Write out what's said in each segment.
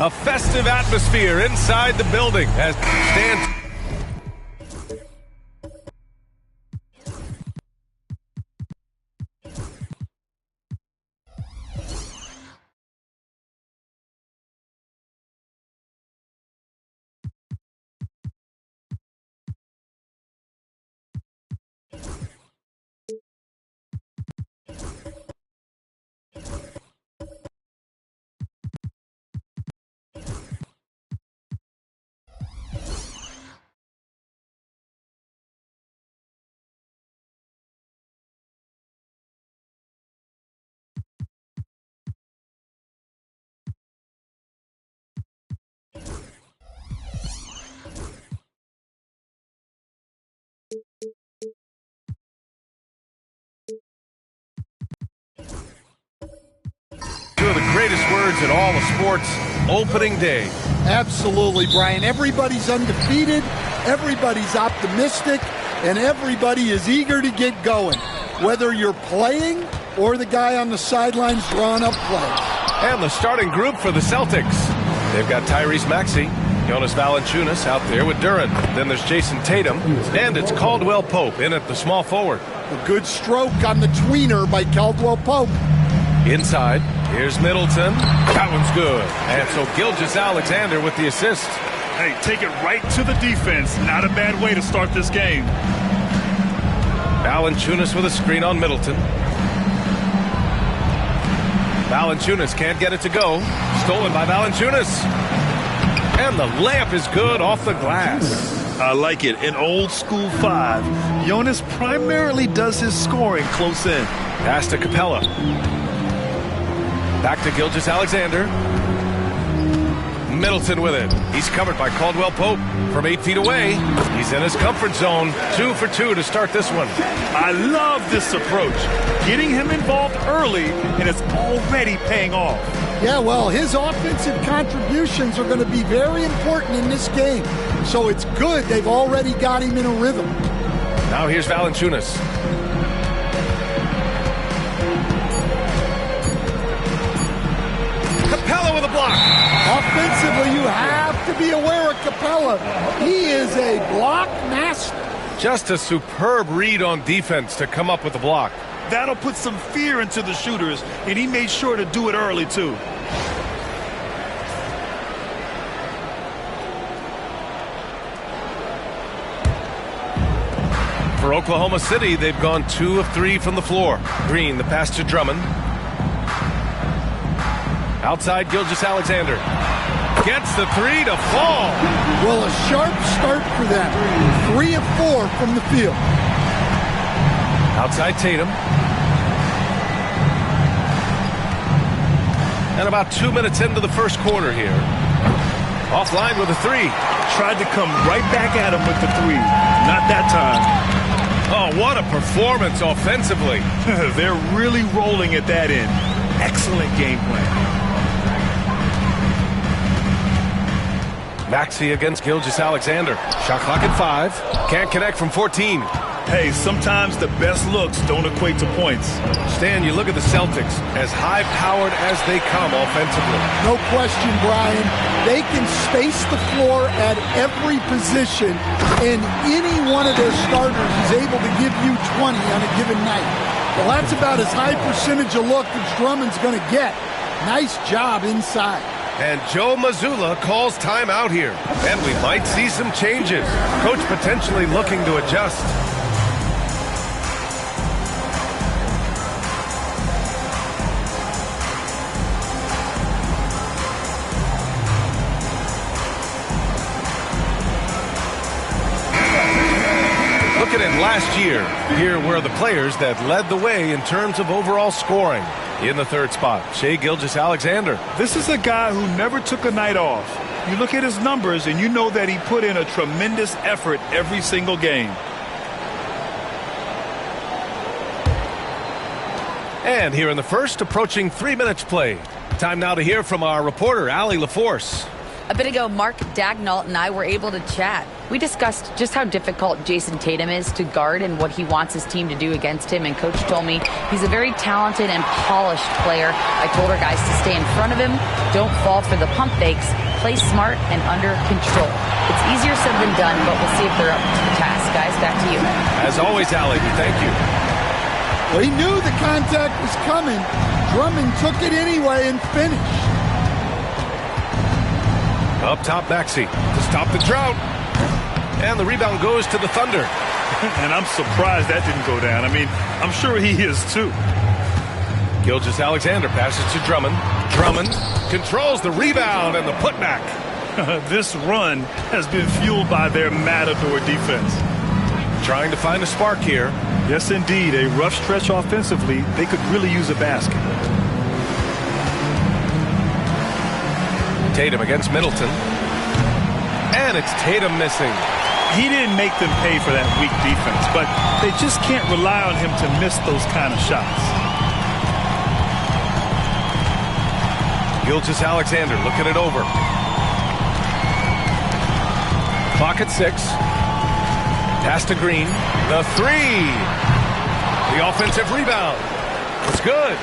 A festive atmosphere inside the building as Stan... Two of the greatest words in all of sports, opening day. Absolutely, Brian. Everybody's undefeated, everybody's optimistic, and everybody is eager to get going, whether you're playing or the guy on the sidelines drawing up plays. And the starting group for the Celtics. They've got Tyrese Maxey, Jonas Valanciunas out there with Duren. Then there's Jason Tatum, and it's Caldwell Pope in at the small forward. A good stroke on the tweener by Caldwell Pope. Inside, here's Middleton. That one's good. And so Gilgeous-Alexander with the assist. Hey, take it right to the defense. Not a bad way to start this game. Valanciunas with a screen on Middleton. Valanciunas can't get it to go. Stolen by Valanciunas. And the layup is good off the glass. I like it. An old school five. Jonas primarily does his scoring close in. Pass to Capella. Back to Gilgeous-Alexander. Middleton with it. He's covered by Caldwell Pope from 8 feet away. He's in his comfort zone. 2 for 2 to start this one. I love this approach. Getting him involved early, and it's already paying off. Yeah, well, his offensive contributions are going to be very important in this game. So it's good they've already got him in a rhythm. Now here's Valanciunas. Capella with a block. Offensively, you have to be aware of Capella. He is a block master. Just a superb read on defense to come up with the block. That'll put some fear into the shooters, and he made sure to do it early, too. For Oklahoma City, they've gone 2 of 3 from the floor. Green, the pass to Drummond. Outside, Gilgeous-Alexander. Gets the 3 to fall. Well, a sharp start for them. 3 of 4 from the field. Outside Tatum. And about 2 minutes into the first quarter here. Offline with a 3. Tried to come right back at him with the 3. Not that time. Oh, what a performance offensively. They're really rolling at that end. Excellent game plan. Maxey against Gilgeous-Alexander. Shot clock at 5. Can't connect from 14. Hey, sometimes the best looks don't equate to points. Stan, you look at the Celtics, as high-powered as they come offensively. No question, Brian. They can space the floor at every position, and any one of their starters is able to give you 20 on a given night. Well, that's about as high percentage of look as Drummond's going to get. Nice job inside. And Joe Mazzulla calls timeout here. And we might see some changes. Coach potentially looking to adjust. Looking at last year, here were the players that led the way in terms of overall scoring. In the third spot, Shai Gilgeous-Alexander. This is a guy who never took a night off. You look at his numbers and you know that he put in a tremendous effort every single game. And here in the first, approaching 3 minutes played. Time now to hear from our reporter, Allie LaForce. A bit ago, Mark Daigneault and I were able to chat. We discussed just how difficult Jayson Tatum is to guard and what he wants his team to do against him. And Coach told me he's a very talented and polished player. I told our guys to stay in front of him, don't fall for the pump fakes, play smart and under control. It's easier said than done, but we'll see if they're up to the task. Guys, back to you. As always, Allie, thank you. Well, he knew the contact was coming. Drummond took it anyway and finished. Up top, Maxey to stop the drought. And the rebound goes to the Thunder. And I'm surprised that didn't go down. I mean, I'm sure he is too. Gilgeous-Alexander passes to Drummond. Drummond controls the rebound and the putback. This run has been fueled by their Matador defense. Trying to find a spark here. Yes, indeed. A rough stretch offensively. They could really use a basket. Tatum against Middleton. And it's Tatum missing. He didn't make them pay for that weak defense, but they just can't rely on him to miss those kind of shots. Gilgeous-Alexander looking it over. Clock at 6. Pass to Green. The three. The offensive rebound. It's good.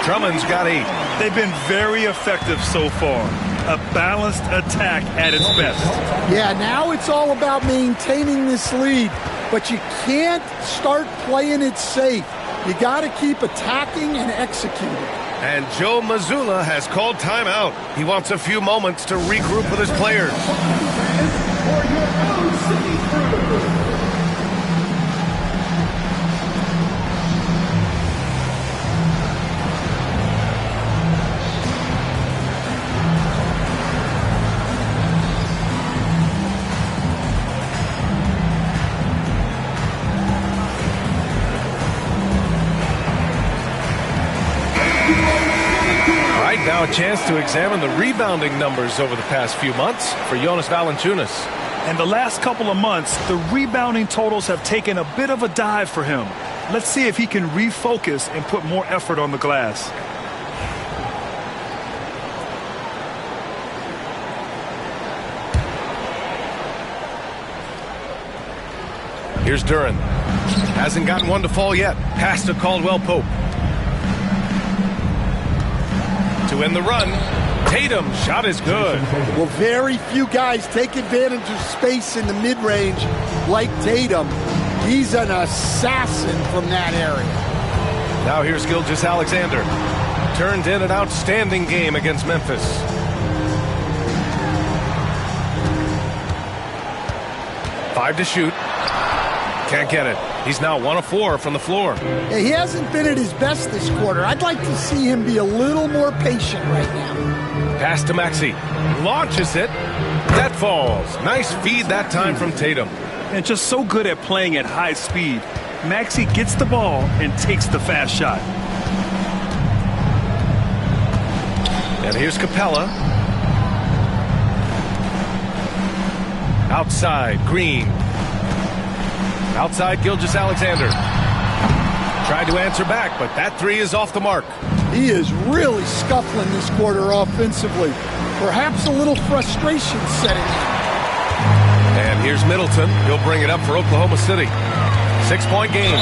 Drummond's got 8. They've been very effective so far. A balanced attack at its best. Yeah, now it's all about maintaining this lead, but you can't start playing it safe. You got to keep attacking and executing. And Joe Mazzulla has called timeout. He wants a few moments to regroup with his players. Now a chance to examine the rebounding numbers over the past few months for Jonas Valanciunas. And the last couple of months, the rebounding totals have taken a bit of a dive for him. Let's see if he can refocus and put more effort on the glass. Here's Duren. Hasn't gotten one to fall yet. Pass to Caldwell Pope. To end the run, Tatum shot is good. Well, very few guys take advantage of space in the mid-range like Tatum. He's an assassin from that area. Now here's Gilgeous-Alexander. Turned in an outstanding game against Memphis. Five to shoot. Can't get it. He's now 1 of 4 from the floor. Yeah, he hasn't been at his best this quarter. I'd like to see him be a little more patient right now. Pass to Maxey. Launches it. That falls. Nice feed that time from Tatum. And just so good at playing at high speed. Maxey gets the ball and takes the fast shot. And here's Capella. Outside, Green. Outside, Gilgeous-Alexander. Tried to answer back, but that three is off the mark. He is really scuffling this quarter offensively. Perhaps a little frustration setting in. And here's Middleton. He'll bring it up for Oklahoma City. 6-point game.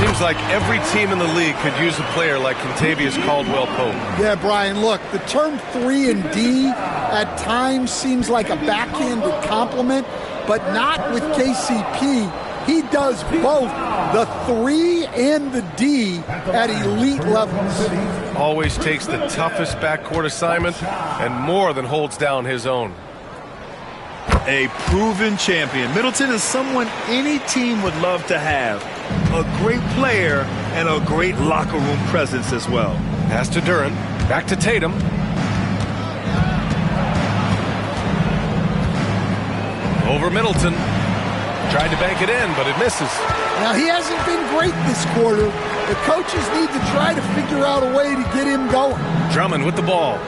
Seems like every team in the league could use a player like Kentavious Caldwell-Pope. Yeah, Brian, look, the term 3 and D at times seems like a backhanded compliment, but not with KCP. He does both the 3 and the D at elite levels. Always takes the toughest backcourt assignment and more than holds down his own. A proven champion. Middleton is someone any team would love to have. A great player and a great locker room presence as well. Pass to Duren. Back to Tatum. Over Middleton. Tried to bank it in, but it misses. Now, he hasn't been great this quarter. The coaches need to try to figure out a way to get him going. Drummond with the ball.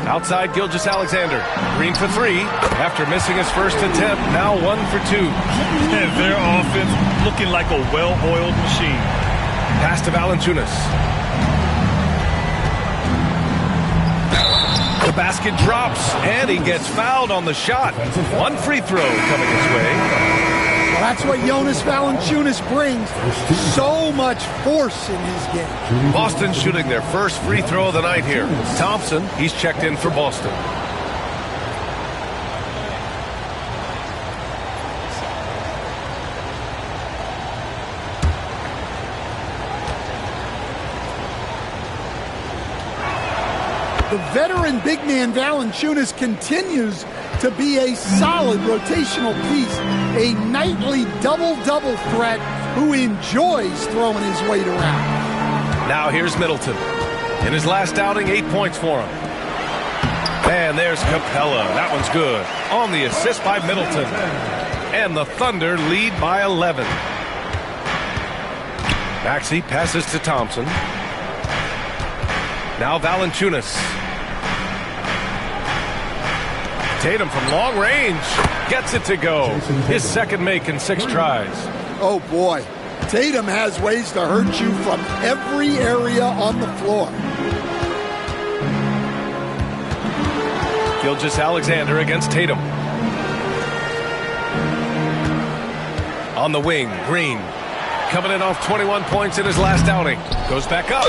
Outside Gilgeous-Alexander. Green for 3. After missing his first attempt, now 1 for 2. And their offense looking like a well-oiled machine. Pass to Valanciunas. The basket drops, and he gets fouled on the shot. 1 free throw coming his way. Well, that's what Jonas Valanciunas brings. So much force in his game. Boston shooting their first free throw of the night here. Thompson, he's checked in for Boston. The veteran big man Valanciunas continues to be a solid rotational piece, a nightly double-double threat who enjoys throwing his weight around. Now here's Middleton. In his last outing, 8 points for him. And there's Capella. That one's good. On the assist by Middleton. And the Thunder lead by 11. Maxey passes to Thompson. Now Valanciunas. Tatum from long range gets it to go. His second make in 6 tries. Oh, boy. Tatum has ways to hurt you from every area on the floor. Gilgeous-Alexander against Tatum. On the wing, Green. Coming in off 21 points in his last outing. Goes back up.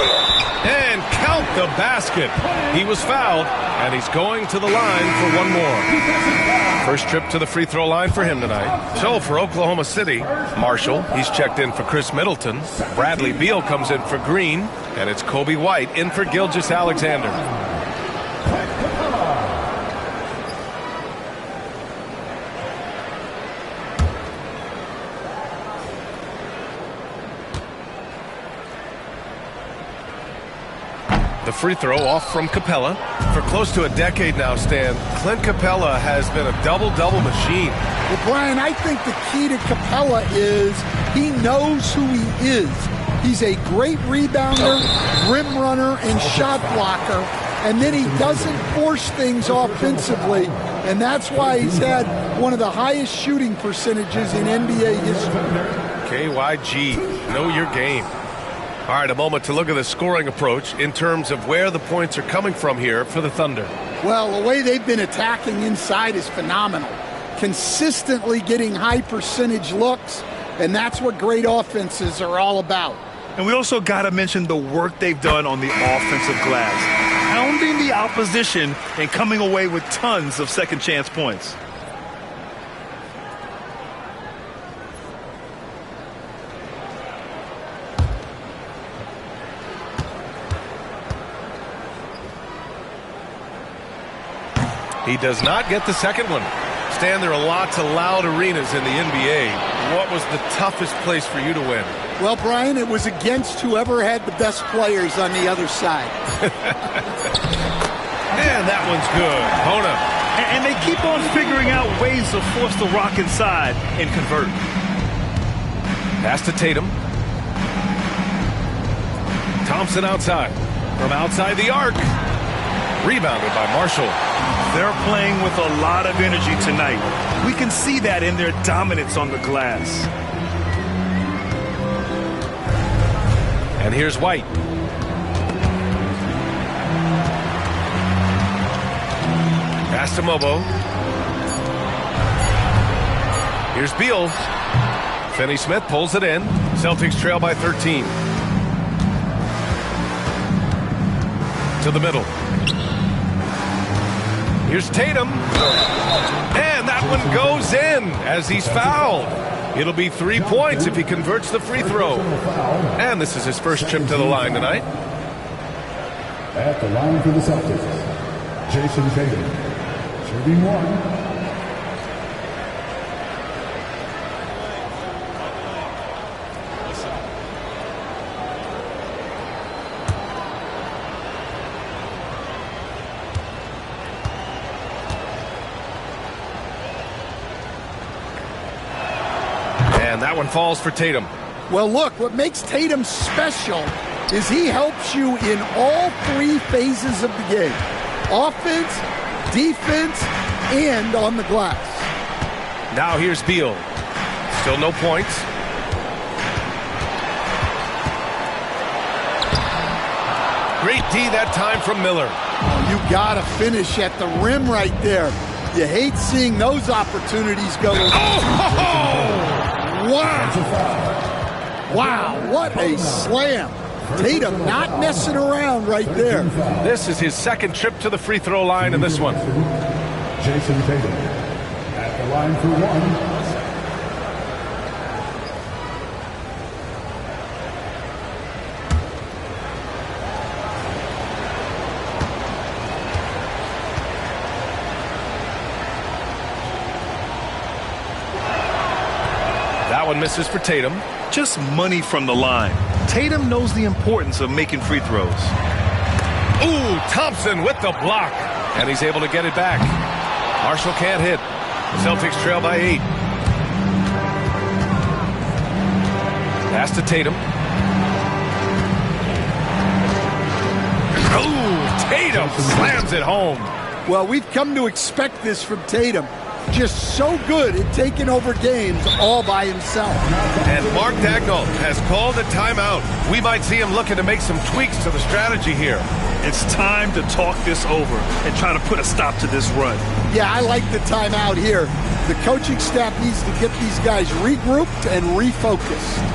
And count the basket. He was fouled, and he's going to the line for 1 more. First trip to the free throw line for him tonight. So for Oklahoma City, Marshall, he's checked in for Chris Middleton. Bradley Beal comes in for Green. And it's Kobe White in for Gilgeous-Alexander. The free throw off from Capella. For close to a decade now, Stan, Clint Capella has been a double-double machine. Well, Brian, I think the key to Capella is he knows who he is. He's a great rebounder, rim runner, and shot blocker. And then he doesn't force things offensively. And that's why he's had one of the highest shooting percentages in NBA history. KYG, know your game. All right, a moment to look at the scoring approach in terms of where the points are coming from here for the Thunder. Well, the way they've been attacking inside is phenomenal. Consistently getting high percentage looks, and that's what great offenses are all about. And we also got to mention the work they've done on the offensive glass. Pounding the opposition and coming away with tons of second chance points. He does not get the second one. Stan, there are lots of loud arenas in the NBA. What was the toughest place for you to win? Well, Brian, it was against whoever had the best players on the other side. And that one's good. Bona. And they keep on figuring out ways to force the rock inside and convert. Pass to Tatum. Thompson outside. From outside the arc. Rebounded by Marshall. They're playing with a lot of energy tonight. We can see that in their dominance on the glass. And here's White. Pass to Mobo. Here's Beal. Finney-Smith pulls it in. Celtics trail by 13. To the middle. Here's Tatum. And that one goes in as he's fouled. It'll be 3 points if he converts the free throw. And this is his first trip to the line tonight. At the line for the Celtics, Jason Tatum, shooting one. And that one falls for Tatum. Well, look, what makes Tatum special is he helps you in all three phases of the game. Offense, defense, and on the glass. Now here's Beal. Still no points. Great D that time from Miller. You gotta finish at the rim right there. You hate seeing those opportunities go. Oh! Wow! Wow, what a slam. Tatum not messing around right there. This is his second trip to the free throw line in this one. Jason Tatum at the line for one. That one misses for Tatum. Just money from the line. Tatum knows the importance of making free throws. Ooh, Thompson with the block. And he's able to get it back. Marshall can't hit. Celtics trail by 8. Pass to Tatum. Ooh, Tatum slams it home. Well, we've come to expect this from Tatum. Just so good at taking over games all by himself. And Mark Daigneault has called a timeout. We might see him looking to make some tweaks to the strategy here. It's time to talk this over and try to put a stop to this run. Yeah, I like the timeout here. The coaching staff needs to get these guys regrouped and refocused.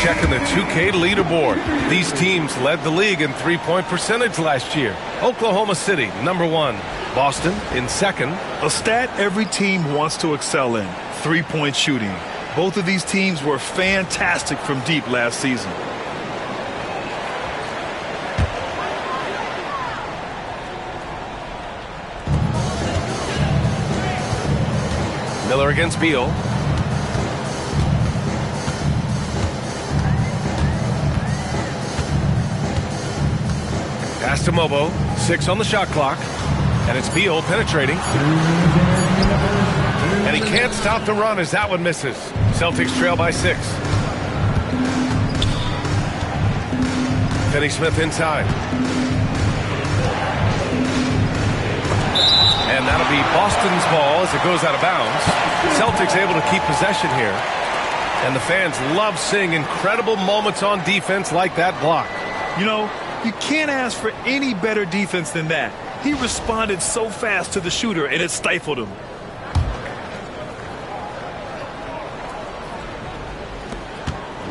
Checking the 2K leaderboard. These teams led the league in three-point percentage last year. Oklahoma City, number 1. Boston in second. A stat every team wants to excel in: three-point shooting. Both of these teams were fantastic from deep last season. Miller against Beal. Pass to Mobo. 6 on the shot clock. And it's Beal penetrating. And he can't stop the run as that one misses. Celtics trail by 6. Finney-Smith inside. And that'll be Boston's ball as it goes out of bounds. Celtics able to keep possession here. And the fans love seeing incredible moments on defense like that block. You know, you can't ask for any better defense than that. He responded so fast to the shooter, and it stifled him.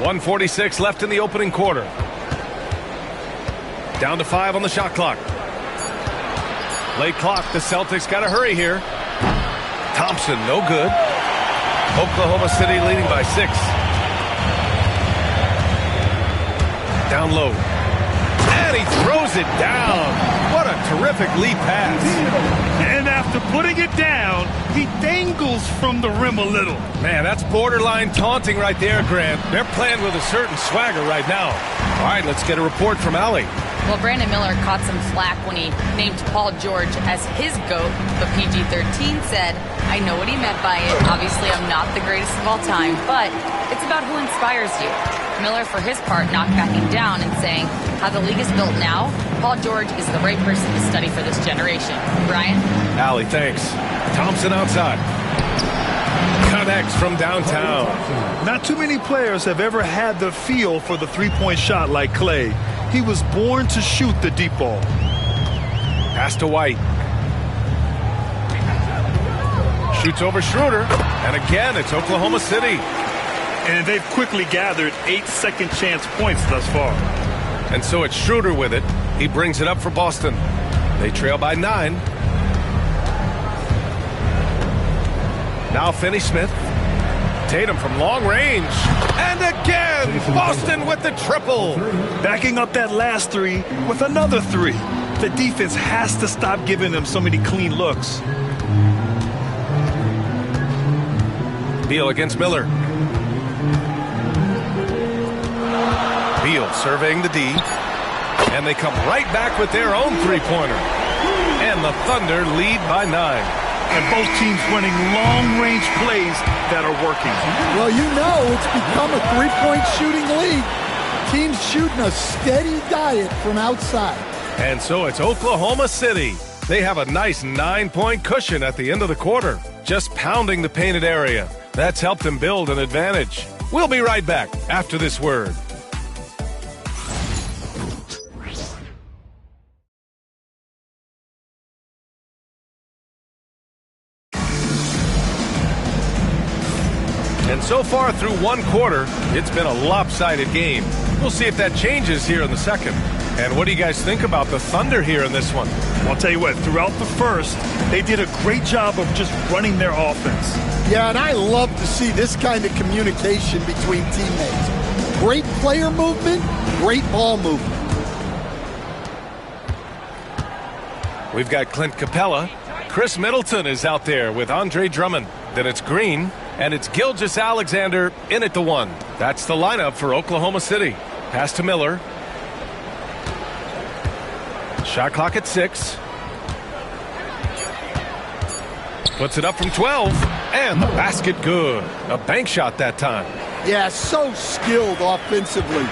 1:46 left in the opening quarter. Down to 5 on the shot clock. Late clock. The Celtics got to hurry here. Thompson, no good. Oklahoma City leading by 6. Down low. And he throws it down. What a terrific lead pass. And after putting it down, he dangles from the rim a little. Man, that's borderline taunting right there, Grant. They're playing with a certain swagger right now. All right, let's get a report from Allie. Well, Brandon Miller caught some flack when he named Paul George as his GOAT, but PG-13 said, I know what he meant by it. Obviously, I'm not the greatest of all time, but it's about who inspires you. Miller, for his part, not backing down and saying, how the league is built now, Paul George is the right person to study for this generation. Brian? Allie, thanks. Thompson outside. Connects from downtown. Not too many players have ever had the feel for the three-point shot like Klay. He was born to shoot the deep ball. Pass to White. Shoots over Schroeder. And again, it's Oklahoma City. And they've quickly gathered 8 second chance points thus far. And so it's Schroeder with it. He brings it up for Boston. They trail by 9. Now Finney-Smith. Tatum from long range. And again, Boston with the triple. Backing up that last 3 with another 3. The defense has to stop giving them so many clean looks. Beal against Miller. Beal surveying the D. And they come right back with their own three-pointer. And the Thunder lead by 9. And both teams running long-range plays that are working. Well, you know it's become a three-point shooting league. Teams shooting a steady diet from outside. And so it's Oklahoma City. They have a nice 9-point cushion at the end of the quarter, just pounding the painted area. That's helped them build an advantage. We'll be right back after this word. And so far through one quarter, it's been a lopsided game. We'll see if that changes here in the second. And what do you guys think about the Thunder here in this one? I'll tell you what, throughout the first, they did a great job of just running their offense. Yeah, and I love to see this kind of communication between teammates. Great player movement, great ball movement. We've got Clint Capella. Chris Middleton is out there with Andre Drummond. Then it's Green, and it's Gilgeous-Alexander in at the 1. That's the lineup for Oklahoma City. Pass to Miller. Shot clock at 6. Puts it up from 12, and the basket good. A bank shot that time. Yeah, so skilled offensively.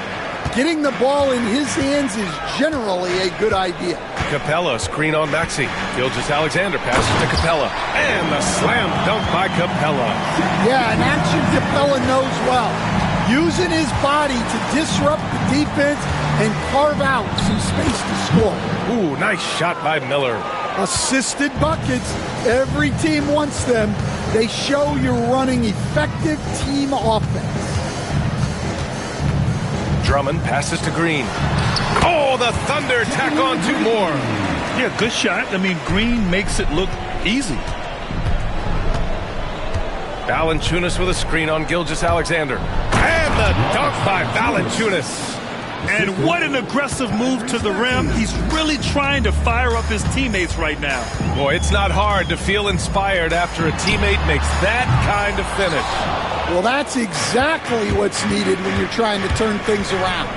Getting the ball in his hands is generally a good idea. Capella, screen on Maxey. Gilgeous-Alexander passes to Capella. And the slam dunk by Capella. Yeah, an action Capella knows well. Using his body to disrupt the defense and carve out some space to score. Ooh, nice shot by Miller. Assisted buckets. Every team wants them. They show you're running effective team offense. Drummond passes to Green. Oh, the Thunder tack on 2 more. Yeah, good shot. I mean, Green makes it look easy. Valanciunas with a screen on Gilgeous-Alexander. And the dunk by Valanciunas. And what an aggressive move to the rim. He's really trying to fire up his teammates right now. Boy, it's not hard to feel inspired after a teammate makes that kind of finish. Well, that's exactly what's needed when you're trying to turn things around.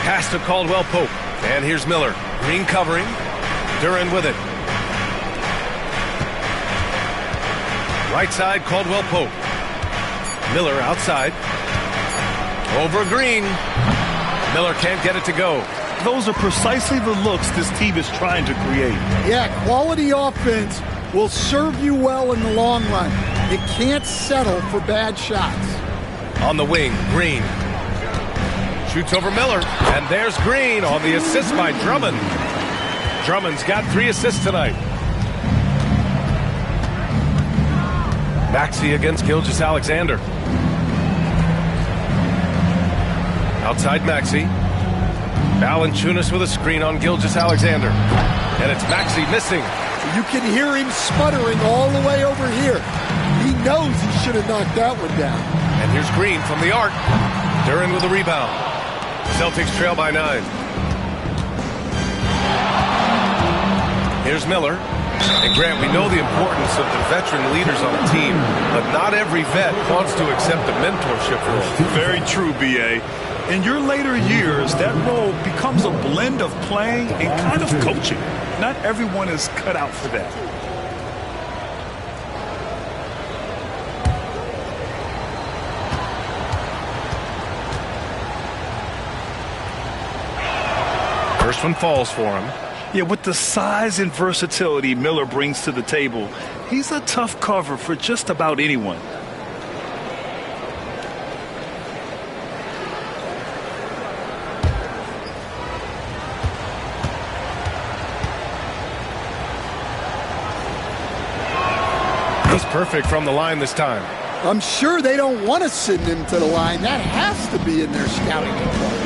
Pass to Caldwell Pope. And here's Miller. Green covering. Duren with it. Right side, Caldwell Pope. Miller outside. Over Green. Miller can't get it to go. Those are precisely the looks this team is trying to create. Yeah, quality offense will serve you well in the long run. You can't settle for bad shots. On the wing, Green. Shoots over Miller. And there's Green on the assist by Drummond. Drummond's got 3 assists tonight. Maxey against Gilgeous-Alexander. Outside Maxey. Valanciunas with a screen on Gilgeous-Alexander. And it's Maxey missing. You can hear him sputtering all the way over here. He knows he should have knocked that one down. And here's Green from the arc. Duren with the rebound. Celtics trail by 9. Here's Miller. And Grant, we know the importance of the veteran leaders on the team, but not every vet wants to accept the mentorship role. Very true, B.A. In your later years, that role becomes a blend of playing and kind of coaching. Not everyone is cut out for that. First one falls for him. Yeah, with the size and versatility Miller brings to the table, he's a tough cover for just about anyone. He's perfect from the line this time. I'm sure they don't want to send him to the line. That has to be in their scouting report.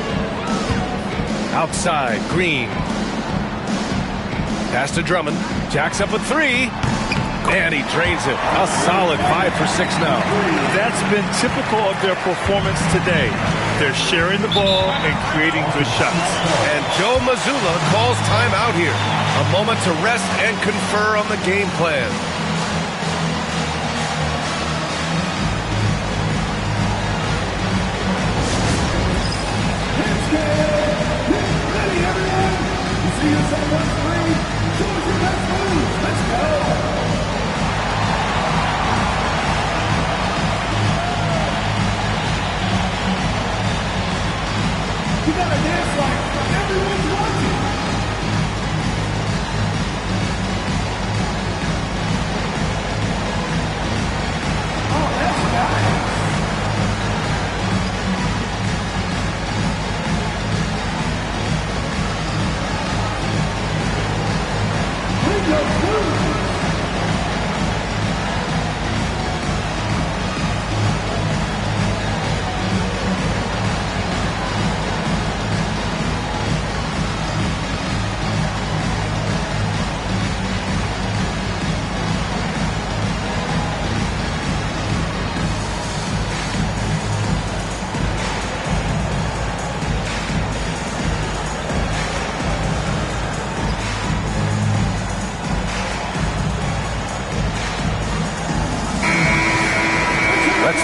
Outside, Green. Pass to Drummond. Jacks up a 3. And he drains it. A solid 5 for 6 now. That's been typical of their performance today. They're sharing the ball and creating good shots. And Joe Mazzulla calls timeout here. A moment to rest and confer on the game plan.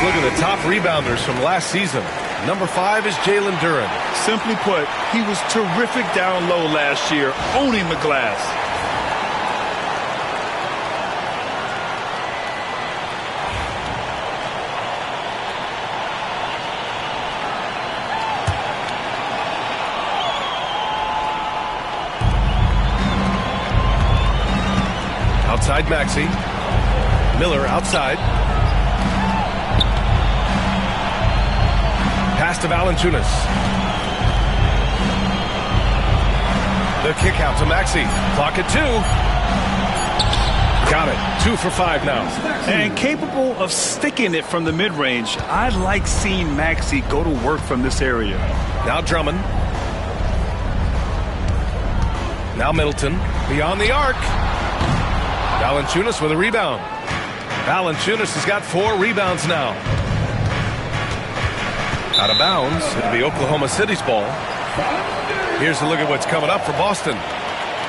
Look at the top rebounders from last season. Number 5 is Jalen Duren. Simply put, he was terrific down low last year, owning the glass. Outside Maxey. Miller outside. Pass to Valanciunas. The kick out to Maxey. Clock at 2. Got it. 2 for 5 now. And capable of sticking it from the mid-range. I like seeing Maxey go to work from this area. Now Drummond. Now Middleton. Beyond the arc. Valanciunas with a rebound. Valanciunas has got 4 rebounds now. Out of bounds. It'll be Oklahoma City's ball. Here's a look at what's coming up for Boston.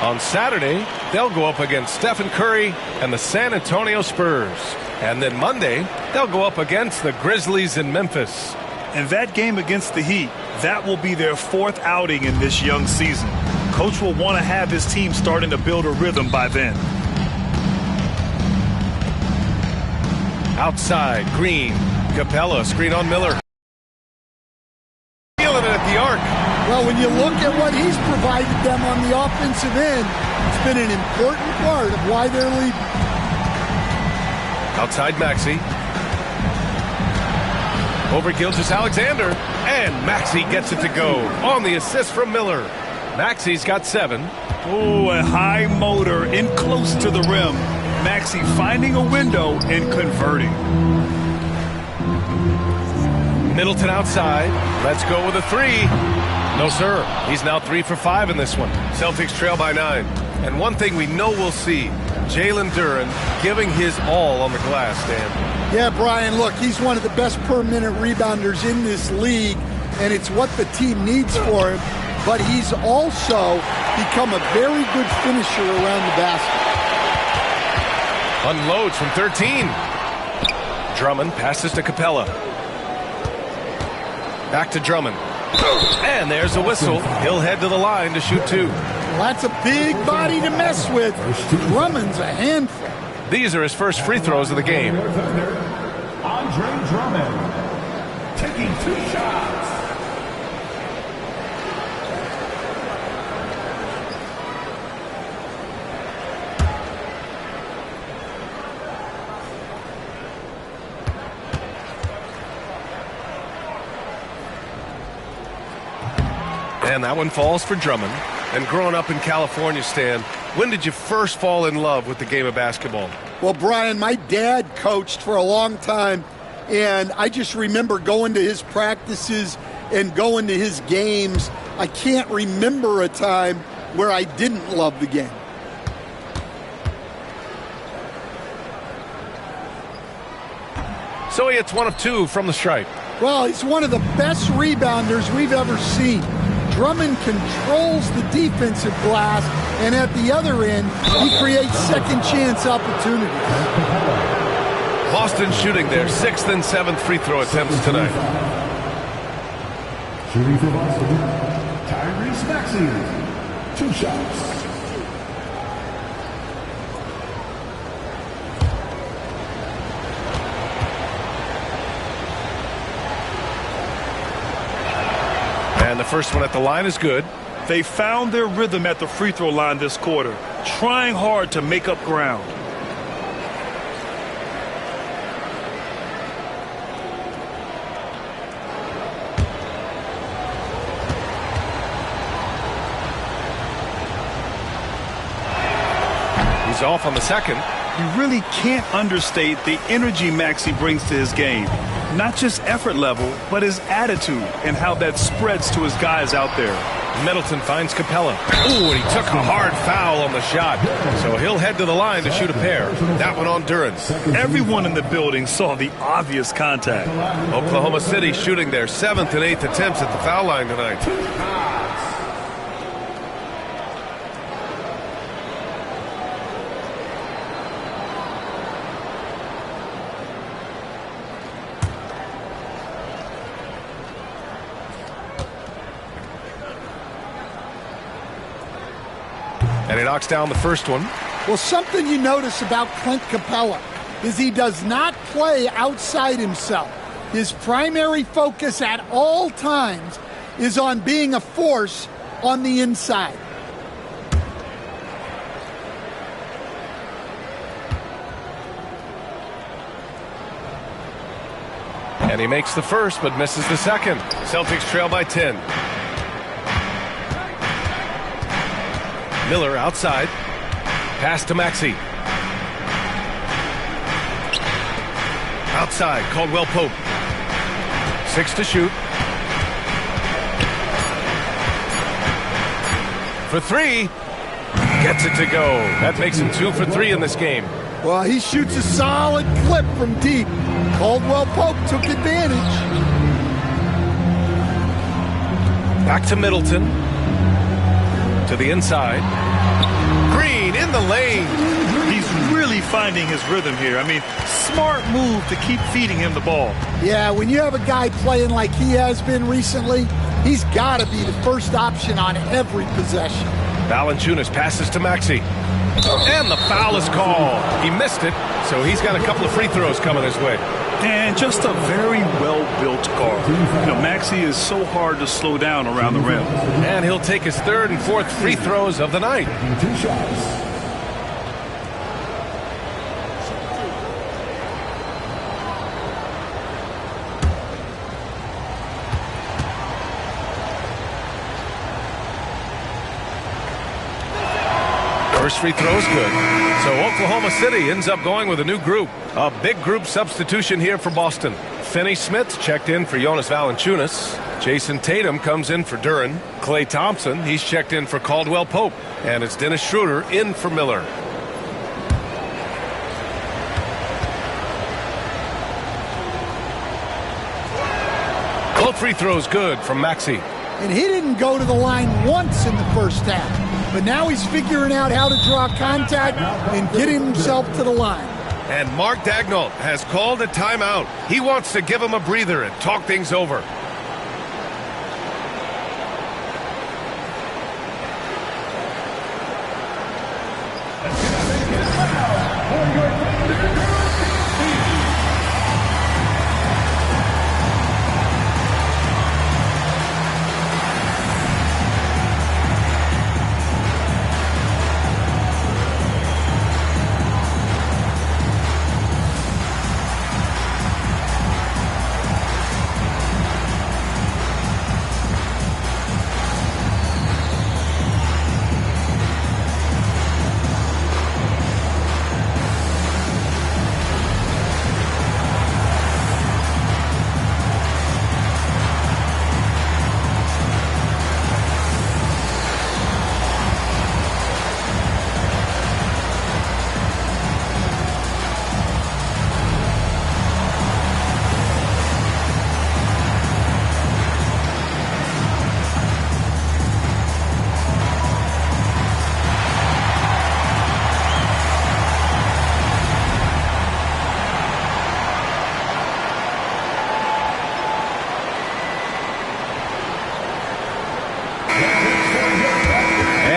On Saturday, they'll go up against Stephen Curry and the San Antonio Spurs. And then Monday, they'll go up against the Grizzlies in Memphis. And that game against the Heat, that will be their 4th outing in this young season. Coach will want to have his team starting to build a rhythm by then. Outside, Green. Capella, screen on Miller. Feeling it at the arc. Well, when you look at what he's provided them on the offensive end, it's been an important part of why they're leading. Outside Maxey. Over Gilgeous-Alexander. And Maxey gets it to go on the assist from Miller. Maxey's got 7. Oh, a high motor in close to the rim. Maxey finding a window and converting. Middleton outside. Let's go with a three. No, sir. He's now 3 for 5 in this one. Celtics trail by 9. And one thing we know we'll see, Jalen Duren giving his all on the glass, Dan. Yeah, Brian, look, he's one of the best per-minute rebounders in this league, and it's what the team needs for him. But he's also become a very good finisher around the basket. Unloads from 13. Drummond passes to Capella. Back to Drummond. And there's a whistle. He'll head to the line to shoot 2. Well, that's a big body to mess with. Drummond's a handful. These are his first free throws of the game. Andre Drummond taking 2 shots. And that one falls for Drummond. And growing up in California, Stan, when did you first fall in love with the game of basketball? Well, Brian, my dad coached for a long time, and I just remember going to his practices and going to his games. I can't remember a time where I didn't love the game. So he hits 1 of 2 from the stripe. Well, he's one of the best rebounders we've ever seen. Drummond controls the defensive glass, and at the other end, he creates second chance opportunities. Boston shooting their 6th and 7th free throw attempts tonight. Shooting for Boston, Tyrese Maxey, 2 shots. And the first one at the line is good. They found their rhythm at the free throw line this quarter, trying hard to make up ground. He's off on the second. You really can't understate the energy Maxey brings to his game. Not just effort level, but his attitude and how that spreads to his guys out there. Middleton finds Capella. Ooh, and he took a hard foul on the shot. So he'll head to the line to shoot a pair. That one on Duren. Everyone in the building saw the obvious contact. Oklahoma City shooting their 7th and 8th attempts at the foul line tonight. And he knocks down the first one. Well, something you notice about Clint Capella is he does not play outside himself. His primary focus at all times is on being a force on the inside. And he makes the first, but misses the second. Celtics trail by 10. Miller outside. Pass to Maxey. Outside, Caldwell Pope. 6 to shoot. For 3. Gets it to go. That makes him 2 for 3 in this game. Well, he shoots a solid clip from deep. Caldwell Pope took advantage. Back to Middleton. To the inside. Green in the lane. He's really finding his rhythm here. I mean, smart move to keep feeding him the ball. Yeah, when you have a guy playing like he has been recently, he's got to be the first option on every possession. Valanciunas passes to Maxey. And the foul is called. He missed it, so he's got a couple of free throws coming his way. And just a very well-built guard. You know, Maxey is so hard to slow down around the rim. And he'll take his 3rd and 4th free throws of the night. 2 shots. First free throw is good. So Oklahoma City ends up going with a new group. A big group substitution here for Boston. Finney Smith checked in for Jonas Valanciunas. Jason Tatum comes in for Duren. Klay Thompson, he's checked in for Caldwell Pope. And it's Dennis Schroeder in for Miller. Both free throws good from Maxey. And he didn't go to the line once in the first half. But now he's figuring out how to draw contact and get himself to the line. And Mark Daigneault has called a timeout. He wants to give him a breather and talk things over.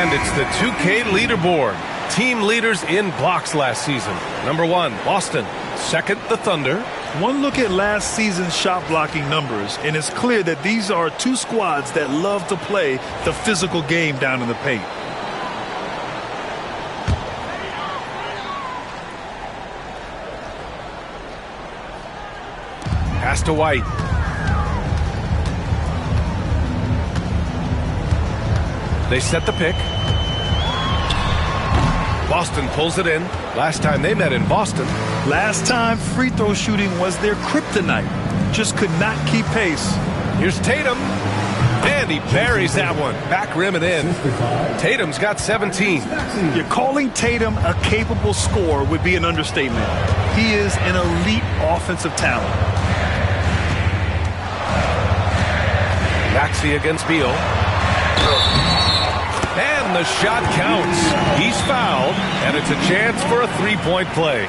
It's the 2K leaderboard. Team leaders in blocks last season. Number 1, Boston. Second, the Thunder. One look at last season's shot blocking numbers, and it's clear that these are two squads that love to play the physical game down in the paint. Pass to White. They set the pick. Boston pulls it in. Last time they met in Boston. Last time free throw shooting was their kryptonite. Just could not keep pace. Here's Tatum. And he buries that one. Back rim and in. Tatum's got 17. You're calling Tatum a capable scorer would be an understatement. He is an elite offensive talent. Maxey against Beal. And the shot counts. He's fouled, and it's a chance for a three-point play.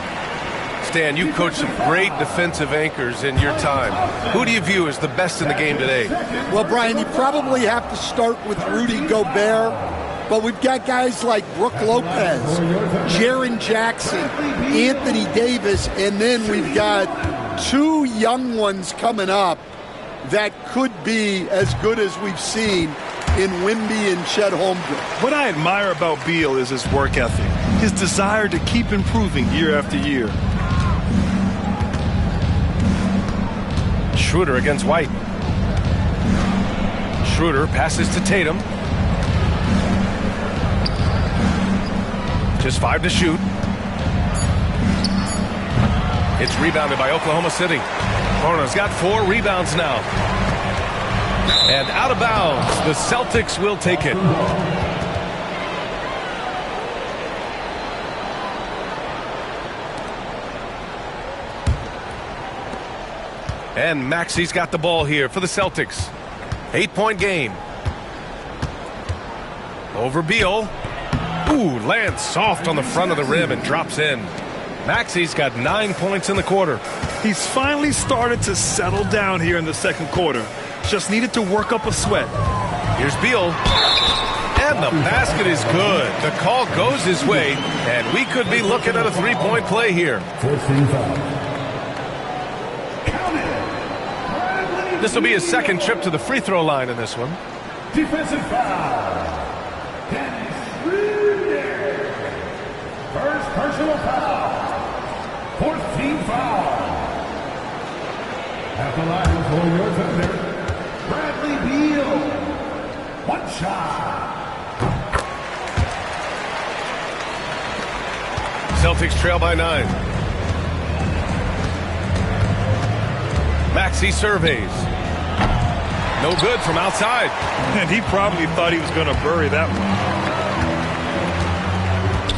Stan, you coached some great defensive anchors in your time. Who do you view as the best in the game today? Well, Brian, you probably have to start with Rudy Gobert, but we've got guys like Brook Lopez, Jaren Jackson, Anthony Davis, and then we've got two young ones coming up that could be as good as we've seen in Wemby and Chet Holmgren. What I admire about Beal is his work ethic, his desire to keep improving year after year. Schroeder against White. Schroeder passes to Tatum. Just 5 to shoot. It's rebounded by Oklahoma City. Hornets got 4 rebounds now. And out of bounds, the Celtics will take it. And Maxey's got the ball here for the Celtics. 8-point game. Over Beal. Ooh, lands soft on the front of the rim and drops in. Maxey's got 9 points in the quarter. He's finally started to settle down here in the second quarter. Just needed to work up a sweat. Here's Beal. And the basket is good. The call goes his way, and we could be looking at a three-point play here. This will be his second trip to the free throw line in this one. Defensive foul. Dennis Schroeder. First personal foul. Fourth team foul. At the line for your Thunder, Bradley Beal. 1 shot. Celtics trail by 9. Maxey surveys. No good from outside. And he probably thought he was going to bury that one.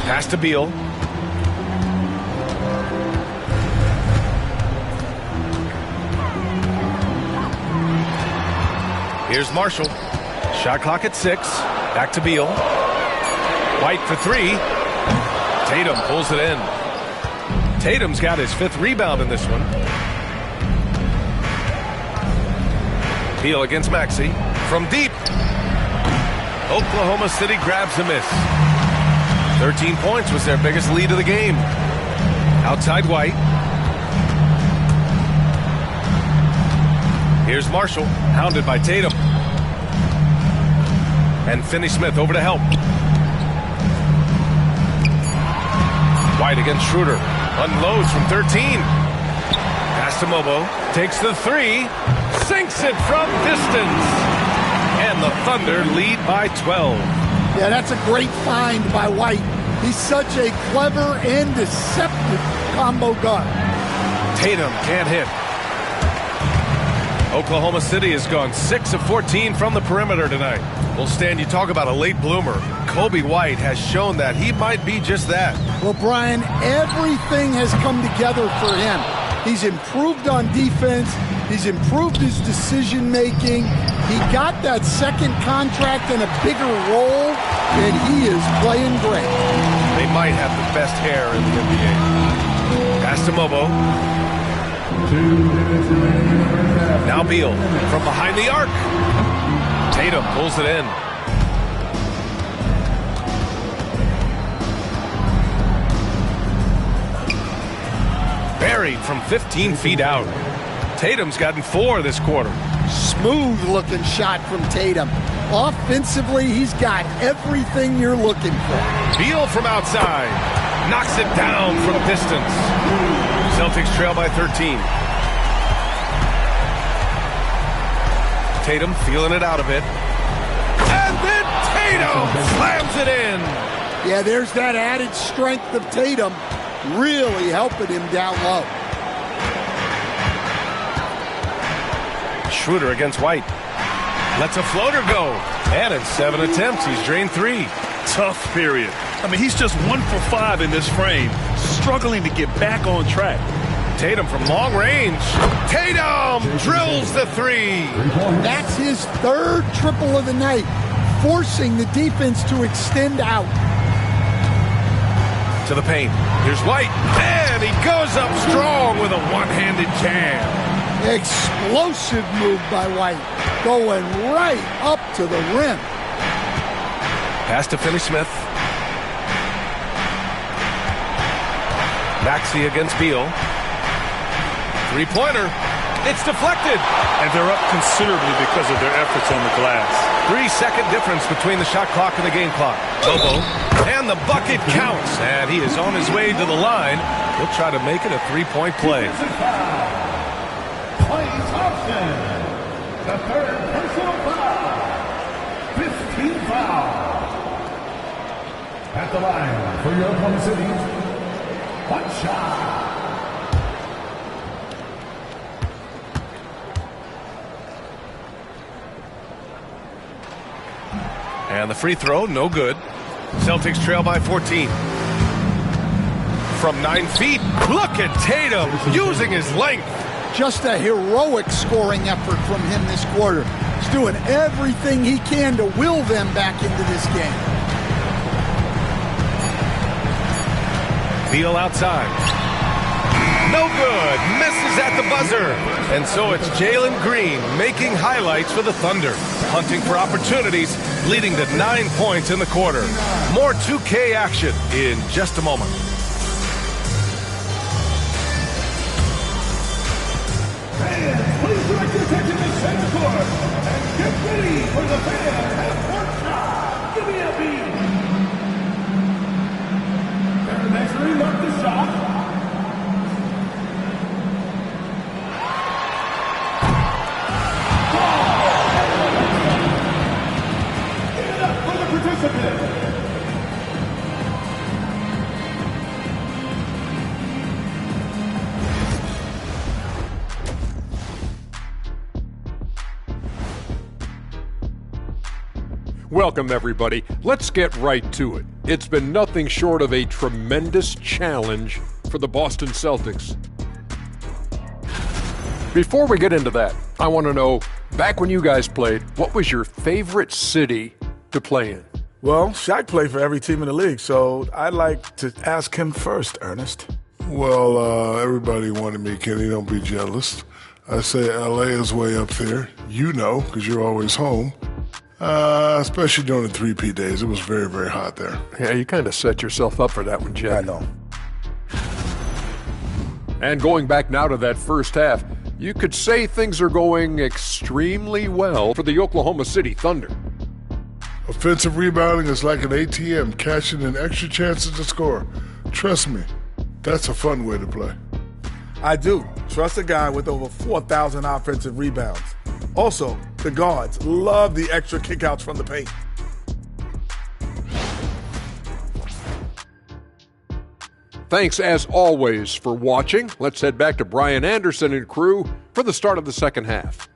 Pass to Beal. Here's Marshall. Shot clock at 6. Back to Beal. White for 3. Tatum pulls it in. Tatum's got his 5th rebound in this one. Beal against Maxey. From deep. Oklahoma City grabs a miss. 13 points was their biggest lead of the game. Outside White. Here's Marshall, hounded by Tatum. And Finney-Smith over to help. White against Schroeder. Unloads from 13. Pass to Mobo. Takes the 3. Sinks it from distance. And the Thunder lead by 12. Yeah, that's a great find by White. He's such a clever and deceptive combo guard. Tatum can't hit. Oklahoma City has gone 6 of 14 from the perimeter tonight. Well, Stan, you talk about a late bloomer. Kobe White has shown that he might be just that. Well, Brian, everything has come together for him. He's improved on defense. He's improved his decision-making. He got that second contract and a bigger role, and he is playing great. They might have the best hair in the NBA. Pass to Mobo. Now Beal from behind the arc. Tatum pulls it in. Buried from 15 feet out. Tatum's gotten 4 this quarter. Smooth looking shot from Tatum. Offensively, he's got everything you're looking for. Beal from outside. Knocks it down from distance. Celtics trail by 13. Tatum feeling it out a bit. And then Tatum slams it in. Yeah, there's that added strength of Tatum really helping him down low. Schroeder against White. Lets a floater go. And in 7 attempts, he's drained 3. Tough period. I mean, he's just 1 for 5 in this frame, struggling to get back on track. Tatum from long range. Tatum drills the 3. That's his 3rd triple of the night, forcing the defense to extend out. To the paint. Here's White. And he goes up strong with a one-handed jam. Explosive move by White, going right up to the rim. Pass to Finney-Smith. Maxey against Beal. 3-pointer. It's deflected. And they're up considerably because of their efforts on the glass. 3-second difference between the shot clock and the game clock. Bobo. And the bucket counts. And he is on his way to the line. He'll try to make it a 3-point play. Klay Thompson, the 3rd personal foul. 15 foul. At the line for your Oklahoma City, one shot. And the free throw, no good. Celtics trail by 14. From 9 feet, look at Tatum using his length. Just a heroic scoring effort from him this quarter. He's doing everything he can to will them back into this game. Beal outside. No good. Misses at the buzzer. And so it's Jalen Green making highlights for the Thunder. Hunting for opportunities, leading to 9 points in the quarter. More 2K action in just a moment. Fans, please direct your attention to center court and get ready for the fan half-court shot. Give me a beat. Fair measuring mark the shot. Give it up for the participant. Welcome, everybody. Let's get right to it. It's been nothing short of a tremendous challenge for the Boston Celtics. Before we get into that, I want to know, back when you guys played, what was your favorite city to play in? Well, Shaq played for every team in the league, so I'd like to ask him first, Ernest. Well, everybody wanted me, Kenny, don't be jealous. I say LA is way up there. You know, because you're always home. Especially during the 3P days. It was very, very hot there. Yeah, you kind of set yourself up for that one, Jeff. I know. And going back now to that first half, you could say things are going extremely well for the Oklahoma City Thunder. Offensive rebounding is like an ATM, cashing in extra chances to score. Trust me, that's a fun way to play. I do. Trust a guy with over 4,000 offensive rebounds. Also, the guards love the extra kickouts from the paint. Thanks, as always, for watching. Let's head back to Brian Anderson and crew for the start of the second half.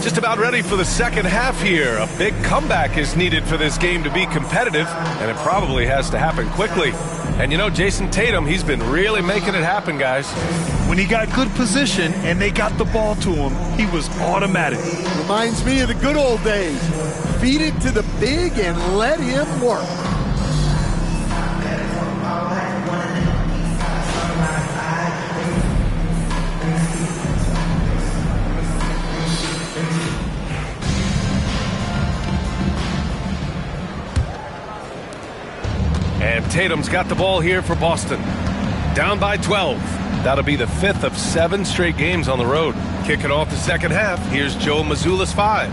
Just about ready for the second half here. A big comeback is needed for this game to be competitive, and it probably has to happen quickly. And you know, Jason Tatum, he's been really making it happen, guys. When he got good position and they got the ball to him, he was automatic. Reminds me of the good old days. Feed it to the big and let him work. And Tatum's got the ball here for Boston. Down by 12. That'll be the 5th of 7 straight games on the road. Kicking off the second half, here's Joe Mazzulla's 5.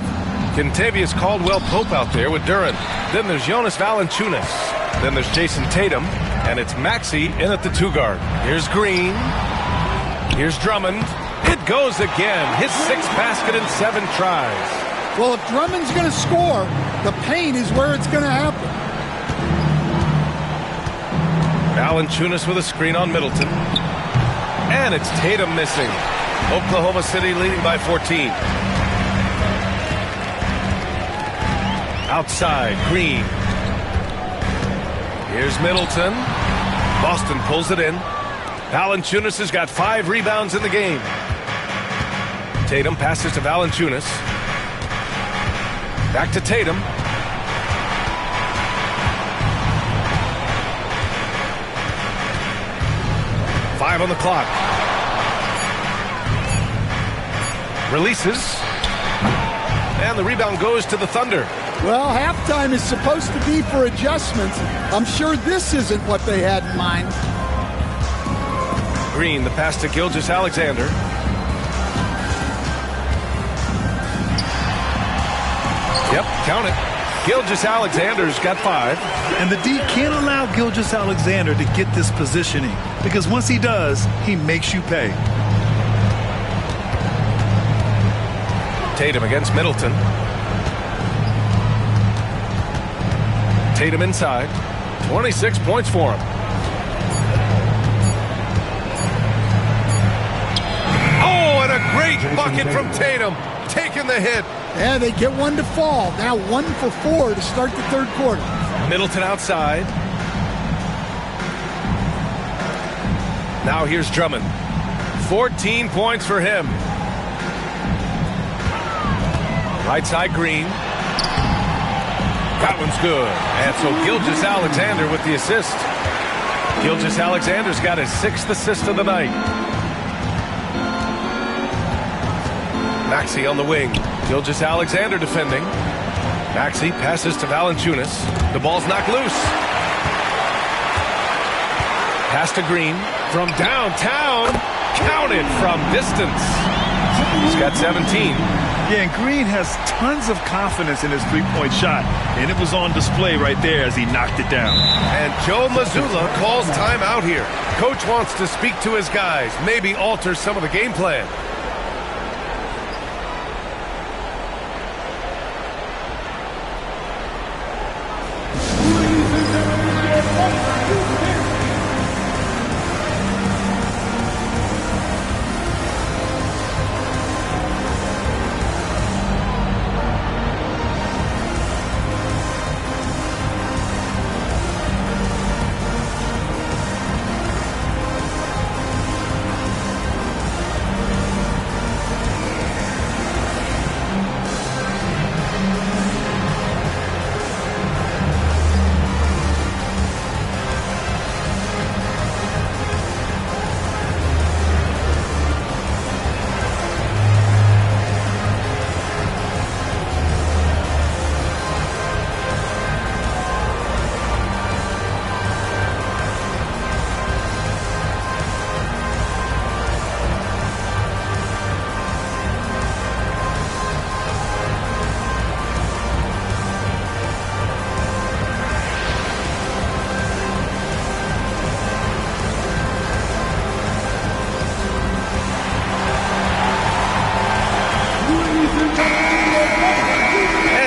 Kentavious Caldwell-Pope out there with Duren. Then there's Jonas Valanciunas. Then there's Jason Tatum. And it's Maxey in at the 2 guard. Here's Green. Here's Drummond. It goes again. His 6th basket in 7 tries. Well, if Drummond's going to score, the paint is where it's going to happen. Valanciunas with a screen on Middleton. And it's Tatum missing. Oklahoma City leading by 14. Outside, Green. Here's Middleton. Boston pulls it in. Valanciunas has got 5 rebounds in the game. Tatum passes to Valanciunas. Back to Tatum. Five on the clock. Releases. And the rebound goes to the Thunder. Well, halftime is supposed to be for adjustments. I'm sure this isn't what they had in mind. Green, the pass to Gilgeous-Alexander. Yep, count it. Gilgeous-Alexander's got 5. And the D can't allow Gilgeous-Alexander to get this positioning, because once he does, he makes you pay. Tatum against Middleton. Tatum inside. 26 points for him. Oh, and a great bucket from Tatum. Taking the hit. Yeah, they get one to fall. Now 1 for 4 to start the third quarter. Middleton outside. Now here's Drummond. 14 points for him. Right side, Green. That one's good. And so Gilgeous-Alexander with the assist. Gilgeous-Alexander's got his 6th assist of the night. Maxey on the wing. Gilgeous-Alexander defending. Maxey passes to Valanciunas. The ball's knocked loose. Pass to Green from downtown. Counted from distance. He's got 17. Yeah, and Green has tons of confidence in his three-point shot, and it was on display right there as he knocked it down. And Joe Mazzulla calls timeout here. Coach wants to speak to his guys, maybe alter some of the game plan.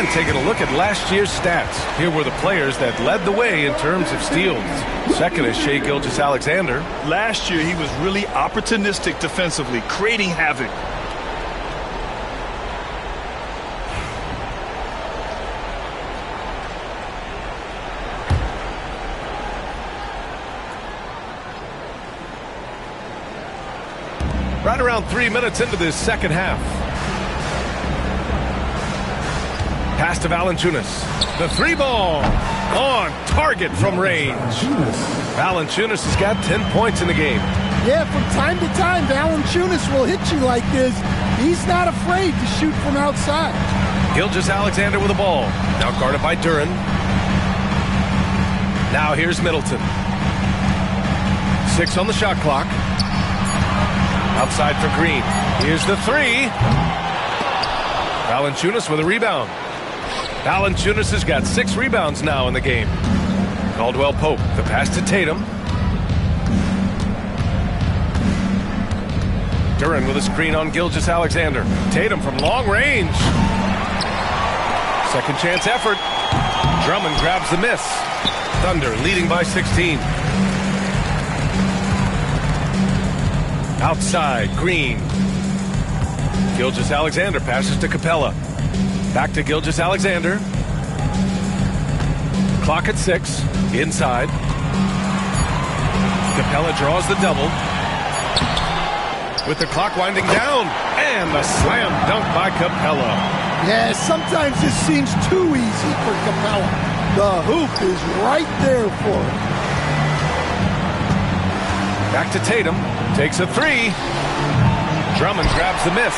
And taking a look at last year's stats. Here were the players that led the way in terms of steals. Second is Shai Gilgeous-Alexander. Last year, he was really opportunistic defensively, creating havoc. Right around 3 minutes into this second half. Pass to Valanciunas. The three ball on target from range. Valanciunas has got 10 points in the game. Yeah, from time to time, Valanciunas will hit you like this. He's not afraid to shoot from outside. Gilgeous-Alexander with the ball. Now guarded by Duren. Now here's Middleton. 6 on the shot clock. Outside for Green. Here's the three. Valanciunas with a rebound. Valanciunas has got 6 rebounds now in the game. Caldwell Pope, the pass to Tatum. Duren with a screen on Gilgeous-Alexander. Tatum from long range. Second chance effort. Drummond grabs the miss. Thunder leading by 16. Outside, Green. Gilgeous-Alexander passes to Capella. Back to Gilgeous-Alexander. Clock at 6. Inside. Capella draws the double. With the clock winding down. And the slam dunk by Capella. Yeah, sometimes this seems too easy for Capella. The hoop is right there for him. Back to Tatum. Takes a three. Drummond grabs the miss.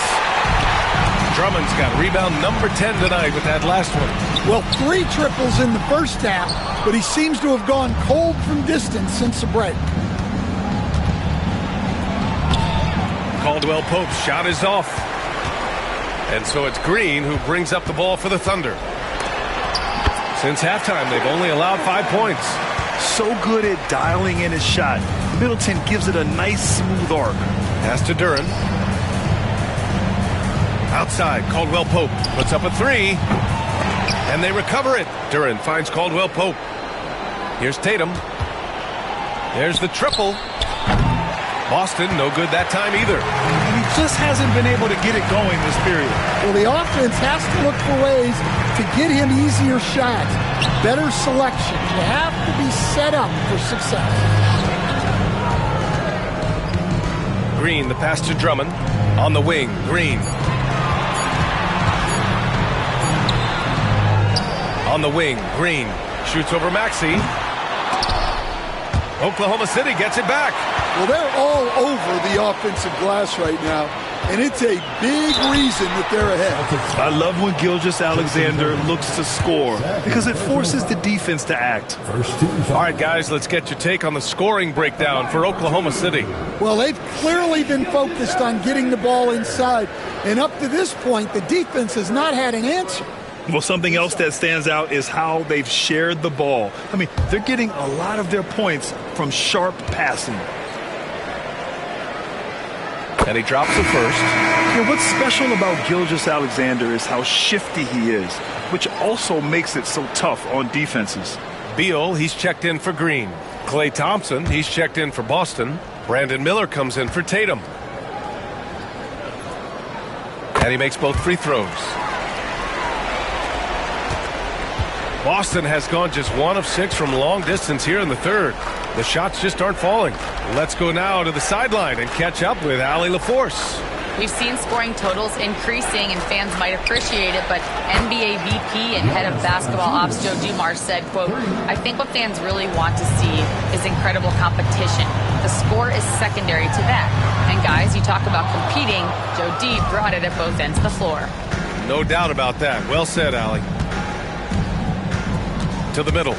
Drummond's got rebound number 10 tonight with that last one. Well, 3 triples in the first half, but he seems to have gone cold from distance since the break. Caldwell Pope's shot is off. And so it's Green who brings up the ball for the Thunder. Since halftime, they've only allowed 5 points. So good at dialing in his shot. Middleton gives it a nice smooth arc. Pass to Duren. Outside, Caldwell Pope puts up a three. And they recover it. Duren finds Caldwell Pope. Here's Tatum. There's the triple. Boston, no good that time either. And he just hasn't been able to get it going this period. Well, the offense has to look for ways to get him easier shots. Better selection. You have to be set up for success. Green, the pass to Drummond. On the wing, Green. On the wing, Green. Shoots over Maxey. Oklahoma City gets it back. Well, they're all over the offensive glass right now, and it's a big reason that they're ahead. I love when Gilgeous-Alexander looks to score because it forces the defense to act. All right, guys, let's get your take on the scoring breakdown for Oklahoma City. Well, they've clearly been focused on getting the ball inside, and up to this point, the defense has not had an answer. Well, something else that stands out is how they've shared the ball. I mean, they're getting a lot of their points from sharp passing. And he drops the first. Yeah, what's special about Gilgeous-Alexander is how shifty he is, which also makes it so tough on defenses. Beal, he's checked in for Green. Klay Thompson, he's checked in for Boston. Brandon Miller comes in for Tatum. And he makes both free throws. Boston has gone just 1 of 6 from long distance here in the third. The shots just aren't falling. Let's go now to the sideline and catch up with Allie LaForce. We've seen scoring totals increasing, and fans might appreciate it, but NBA VP and head of basketball ops Joe Dumars said, quote, "I think what fans really want to see is incredible competition. The score is secondary to that. And guys, you talk about competing, Joe D brought it at both ends of the floor." No doubt about that. Well said, Allie. To the middle.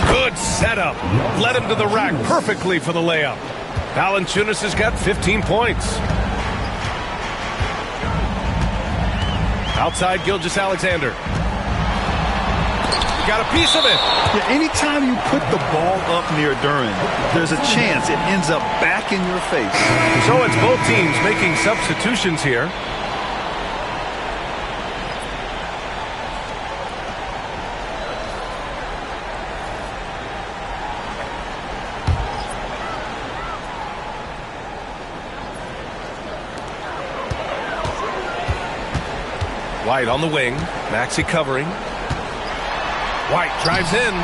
Good setup. Led him to the rack perfectly for the layup. Valanciunas has got 15 points. Outside, Gilgeous-Alexander. He got a piece of it. Yeah, anytime you put the ball up near Duren, there's a chance it ends up back in your face. So it's both teams making substitutions here. White on the wing. Maxey covering. White drives in.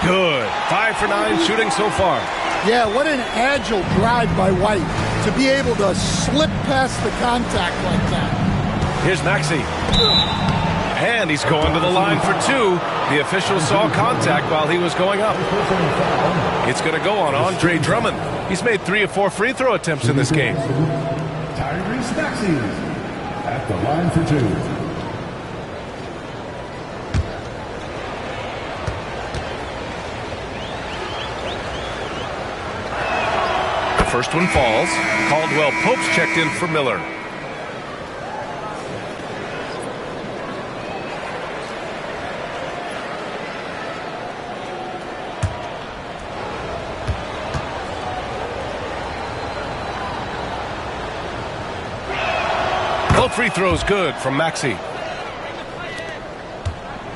Good. 5 for 9 shooting so far. Yeah, what an agile drive by White to be able to slip past the contact like that. Here's Maxey. And he's going to the line for 2. The official saw contact while he was going up. It's going to go on Andre Drummond. He's made 3 of 4 free throw attempts in this game. Tyrese Maxey at the line for 2. First one falls. Caldwell Pope's checked in for Miller. Both free throws good from Maxey.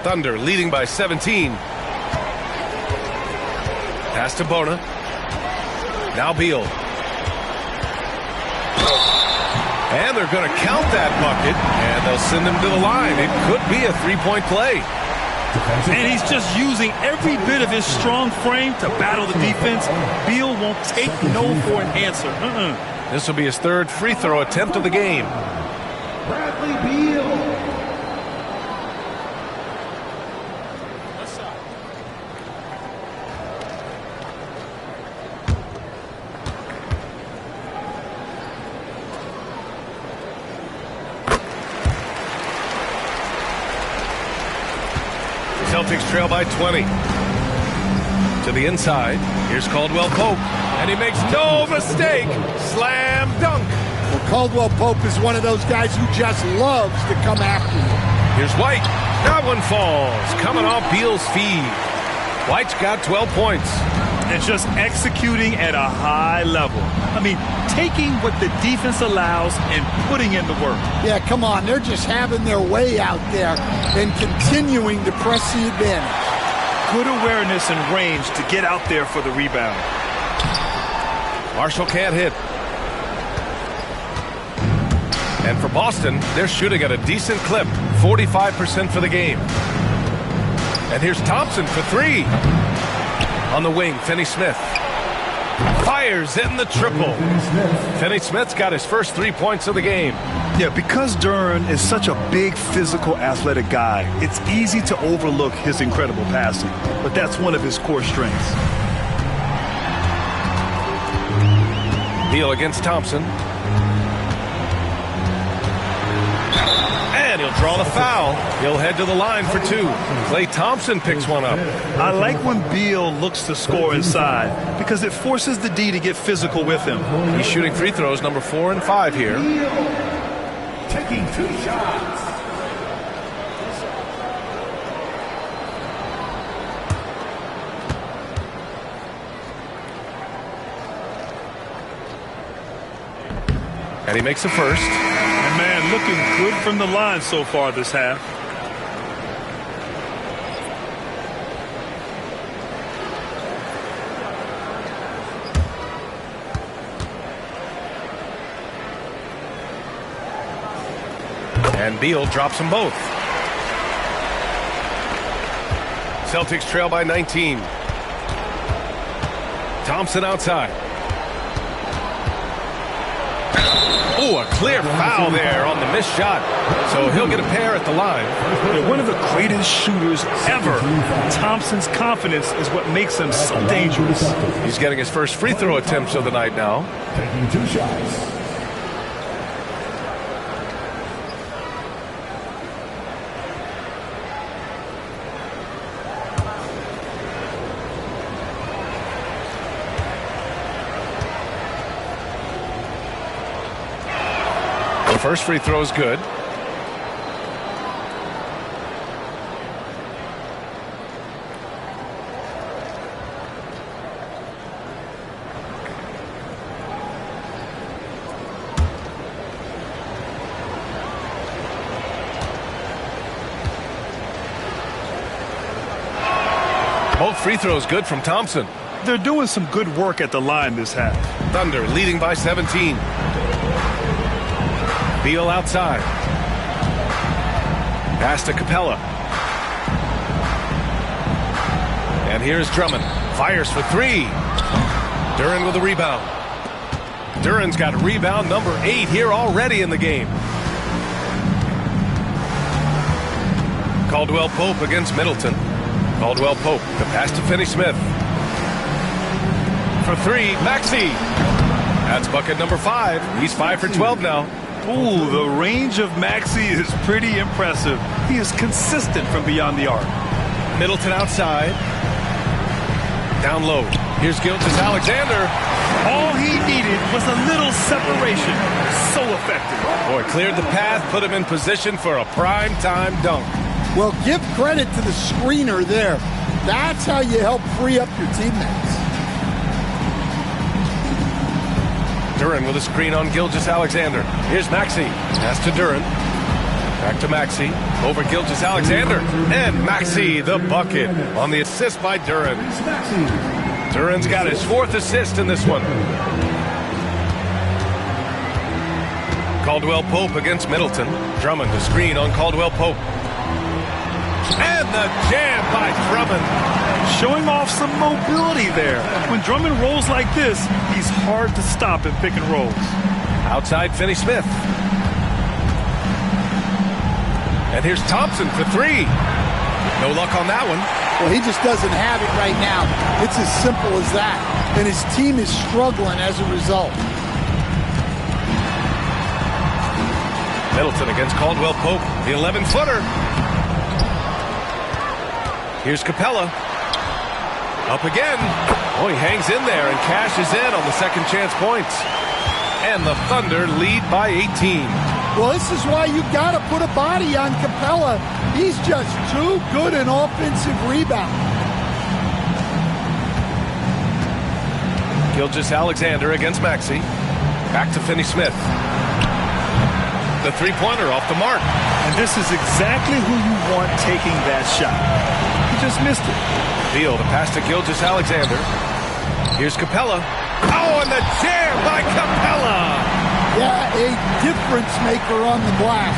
Thunder leading by 17. Pass to Bona. Now Beal. And they're going to count that bucket, and they'll send him to the line. It could be a three-point play. And he's just using every bit of his strong frame to battle the defense. Beal won't take no for an answer. This will be his 3rd free throw attempt of the game. Bradley Beal. Celtics trail by 20. To the inside. Here's Caldwell Pope. And he makes no mistake. Slam dunk. Well, Caldwell Pope is one of those guys who just loves to come after you. Here's White. That one falls. Coming off Beal's feed. White's got 12 points. And just executing at a high level. I mean, taking what the defense allows and putting in the work. Yeah, come on. They're just having their way out there and continuing to press the advantage. Good awareness and range to get out there for the rebound. Marshall can't hit. And for Boston, they're shooting at a decent clip. 45% for the game. And here's Thompson for 3. On the wing, Finney-Smith. Fires in the triple. Finney-Smith's got his first 3 points of the game. Yeah, because Duren is such a big, physical, athletic guy, it's easy to overlook his incredible passing. But that's one of his core strengths. Beal against Thompson. And he'll draw the foul. He'll head to the line for 2. Klay Thompson picks one up. I like when Beal looks to score inside because it forces the D to get physical with him. He's shooting free throws number 4 and 5 here. Beal taking 2 shots. And he makes the first. And man, looking good from the line so far this half. And Beal drops them both. Celtics trail by 19. Thompson outside. Oh, a clear foul there on the missed shot. So he'll get a pair at the line. They're one of the greatest shooters ever. Thompson's confidence is what makes him so dangerous. He's getting his first free throw attempts of the night now. Taking 2 shots. First free throw is good. Both free throws good from Thompson. They're doing some good work at the line this half. Thunder leading by 17. Beal outside. Pass to Capella. And here's Drummond. Fires for three. Duren with a rebound. Duren's got rebound number 8 here already in the game. Caldwell Pope against Middleton. Caldwell Pope, the pass to Finney-Smith. For three, Maxey. That's bucket number 5. He's 5 for 12 now. Ooh, the range of Maxey is pretty impressive. He is consistent from beyond the arc. Middleton outside. Down low. Here's Gilgeous-Alexander. All he needed was a little separation. So effective. Boy, cleared the path, put him in position for a prime-time dunk. Well, give credit to the screener there. That's how you help free up your teammates. Duren with a screen on Gilgeous-Alexander. Here's Maxey. Pass to Duren. Back to Maxey. Over Gilgeous-Alexander. And Maxey, the bucket on the assist by Duren. Duren's got his 4th assist in this one. Caldwell Pope against Middleton. Drummond, the screen on Caldwell Pope. And the jam by Drummond. Showing off some mobility there. When Drummond rolls like this, he's hard to stop in pick and rolls. Outside Finney-Smith. And here's Thompson for 3. No luck on that one. Well, he just doesn't have it right now. It's as simple as that. And his team is struggling as a result. Middleton against Caldwell Pope. The 11-footer. Here's Capella. Up again. Oh, he hangs in there and cashes in on the second chance points. And the Thunder lead by 18. Well, this is why you got to put a body on Capella. He's just too good an offensive rebound. Gilgeous-Alexander against Maxey. Back to Finney-Smith. The three-pointer off the mark. And this is exactly who you want taking that shot. He just missed it. Field, a pass to Gilgeous-Alexander. Here's Capella. Oh, and the jam by Capella! Yeah, a difference maker on the glass.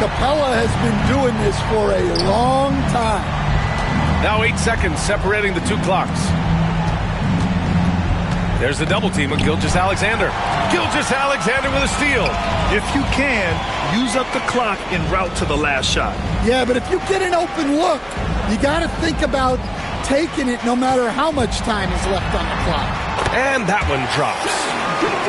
Capella has been doing this for a long time. Now 8 seconds separating the 2 clocks. There's the double team of Gilgeous-Alexander. Gilgeous-Alexander with a steal. If you can, use up the clock en route to the last shot. Yeah, but if you get an open look, you got to think about taking it no matter how much time is left on the clock. And that one drops.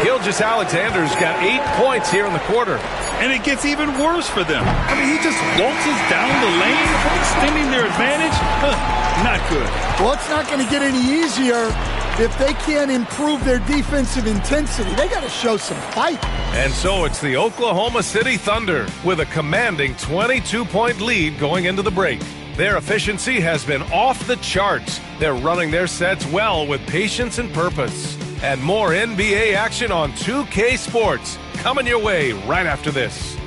Gilgeous-Alexander's got 8 points here in the quarter. And it gets even worse for them. I mean, he just waltzes down the lane, extending their advantage. Not good. Well, it's not going to get any easier if they can't improve their defensive intensity. They got to show some fight. And so it's the Oklahoma City Thunder with a commanding 22-point lead going into the break. Their efficiency has been off the charts. They're running their sets well with patience and purpose. And more NBA action on 2K Sports coming your way right after this.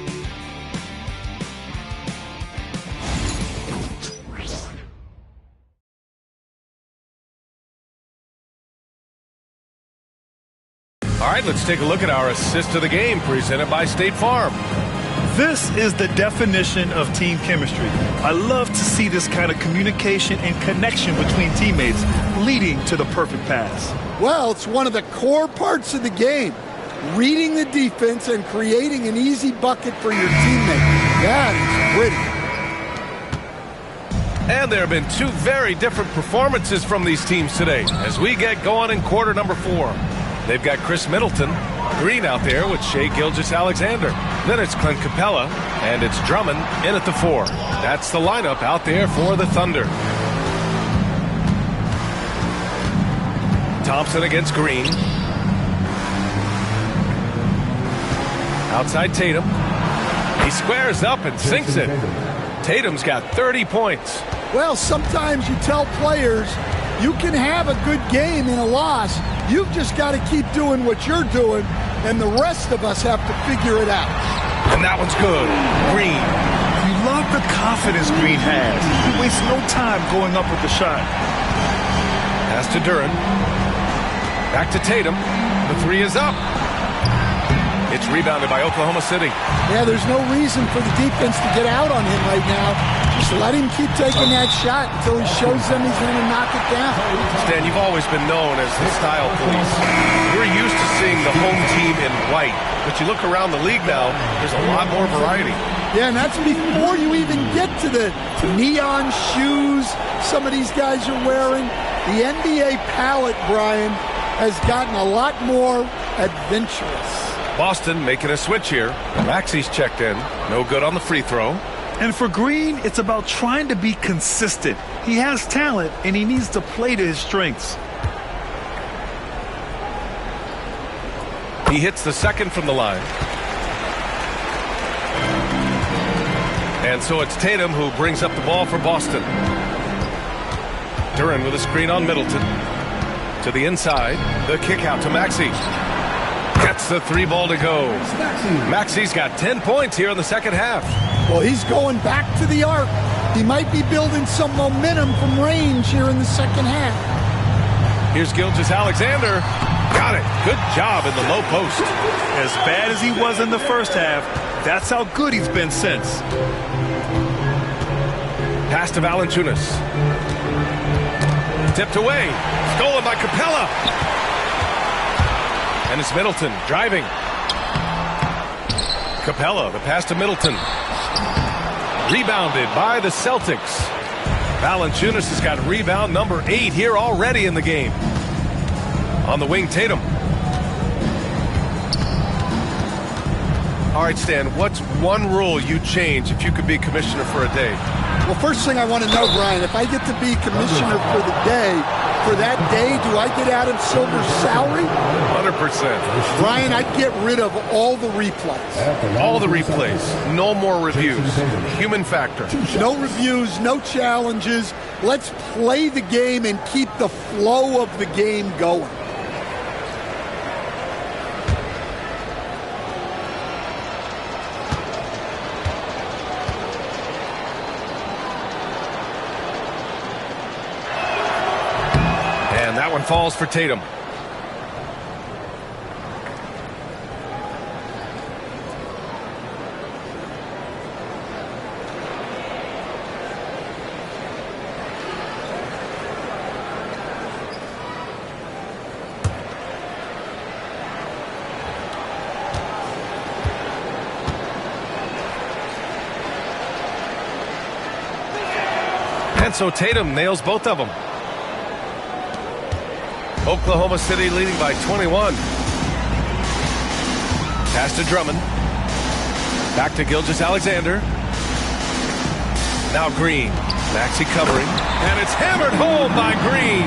All right, let's take a look at our assist of the game presented by State Farm. This is the definition of team chemistry. I love to see this kind of communication and connection between teammates leading to the perfect pass. Well, it's one of the core parts of the game. Reading the defense and creating an easy bucket for your teammate. That is pretty. And there have been 2 very different performances from these teams today as we get going in quarter number 4. They've got Chris Middleton, Green out there with Shai Gilgeous-Alexander. Then it's Clint Capella, and it's Drummond in at the 4. That's the lineup out there for the Thunder. Thompson against Green. Outside Tatum. He squares up and sinks it. Tatum's got 30 points. Well, sometimes you tell players you can have a good game in a loss. You've just got to keep doing what you're doing, and the rest of us have to figure it out. And that one's good. Green. You love the confidence Green has. He wastes no time going up with the shot. Pass to Duren. Back to Tatum. The 3 is up. It's rebounded by Oklahoma City. Yeah, there's no reason for the defense to get out on him right now. Just let him keep taking that shot until he shows them he's going to knock it down. Stan, you've always been known as the style police. We're used to seeing the home team in white, but you look around the league now, there's a lot more variety. Yeah, and that's before you even get to the neon shoes some of these guys are wearing. The NBA palette, Brian, has gotten a lot more adventurous. Boston making a switch here. Maxey's checked in. No good on the free throw. And for Green, it's about trying to be consistent. He has talent, and he needs to play to his strengths. He hits the second from the line. And so it's Tatum who brings up the ball for Boston. Duren with a screen on Middleton. To the inside. The kick out to Maxey. Gets the three ball to go. Maxey's got 10 points here in the second half. Well, he's going back to the arc. He might be building some momentum from range here in the second half. Here's Gilgeous-Alexander. Got it. Good job in the low post. As bad as he was in the first half, that's how good he's been since. Pass to Valanciunas. Tipped away. Stolen by Capella. And it's Middleton driving. Capella, the pass to Middleton. Rebounded by the Celtics. Valanciunas has got rebound number 8 here already in the game. On the wing, Tatum. All right, Stan, what's one rule you'd change if you could be commissioner for a day? Well, first thing I want to know, Brian, if I get to be commissioner for the day, for that day, do I get Adam Silver's salary? 100%. Brian, I'd get rid of all the replays. All the replays. No more reviews. Human factor. No reviews, no challenges. Let's play the game and keep the flow of the game going. That one falls for Tatum. And so Tatum nails both of them. Oklahoma City leading by 21. Pass to Drummond. Back to Gilgeous-Alexander. Now Green. Maxey covering. And it's hammered home by Green.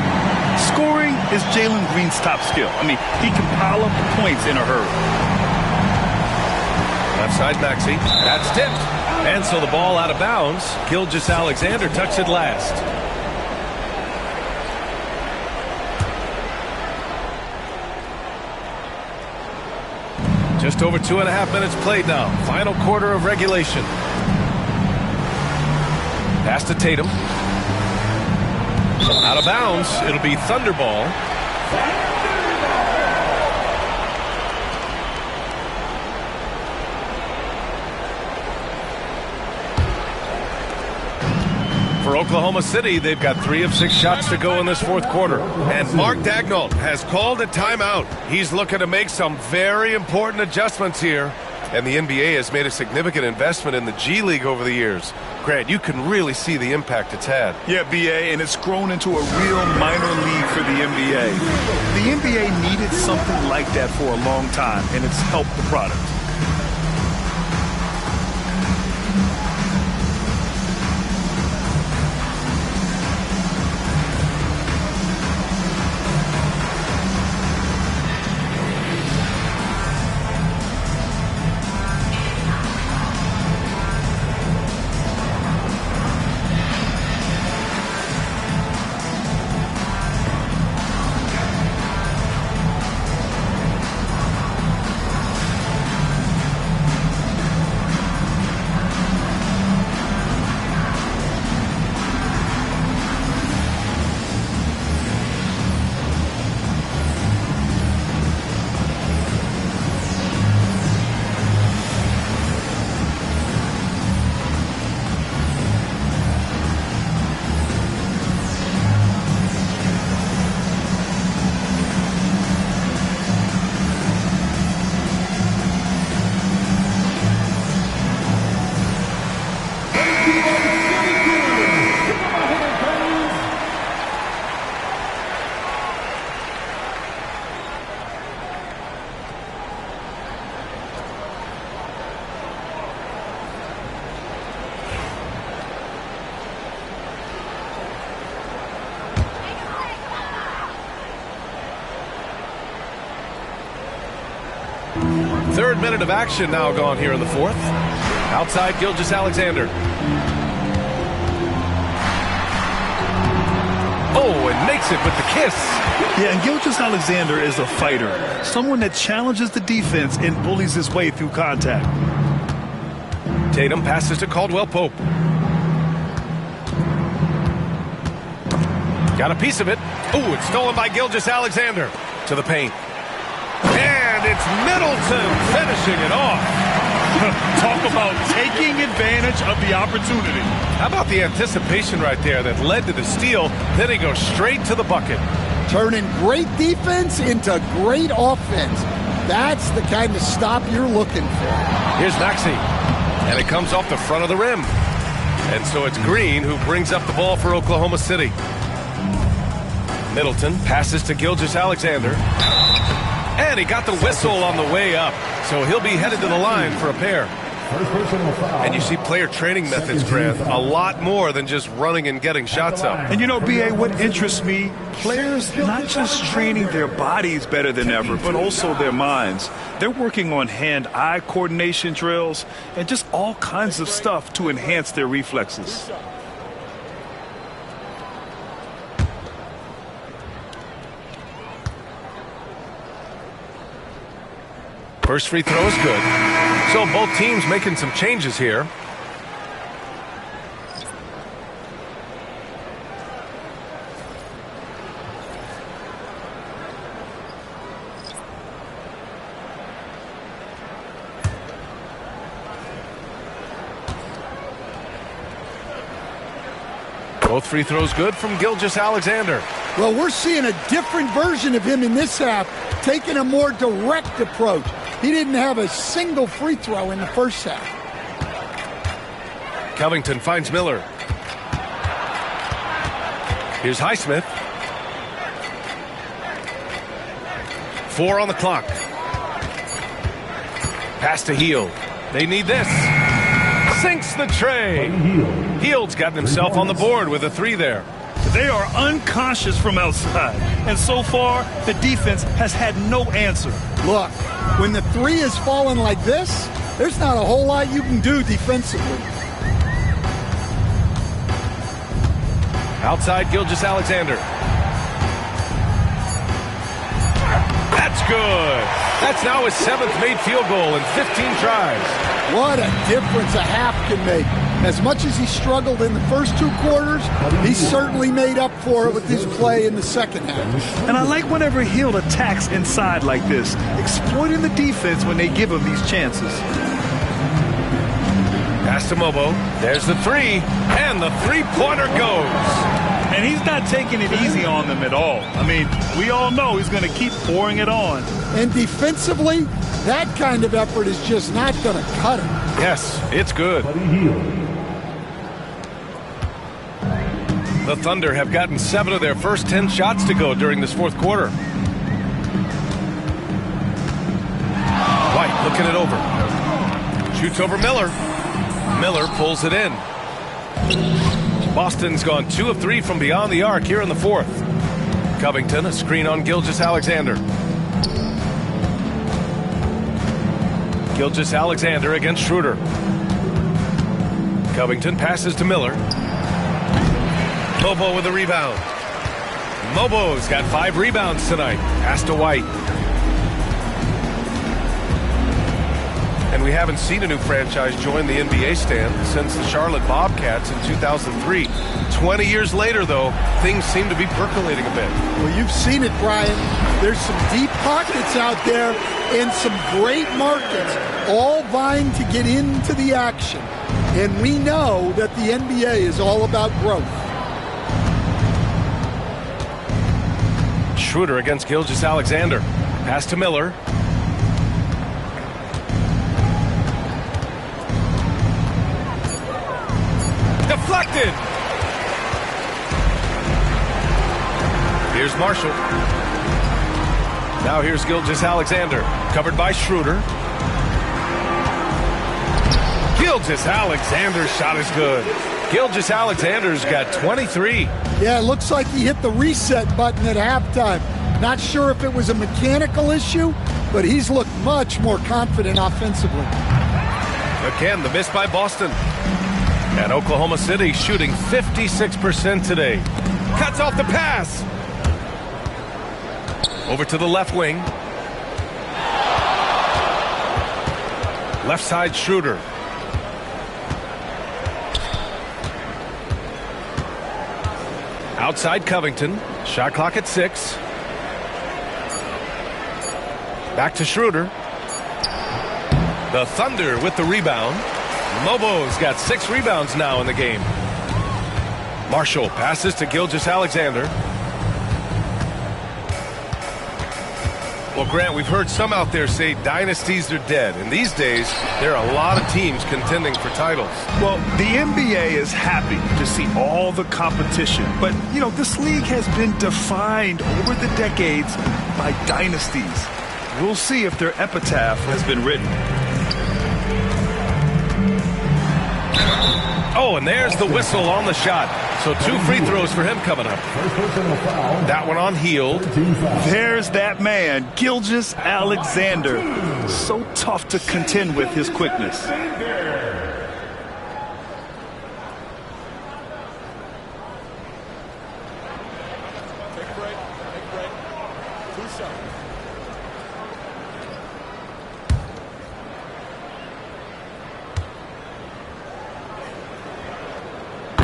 Scoring is Jalen Green's top skill. I mean, he can pile up points in a hurry. Left side Maxey. That's tipped. And so the ball out of bounds. Gilgeous-Alexander touched it last. Just over 2.5 minutes played now. Final quarter of regulation. Pass to Tatum. Out of bounds. It'll be Thunderball. For Oklahoma City, they've got 3 of 6 shots to go in this fourth quarter. And Mark Daigneault has called a timeout. He's looking to make some very important adjustments here. And the NBA has made a significant investment in the G League over the years. Grant, you can really see the impact it's had. Yeah, BA, and it's grown into a real minor league for the NBA. The NBA needed something like that for a long time, and it's helped the product. Third minute of action now gone here in the fourth. Outside Gilgeous-Alexander. Oh, and makes it with the kiss. Yeah, and Gilgeous-Alexander is a fighter. Someone that challenges the defense and bullies his way through contact. Tatum passes to Caldwell Pope. Got a piece of it. Oh, it's stolen by Gilgeous-Alexander. To the paint. And it's Middleton finishing it off. Talk about taking advantage of the opportunity. How about the anticipation right there that led to the steal? Then he goes straight to the bucket. Turning great defense into great offense. That's the kind of stop you're looking for. Here's Maxey. And it comes off the front of the rim. And so it's Green who brings up the ball for Oklahoma City. Middleton passes to Gilgeous-Alexander. And he got the whistle on the way up. So he'll be headed to the line for a pair. And you see player training methods, Grant, a lot more than just running and getting shots up. And you know, B.A., what interests me, players not just training their bodies better than ever, but also their minds. They're working on hand-eye coordination drills and just all kinds of stuff to enhance their reflexes. First free throw is good. So both teams making some changes here. Both free throws good from Gilgeous-Alexander. Well, we're seeing a different version of him in this half, taking a more direct approach. He didn't have a single free throw in the first half. Covington finds Miller. Here's Highsmith. 4 on the clock. Pass to Hield. They need this. Sinks the tray. Hield's gotten himself on the board with a 3 there. They are unconscious from outside. And so far, the defense has had no answer. Look, when the 3 is falling like this, there's not a whole lot you can do defensively. Outside Gilgeous-Alexander. That's good. That's now his 7th made field goal in 15 tries. What a difference a half can make. As much as he struggled in the first 2 quarters, he certainly made up for it with his play in the second half. And I like whenever Hield attacks inside like this, exploiting the defense when they give him these chances. Pass to Mobo. There's the 3, and the 3-pointer goes. And he's not taking it easy on them at all. I mean, we all know he's going to keep pouring it on. And defensively, that kind of effort is just not going to cut him. Yes, it's good. The Thunder have gotten 7 of their first 10 shots to go during this fourth quarter. White looking it over. Shoots over Miller. Miller pulls it in. Boston's gone 2 of 3 from beyond the arc here in the fourth. Covington, a screen on Gilgeous-Alexander. Gilgeous-Alexander against Schroeder. Covington passes to Miller. Mobo with a rebound. Mobo's got 5 rebounds tonight. Pass to White. And we haven't seen a new franchise join the NBA stand since the Charlotte Bobcats in 2003. 20 years later, though, things seem to be percolating a bit. Well, you've seen it, Brian. There's some deep pockets out there and some great markets, all vying to get into the action. And we know that the NBA is all about growth. Schroeder against Gilgeous-Alexander. Pass to Miller. Deflected. Here's Marshall. Now here's Gilgeous-Alexander. Covered by Schroeder. Gilgeous-Alexander's shot is good. Gilgeous-Alexander's got 23. Yeah, it looks like he hit the reset button at halftime. Not sure if it was a mechanical issue, but he's looked much more confident offensively. Again, the miss by Boston. And Oklahoma City shooting 56% today. Cuts off the pass. Over to the left wing. Left side Schroeder. Outside Covington. Shot clock at 6. Back to Schroeder. The Thunder with the rebound. Lobo's got 6 rebounds now in the game. Marshall passes to Gilgeous-Alexander. Well, Grant, we've heard some out there say dynasties are dead. And these days, there are a lot of teams contending for titles. Well, the NBA is happy to see all the competition. But, you know, this league has been defined over the decades by dynasties. We'll see if their epitaph has been written. Oh, and there's the whistle on the shot. So 2 free throws for him coming up. That one on Hield. There's that man, Gilgeous-Alexander. So tough to contend with his quickness.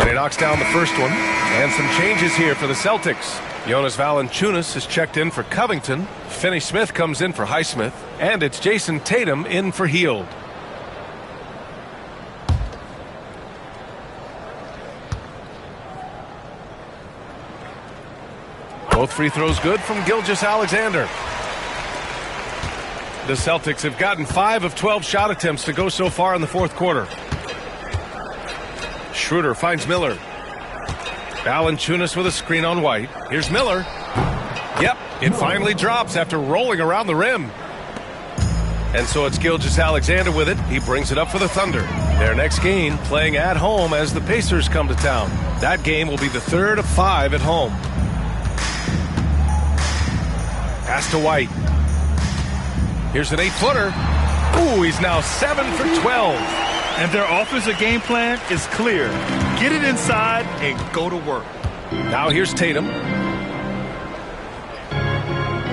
He knocks down the first one. And some changes here for the Celtics. Jonas Valanciunas is checked in for Covington. Finney-Smith comes in for Highsmith. And it's Jason Tatum in for Hield. Both free throws good from Gilgeous-Alexander. The Celtics have gotten 5 of 12 shot attempts to go so far in the fourth quarter. Schroeder finds Miller. Valanciunas with a screen on White. Here's Miller. Yep, it finally drops after rolling around the rim. And so it's Gilgeous-Alexander with it. He brings it up for the Thunder. Their next game playing at home as the Pacers come to town. That game will be the 3rd of 5 at home. Pass to White. Here's an 8-footer. Ooh, he's now 7 for 12. And their offensive game plan is clear. Get it inside and go to work. Now here's Tatum.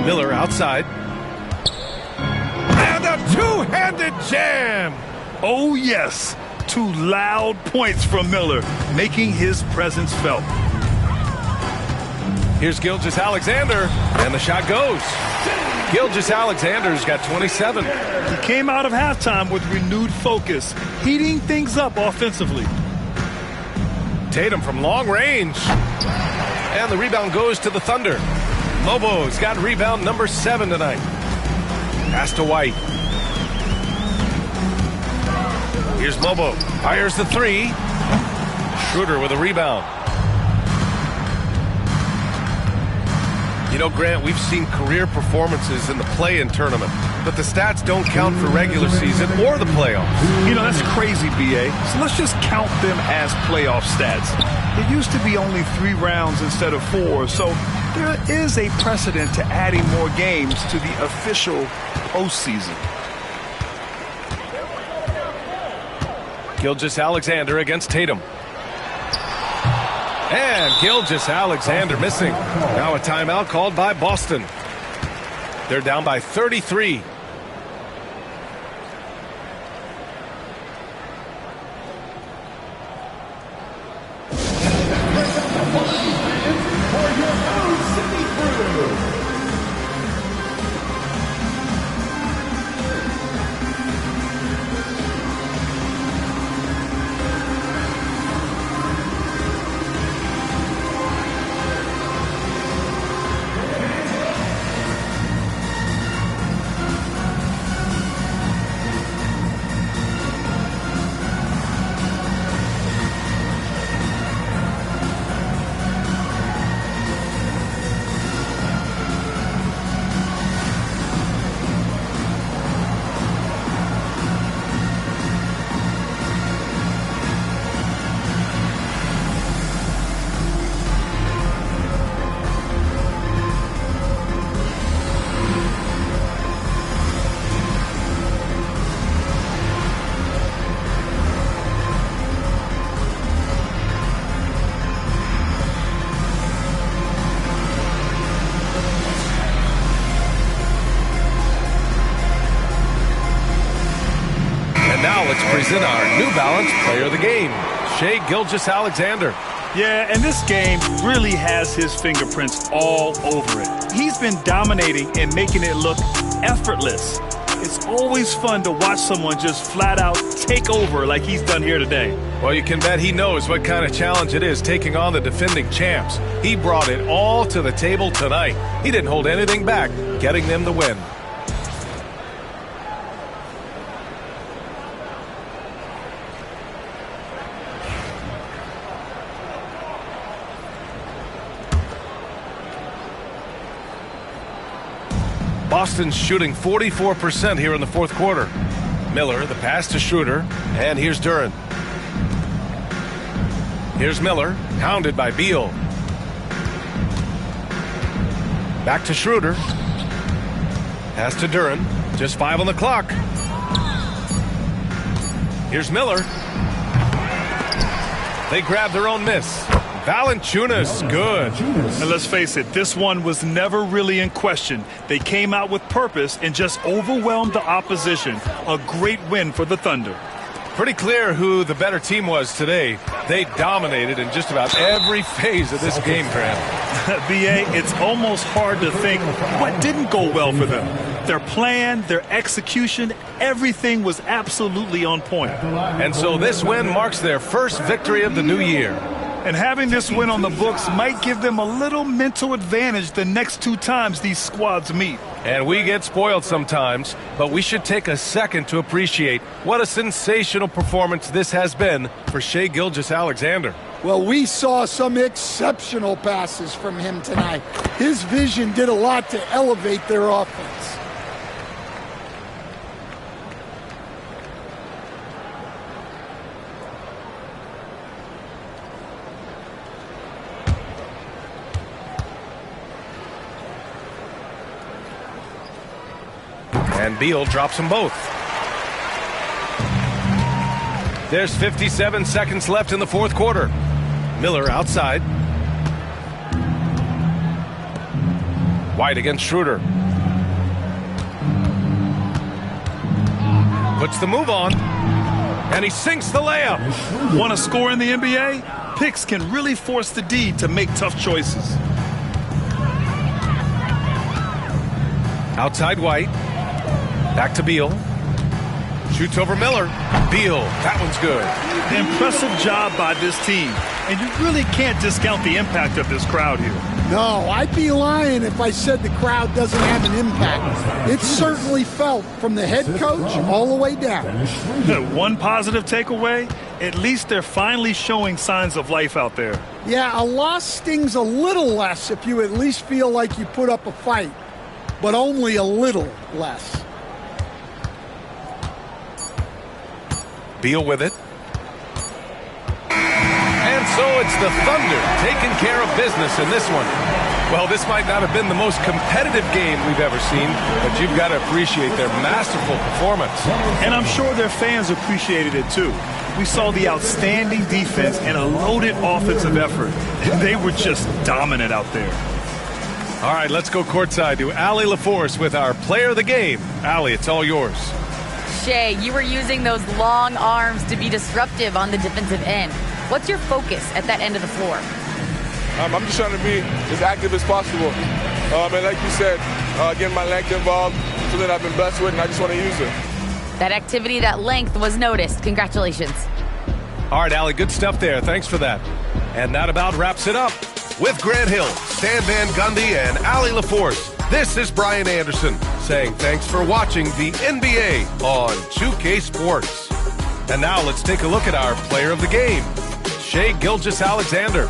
Miller outside. And a two-handed jam. Oh, yes. 2 loud points from Miller, making his presence felt. Here's Gilgeous-Alexander, and the shot goes. Gilgeous-Alexander's got 27. He came out of halftime with renewed focus, heating things up offensively. Tatum from long range. And the rebound goes to the Thunder. Lobo's got rebound number 7 tonight. Pass to White. Here's Lobo. Fires the 3. Schroeder with a rebound. You know, Grant, we've seen career performances in the play-in tournament, but the stats don't count for regular season or the playoffs. You know, that's crazy, B.A. So let's just count them as playoff stats. It used to be only 3 rounds instead of 4, so there is a precedent to adding more games to the official postseason. Gilgeous-Alexander against Tatum. And Gilgeous-Alexander missing. Now a timeout called by Boston. They're down by 33. let's present our New Balance player of the game, Shai Gilgeous-Alexander. Yeah, and this game really has his fingerprints all over it. He's been dominating and making it look effortless. It's always fun to watch someone just flat out take over like he's done here today. Well, you can bet he knows what kind of challenge it is taking on the defending champs. He brought it all to the table tonight. He didn't hold anything back, getting them the win. Boston's shooting 44% here in the fourth quarter. Miller, the pass to Schroeder, and here's Duren. Here's Miller, hounded by Beal. Back to Schroeder. Pass to Duren, just 5 on the clock. Here's Miller. They grab their own miss. Valanciunas, good. And let's face it, this one was never really in question. They came out with purpose and just overwhelmed the opposition. A great win for the Thunder. Pretty clear who the better team was today. They dominated in just about every phase of this game, Grant. B.A., it's almost hard to think what didn't go well for them. Their plan, their execution, everything was absolutely on point. And so this win marks their first victory of the new year. And having this win on the books might give them a little mental advantage the next 2 times these squads meet. And we get spoiled sometimes, but we should take a second to appreciate what a sensational performance this has been for Shai Gilgeous-Alexander. Well, we saw some exceptional passes from him tonight. His vision did a lot to elevate their offense. And Beal drops them both. There's 57 seconds left in the fourth quarter. Miller outside. White against Schroeder. Puts the move on. And he sinks the layup. Want to score in the NBA? Picks can really force the D to make tough choices. Outside White. Back to Beal. Shoots over Miller. Beal, that one's good. Impressive job by this team. And you really can't discount the impact of this crowd here. No, I'd be lying if I said the crowd doesn't have an impact. It's certainly felt from the head coach all the way down. One positive takeaway, at least they're finally showing signs of life out there. Yeah, a loss stings a little less if you at least feel like you put up a fight, but only a little less. Beal with it. And so it's the Thunder taking care of business in this one. Well, this might not have been the most competitive game we've ever seen, but you've got to appreciate their masterful performance. And I'm sure their fans appreciated it too. We saw the outstanding defense and a loaded offensive effort. They were just dominant out there. All right, let's go courtside to Allie LaForce with our player of the game. Allie, it's all yours. Shai, you were using those long arms to be disruptive on the defensive end. What's your focus at that end of the floor? I'm just trying to be as active as possible. And like you said, getting my length involved, something I've been blessed with, and I just want to use it. That activity, that length was noticed. Congratulations. All right, Allie, good stuff there. Thanks for that. And that about wraps it up. With Grant Hill, Stan Van Gundy, and Allie LaForce, this is Brian Anderson saying thanks for watching the NBA on 2K Sports. And now let's take a look at our player of the game, Shai Gilgeous-Alexander.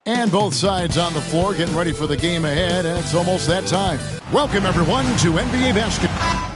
And both sides on the floor getting ready for the game ahead. And it's almost that time. Welcome, everyone, to NBA Basketball.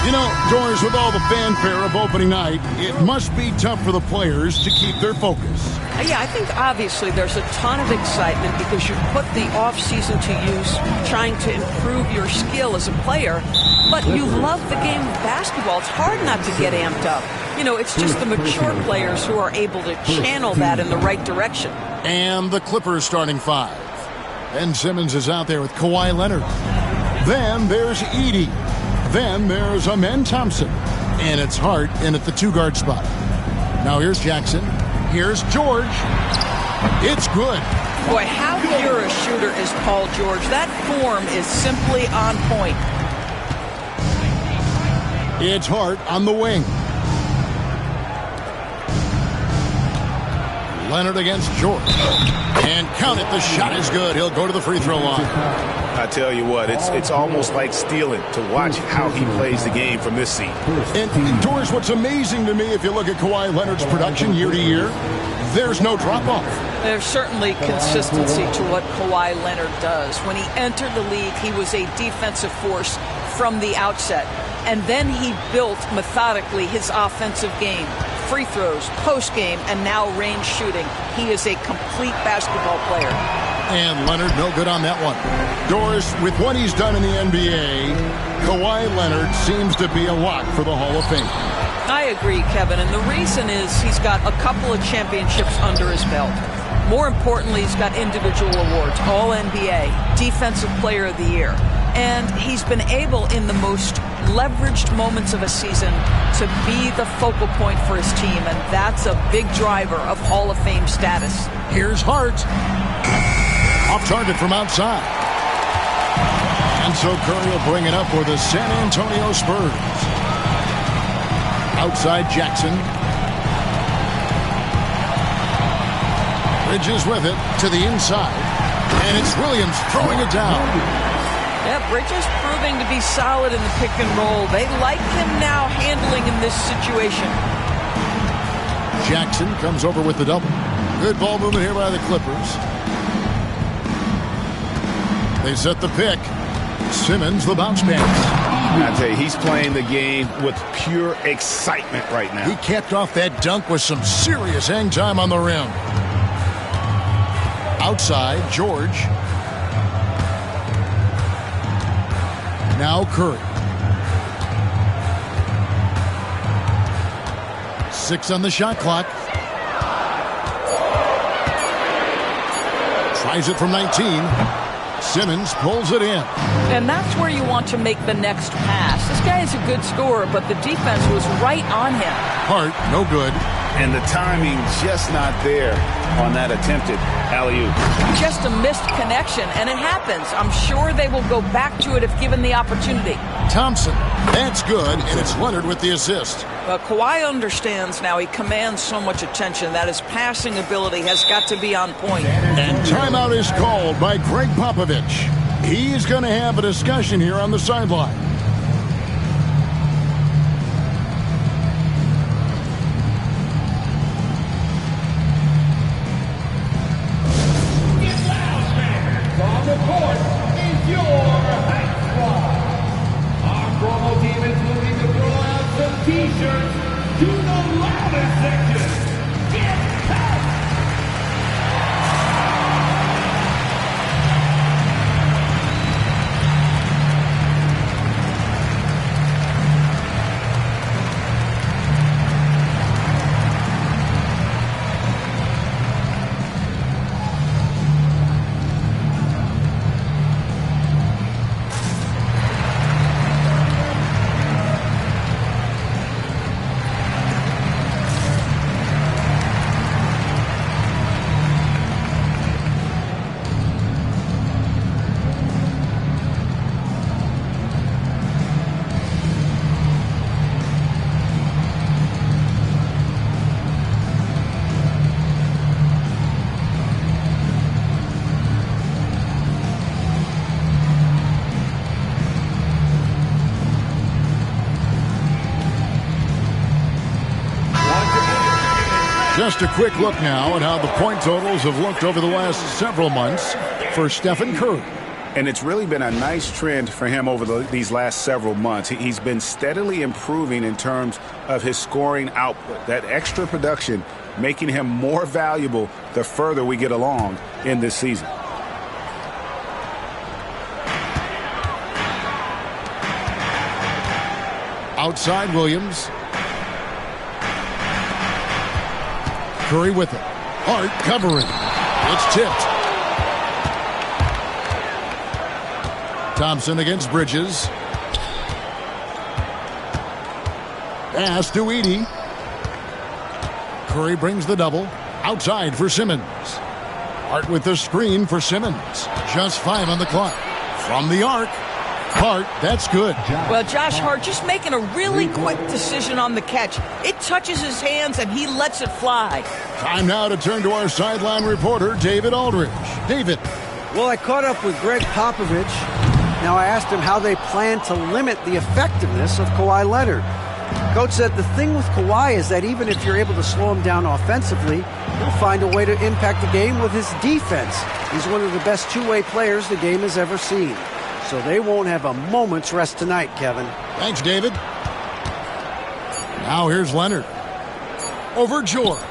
You know, Doris, with all the fanfare of opening night, it must be tough for the players to keep their focus. Yeah, I think obviously there's a ton of excitement because you put the offseason to use trying to improve your skill as a player, but you love the game of basketball. It's hard not to get amped up. You know, it's just the mature players who are able to channel that in the right direction. And the Clippers starting five. Ben Simmons is out there with Kawhi Leonard. Then there's Edey. Then there's Amen Thompson. And it's Hart in at the two-guard spot. Now here's Jackson. Here's George. It's good. Boy, how pure a shooter is Paul George. That form is simply on point. It's Hart on the wing. Leonard against George. And count it, the shot is good. He'll go to the free throw line. I tell you what, it's almost like stealing to watch how he plays the game from this seat. And Doris, what's amazing to me, if you look at Kawhi Leonard's production year to year, there's no drop-off. There's certainly consistency to what Kawhi Leonard does. When he entered the league, he was a defensive force from the outset. And then he built methodically his offensive game. Free throws, post-game, and now range shooting. He is a complete basketball player. And Leonard no good on that one. Doris, with what he's done in the NBA, Kawhi Leonard seems to be a lock for the Hall of Fame. I agree, Kevin, and the reason is he's got a couple of championships under his belt. More importantly, he's got individual awards, All-NBA, Defensive Player of the Year, and he's been able in the most leveraged moments of a season to be the focal point for his team, and that's a big driver of Hall of Fame status. Here's Hart. Off target from outside. And so Curry will bring it up for the San Antonio Spurs. Outside Jackson. Bridges with it to the inside. And it's Williams throwing it down. Yeah, Bridges proving to be solid in the pick and roll. They like him now handling in this situation. Jackson comes over with the double. Good ball movement here by the Clippers. They set the pick. Simmons, the bounce pass. I tell you, he's playing the game with pure excitement right now. He capped off that dunk with some serious hang time on the rim. Outside, George. Now Curry. 6 on the shot clock. Tries it from 19. Simmons pulls it in. And that's where you want to make the next pass. This guy is a good scorer, but the defense was right on him. Hart, no good. And the timing just not there on that attempted alley-oop. Just a missed connection, and it happens. I'm sure they will go back to it if given the opportunity. Thompson, that's good, and it's Leonard with the assist. Kawhi understands now. He commands so much attention that his passing ability has got to be on point. And timeout is called by Greg Popovich. He's going to have a discussion here on the sideline. T-shirts to the loudest section. Get out! Just a quick look now at how the point totals have looked over the last several months for Stephen Curry. And it's really been a nice trend for him over these last several months. He's been steadily improving in terms of his scoring output. That extra production making him more valuable the further we get along in this season. Outside Williams. Curry with it. Hart covering. It's tipped. Thompson against Bridges. Pass to Edey. Curry brings the double. Outside for Simmons. Hart with the screen for Simmons. Just 5 on the clock. From the arc. Hart, that's good. Well, Josh Hart just making a really quick decision on the catch. It touches his hands and he lets it fly. Time now to turn to our sideline reporter, David Aldridge. David. Well, I caught up with Greg Popovich. Now I asked him how they plan to limit the effectiveness of Kawhi Leonard. Coach said the thing with Kawhi is that even if you're able to slow him down offensively, he'll find a way to impact the game with his defense. He's one of the best two-way players the game has ever seen. So they won't have a moment's rest tonight, Kevin. Thanks, David. Now here's Leonard. Over George.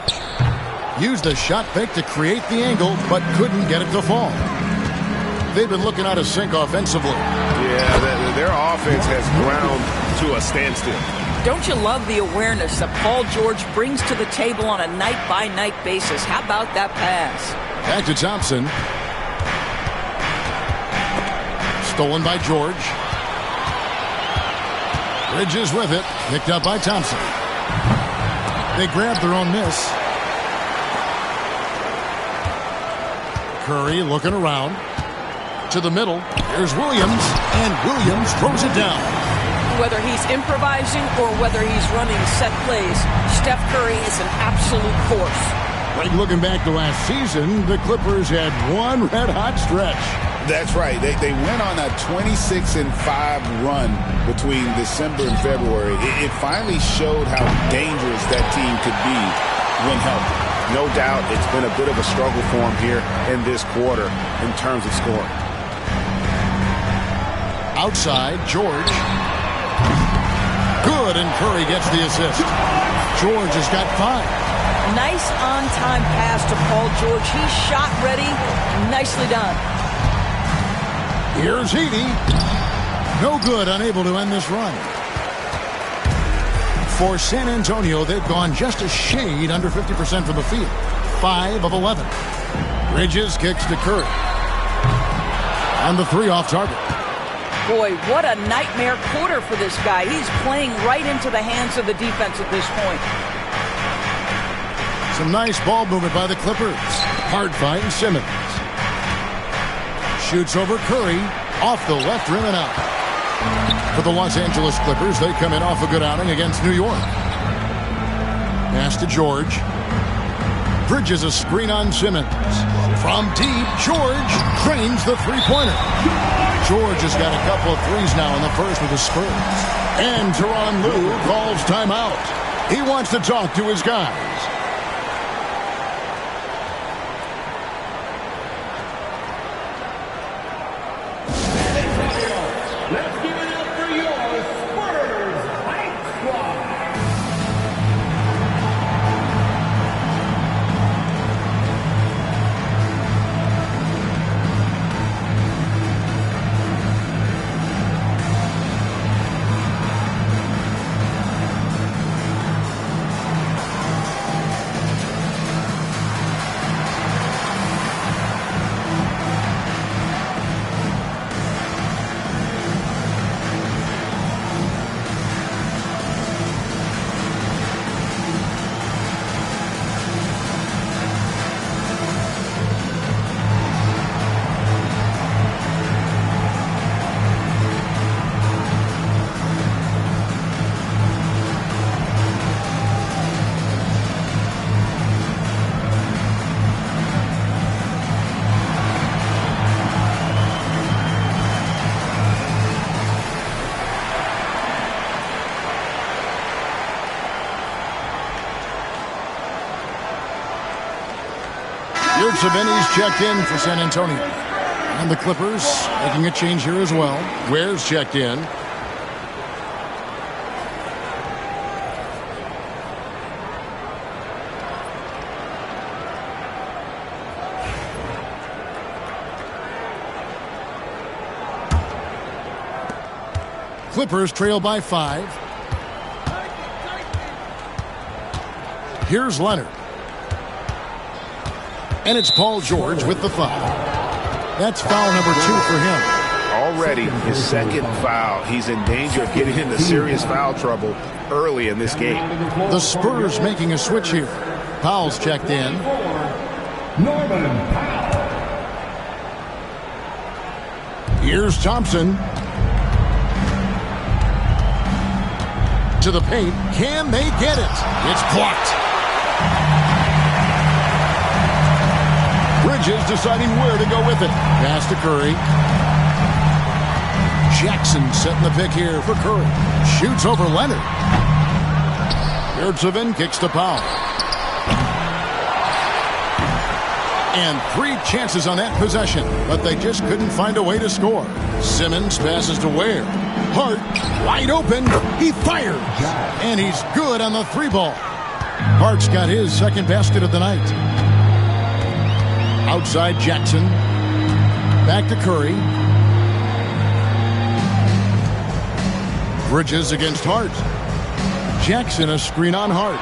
Used the shot fake to create the angle, but couldn't get it to fall. They've been looking out of sync offensively. Yeah, their offense has ground to a standstill. Don't you love the awareness that Paul George brings to the table on a night-by-night basis? How about that pass? Back to Thompson. Stolen by George. Bridges with it. Picked up by Thompson. They grabbed their own miss. Curry looking around. To the middle. Here's Williams. And Williams throws it down. Whether he's improvising or whether he's running set plays, Steph Curry is an absolute force. Like looking back to last season, the Clippers had one red-hot stretch. That's right. They went on a 26-5 run between December and February. It finally showed how dangerous that team could be when healthy. No doubt it's been a bit of a struggle for them here in this quarter in terms of scoring. Outside, George. Good, and Curry gets the assist. George has got 5. Nice on-time pass to Paul George. He's shot ready. Nicely done. Here's Edey. No good, unable to end this run. For San Antonio, they've gone just a shade under 50% from the field. 5 of 11. Bridges kicks to Curry. On the 3 off target. Boy, what a nightmare quarter for this guy. He's playing right into the hands of the defense at this point. Some nice ball movement by the Clippers. Hard fight, and Simmons. Shoots over Curry, off the left rim and out. For the Los Angeles Clippers, they come in off a good outing against New York. Pass to George. Bridges a screen on Simmons. From deep, George drains the three-pointer. George has got a couple of threes now in the first with the Spurs. And Tyronn Lue calls timeout. He wants to talk to his guys. Let's give it up for your Spurs Hype Squad. Sabeny's checked in for San Antonio. And the Clippers making a change here as well. Ware's checked in. Clippers trail by 5. Here's Leonard. And it's Paul George with the foul. That's foul number 2 for him. Already his second foul. He's in danger of getting into serious foul trouble early in this game. The Spurs making a switch here. Powell's checked in. Norman Powell. Here's Thompson. To the paint. Can they get it? It's blocked. Bridges deciding where to go with it. Pass to Curry. Jackson setting the pick here for Curry. Shoots over Leonard. Yurtseven kicks to Powell. And 3 chances on that possession, but they just couldn't find a way to score. Simmons passes to Ware. Hart wide open. He fired. And he's good on the 3-ball. Hart's got his second basket of the night. Outside Jackson. Back to Curry. Bridges against Hart. Jackson, a screen on Hart.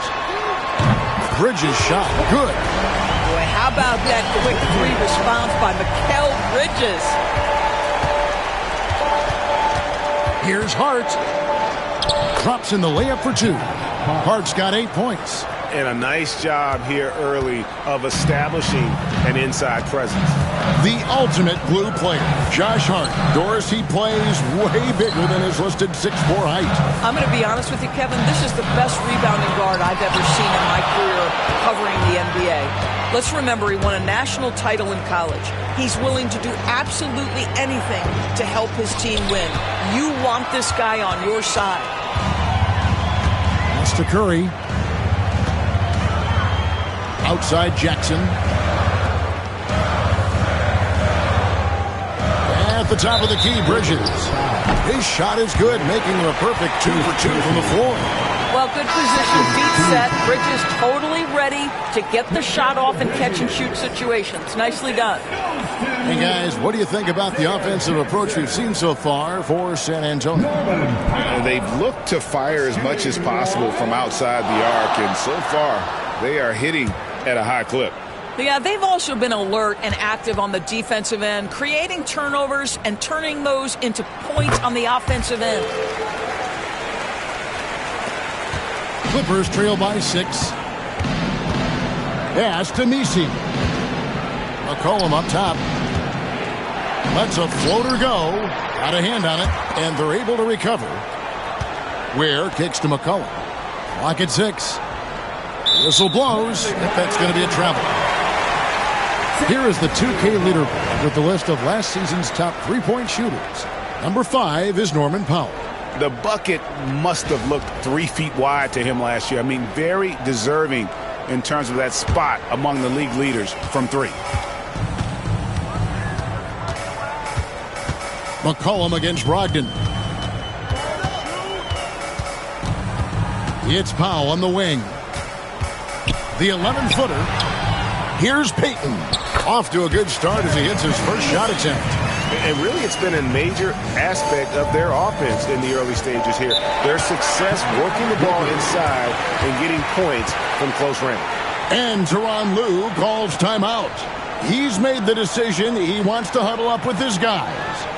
Bridges shot. Good. Boy, how about that quick three response by Mikal Bridges? Here's Hart. Drops in the layup for 2. Hart's got 8 points. And a nice job here early of establishing an inside presence. The ultimate blue player, Josh Hart. Doris, he plays way bigger than his listed 6'4" height. I'm going to be honest with you, Kevin. This is the best rebounding guard I've ever seen in my career covering the NBA. Let's remember he won a national title in college. He's willing to do absolutely anything to help his team win. You want this guy on your side. That's to Curry. Outside Jackson. At the top of the key, Bridges. His shot is good, making him a perfect 2 for 2 from the floor. Well, good position, deep set. Bridges totally ready to get the shot off in catch-and-shoot situations. Nicely done. Hey, guys, what do you think about the offensive approach we've seen so far for San Antonio? They've looked to fire as much as possible from outside the arc, and so far they are hitting at a high clip. Yeah, they've also been alert and active on the defensive end, creating turnovers and turning those into points on the offensive end. Clippers trail by 6. Pass to Messi. McCollum up top. Lets a floater go. Got a hand on it, and they're able to recover. Ware kicks to McCollum. Clock at 6. Whistle blows. If that's going to be a travel. Here is the 2K leaderboard with the list of last season's top three-point shooters. Number 5 is Norman Powell. The bucket must have looked 3 feet wide to him last year. I mean, very deserving in terms of that spot among the league leaders from 3. McCollum against Brogdon. It's Powell on the wing. The 11-footer. Here's Payton. Off to a good start as he hits his first shot attempt. And really, it's been a major aspect of their offense in the early stages here. Their success working the ball inside and getting points from close range. And Tyronn Lue calls timeout. He's made the decision. He wants to huddle up with his guys.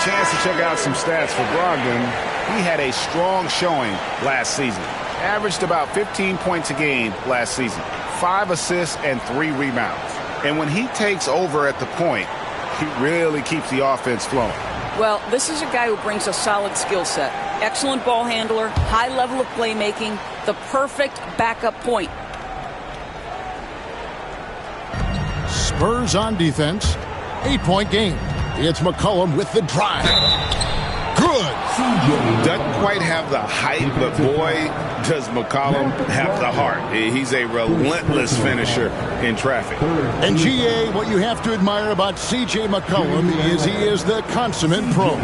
Chance to check out some stats for Brogdon. He had a strong showing last season. Averaged about 15 points a game last season. 5 assists and 3 rebounds. And when he takes over at the point, he really keeps the offense flowing. Well, this is a guy who brings a solid skill set. Excellent ball handler, high level of playmaking, the perfect backup point. Spurs on defense. 8-point game. It's McCollum with the drive. Good. Doesn't quite have the height, but boy, does McCollum have the heart. He's a relentless finisher in traffic. And GA, what you have to admire about CJ McCollum is he is the consummate pro.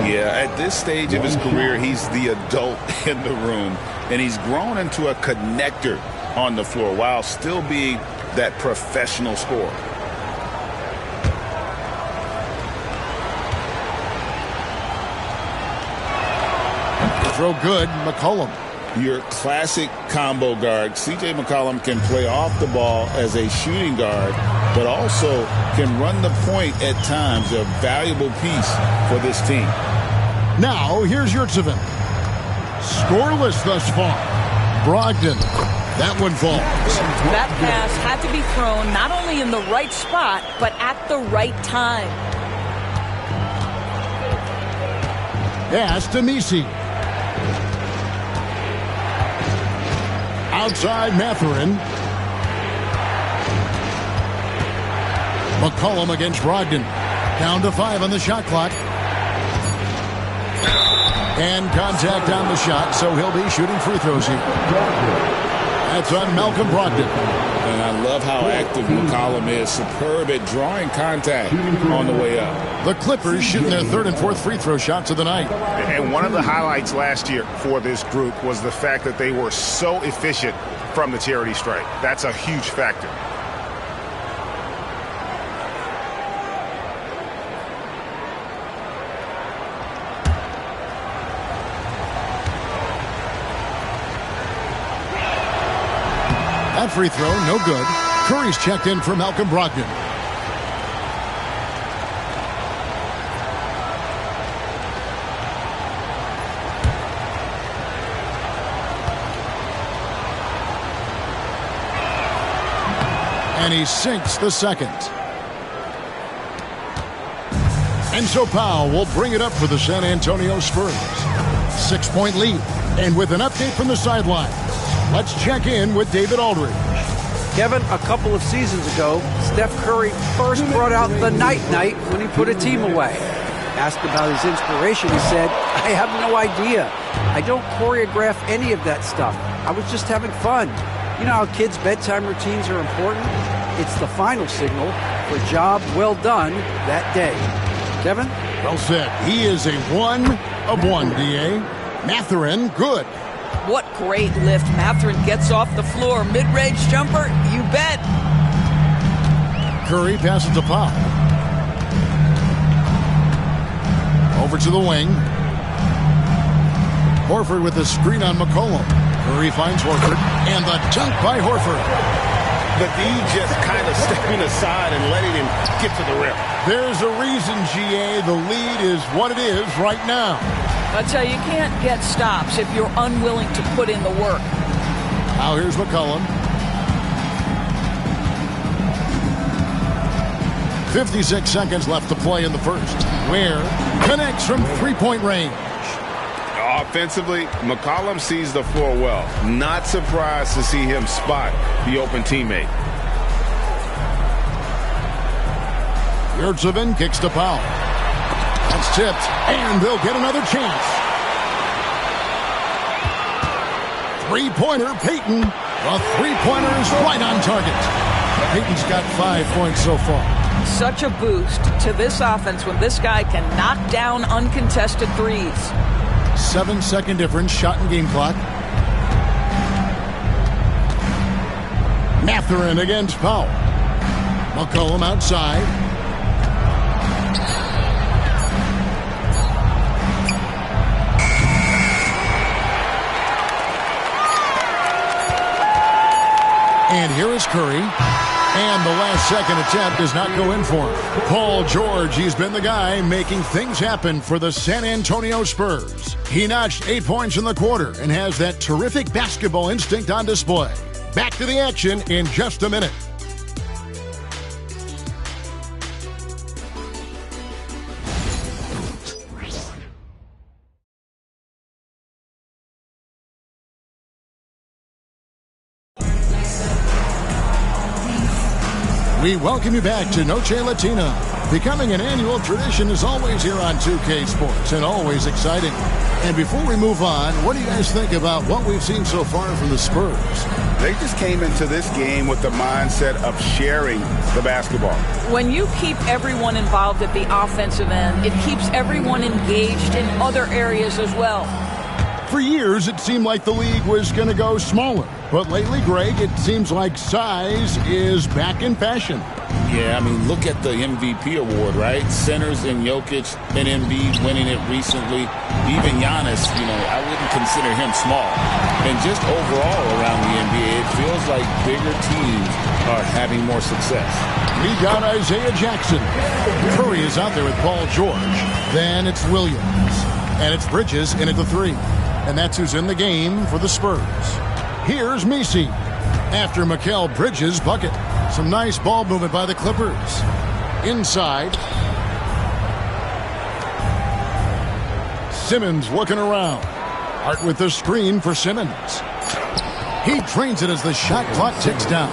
Yeah, at this stage of his career, he's the adult in the room, and he's grown into a connector on the floor while still being that professional scorer. throw good. McCollum. Your classic combo guard. C.J. McCollum can play off the ball as a shooting guard, but also can run the point at times, a valuable piece for this team. Now, here's Yurtseven. Scoreless thus far. Brogdon. That one falls. That pass had to be thrown not only in the right spot, but at the right time. Pass to Messi. Outside Mathurin. McCollum against Brogdon. Down to 5 on the shot clock. And contact on the shot, so he'll be shooting free throws here. That's on Malcolm Brogdon. And I love how active McCollum is. Superb at drawing contact on the way up. The Clippers shooting their 3rd and 4th free throw shots of the night. And one of the highlights last year for this group was the fact that they were so efficient from the charity stripe. That's a huge factor. That free throw, no good. Curry's checked in for Malcolm Brogdon. And he sinks the second. And so Powell will bring it up for the San Antonio Spurs. 6-point lead. And with an update from the sideline, let's check in with David Aldridge. Kevin, a couple of seasons ago, Steph Curry first brought out the night-night when he put a team away. Asked about his inspiration, he said, I have no idea. I don't choreograph any of that stuff. I was just having fun. You know how kids' bedtime routines are important? It's the final signal for a job well done that day. Kevin? Well said. He is a 1 of 1, D.A. Mathurin, good. What great lift. Mathurin gets off the floor. Mid-range jumper, you bet. Curry passes to Powell. Over to the wing. Horford with the screen on McCollum. Curry finds Horford. And the dunk by Horford. The D just kind of stepping aside and letting him get to the rim. There's a reason, GA, the lead is what it is right now. I tell you, you can't get stops if you're unwilling to put in the work. Now here's McCollum. 56 seconds left to play in the first. Ware connects from three-point range. Offensively, McCollum sees the floor well. Not surprised to see him spot the open teammate. Yurtseven kicks to Powell. That's tipped, and they'll get another chance. Three-pointer, Payton. The three-pointer is right on target. Payton's got 5 points so far. Such a boost to this offense when this guy can knock down uncontested threes. 7-second difference, shot and game clock. Mathurin against Powell. McCollum outside. And here is Curry. And the last second attempt does not go in for him. Paul George, he's been the guy making things happen for the San Antonio Spurs. He notched 8 points in the quarter and has that terrific basketball instinct on display. Back to the action in just a minute. We welcome you back to Noche Latina. Becoming an annual tradition is always here on 2K Sports and always exciting. And before we move on, what do you guys think about what we've seen so far from the Spurs? They just came into this game with the mindset of sharing the basketball. When you keep everyone involved at the offensive end, it keeps everyone engaged in other areas as well. For years, it seemed like the league was going to go smaller. But lately, Greg, it seems like size is back in fashion. Yeah, I mean, look at the MVP award, right? Centers and Jokic and Embiid winning it recently. Even Giannis, I wouldn't consider him small. And just overall around the NBA, it feels like bigger teams are having more success. We got Isaiah Jackson. Curry is out there with Paul George. Then it's Williams. And it's Bridges in at the 3. And that's who's in the game for the Spurs. Here's Messi after Mikal Bridges' bucket. Some nice ball movement by the Clippers. Inside. Simmons looking around. Hart with the screen for Simmons. He drains it as the shot clock ticks down.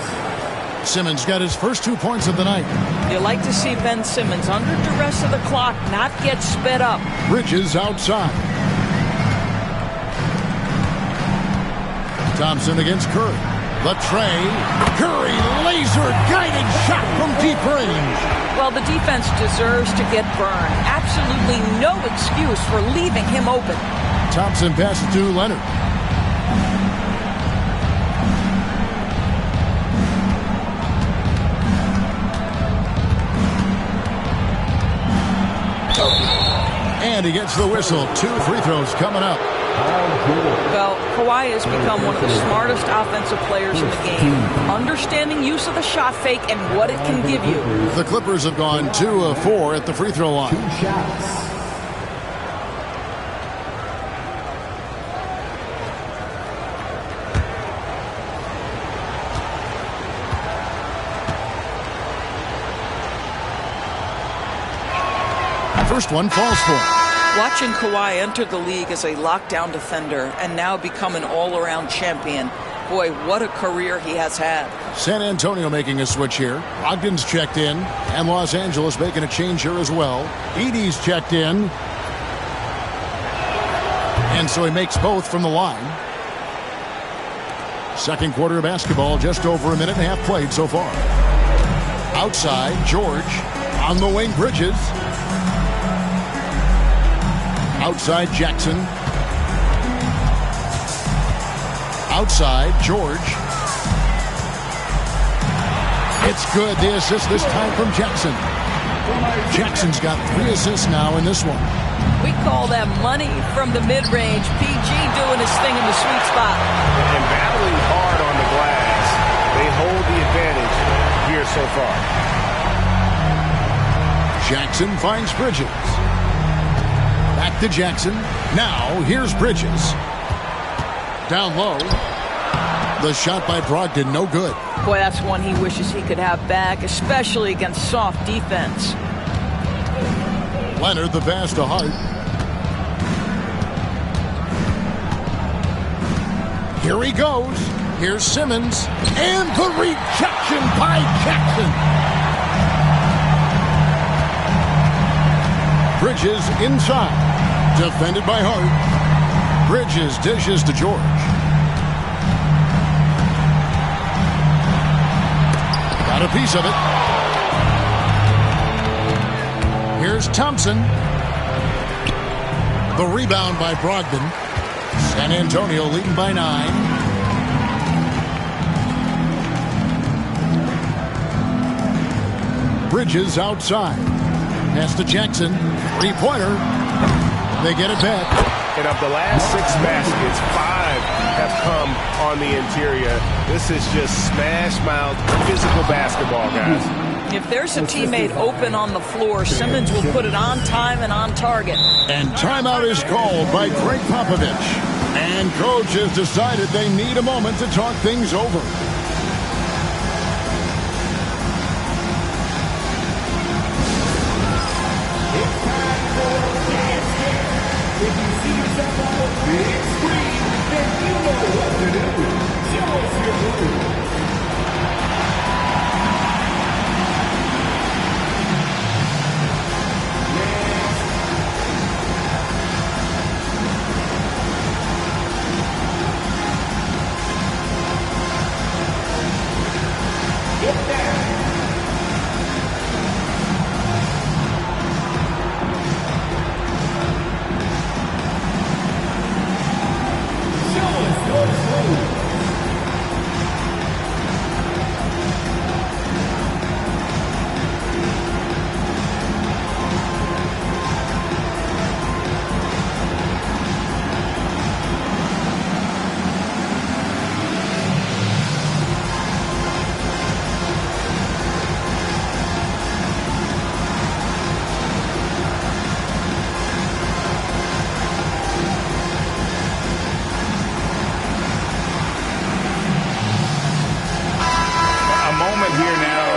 Simmons got his first 2 points of the night. You like to see Ben Simmons under duress of the clock not get sped up. Bridges outside. Thompson against Curry. The tray. Curry laser-guided shot from deep range. Well, the defense deserves to get burned. Absolutely no excuse for leaving him open. Thompson passes to Leonard. And he gets the whistle. 2 free throws coming up. Well, Kawhi has become one of the smartest offensive players in the game. Understanding use of the shot fake and what it can give you. The Clippers have gone 2 of 4 at the free throw line. 2 shots. First one falls for him. Watching Kawhi enter the league as a lockdown defender and now become an all-around champion. Boy, what a career he has had. San Antonio making a switch here. Ogden's checked in. And Los Angeles making a change here as well. Edey's checked in. And so he makes both from the line. Second quarter of basketball, just over a minute and a half played so far. Outside, George. On the wing, Bridges. Outside, Jackson. Outside, George. It's good. The assist this time from Jackson. Jackson's got 3 assists now in this one. We call that money from the mid-range. PG doing his thing in the sweet spot. And battling hard on the glass. They hold the advantage here so far. Jackson finds Bridges. Back to Jackson. Now, here's Bridges. Down low. The shot by Brogdon, no good. Boy, that's one he wishes he could have back, especially against soft defense. Leonard, the pass to Hart. Here he goes. Here's Simmons. And the rejection by Jackson. Bridges inside. Defended by Hart. Bridges dishes to George. Got a piece of it. Here's Thompson. The rebound by Brogdon. San Antonio leading by 9. Bridges outside. Pass to Jackson. 3-pointer. They get it back. And of the last 6 baskets, 5 have come on the interior. This is just smash-mouth physical basketball, guys. If there's a teammate open on the floor, Simmons will put it on time and on target. And timeout is called by Greg Popovich. And coach has decided they need a moment to talk things over. Big screen, then you know what to do. Show us your move.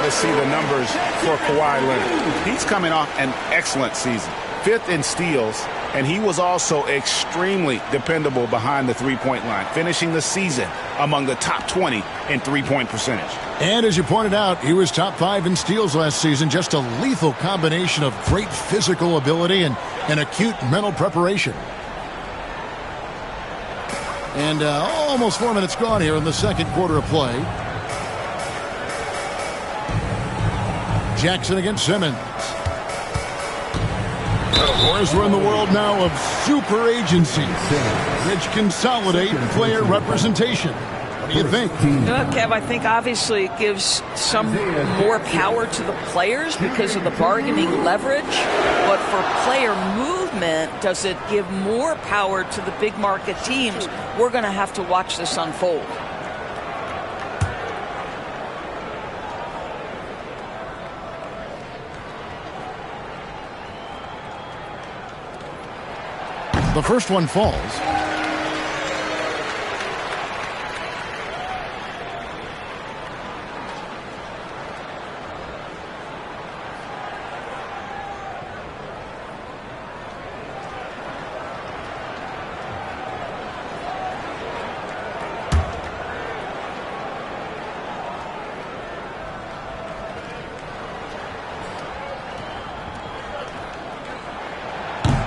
to see the numbers for Kawhi Leonard. He's coming off an excellent season. 5th in steals, and he was also extremely dependable behind the three-point line, finishing the season among the top 20 in three-point percentage. And as you pointed out, he was top 5 in steals last season. Just a lethal combination of great physical ability and acute mental preparation. And almost 4 minutes gone here in the second quarter of play. Jackson against Simmons. Of course, we're in the world now of super agencies, which consolidate player representation. What do you think? Kev, I think obviously it gives some more power to the players because of the bargaining leverage. But for player movement, does it give more power to the big market teams? We're going to have to watch this unfold. The first one falls.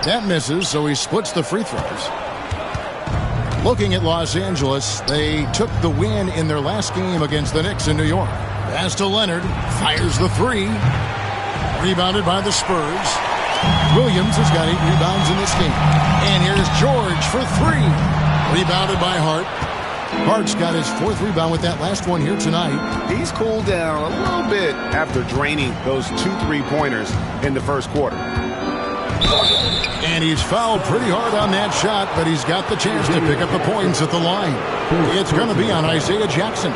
That misses, so he splits the free throws. Looking at Los Angeles, they took the win in their last game against the Knicks in New York. Pass to Leonard, fires the three. Rebounded by the Spurs. Williams has got 8 rebounds in this game. And here's George for 3. Rebounded by Hart. Hart's got his 4th rebound with that last one here tonight. He's cooled down a little bit after draining those 2 3-pointers in the first quarter. And he's fouled pretty hard on that shot, but he's got the chance to pick up the points at the line. It's going to be on Isaiah Jackson.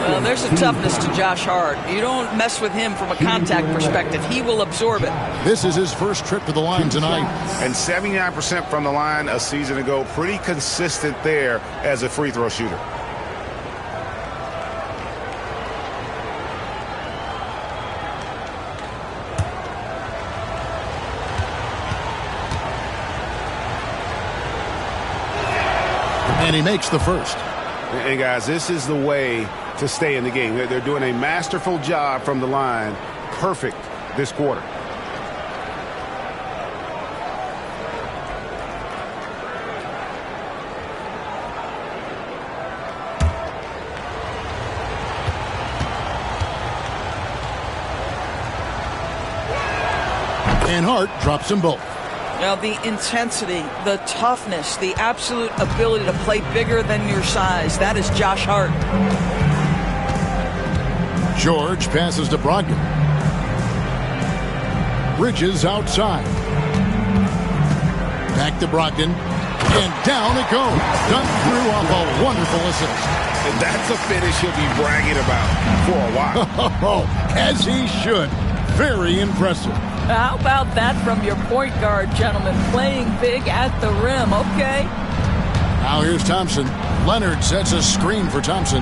Well, there's a toughness to Josh Hart. You don't mess with him from a contact perspective. He will absorb it. This is his first trip to the line tonight. And 79% from the line a season ago. Pretty consistent there as a free throw shooter. And he makes the first. And guys, this is the way to stay in the game. They're doing a masterful job from the line. Perfect this quarter. And Hart drops them both. Now, the intensity, the toughness, the absolute ability to play bigger than your size, that is Josh Hart. George passes to Brogdon. Bridges outside. Back to Brogdon. And down it goes. Done through off a wonderful assist. And that's a finish he'll be bragging about for a while. As he should. Very impressive. How about that from your point guard, gentlemen? Playing big at the rim, okay? Now here's Thompson. Leonard sets a screen for Thompson.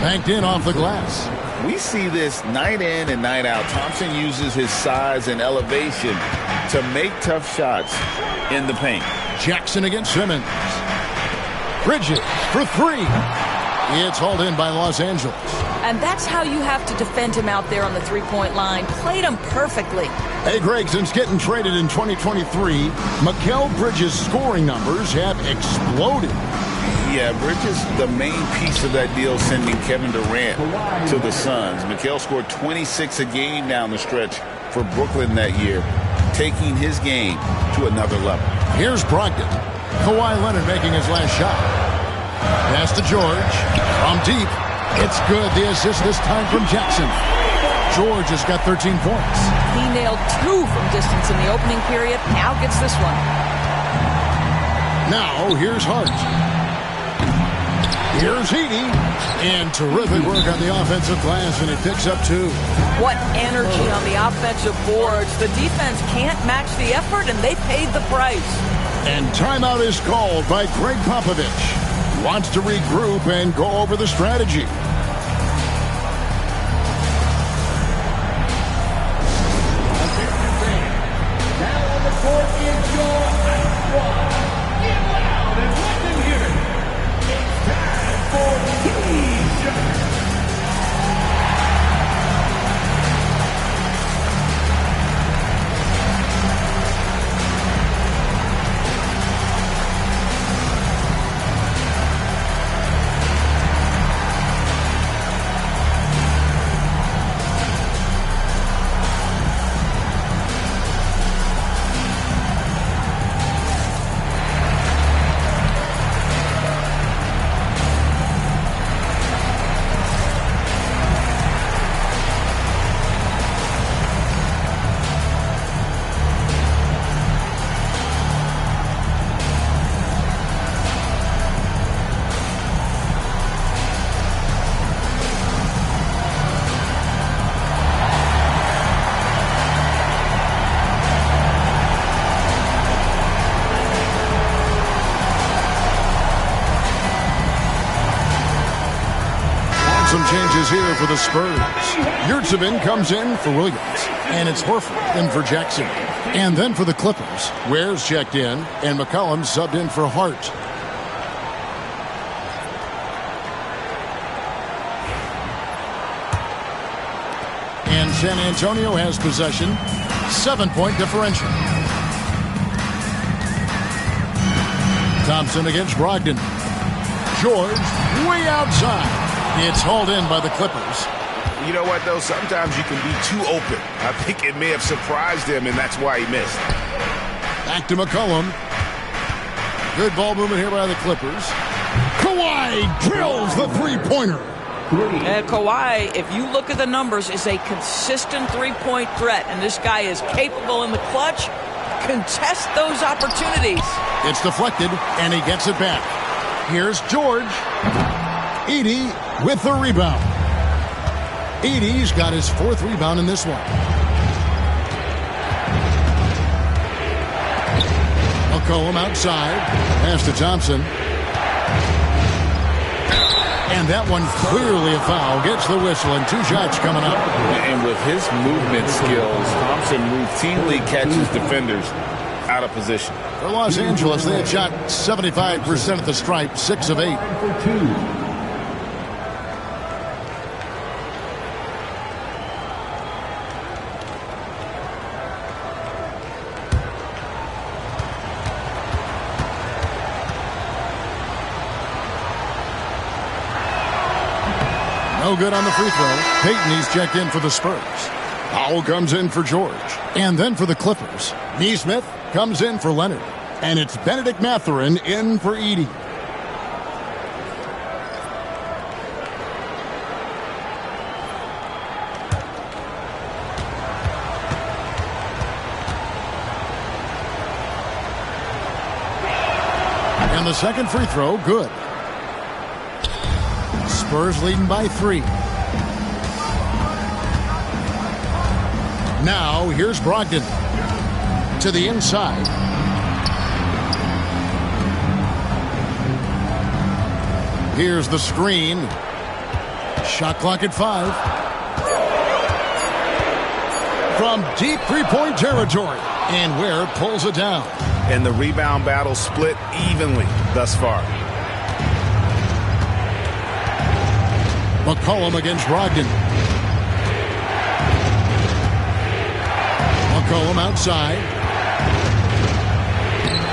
Banked in off the glass. We see this night in and night out. Thompson uses his size and elevation to make tough shots in the paint. Jackson against Simmons. Bridges for 3. It's hauled in by Los Angeles. And that's how you have to defend him out there on the three-point line. Played him perfectly. Hey, Greg, since getting traded in 2023, Mikal Bridges' scoring numbers have exploded. Yeah, Bridges, the main piece of that deal, sending Kevin Durant to the Suns. Mikal scored 26 a game down the stretch for Brooklyn that year, taking his game to another level. Here's Brogdon. Kawhi Leonard making his last shot. Pass to George. From deep. It's good. The assist this time from Jackson. George has got 13 points. He nailed 2 from distance in the opening period. Now gets this one. Now here's Hart. Here's Heaney. And terrific work on the offensive glass, and it picks up 2. What energy on the offensive boards. The defense can't match the effort, and they paid the price. And timeout is called by Greg Popovich. Wants to regroup and go over the strategy. Some changes here for the Spurs. Yurtseven comes in for Williams, and it's Horford in for Jackson. And then for the Clippers, Ware's checked in, and McCollum subbed in for Hart. And San Antonio has possession, 7-point differential. Thompson against Brogdon. George way outside. It's hauled in by the Clippers. You know what, though? Sometimes you can be too open. I think it may have surprised him, and that's why he missed. Back to McCollum. Good ball movement here by the Clippers. Kawhi drills the three-pointer. And Kawhi, if you look at the numbers, is a consistent three-point threat. And this guy is capable in the clutch. Contest those opportunities. It's deflected, and he gets it back. Here's George. Edey with the rebound. Edey's got his 4th rebound in this one. McCollum outside. Pass to Thompson. And that one clearly a foul. Gets the whistle, and 2 shots coming up. And with his movement skills, Thompson routinely catches defenders out of position. For Los Angeles, they had shot 75% at the stripe, 6 of 8. No good on the free throw. Payton, he's checked in for the Spurs. Powell comes in for George. And then for the Clippers, Nesmith comes in for Leonard. And it's Benedict Mathurin in for Edey. And the second free throw, good. Spurs leading by 3. Now, here's Brogdon. To the inside. Here's the screen. Shot clock at 5. From deep three-point territory. And Ware pulls it down. And the rebound battle split evenly thus far. McCollum against Brogdon. McCollum outside.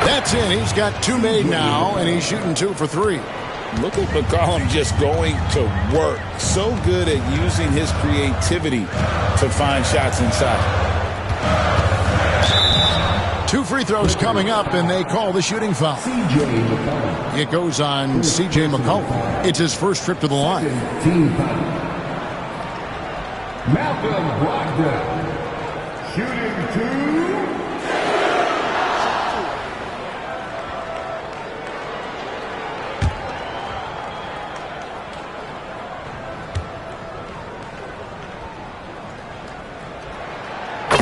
That's in. He's got 2 made now, and he's shooting 2 for 3. Look at McCollum just going to work. So good at using his creativity to find shots inside. 2 free throws coming up, and they call the shooting foul. It goes on C.J. McCollum. It's his first trip to the line. Malcolm Brogdon, shooting 2.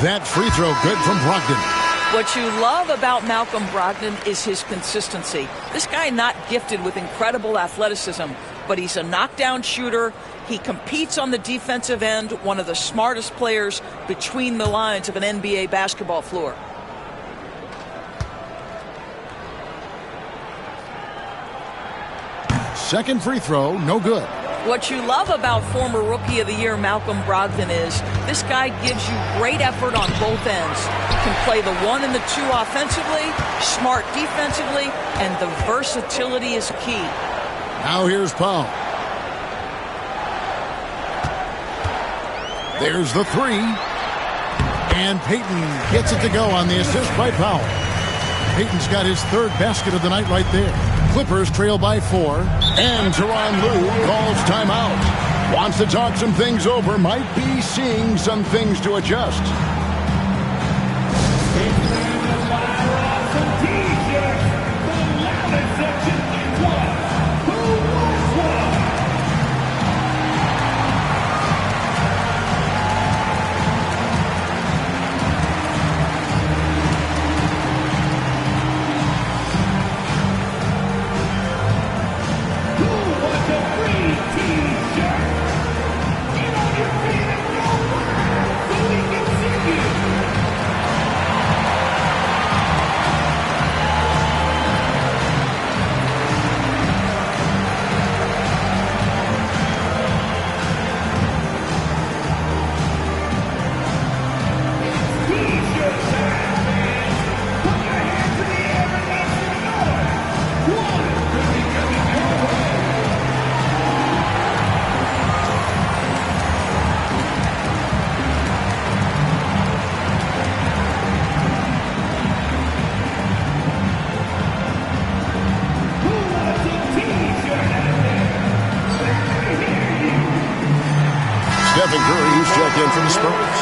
That free throw good from Brogdon. What you love about Malcolm Brogdon is his consistency. This guy not gifted with incredible athleticism, but he's a knockdown shooter. He competes on the defensive end, one of the smartest players between the lines of an NBA basketball floor. Second free throw, no good. What you love about former Rookie of the Year Malcolm Brogdon is this guy gives you great effort on both ends. Can play the 1 and the 2 offensively, smart defensively, and the versatility is key. Now here's Powell. There's the 3. And Payton gets it to go on the assist by Powell. Payton's got his 3rd basket of the night right there. Clippers trail by 4. And Tyronn Lue calls timeout. Wants to talk some things over. Might be seeing some things to adjust. Stephen Curry, who's checked in for the Spurs.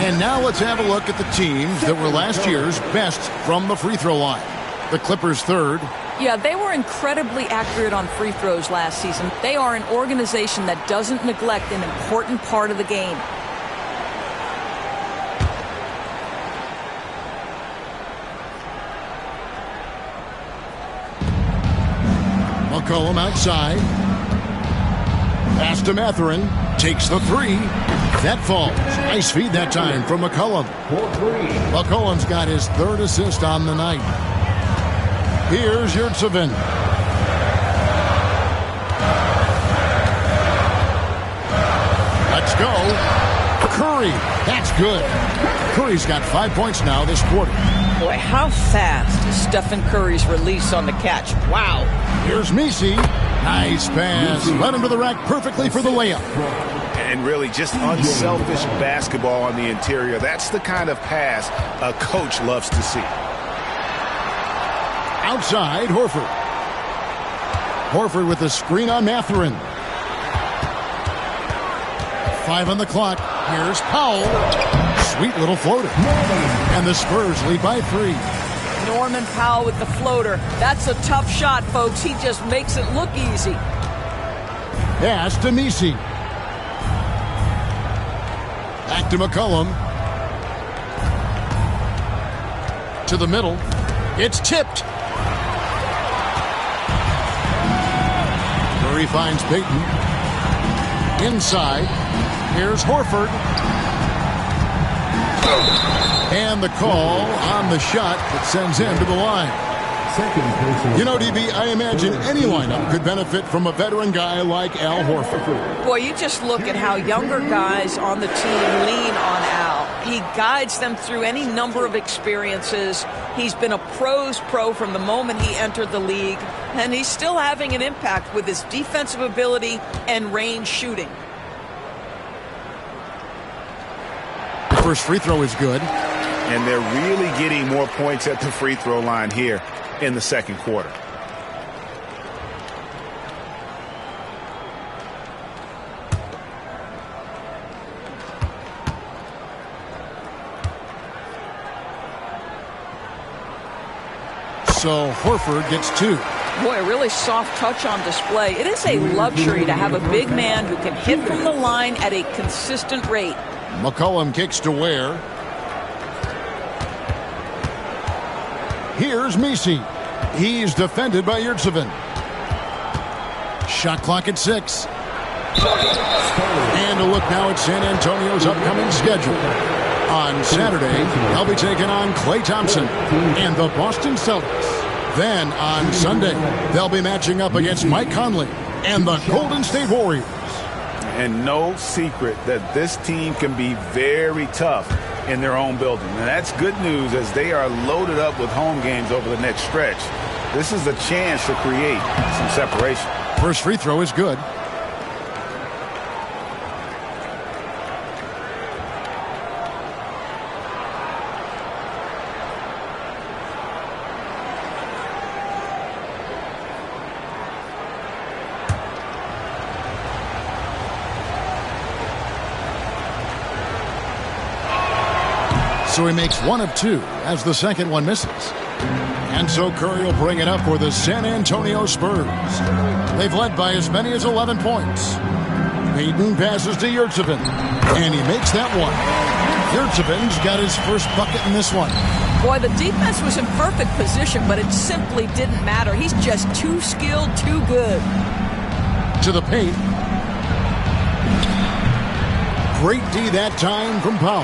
And now let's have a look at the teams that were last year's best from the free throw line. The Clippers third. Yeah, they were incredibly accurate on free throws last season. They are an organization that doesn't neglect an important part of the game. McCollum outside. Pass to Mathurin. Takes the three. That falls. Nice feed that time from McCollum. McCollum's got his third assist on the night. Here's Yurtseven. Let's go. Curry. That's good. Curry's got 5 points now this quarter. Boy, how fast is Stephen Curry's release on the catch. Wow. Here's Messi. Nice pass. Led him to the rack perfectly for the layup. And really just unselfish basketball on the interior. That's the kind of pass a coach loves to see. Outside, Horford. Horford with the screen on Mathurin. 5 on the clock. Here's Powell. Sweet little floater. And the Spurs lead by 3. Norman Powell with the floater. That's a tough shot, folks. He just makes it look easy. Pass to Messi. Back to McCollum. To the middle. It's tipped. Curry finds Payton. Inside. Here's Horford. And the call on the shot that sends him to the line. You know, DB, I imagine any lineup could benefit from a veteran guy like Al Horford. Boy, you just look at how younger guys on the team lean on Al. He guides them through any number of experiences. He's been a pro's pro from the moment he entered the league, and he's still having an impact with his defensive ability and range shooting. The first free throw is good. And they're really getting more points at the free throw line here in the second quarter. So Horford gets 2. Boy, a really soft touch on display. It is a luxury to have a big man who can hit from the line at a consistent rate. McCollum kicks to Ware. Here's Messi. He's defended by Yurtseven. Shot clock at 6. And a look now at San Antonio's upcoming schedule. On Saturday, they'll be taking on Klay Thompson and the Boston Celtics. Then on Sunday, they'll be matching up against Mike Conley and the Golden State Warriors. And no secret that this team can be very tough in their own building. And that's good news as they are loaded up with home games over the next stretch. This is a chance to create some separation. First free throw is good. So he makes 1 of 2 as the second one misses. And so Curry will bring it up for the San Antonio Spurs. They've led by as many as 11 points. Payton passes to Yurtseven, and he makes that one. Yurtseven's got his first bucket in this one. Boy, the defense was in perfect position, but it simply didn't matter. He's just too skilled, too good. To the paint. Great D that time from Powell.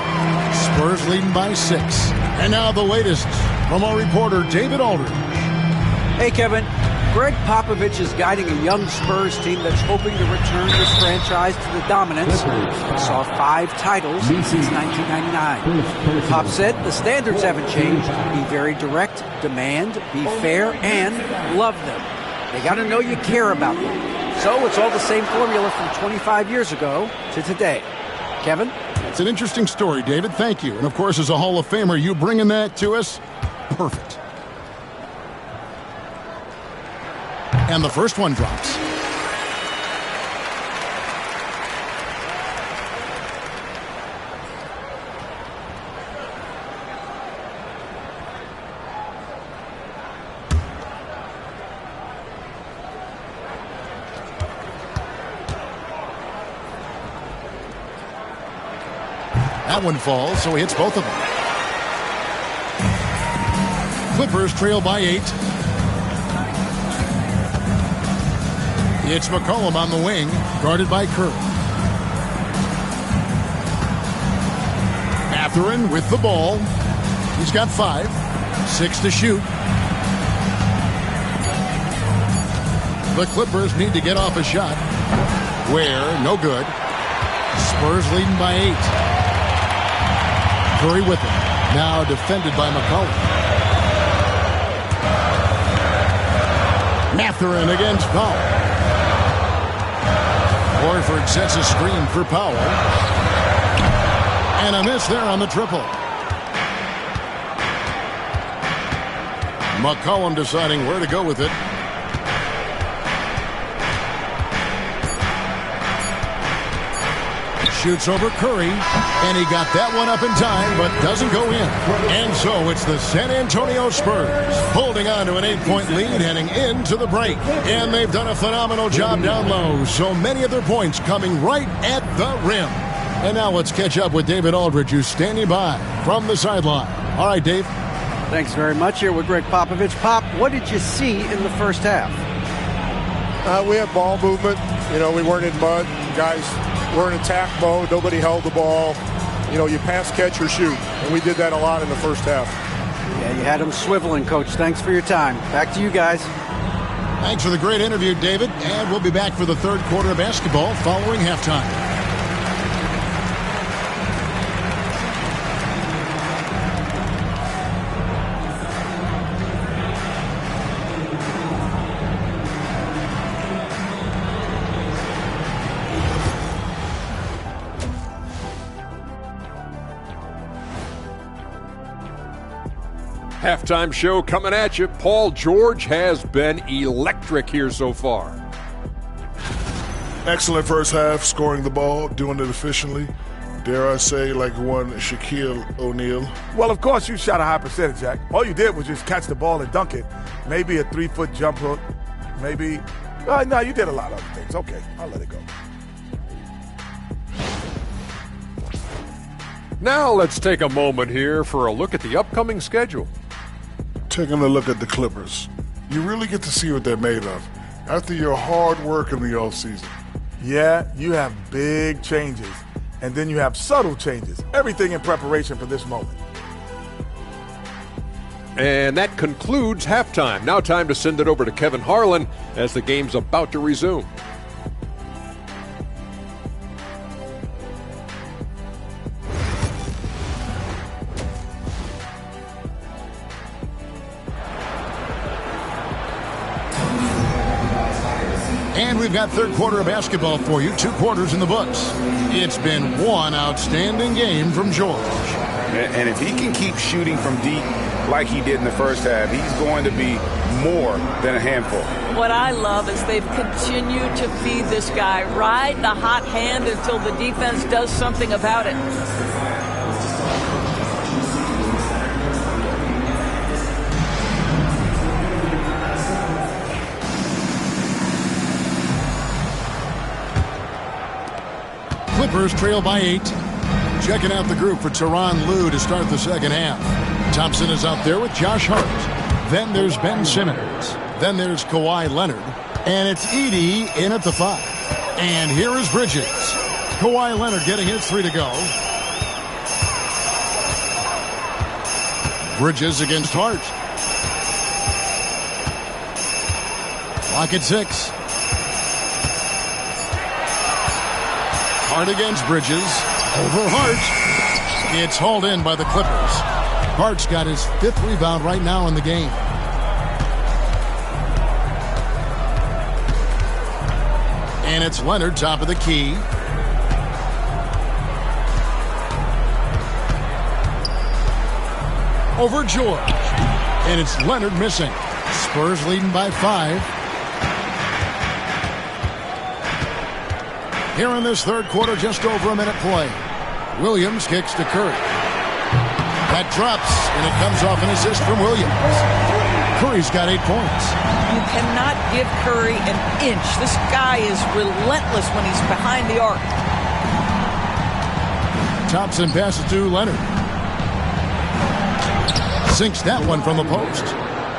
Spurs leading by 6. And now the latest from our reporter, David Aldridge. Hey, Kevin. Greg Popovich is guiding a young Spurs team that's hoping to return this franchise to the dominance. Saw 5 titles since 1999. Pop said the standards haven't changed. Be very direct, demand, be fair, and love them. They got to know you care about them. So it's all the same formula from 25 years ago to today. Kevin? It's an interesting story, David. Thank you. And, of course, as a Hall of Famer, you bringing that to us? Perfect. And the first one drops. That one falls, so he hits both of them. Clippers trail by 8. It's McCollum on the wing, guarded by Curry. Mathurin with the ball. He's got 5. 6 to shoot. The Clippers need to get off a shot. Ware, no good. Spurs leading by 8. Curry with it. Now defended by McCollum. Mathurin against Powell. Horford sets a screen for Powell. And a miss there on the triple. McCollum deciding where to go with it. Shoots over Curry, and he got that one up in time, but doesn't go in. And so it's the San Antonio Spurs holding on to an 8-point lead heading into the break. And they've done a phenomenal job down low, so many of their points coming right at the rim. And now let's catch up with David Aldridge, who's standing by from the sideline. All right, Dave. Thanks very much. Here with Greg Popovich. Pop, what did you see in the first half? We had ball movement. We weren't in mud. Guys were in attack mode. Nobody held the ball. You pass, catch, or shoot. And we did that a lot in the first half. Yeah, you had them swiveling, Coach. Thanks for your time. Back to you guys. Thanks for the great interview, David. And we'll be back for the third quarter of basketball following halftime. Halftime show coming at you. Paul George has been electric here so far. Excellent first half, scoring the ball, doing it efficiently. Dare I say, like one Shaquille O'Neal. Well, of course, you shot a high percentage, Jack. All you did was just catch the ball and dunk it. Maybe a 3-foot jump hook. Maybe. No, you did a lot of other things. Okay, I'll let it go. Now let's take a moment here for a look at the upcoming schedule. Taking a look at the Clippers, you really get to see what they're made of after your hard work in the offseason. Yeah, you have big changes, and then you have subtle changes. Everything in preparation for this moment. And that concludes halftime. Now time to send it over to Kevin Harlan as the game's about to resume. And we've got third quarter of basketball for you. 2 quarters in the books. It's been one outstanding game from George. And if he can keep shooting from deep like he did in the first half, he's going to be more than a handful. What I love is they've continued to feed this guy, ride the hot hand until the defense does something about it. Clippers trail by 8. Checking out the group for Tyronn Lue to start the second half. Thompson is out there with Josh Hart. Then there's Ben Simmons. Then there's Kawhi Leonard. And it's Edey in at the 5. And here is Bridges. Kawhi Leonard getting his 3 to go. Bridges against Hart. Clock at 6. Hart against Bridges. Over Hart. It's hauled in by the Clippers. Hart's got his 5th rebound right now in the game. And it's Leonard top of the key. Over George. And it's Leonard missing. Spurs leading by 5. Here in this third quarter, just over a minute play. Williams kicks to Curry. That drops, and it comes off an assist from Williams. Curry's got 8 points. You cannot give Curry an inch. This guy is relentless when he's behind the arc. Thompson passes to Leonard. Sinks that one from the post.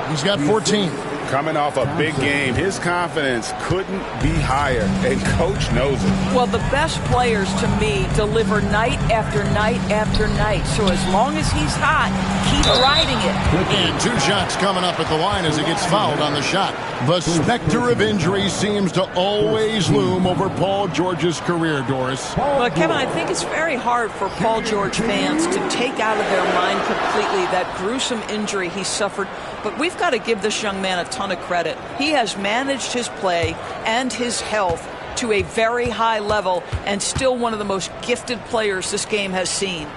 He's got 14. Coming off a big game, his confidence couldn't be higher, and Coach knows it. Well, the best players, to me, deliver night after night after night. So as long as he's hot, keep riding it. And 2 shots coming up at the line as he gets fouled on the shot. The specter of injury seems to always loom over Paul George's career, Doris. But, Kevin, I think it's very hard for Paul George fans to take out of their mind completely that gruesome injury he suffered. But we've got to give this young man a ton of credit. He has managed his play and his health to a very high level and still one of the most gifted players this game has seen.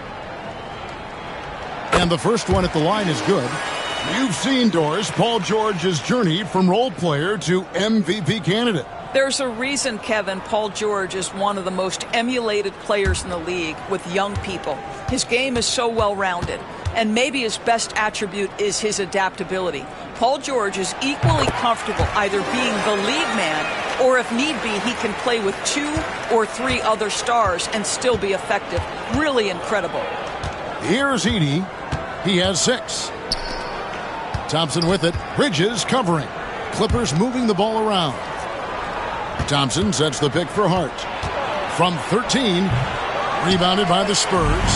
And the first one at the line is good. You've seen, Doris, Paul George's journey from role player to MVP candidate. There's a reason, Kevin, Paul George is one of the most emulated players in the league with young people. His game is so well-rounded, and maybe his best attribute is his adaptability. Paul George is equally comfortable either being the lead man or, if need be, he can play with 2 or 3 other stars and still be effective. Really incredible. Here's Edey. He has 6. Thompson with it. Bridges covering. Clippers moving the ball around. Thompson sets the pick for Hart. From 13, rebounded by the Spurs.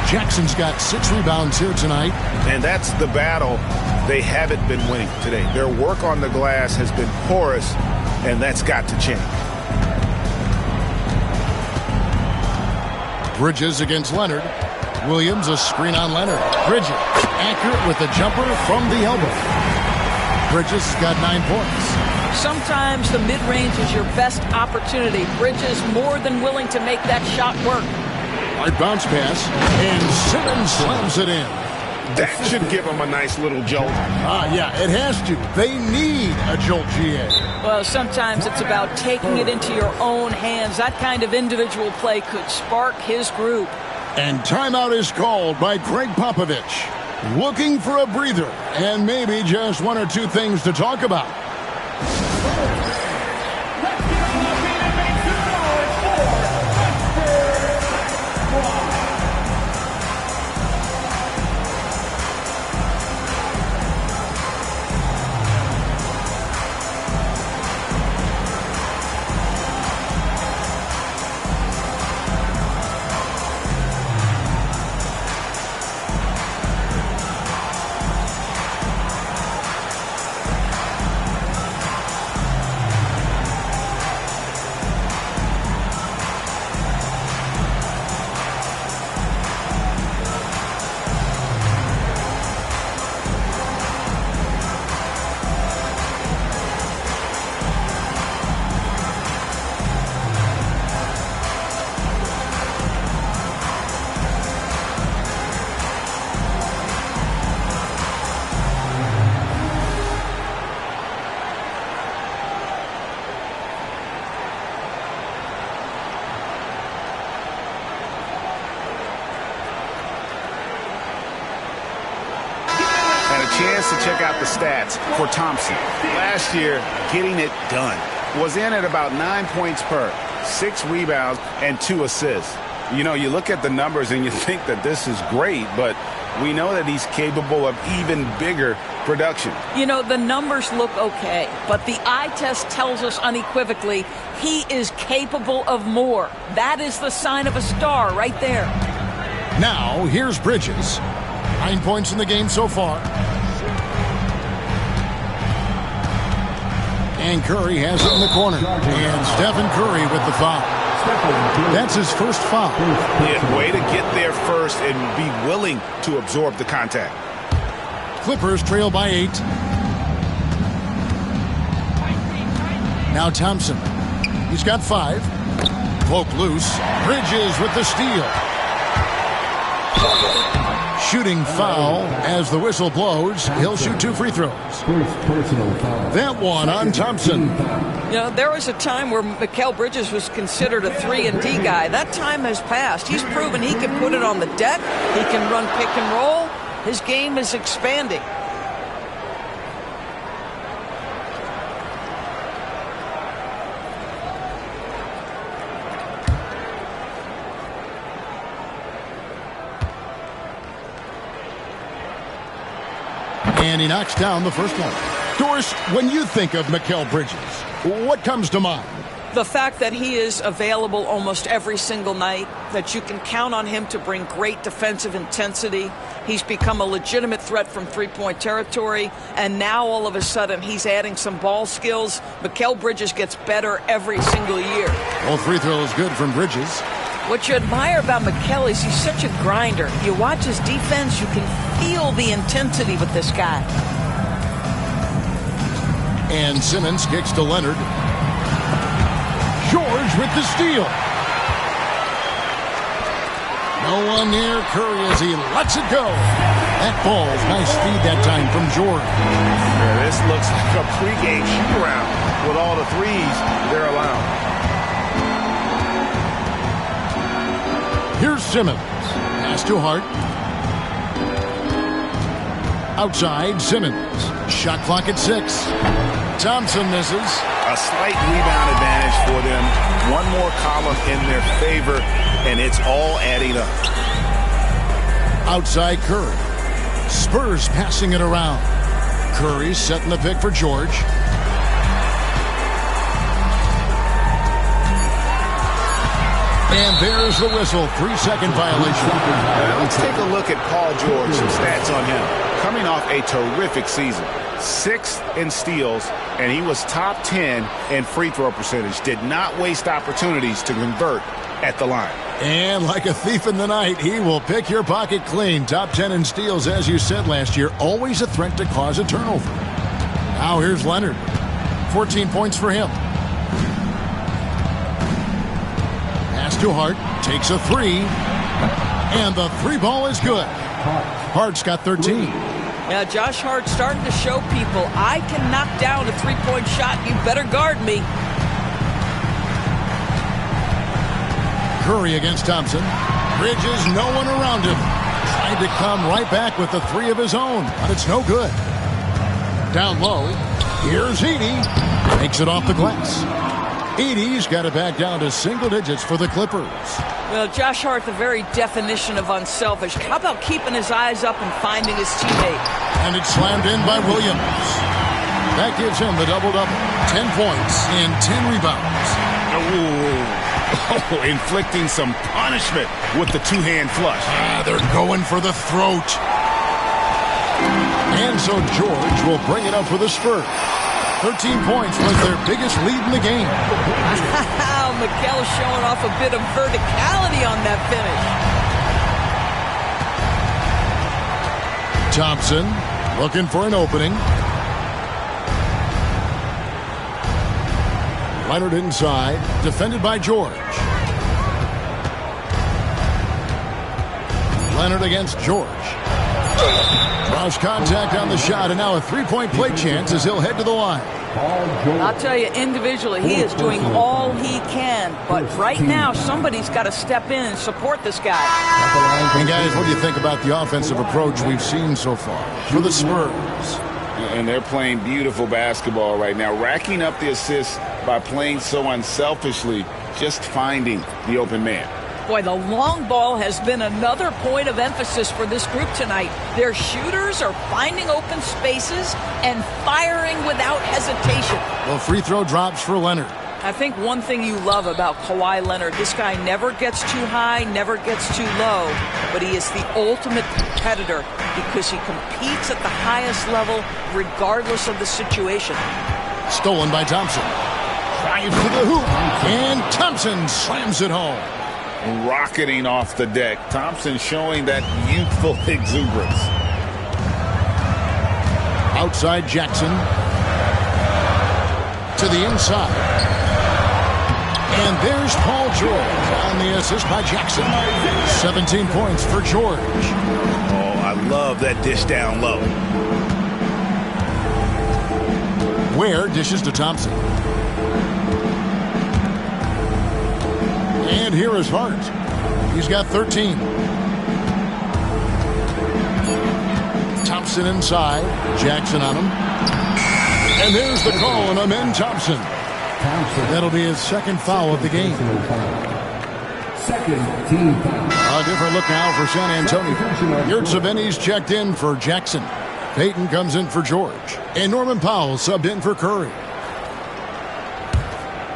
Jackson's got 6 rebounds here tonight. And that's the battle they haven't been winning today. Their work on the glass has been porous, and that's got to change. Bridges against Leonard. Williams, a screen on Leonard. Bridges, accurate with a jumper from the elbow. Bridges has got 9 points. Sometimes the mid-range is your best opportunity. Bridges more than willing to make that shot work. Hard bounce pass, and Simmons slams it in. That should give him a nice little jolt. Yeah, it has to. They need a jolt, GA. Well, sometimes it's about taking it into your own hands. That kind of individual play could spark his group. And timeout is called by Greg Popovich. Looking for a breather and maybe just 1 or 2 things to talk about. Chance to check out the stats for Thompson. Last year, getting it done. Was in at about 9 points per, 6 rebounds, and 2 assists. You know, you look at the numbers and you think that this is great, but we know that he's capable of even bigger production. You know, the numbers look okay, but the eye test tells us unequivocally he is capable of more. That is the sign of a star right there. Now, here's Bridges. 9 points in the game so far. And Curry has it in the corner. And Stephen Curry with the foul. That's his first foul. Yeah, way to get there first and be willing to absorb the contact. Clippers trail by 8. Now Thompson. He's got 5. Poke loose. Bridges with the steal. Shooting foul as the whistle blows. He'll shoot 2 free throws. That one on Thompson. You know, there was a time where Mikal Bridges was considered a 3-and-D guy. That time has passed. He's proven he can put it on the deck. He can run pick and roll. His game is expanding. And he knocks down the first one. Doris, when you think of Mikal Bridges, what comes to mind? The fact that he is available almost every single night, that you can count on him to bring great defensive intensity. He's become a legitimate threat from three-point territory, and now all of a sudden he's adding some ball skills. Mikal Bridges gets better every single year. Well, free throw is good from Bridges. What you admire about Mikal is he's such a grinder. You watch his defense, you can feel the intensity with this guy. And Simmons kicks to Leonard. George with the steal. No one near Curry as he lets it go. That ball, nice feed that time from George. Yeah, this looks like a pregame shoot-around with all the threes they're allowing. Here's Simmons. Pass to Hart. Outside, Simmons. Shot clock at 6. Thompson misses. A slight rebound advantage for them. One more column in their favor, and it's all adding up. Outside Curry. Spurs passing it around. Curry setting the pick for George. And there's the whistle. 3-second violation. Let's take a look at Paul George. Some stats on him. Coming off a terrific season. 6th in steals, and he was top 10 in free throw percentage. Did not waste opportunities to convert at the line. And like a thief in the night, he will pick your pocket clean. Top 10 in steals, as you said last year. Always a threat to cause a turnover. Now here's Leonard. 14 points for him. Pass to Hart. Takes a 3. And the 3 ball is good. Hart's got 13. Now, Josh Hart starting to show people, I can knock down a three-point shot. You better guard me. Curry against Thompson. Bridges, no one around him. Tried to come right back with the 3 of his own, but it's no good. Down low, here's Edey. Makes it off the glass. Edey's got it back down to single digits for the Clippers. Well, Josh Hart, the very definition of unselfish. How about keeping his eyes up and finding his teammate? And it's slammed in by Williams. That gives him the double-double. 10 points and 10 rebounds. Oh, inflicting some punishment with the two-hand flush. They're going for the throat. And so George will bring it up for the Spurs. 13 points was their biggest lead in the game. Wow, Mikal showing off a bit of verticality on that finish. Thompson looking for an opening. Leonard inside, defended by George. Leonard against George. Cross contact on the shot, and now a three-point play chance as he'll head to the line. I'll tell you, individually, he is doing all he can. But right now, somebody's got to step in and support this guy. And guys, what do you think about the offensive approach we've seen so far for the Spurs? And they're playing beautiful basketball right now, racking up the assists by playing so unselfishly, just finding the open man. Boy, the long ball has been another point of emphasis for this group tonight. Their shooters are finding open spaces and firing without hesitation. Well, free throw drops for Leonard. I think one thing you love about Kawhi Leonard, this guy never gets too high, never gets too low, but he is the ultimate competitor because he competes at the highest level regardless of the situation. Stolen by Thompson. Drive to the hoop, and Thompson slams it home. Rocketing off the deck. Thompson showing that youthful exuberance. Outside Jackson. To the inside. And there's Paul George on the assist by Jackson. 17 points for George. Oh, I love that dish down low. Ware dishes to Thompson. And here is Hart. He's got 13. Thompson inside. Jackson on him. And there's the call on Amen Thompson. That'll be his second foul of the game. Second team foul. A different look now for San Antonio. Yurtseven's checked in for Jackson. Payton comes in for George. And Norman Powell subbed in for Curry.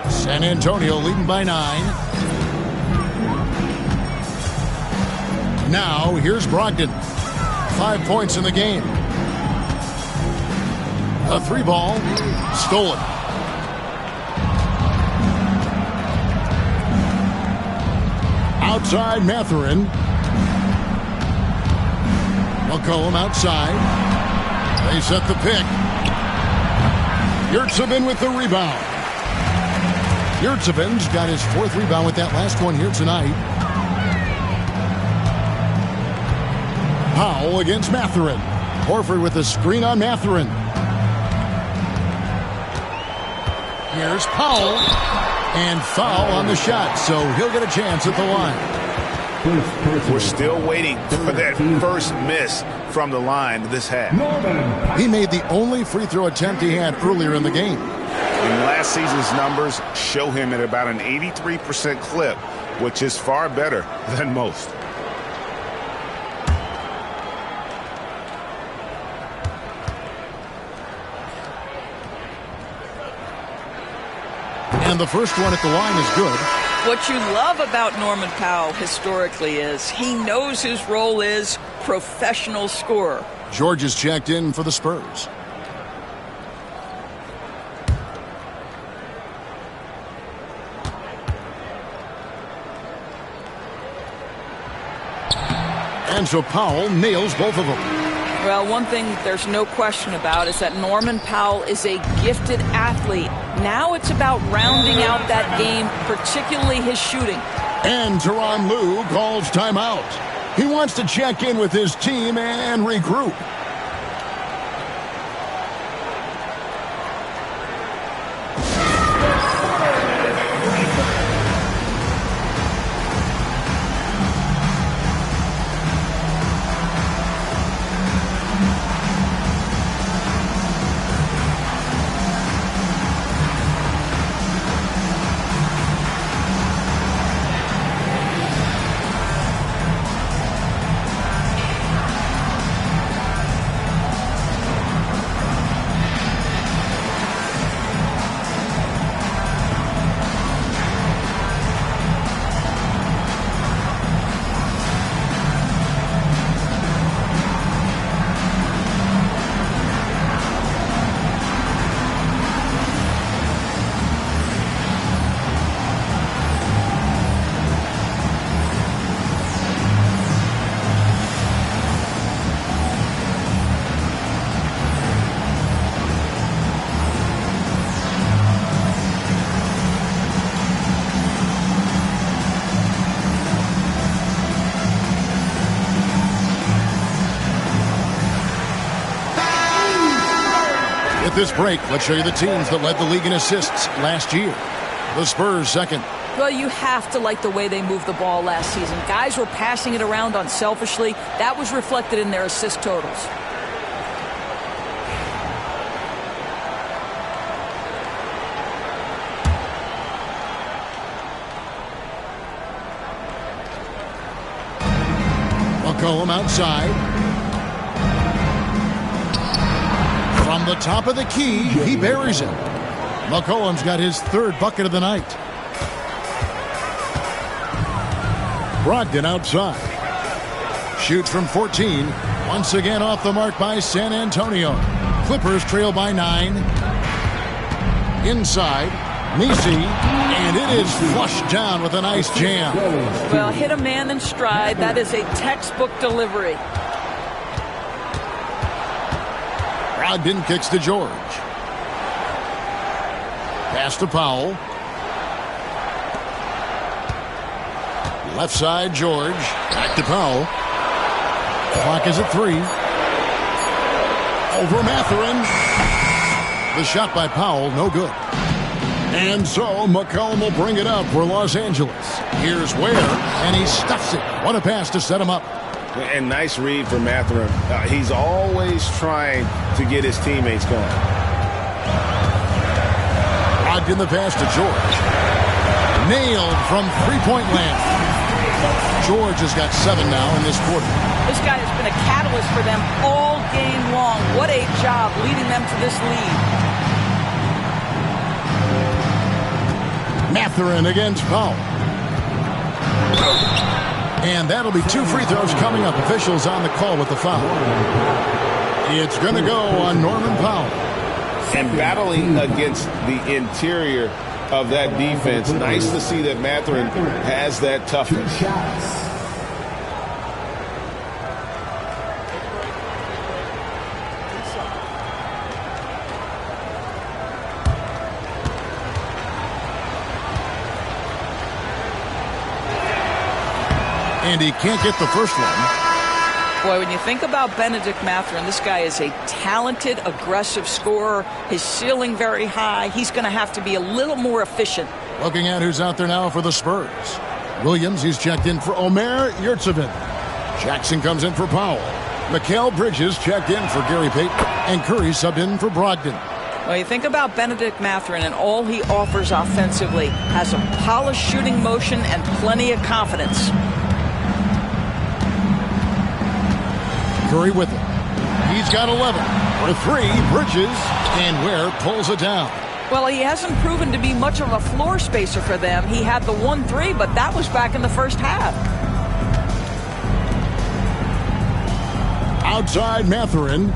San Antonio leading by 9. Now, here's Brogdon. 5 points in the game. A 3-ball. Stolen. Outside Mathurin. McCollum outside. They set the pick. Yurtseven with the rebound. Yurtseven's got his 4th rebound with that last one here tonight. Powell against Mathurin. Horford with a screen on Mathurin. Here's Powell. And foul on the shot, so he'll get a chance at the line. We're still waiting for that first miss from the line this half. He made the only free throw attempt he had earlier in the game. And last season's numbers show him at about an 83% clip, which is far better than most. And the first one at the line is good. What you love about Norman Powell historically is he knows his role is professional scorer. George is checked in for the Spurs. And so Powell nails both of them. Well, one thing there's no question about is that Norman Powell is a gifted athlete. Now it's about rounding out that game, particularly his shooting. And Tyronn Lue calls timeout. He wants to check in with his team and regroup. At this break, let's show you the teams that led the league in assists last year. The Spurs second. Well, you have to like the way they moved the ball last season. Guys were passing it around unselfishly. That was reflected in their assist totals. McCollum outside. From the top of the key, he buries it. McCollum's got his 3rd bucket of the night. Brogdon outside. Shoots from 14. Once again off the mark by San Antonio. Clippers trail by 9. Inside, Nisi, and it is flushed down with a nice jam. Well, hit a man in stride. That is a textbook delivery. Brogdon kicks to George. Pass to Powell. Left side, George. Back to Powell. Clock is at 3. Over Mathurin. The shot by Powell, no good. And so McCollum will bring it up for Los Angeles. Here's Ware, and he stuffs it. What a pass to set him up. And nice read for Mathurin. He's always trying to get his teammates going. Brogdon the pass to George. Nailed from three-point land. George has got 7 now in this quarter. This guy has been a catalyst for them all game long. What a job leading them to this lead. Mathurin against Powell. And that'll be 2 free throws coming up. Officials on the call with the foul. It's going to go on Norman Powell. And battling against the interior of that defense. Nice to see that Mathurin has that toughness. And he can't get the first one. Boy, when you think about Benedict Mathurin, this guy is a talented, aggressive scorer. His ceiling very high. He's going to have to be a little more efficient. Looking at who's out there now for the Spurs. Williams, he's checked in for Omer Yurtseven. Jackson comes in for Powell. Mikal Bridges checked in for Gary Payton. And Curry subbed in for Brogdon. Well, you think about Benedict Mathurin and all he offers offensively. Has a polished shooting motion and plenty of confidence. Curry with it. He's got 11. For 3, Bridges. And Ware pulls it down. Well, he hasn't proven to be much of a floor spacer for them. He had the 1-3, but that was back in the first half. Outside Mathurin.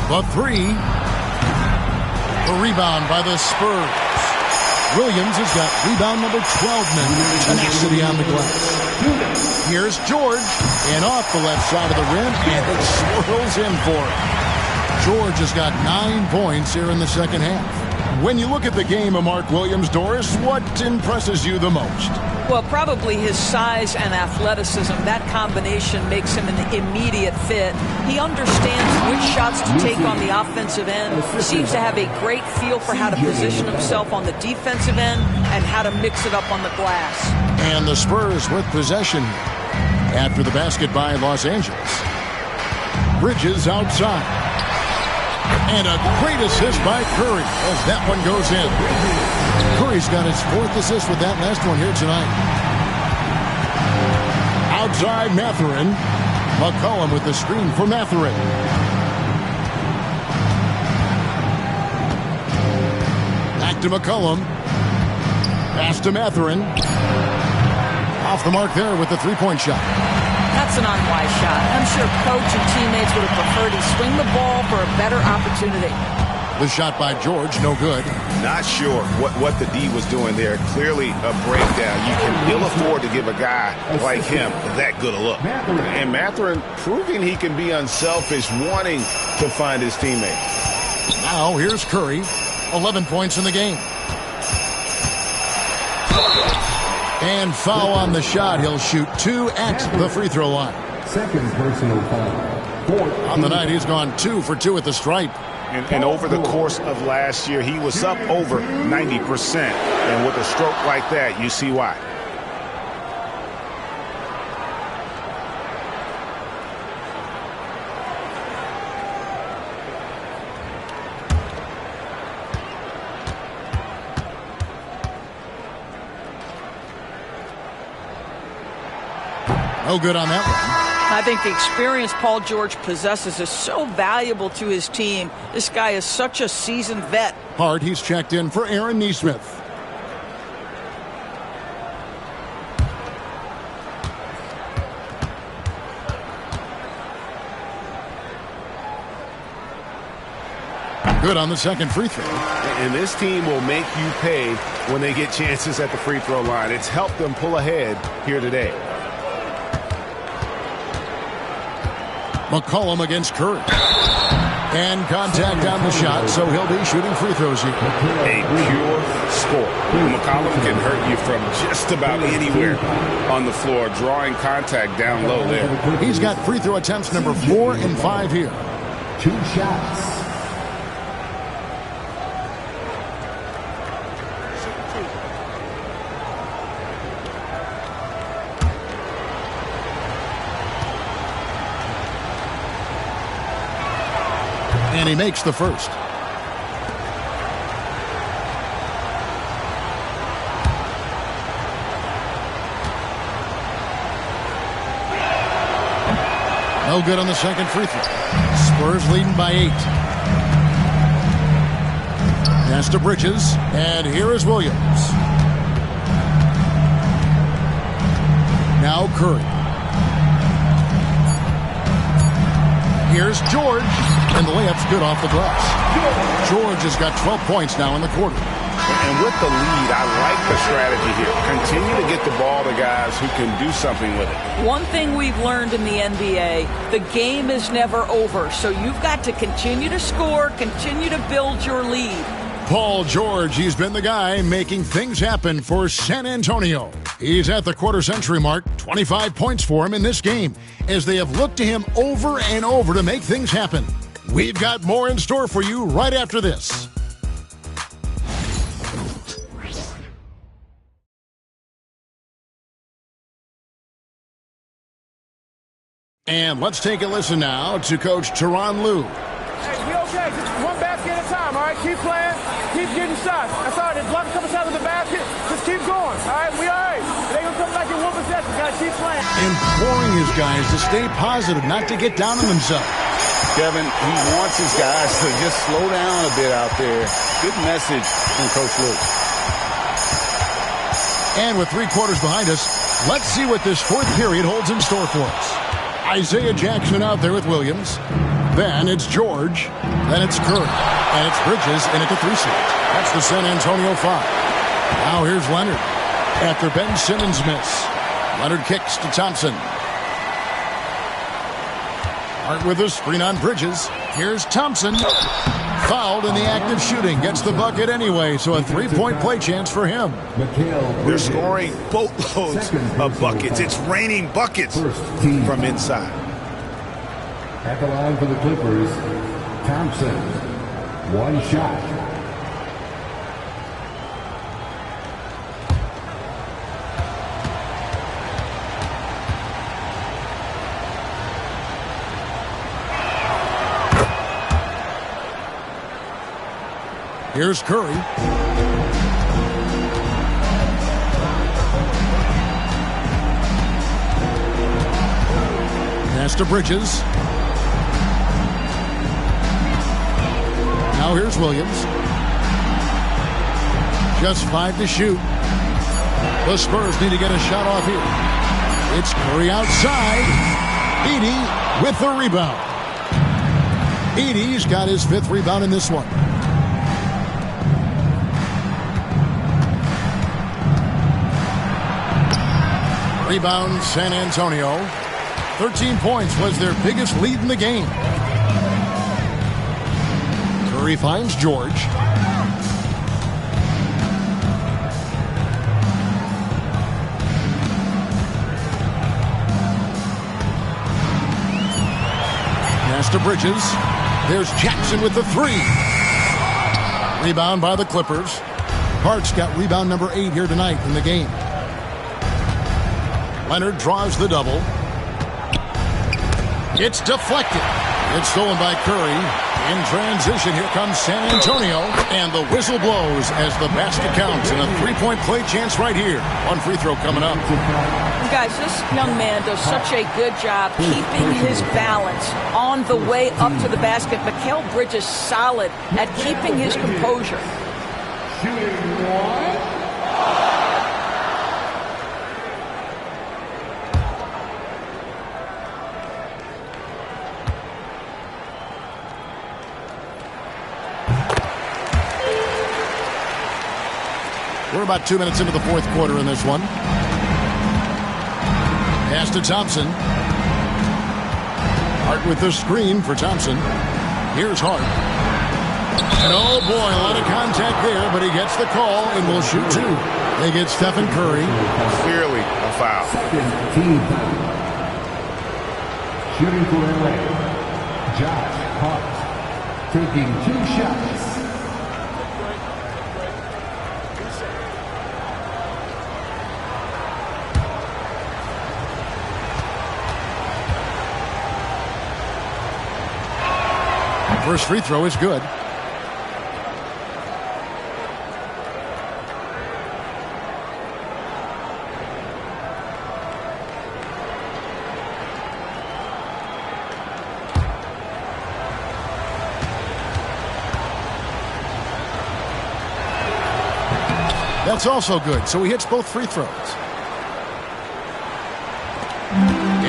The 3. The rebound by the Spurs. Williams has got rebound number 12 now. Tenacity on the glass. Here's George. And off the left side of the rim. And it swirls in for him. George has got 9 points here in the second half. When you look at the game of Mark Williams, Doris, what impresses you the most? Well, probably his size and athleticism. That combination makes him an immediate fit. He understands which shots to take on the offensive end. Seems to have a great feel for how to position himself on the defensive end and how to mix it up on the glass. And the Spurs with possession after the basket by Los Angeles. Bridges outside. And a great assist by Curry as that one goes in. Curry's got his 4th assist with that last one here tonight. Outside Mathurin. McCollum with the screen for Mathurin. Back to McCollum. Pass to Mathurin. Off the mark there with the 3-point shot. That's an unwise shot. I'm sure coach and teammates would have preferred he swing the ball for a better opportunity. The shot by George, no good. Not sure what the D was doing there. Clearly a breakdown. You can ill afford to give a guy like him that good a look. And Mathurin proving he can be unselfish, wanting to find his teammate. Now here's Curry. 11 points in the game. And foul on the shot. He'll shoot 2 at the free throw line. Second personal foul. On the night, he's gone 2 for 2 at the stripe. And over the course of last year, he was up over 90%. And with a stroke like that, you see why. No good on that one. I think the experience Paul George possesses is so valuable to his team. This guy is such a seasoned vet. Hard, he's checked in for Aaron Nesmith. Good on the second free throw. And this team will make you pay when they get chances at the free throw line. It's helped them pull ahead here today. McCollum against Curry. And contact on the shot, so he'll be shooting free throws here. A pure score. McCollum can hurt you from just about anywhere on the floor, drawing contact down low there. He's got free throw attempts number 4 and 5 here. 2 shots. And he makes the first. No good on the second free throw. Spurs leading by 8. Pass to Bridges, and here is Williams. Now Curry. Here's George, and the layup's good off the glass. George has got 12 points now in the quarter. And with the lead, I like the strategy here. Continue to get the ball to guys who can do something with it. One thing we've learned in the NBA, the game is never over. So you've got to continue to score, continue to build your lead. Paul George, he's been the guy making things happen for San Antonio. He's at the quarter-century mark, 25 points for him in this game, as they have looked to him over and over to make things happen. We've got more in store for you right after this. And let's take a listen now to Coach Tyronn Lue. Hey, we okay. Just one basket at a time, all right? Keep playing. Keep getting shots. That's all right. There's block a couple shots in the basket. Just keep going, all right? We all right. It ain't going to come back in one possession. Got to keep playing. Imploring his guys to stay positive, not to get down on themselves. Kevin, he wants his guys to just slow down a bit out there. Good message from Coach Lue. And with 3 quarters behind us, let's see what this fourth period holds in store for us. Isaiah Jackson out there with Williams. Then it's George. Then it's Curry. And it's Bridges in at the 3 seat. That's the San Antonio 5. Now here's Leonard. After Ben Simmons miss, Leonard kicks to Thompson. Hart with a screen on Bridges. Here's Thompson. Fouled in the act of shooting. Gets the bucket anyway, so a 3-point play chance for him. They're scoring boatloads of buckets. It's raining buckets from inside. At the line for the Clippers, Thompson. 1 shot. Here's Curry. Pass to Bridges. Now here's Williams. Just 5 to shoot. The Spurs need to get a shot off here. It's Curry outside. Edey with the rebound. Edey's got his 5th rebound in this one. Rebound San Antonio. 13 points was their biggest lead in the game. Curry finds George. Pass to Bridges. There's Jackson with the 3. Rebound by the Clippers. Hart's got rebound number 8 here tonight in the game. Leonard draws the double. It's deflected. It's stolen by Curry. In transition, here comes San Antonio. And the whistle blows as the basket counts. And a 3-point play chance right here. 1 free throw coming up. You guys, this young man does such a good job keeping his balance on the way up to the basket. Mikal Bridges solid at keeping his composure. Shooting 1. We're about 2 minutes into the 4th quarter in this one. Pass to Thompson. Hart with the screen for Thompson. Here's Hart. And oh boy, a lot of contact there, but he gets the call and will shoot 2. They get Stephen Curry. Clearly a foul. Team foul. Shooting for LA, Josh Hart. Taking 2 shots. First free throw is good. That's also good, so he hits both free throws.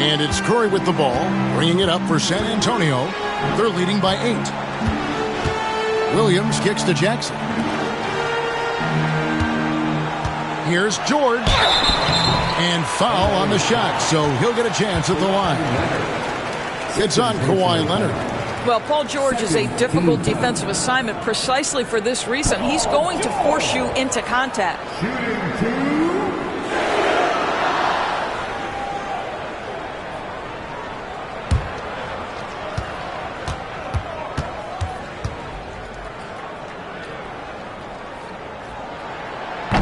And it's Curry with the ball, bringing it up for San Antonio. They're leading by 8. Williams kicks to Jackson. Here's George. And foul on the shot, so he'll get a chance at the line. It's on Kawhi Leonard. Well, Paul George is a difficult defensive assignment precisely for this reason. He's going to force you into contact.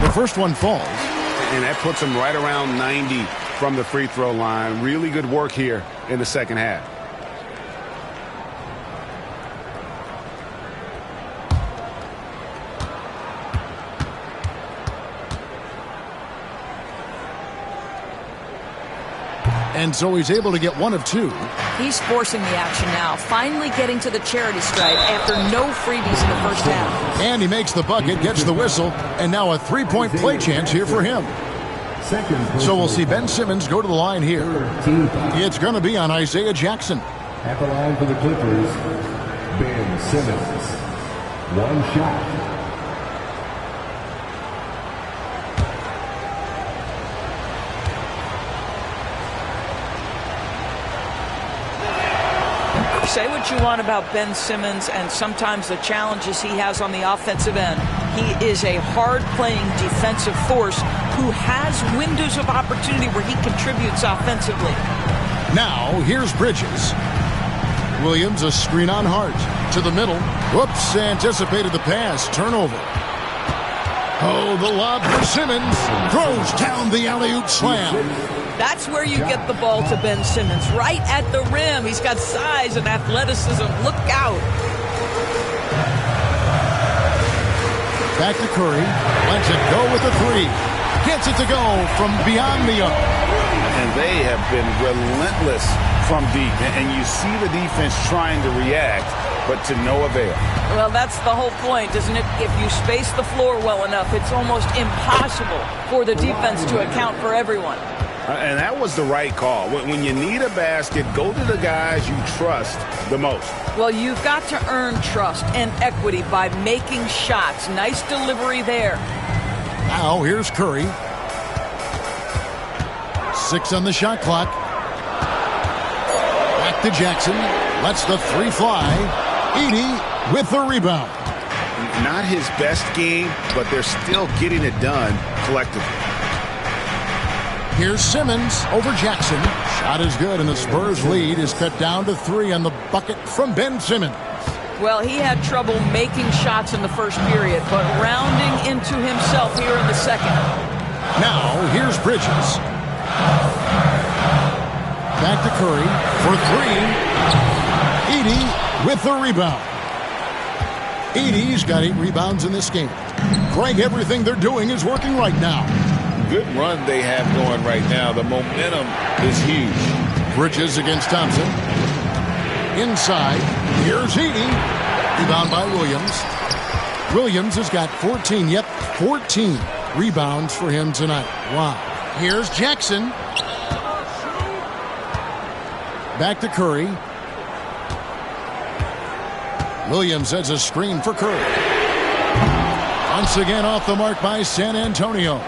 The first one falls. And that puts him right around 90 from the free throw line. Really good work here in the second half. And so he's able to get 1 of 2. He's forcing the action now, finally getting to the charity stripe after no freebies in the first half. And he makes the bucket, gets the whistle, and now a 3-point play chance here for him. So we'll see Ben Simmons go to the line here. It's going to be on Isaiah Jackson. At the line for the Clippers, Ben Simmons. 1 shot. Say what you want about Ben Simmons and sometimes the challenges he has on the offensive end. He is a hard-playing defensive force who has windows of opportunity where he contributes offensively. Now, here's Bridges. Williams, a screen on Hart. To the middle. Whoops, anticipated the pass. Turnover. Oh, the lob for Simmons. Throws down the alley-oop slam. That's where you get the ball to Ben Simmons, right at the rim. He's got size and athleticism. Look out. Back to Curry. Lets it go with the 3. Gets it to go from beyond the arc. And they have been relentless from deep. And you see the defense trying to react, but to no avail. Well, that's the whole point, isn't it? If you space the floor well enough, it's almost impossible for the defense to account for everyone. And that was the right call. When you need a basket, go to the guys you trust the most. Well, you've got to earn trust and equity by making shots. Nice delivery there. Now, here's Curry. 6 on the shot clock. Back to Jackson. Lets the 3 fly. Edey with the rebound. Not his best game, but they're still getting it done collectively. Here's Simmons over Jackson. Shot is good, and the Spurs lead is cut down to 3 on the bucket from Ben Simmons. Well, he had trouble making shots in the first period, but rounding into himself here in the second. Now, here's Bridges. Back to Curry for 3. Edey with the rebound. Edey's got 8 rebounds in this game. Craig, everything they're doing is working right now. Good run they have going right now. The momentum is huge. Bridges against Thompson. Inside. Here's Edey. Rebound by Williams. Williams has got 14. Yep, 14 rebounds for him tonight. Wow. Here's Jackson. Back to Curry. Williams has a screen for Curry. Once again off the mark by San Antonio.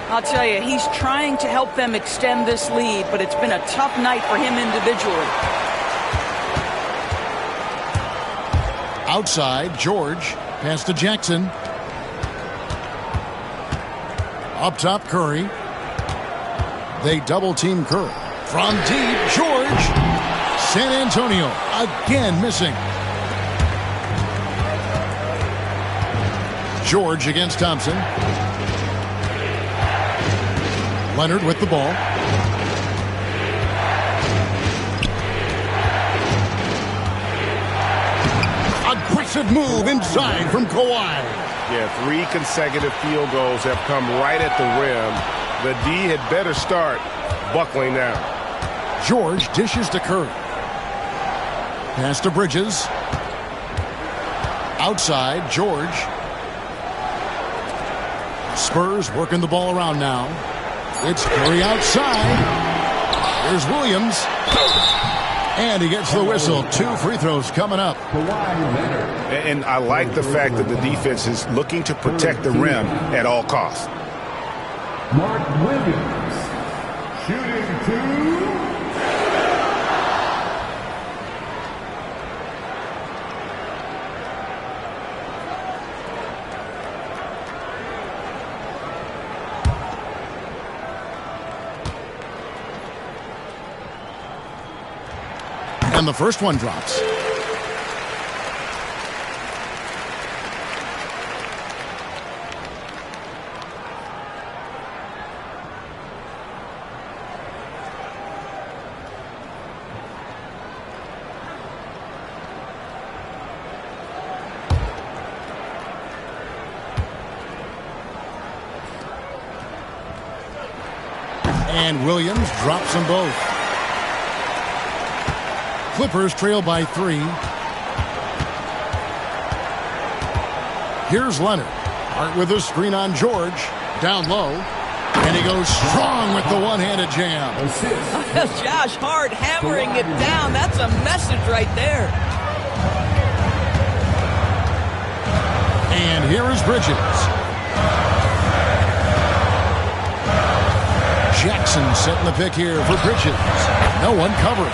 I'll tell you, he's trying to help them extend this lead, but it's been a tough night for him individually. Outside, George. Pass to Jackson. Up top, Curry. They double-team Curry. From deep, George. San Antonio again missing. George against Thompson. Leonard with the ball. Aggressive move inside from Kawhi. Yeah, 3 consecutive field goals have come right at the rim. The D had better start buckling now. George dishes to Curry. Pass to Bridges. Outside, George. Spurs working the ball around now. It's Curry outside. Here's Williams. And he gets the whistle. 2 free throws coming up. And I like the fact that the defense is looking to protect the rim at all costs. Mark Williams, shooting 2. And the first one drops. And Williams drops them both. Clippers trail by 3. Here's Leonard. Hart with a screen on George. Down low. And he goes strong with the one-handed jam. Josh Hart hammering it down. That's a message right there. And here is Bridges. Jackson setting the pick here for Bridges. No one covering.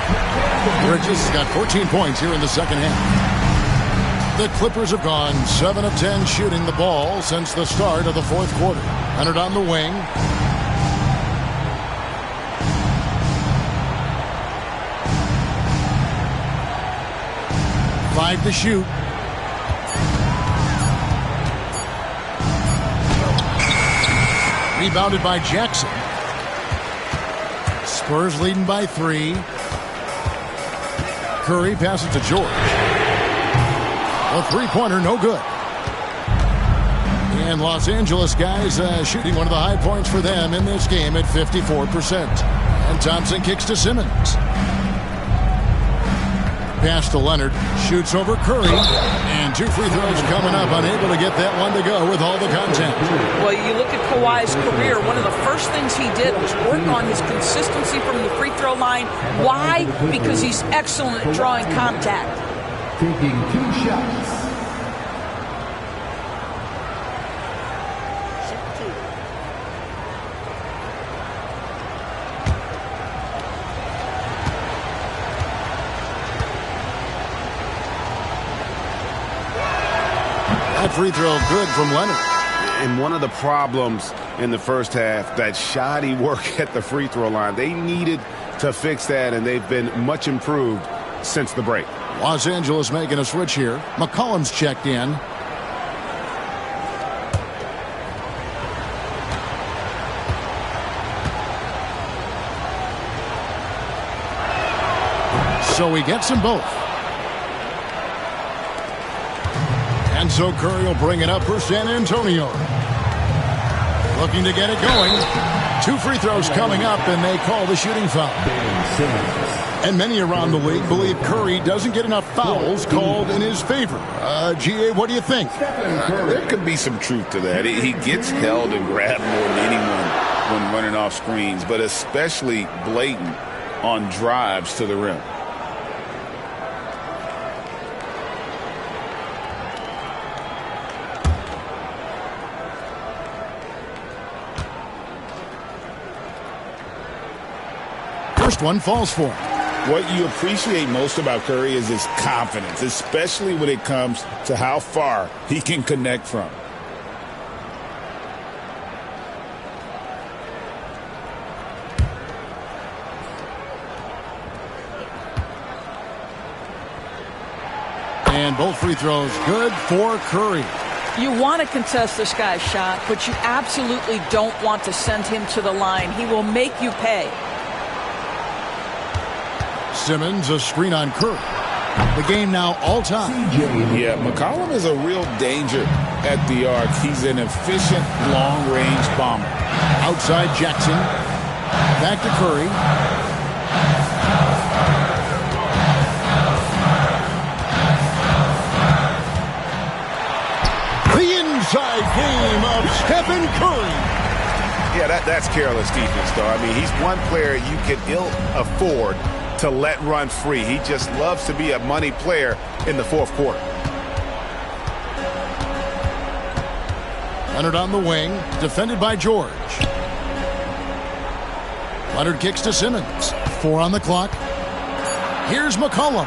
Bridges has got 14 points here in the second half. The Clippers have gone 7 of 10 shooting the ball since the start of the fourth quarter. Leonard on the wing. Five to shoot. Rebounded by Jackson. Spurs leading by 3. Curry passes to George. A three-pointer, no good. And Los Angeles guys shooting one of the high points for them in this game at 54%. And Thompson kicks to Simmons. Pass to Leonard. Shoots over Curry. And 2 free throws coming up. Unable to get that one to go with all the contact. Well, you look at Kawhi's career, one of the first things he did was work on his consistency from the free throw line. Why? Because he's excellent at drawing contact. Taking 2 shots. That free throw good from Leonard. And one of the problems in the first half, that shoddy work at the free throw line. They needed to fix that, and they've been much improved since the break. Los Angeles making a switch here. McCollum's checked in. So he gets them both. And so Curry will bring it up for San Antonio. Looking to get it going. 2 free throws coming up, and they call the shooting foul. And many around the league believe Curry doesn't get enough fouls called in his favor. GA, what do you think? There could be some truth to that. He gets held and grabbed more than anyone when running off screens, but especially blatant on drives to the rim. First one falls for him. What you appreciate most about Curry is his confidence, especially when it comes to how far he can connect from. And both free throws good for Curry. You want to contest this guy's shot, but you absolutely don't want to send him to the line. He will make you pay. Simmons, a screen on Curry. The game now all time. Yeah, McCollum is a real danger at the arc. He's an efficient long-range bomber. Outside Jackson. Back to Curry. The inside game of Stephen Curry. Yeah, that's careless defense, though. I mean, he's one player you can ill afford to let run free. He just loves to be a money player in the fourth quarter. Leonard on the wing, defended by George. Leonard kicks to Simmons. 4 on the clock. Here's McCollum.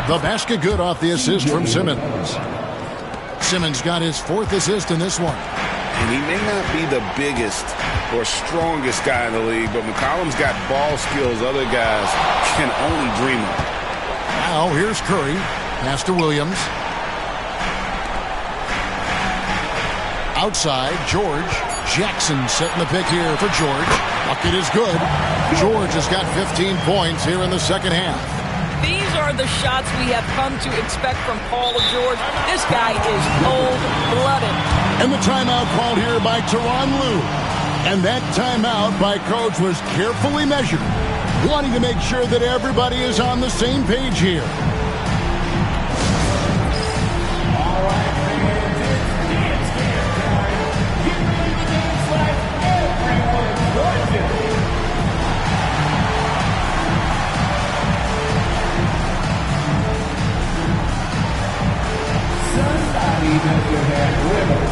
The basket good off the assist from Simmons. Simmons got his 4th assist in this one. And he may not be the biggest or strongest guy in the league, but McCollum's got ball skills other guys can only dream of. Now here's Curry. Pass to Williams. Outside, George. Jackson setting the pick here for George. Bucket is good. George has got 15 points here in the second half. These are the shots we have come to expect from Paul George. This guy is cold-blooded. And the timeout called here by Tyronn Lue. And that timeout by Coach was carefully measured, wanting to make sure that everybody is on the same page here. All right, fans, it's dance time. Get ready to dance like everyone's going to. Somebody doesn't have rhythm.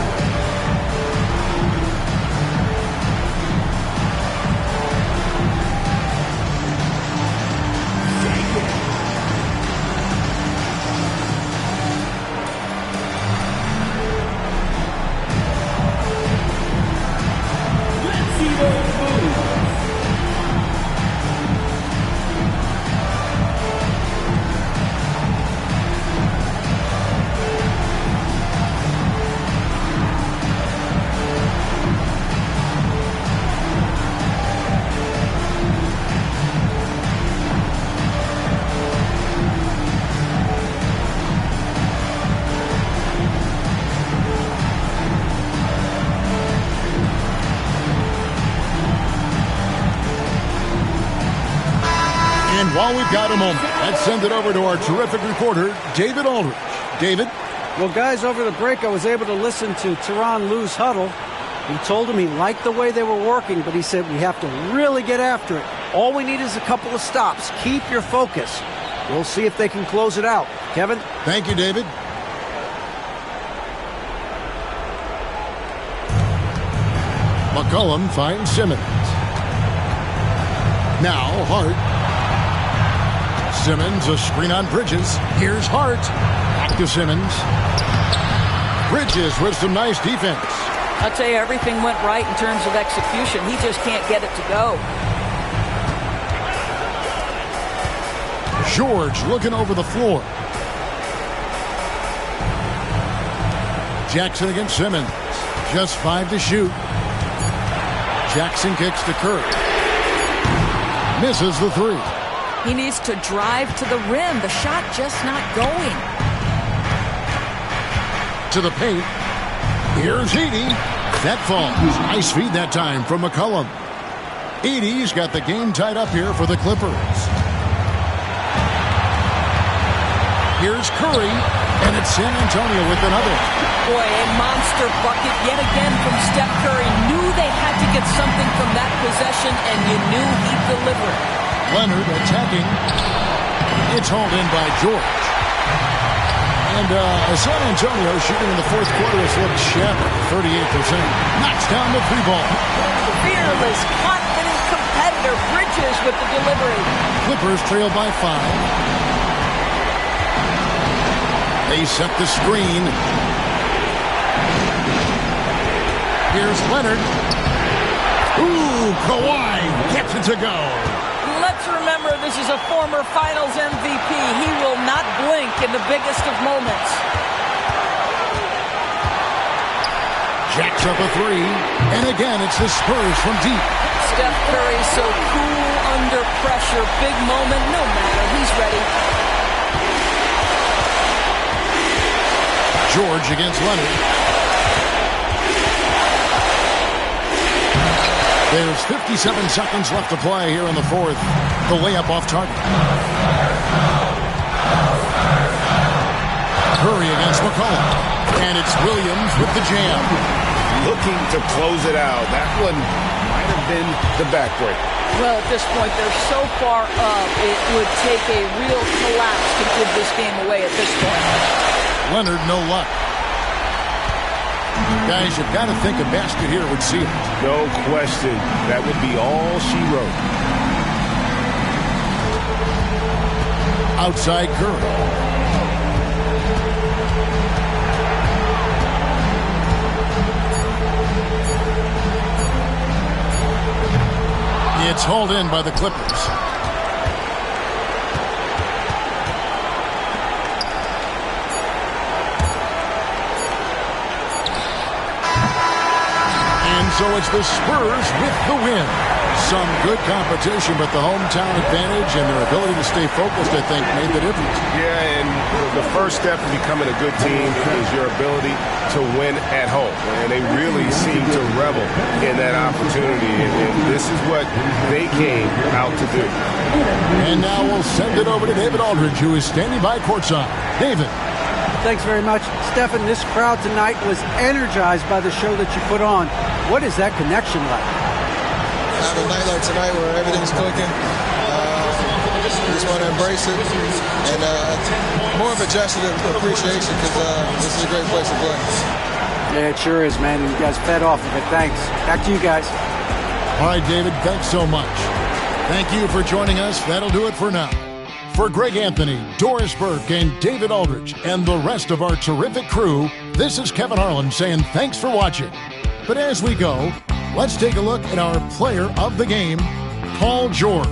While we've got a moment, let's send it over to our terrific reporter, David Aldridge. David? Well, guys, over the break, I was able to listen to Tyronn Lue's huddle. He told him he liked the way they were working, but he said we have to really get after it. All we need is a couple of stops. Keep your focus. We'll see if they can close it out. Kevin? Thank you, David. McCollum finds Simmons. Now Hart. Simmons, a screen on Bridges. Here's Hart. Back to Simmons. Bridges with some nice defense. I'll tell you, everything went right in terms of execution. He just can't get it to go. George looking over the floor. Jackson against Simmons. Just 5 to shoot. Jackson kicks to Curry. Misses the 3. He needs to drive to the rim. The shot just not going. To the paint. Here's Edey. That falls. Nice feed that time from McCollum. Edey's got the game tied up here for the Clippers. Here's Curry. And it's San Antonio with another. Boy, a monster bucket yet again from Steph Curry. Knew they had to get something from that possession, and you knew he'd deliver it. Leonard attacking. It's hauled in by George. And San Antonio shooting in the fourth quarter has looked shabby, 38%. Knocks down the 3 ball. Fearless, confident competitor. Bridges with the delivery. Clippers trail by 5. They set the screen. Here's Leonard. Ooh, Kawhi gets it to go. Let's remember this is a former Finals MVP. He will not blink in the biggest of moments. Jacks up a 3. And again, it's the Spurs from deep. Steph Curry so cool under pressure. Big moment, no matter. He's ready. George against Leonard. There's 57 seconds left to play here in the fourth. The layup off target. Curry against McCollum. And it's Williams with the jam. Looking to close it out. That one might have been the backbreak. Well, at this point, they're so far up, it would take a real collapse to give this game away at this point. Leonard, no luck. Guys, you've got to think a basket here would seal it. No question. That would be all she wrote. Outside Curry. It's hauled in by the Clippers. And so it's the Spurs with the win. Some good competition, but the hometown advantage and their ability to stay focused, I think, made the difference. Yeah, and the first step in becoming a good team is your ability to win at home. And they really seem to revel in that opportunity. And this is what they came out to do. And now we'll send it over to David Aldridge, who is standing by courtside. David. Thanks very much. Stephen, this crowd tonight was energized by the show that you put on. What is that connection like? Have a night like tonight where everything's clicking. Just want to embrace it. And more of a gesture of appreciation because this is a great place to play. Yeah, it sure is, man. You guys fed off of it. Thanks. Back to you guys. All right, David, thanks so much. Thank you for joining us. That'll do it for now. For Greg Anthony, Doris Burke, and David Aldridge, and the rest of our terrific crew, this is Kevin Harlan saying thanks for watching. But as we go, let's take a look at our player of the game, Paul George.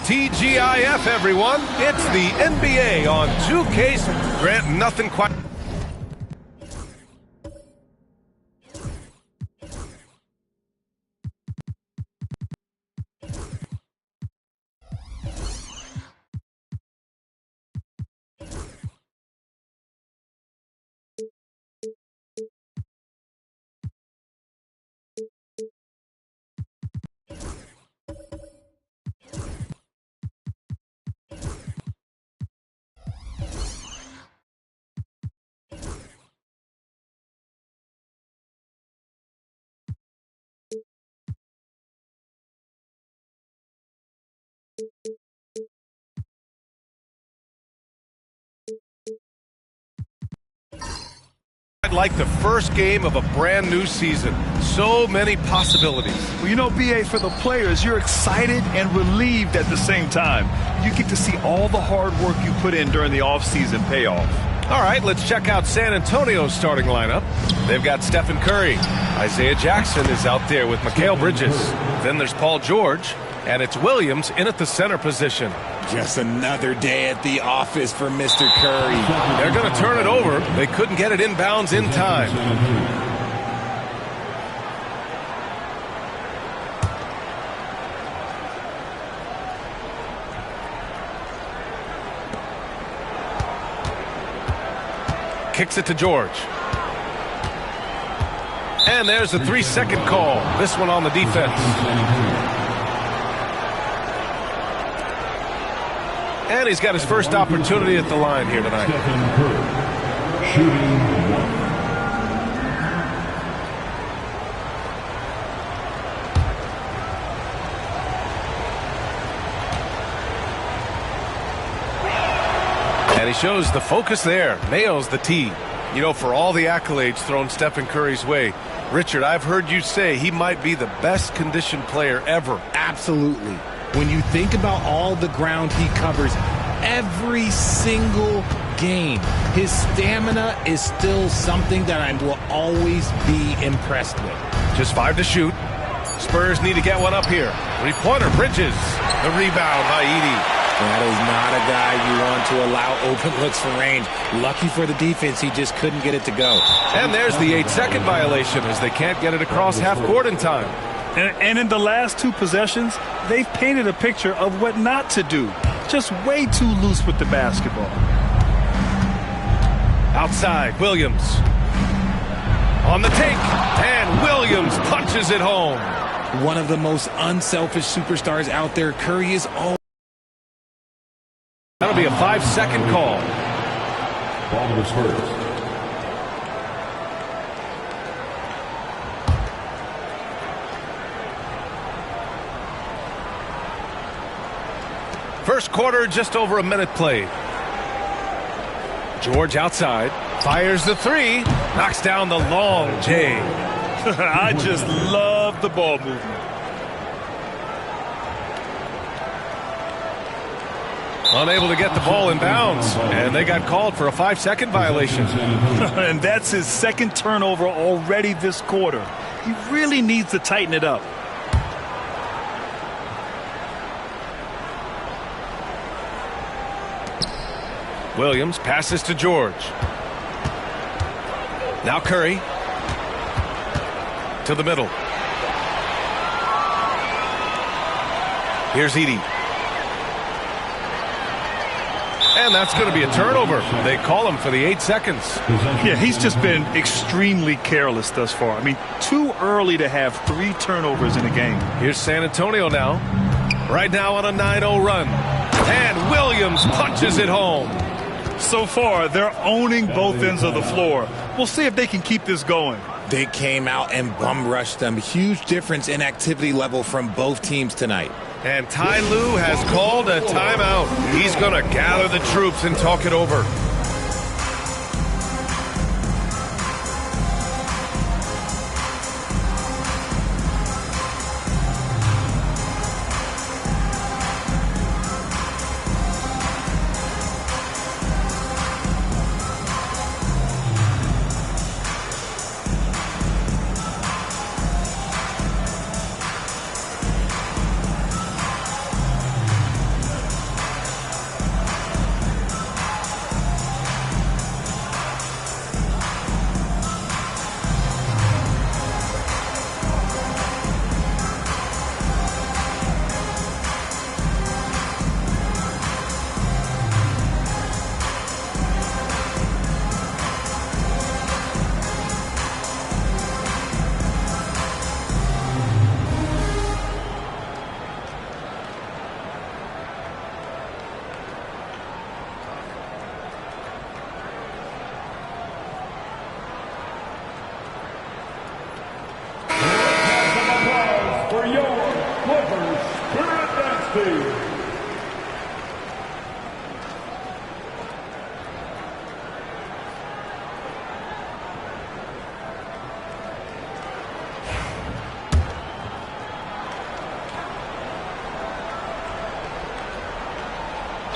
TGIF, everyone. It's the NBA on 2K. Grant, nothing quite. Like the first game of a brand new season. So many possibilities. Well, you know, BA, for the players, you're excited and relieved at the same time. You get to see all the hard work you put in during the offseason pay off. All right, let's check out San Antonio's starting lineup. They've got Stephen Curry. Isaiah Jackson is out there with Mikal Bridges. Then there's Paul George. And it's Williams in at the center position. Just another day at the office for Mr. Curry. They're going to turn it over. They couldn't get it inbounds in time. Kicks it to George. And there's a 3-second call. This one on the defense. And he's got his first opportunity at the line here tonight. And he shows the focus there. Nails the tee. You know, for all the accolades thrown Stephen Curry's way, Richard, I've heard you say he might be the best conditioned player ever. Absolutely. When you think about all the ground he covers every single game, his stamina is still something that I will always be impressed with. Just 5 to shoot. Spurs need to get one up here. Three-pointer, Bridges. The rebound by Edey. That is not a guy you want to allow open looks from range. Lucky for the defense, he just couldn't get it to go. And there's the 8-second violation as they can't get it across half court in time. And in the last 2 possessions, they've painted a picture of what not to do. Just way too loose with the basketball. Outside, Williams. On the take, and Williams punches it home. One of the most unselfish superstars out there. Curry is all. That'll be a 5-second call. Ball to the Spurs. First quarter, just over a minute played. George outside. Fires the three. Knocks down the long J. I just love the ball movement. Unable to get the ball in bounds, and they got called for a 5-second violation. And that's his second turnover already this quarter. He really needs to tighten it up. Williams passes to George. Now Curry. To the middle. Here's Edey. And that's going to be a turnover. They call him for the 8 seconds. Yeah, he's just been extremely careless thus far. I mean, too early to have 3 turnovers in a game. Here's San Antonio now. Right now on a 9-0 run. And Williams punches it home. So far, they're owning both ends of the floor. We'll see if they can keep this going. They came out and bum rushed them. Huge difference in activity level from both teams tonight. And Ty Lue has called a timeout. He's going to gather the troops and talk it over.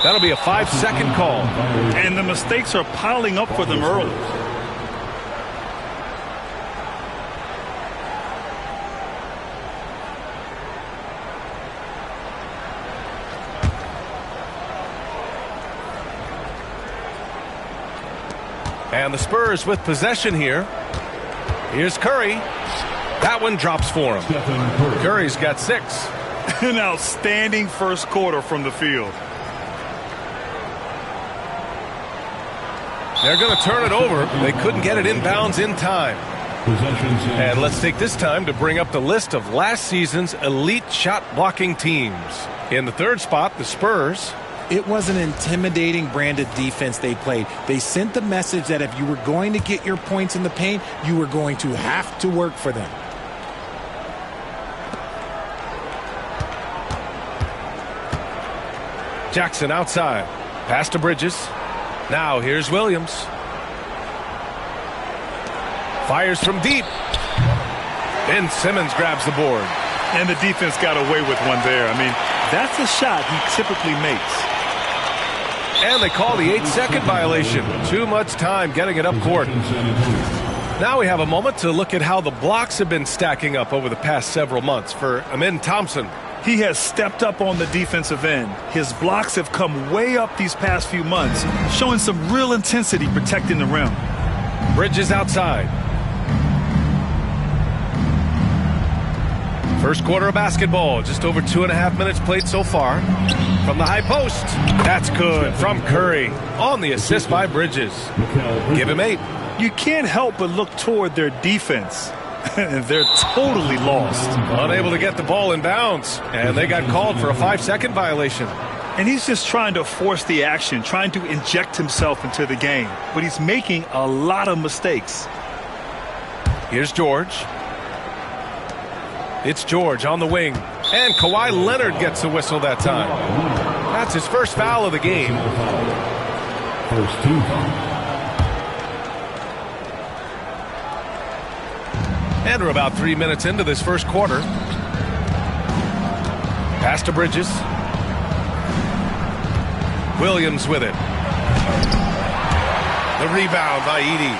That'll be a 5-second call. And the mistakes are piling up for them early. And the Spurs with possession here. Here's Curry. That one drops for him. Curry's got 6. An outstanding first quarter from the field. They're going to turn it over. They couldn't get it inbounds in time. And let's take this time to bring up the list of last season's elite shot blocking teams. In the 3rd spot, the Spurs. It was an intimidating brand of defense they played. They sent the message that if you were going to get your points in the paint, you were going to have to work for them. Jackson outside. Pass to Bridges. Now here's Williams. Fires from deep. Ben Simmons grabs the board. And the defense got away with one there. I mean, that's a shot he typically makes. And they call the 8-second violation. Too much time getting it up court. Now we have a moment to look at how the blocks have been stacking up over the past several months for Amin Thompson. He has stepped up on the defensive end. His blocks have come way up these past few months, showing some real intensity protecting the rim. Bridges outside. First quarter of basketball, just over 2.5 minutes played so far. From the high post, that's good from Curry on the assist by Bridges. Give him 8. You can't help but look toward their defense. They're totally lost. Unable to get the ball in bounds, and they got called for a 5-second violation. And he's just trying to force the action, trying to inject himself into the game. But he's making a lot of mistakes. Here's George. It's George on the wing. And Kawhi Leonard gets the whistle that time. That's his first foul of the game. First team foul. And we're about 3 minutes into this first quarter. Pass to Bridges. Williams with it. The rebound by Edey.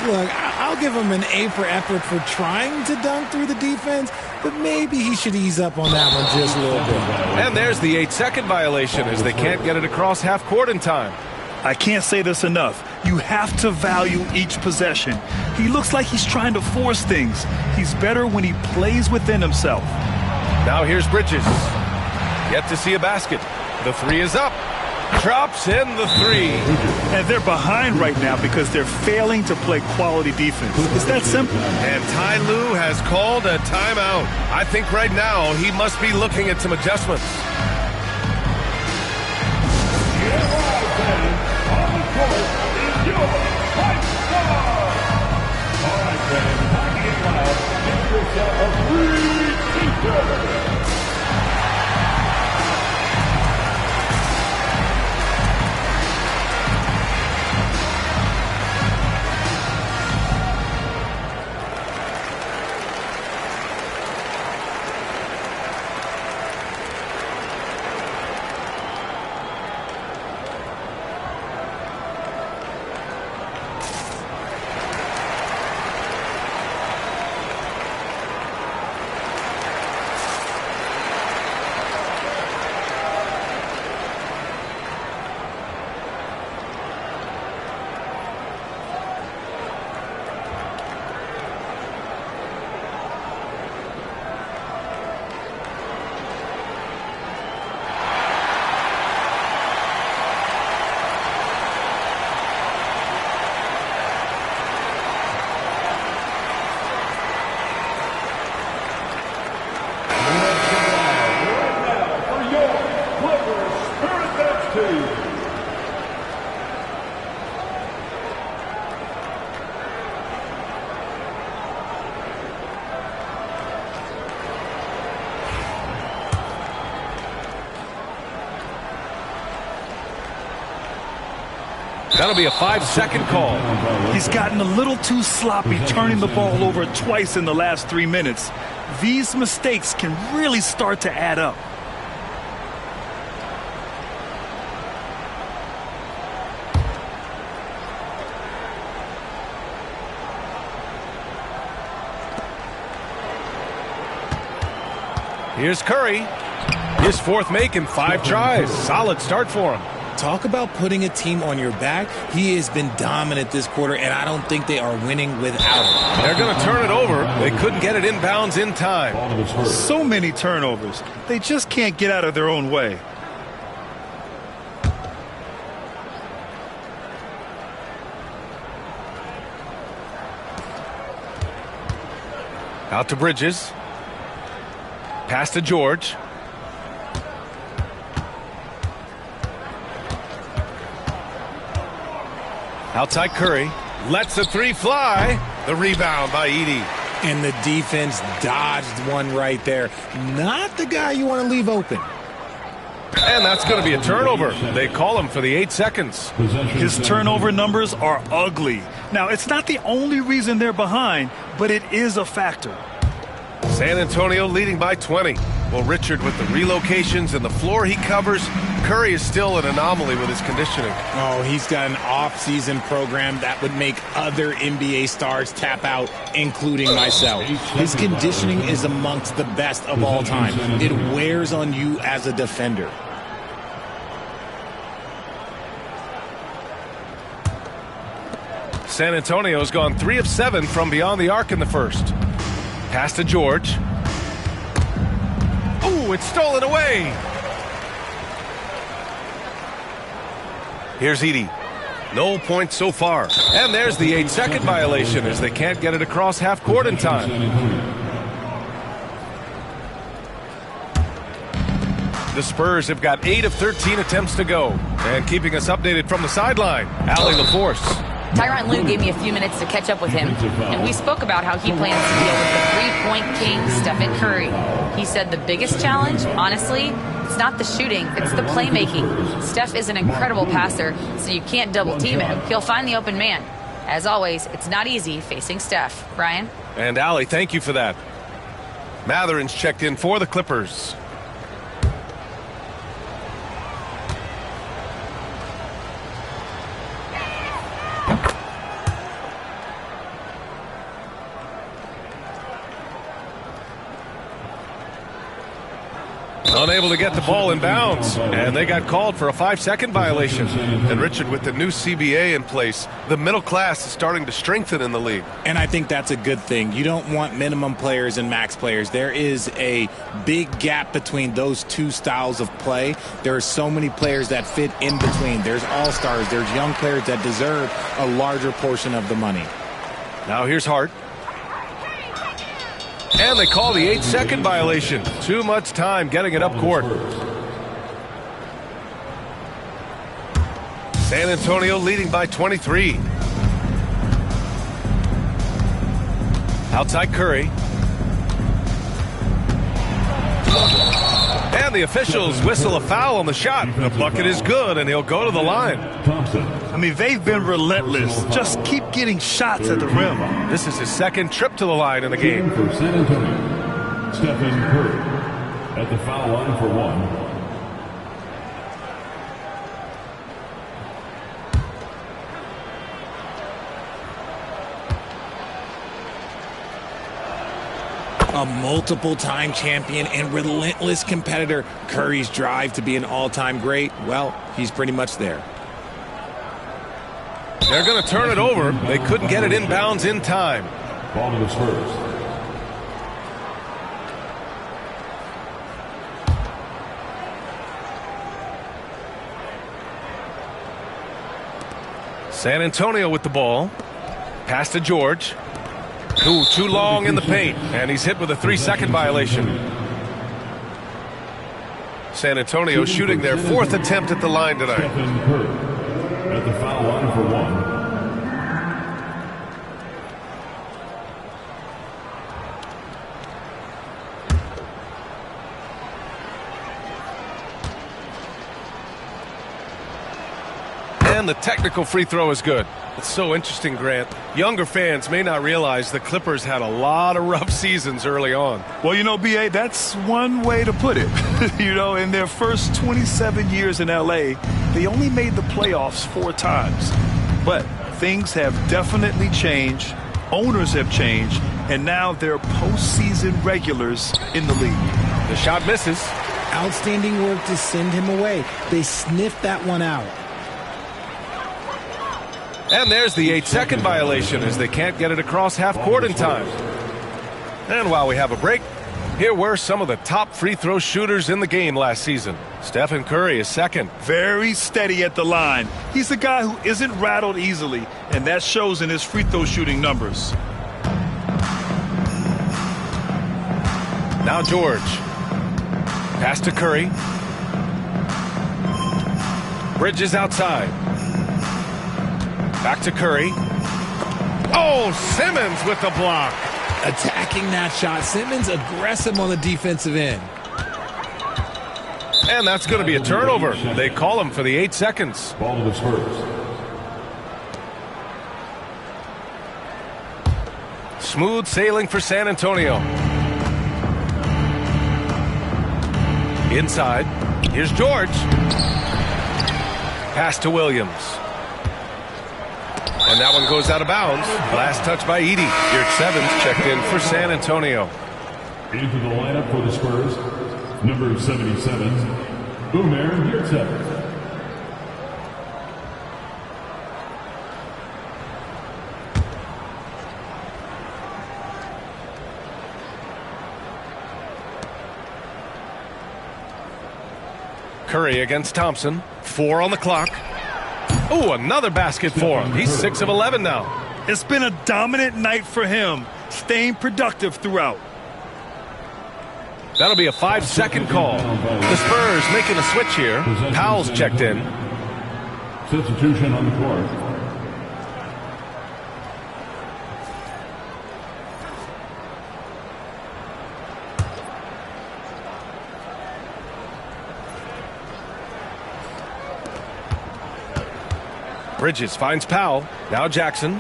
Look, I'll give him an A for effort for trying to dunk through the defense, but maybe he should ease up on that one just a little bit. And there's the 8-second violation as they can't get it across half court in time. I can't say this enough. You have to value each possession. He looks like he's trying to force things. He's better when he plays within himself. Now here's Bridges. Yet to see a basket. The three is up. Drops in the three. And they're behind right now because they're failing to play quality defense. It's that simple. And Ty Lue has called a timeout. I think right now he must be looking at some adjustments. That'll be a 5-second call. He's gotten a little too sloppy turning the ball over twice in the last 3 minutes. These mistakes can really start to add up. Here's Curry. His fourth make in 5 tries. Solid start for him. Talk about putting a team on your back. He has been dominant this quarter, and I don't think they are winning without him. They're going to turn it over. They couldn't get it inbounds in time. So many turnovers. They just can't get out of their own way. Out to Bridges. Pass to George. Outside Curry. Lets the three fly. The rebound by Edey. And the defense dodged one right there. Not the guy you want to leave open. And that's going to be a turnover. They call him for the 8 seconds. His turnover numbers are ugly. Now, it's not the only reason they're behind, but it is a factor. San Antonio leading by 20. Well, Richard, with the relocations and the floor he covers, Curry is still an anomaly with his conditioning. Oh, he's got an off-season program that would make other NBA stars tap out, including myself. His conditioning is amongst the best of all time. It wears on you as a defender. San Antonio's gone 3 of 7 from beyond the arc in the first. Pass to George. Ooh, it's stolen away. Here's Edey. No points so far. And there's the 8-second violation as they can't get it across half court in time. The Spurs have got 8 of 13 attempts to go. And keeping us updated from the sideline, Allie LaForce. Tyronn Lue gave me a few minutes to catch up with him, and we spoke about how he plans to deal with the three-point king, Stephen Curry. He said the biggest challenge, honestly, it's not the shooting, it's the playmaking. Steph is an incredible passer, so you can't double-team him. He'll find the open man. As always, it's not easy facing Steph. Brian? And Allie, thank you for that. Matherin's checked in for the Clippers. Unable to get the ball in bounds, and they got called for a 5-second violation. And Richard, with the new CBA in place, the middle class is starting to strengthen in the league. And I think that's a good thing. You don't want minimum players and max players. There is a big gap between those two styles of play. There are so many players that fit in between. There's all-stars. There's young players that deserve a larger portion of the money. Now here's Hart. And they call the 8-second violation. Too much time getting it up court. San Antonio leading by 23. Outside Curry. And the officials whistle a foul on the shot. The bucket is good, and he'll go to the line. I mean, they've been relentless. Just keep getting shots at the rim. This is his second trip to the line in the game. For San Antonio, Stephen Curry at the foul line for one. A multiple-time champion and relentless competitor. Curry's drive to be an all-time great, well, he's pretty much there. They're going to turn it over. They couldn't get it inbounds in time. Ball to the Spurs. San Antonio with the ball. Pass to George. Ooh, too long in the paint, and he's hit with a 3-second violation. San Antonio shooting their 4th attempt at the line tonight. Stephen Curry at the foul line for one. And the technical free throw is good. It's so interesting, Grant. Younger fans may not realize the Clippers had a lot of rough seasons early on. Well, you know, B.A., that's one way to put it. You know, in their first 27 years in L.A., they only made the playoffs 4 times. But things have definitely changed. Owners have changed. And now they're postseason regulars in the league. The shot misses. Outstanding work to send him away. They sniffed that one out. And there's the 8-second violation as they can't get it across half court in time. And while we have a break, here were some of the top free throw shooters in the game last season. Stephen Curry is second. Very steady at the line. He's a guy who isn't rattled easily, and that shows in his free throw shooting numbers. Now George. Pass to Curry. Bridges outside. Back to Curry. Oh, Simmons with the block. Attacking that shot. Simmons aggressive on the defensive end. And that's going to be a turnover. They call him for the 8 seconds. Ball to the Spurs. Smooth sailing for San Antonio. Inside. Here's George. Pass to Williams. And that one goes out of bounds. Last touch by Edey. Gert Sevens checked in for San Antonio. Into the lineup for the Spurs, number 77, Boomer Gert Sevens. Curry against Thompson. 4 on the clock. Oh, another basket for him. He's 6 of 11 now. It's been a dominant night for him, staying productive throughout. That'll be a 5-second call. The Spurs making a switch here. Powell's checked in. Substitution on the court. Bridges finds Powell. Now Jackson.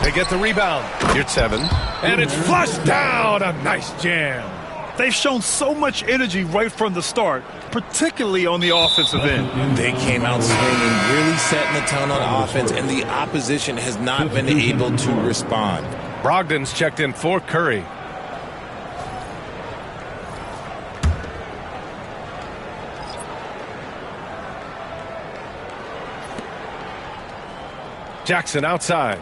They get the rebound. Here's 7. And it's flushed down. A nice jam. They've shown so much energy right from the start, particularly on the offensive end. They came out swinging, really setting the tone on offense, and the opposition has not been able to respond. Brogdon's checked in for Curry. Jackson outside.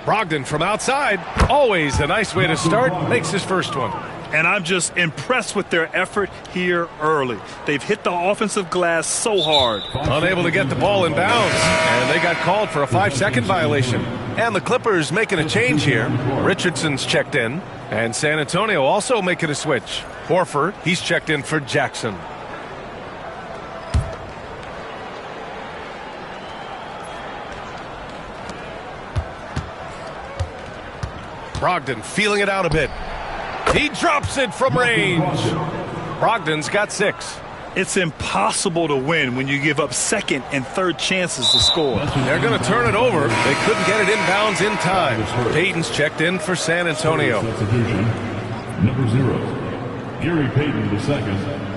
Brogdon from outside. Always a nice way to start. Makes his first one. And I'm just impressed with their effort here early. They've hit the offensive glass so hard. Unable to get the ball in bounds. And they got called for a 5-second violation. And the Clippers making a change here. Richardson's checked in. And San Antonio also making a switch. Horford, he's checked in for Jackson. Brogdon feeling it out a bit. He drops it from range. Brogdon's got 6. It's impossible to win when you give up second and third chances to score. They're going to turn it over. They couldn't get it inbounds in time. Payton's checked in for San Antonio. Number 0, Gary Payton II.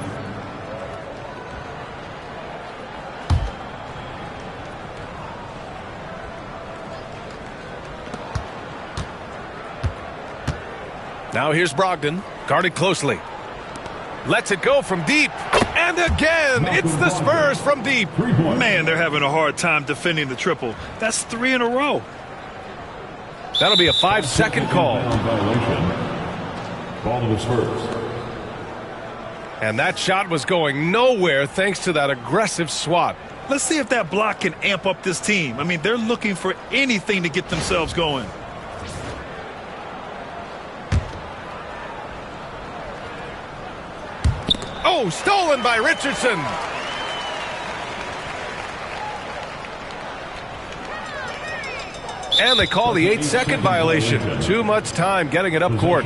Now here's Brogdon, guarded closely. Lets it go from deep. And again, it's the Spurs from deep. Man, they're having a hard time defending the triple. That's 3 in a row. That'll be a 5-second call. Ball to the Spurs. And that shot was going nowhere thanks to that aggressive swat. Let's see if that block can amp up this team. I mean, they're looking for anything to get themselves going. Oh, stolen by Richardson. And they call the 8-second violation. Too much time getting it up court.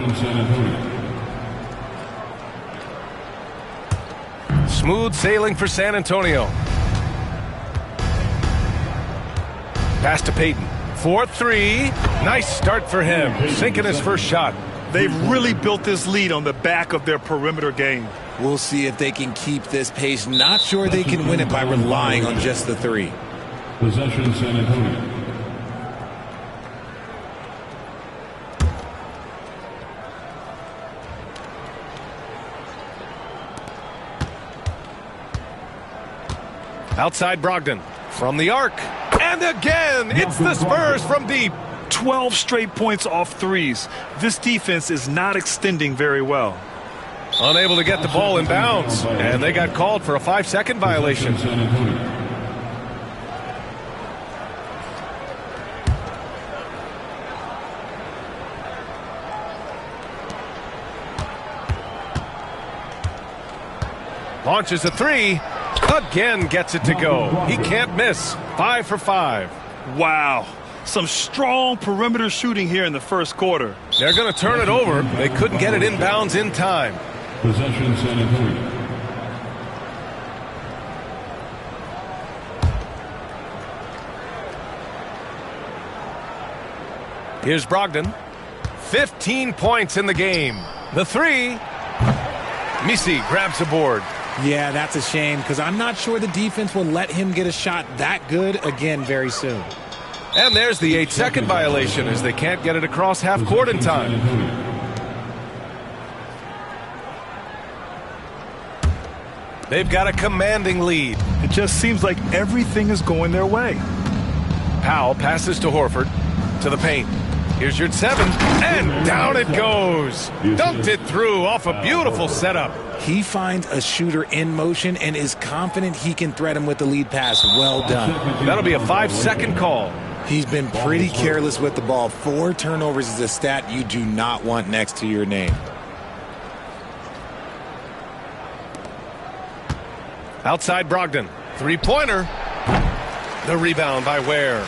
Smooth sailing for San Antonio. Pass to Payton. 4-3. Nice start for him. Sinking his first shot. They've really built this lead on the back of their perimeter game. We'll see if they can keep this pace. Not sure they can win it by relying on just the 3. Possession San Antonio. Outside Brogdon. From the arc. And again, it's the Spurs from deep. 12 straight points off threes. This defense is not extending very well. Unable to get the ball in bounds. And they got called for a 5-second violation. Launches a 3. Again gets it to go. He can't miss. 5 for 5. Wow. Some strong perimeter shooting here in the first quarter. They're going to turn it over. They couldn't get it inbounds in time. Possession San Antonio. Here's Brogdon. 15 points in the game. The 3. Misi grabs the board. Yeah, that's a shame because I'm not sure the defense will let him get a shot that good again very soon. And there's the 8-second violation as they can't get it across half court in time. They've got a commanding lead. It just seems like everything is going their way. Powell passes to Horford. To the paint. Here's your 7. And down it goes. Dunked it through off a beautiful setup. He finds a shooter in motion and is confident he can threat him with the lead pass. Well done. That'll be a 5-second call. He's been pretty careless with the ball. 4 turnovers is a stat you do not want next to your name. Outside Brogdon. 3-pointer. The rebound by Ware.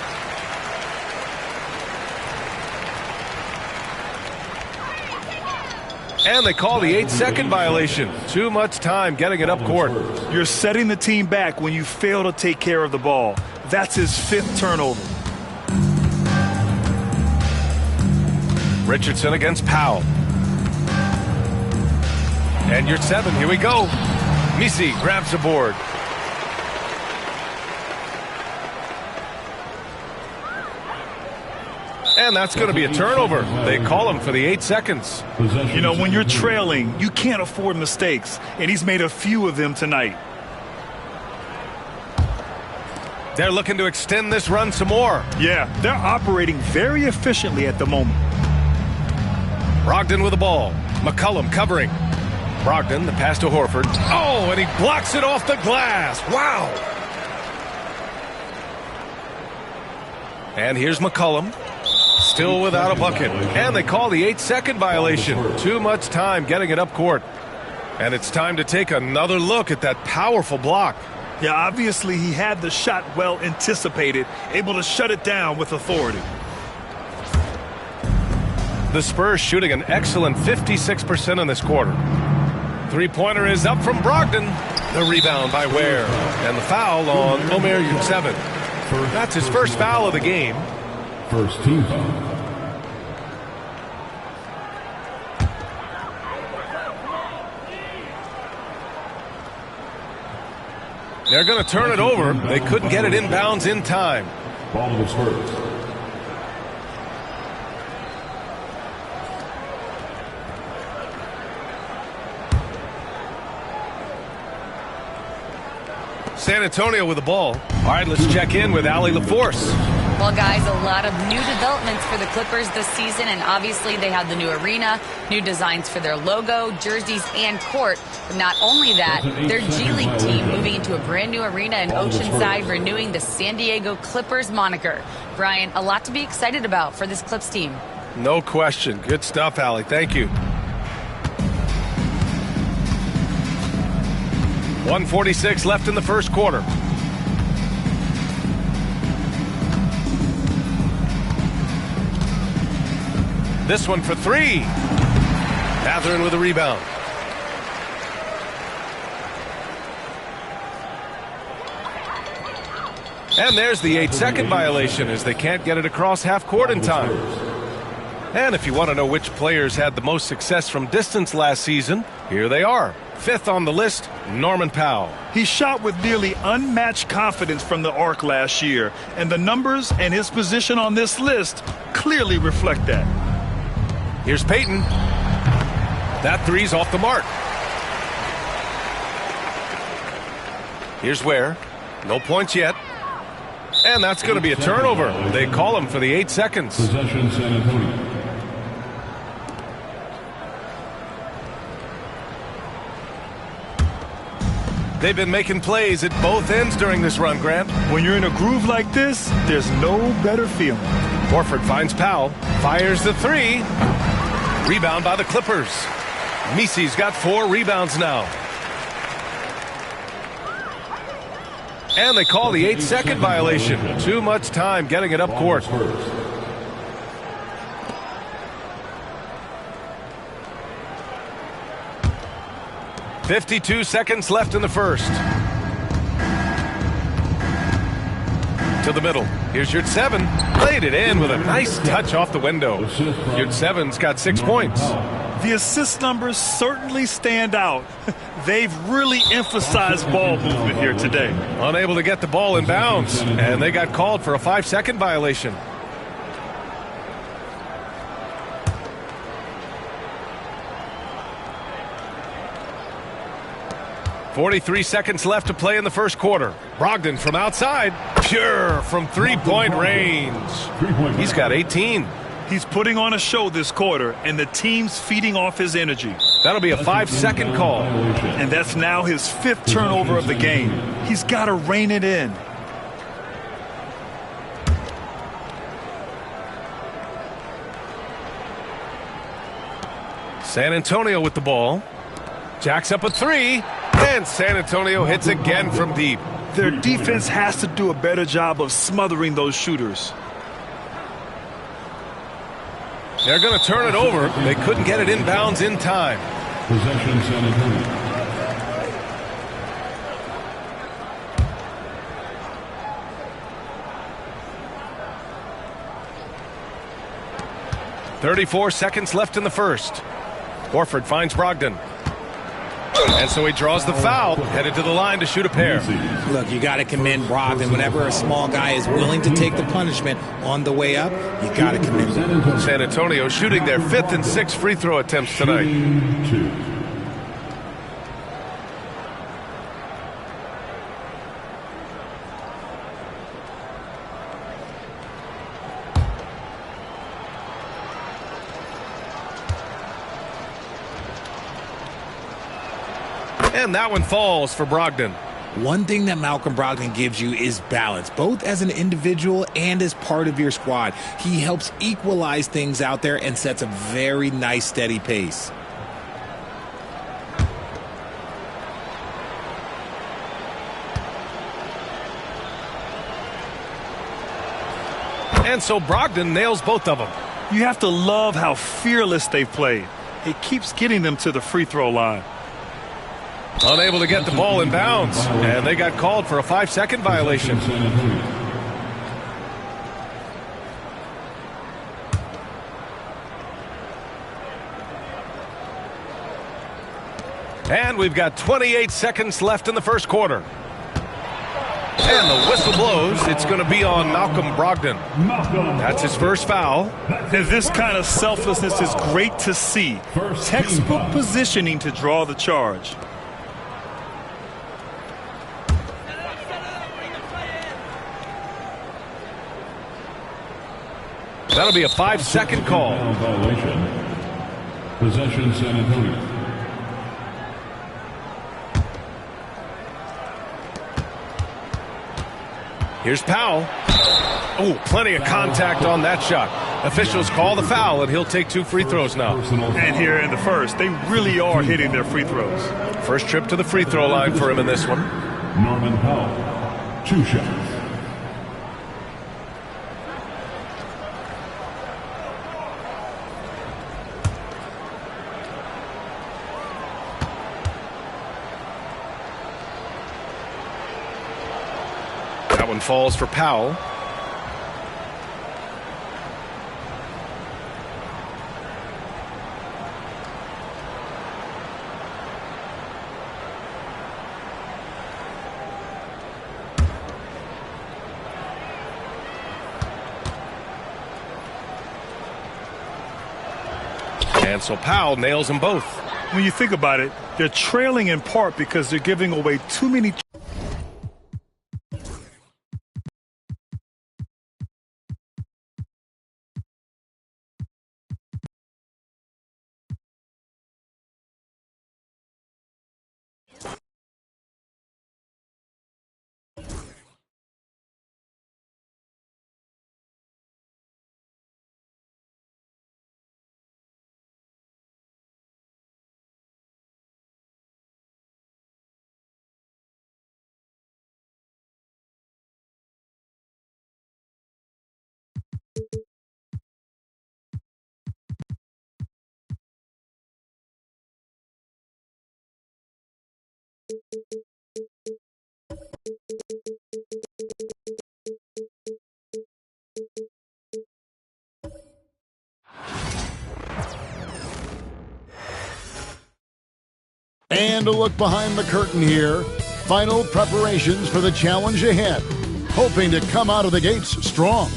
And they call the 8-second violation. Too much time getting it up court. You're setting the team back when you fail to take care of the ball. That's his 5th turnover. Richardson against Powell. And your 7, here we go. Misi grabs the board. And that's going to be a turnover. They call him for the 8 seconds. You know, when you're trailing, you can't afford mistakes, and he's made a few of them tonight. They're looking to extend this run some more. Yeah, they're operating very efficiently at the moment. Brogdon with the ball. McCollum covering. Brogdon, the pass to Horford. Oh, and he blocks it off the glass. Wow. And here's McCollum. Still without a bucket. And they call the 8-second violation. Too much time getting it up court. And it's time to take another look at that powerful block. Yeah, obviously he had the shot well anticipated, able to shut it down with authority. The Spurs shooting an excellent 56% in this quarter. Three-pointer is up from Brogdon. The rebound by Ware. And the foul on Omer Yurtseven. That's his first foul of the game. First team foul. They're going to turn it over. They couldn't get it inbounds in time. Ball to the Spurs. San Antonio with the ball. All right, let's check in with Allie LaForce. Well, guys, a lot of new developments for the Clippers this season, and obviously they have the new arena, new designs for their logo, jerseys, and court. But not only that, their G League team moving into a brand new arena in Oceanside, renewing the San Diego Clippers moniker. Brian, a lot to be excited about for this Clips team. No question. Good stuff, Allie. Thank you. 1:46 left in the first quarter. This one for 3. Mathurin with a rebound. And there's the 8-second violation as they can't get it across half court in time. And if you want to know which players had the most success from distance last season, here they are. 5th on the list, Norman Powell. He shot with nearly unmatched confidence from the arc last year, and the numbers and his position on this list clearly reflect that. Here's Payton. That 3's off the mark. Here's Ware. No points yet. And that's going to be a turnover. They call him for the 8 seconds. Possession, San Antonio. They've been making plays at both ends during this run, Grant. When you're in a groove like this, there's no better feeling. Horford finds Powell. Fires the 3. Rebound by the Clippers. Misi's got 4 rebounds now. And they call the 8-second violation. Too much time getting it up court. 52 seconds left in the first. To the middle. Here's Yurtseven. Played it in with a nice touch off the window. Yurtseven's got 6 points. The assist numbers certainly stand out. They've really emphasized ball movement here today. Unable to get the ball in bounds, and they got called for a 5-second violation. .43 seconds left to play in the first quarter. Brogdon from outside. Pure from three-point range. He's got 18. He's putting on a show this quarter, and the team's feeding off his energy. That'll be a 5-second call. And that's now his 5th turnover of the game. He's got to rein it in. San Antonio with the ball. Jacks up a 3. And San Antonio hits again from deep. Their defense has to do a better job of smothering those shooters. They're going to turn it over. They couldn't get it inbounds in time. Possession, San Antonio. 34 seconds left in the first. Horford finds Brogdon. And so he draws the foul, headed to the line to shoot a pair. Look, you got to commend Brogdon. Whenever a small guy is willing to take the punishment on the way up, you got to commend him. San Antonio shooting their 5th and 6th free throw attempts tonight. And that one falls for Brogdon. One thing that Malcolm Brogdon gives you is balance, both as an individual and as part of your squad. He helps equalize things out there and sets a very nice, steady pace. And so Brogdon nails both of them. You have to love how fearless they've played. It keeps getting them to the free throw line. Unable to get the ball in bounds, and they got called for a 5-second violation. And we've got 28 seconds left in the first quarter. And the whistle blows. It's going to be on Malcolm Brogdon. That's his first foul. And this kind of selflessness is great to see. Textbook positioning to draw the charge. That'll be a 5-second call. Violation. Possession, San Antonio. Here's Powell. Oh, plenty of contact on that shot. Officials call the foul, and he'll take 2 free throws now. And here in the first, they really are hitting their free throws. First trip to the free throw line for him in this one. Norman Powell, 2 shots. That one falls for Powell. And so Powell nails them both. When you think about it, they're trailing in part because they're giving away too many. And a look behind the curtain here. Final preparations for the challenge ahead. Hoping to come out of the gates strong.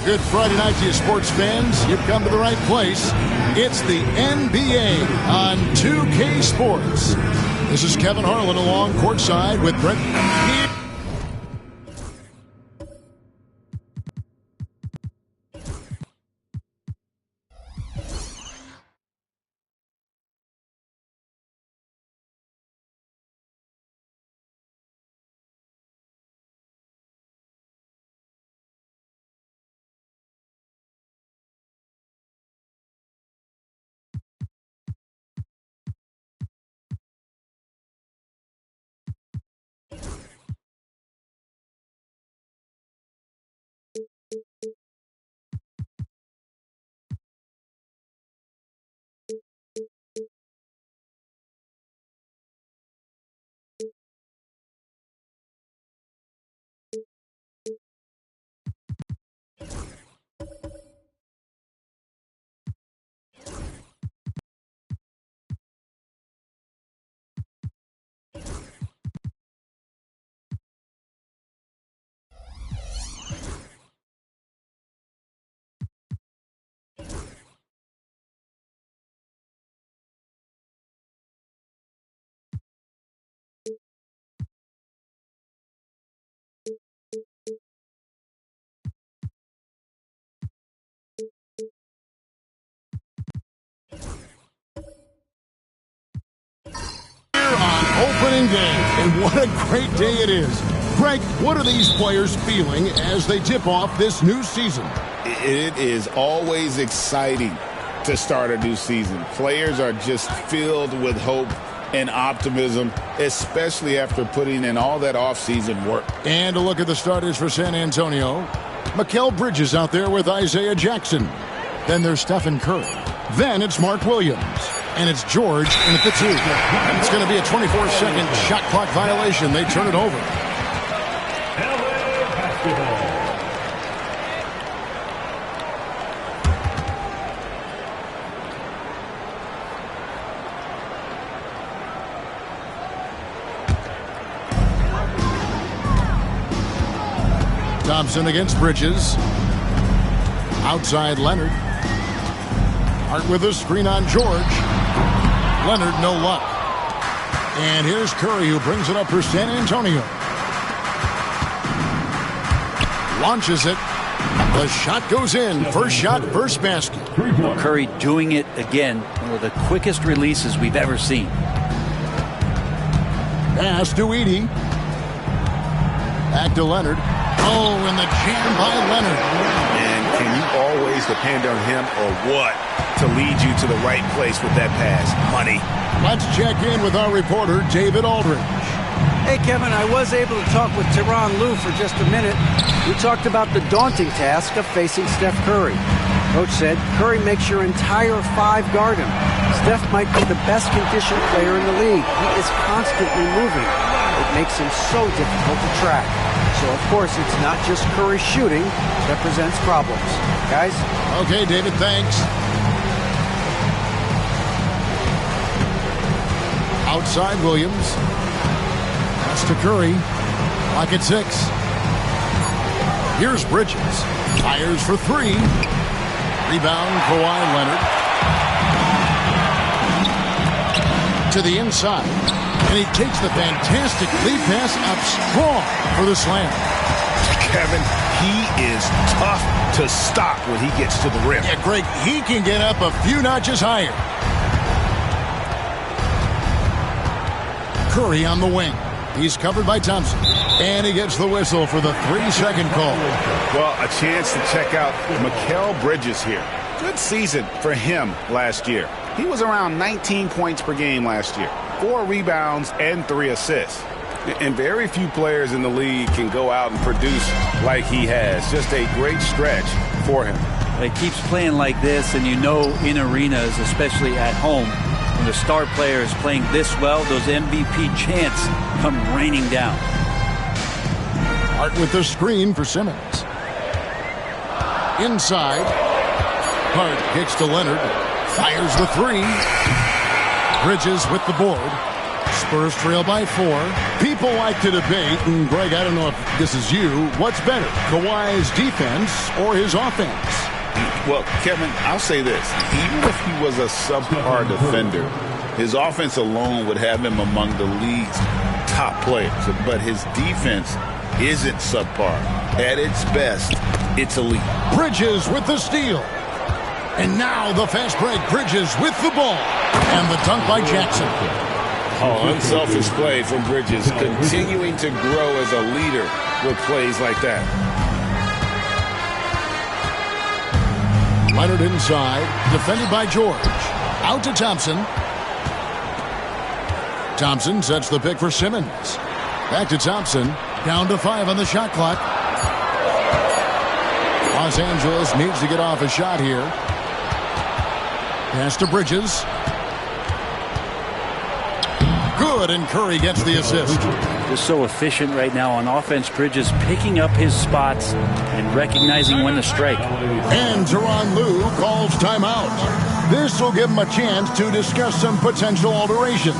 Good Friday night to you, sports fans. You've come to the right place. It's the NBA on 2K Sports. This is Kevin Harlan along courtside with Brent. opening day, and what a great day it is. Greg, what are these players feeling as they tip off this new season? It is always exciting to start a new season. Players are just filled with hope and optimism, especially after putting in all that offseason work. And a look at the starters for San Antonio. Mikal Bridges out there with Isaiah Jackson. Then there's Stephen Curry. Then it's Mark Williams. And it's George in at the 2. And it's going to be a 24-second shot clock violation. They turn it over. Thompson against Bridges. Outside Leonard. Hart with a screen on George. Leonard, no luck. And here's Curry, who brings it up for San Antonio. Launches it. The shot goes in. First shot, first basket. Curry doing it again. One of the quickest releases we've ever seen. Pass to Edey. Back to Leonard. Oh, and the jam by Leonard. And can you always depend on him or what to lead you to the right place with that pass? Money. Let's check in with our reporter, David Aldridge. Hey, Kevin, I was able to talk with Tyronn Lue for just a minute. We talked about the daunting task of facing Steph Curry. Coach said, Curry makes your entire 5 guard him. Steph might be the best conditioned player in the league. He is constantly moving. It makes him so difficult to track. So, of course, it's not just Curry shooting that presents problems. Guys? Okay, David, thanks. Outside Williams. Pass to Curry. Clock at 6. Here's Bridges. Fires for 3. Rebound, Kawhi Leonard. To the inside. And he takes the fantastic lead pass up strong for the slam. Kevin, he is tough to stop when he gets to the rim. Yeah, Greg, he can get up a few notches higher. Curry on the wing. He's covered by Thompson. And he gets the whistle for the 3-second call. Well, a chance to check out Mikal Bridges here. Good season for him last year. He was around 19 points per game last year. 4 rebounds and 3 assists. And very few players in the league can go out and produce like he has. Just a great stretch for him. He keeps playing like this, and you know in arenas, especially at home, when the star player is playing this well, those MVP chants come raining down. Hart with the screen for Simmons. Inside. Hart kicks to Leonard. Fires the 3. Bridges with the board. Spurs trail by 4. People like to debate, and Greg, I don't know if this is you, what's better, Kawhi's defense or his offense? Well, Kevin, I'll say this. Even if he was a subpar defender, his offense alone would have him among the league's top players. But his defense isn't subpar. At its best, it's elite. Bridges with the steal. And now the fast break. Bridges with the ball. And the dunk by Jackson. Oh, unselfish play from Bridges, continuing to grow as a leader with plays like that. Leonard inside, defended by George. Out to Thompson. Thompson sets the pick for Simmons. Back to Thompson. Down to 5 on the shot clock. Los Angeles needs to get off a shot here. Pass to Bridges. Good, and Curry gets the assist. Just so efficient right now on offense. Bridges picking up his spots and recognizing when to strike. And Tyronn Lue calls timeout. This will give him a chance to discuss some potential alterations.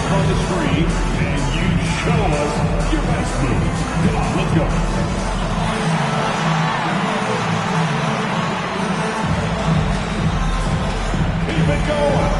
On the screen, and you show us your best moves. Come on, let's go. Keep it going.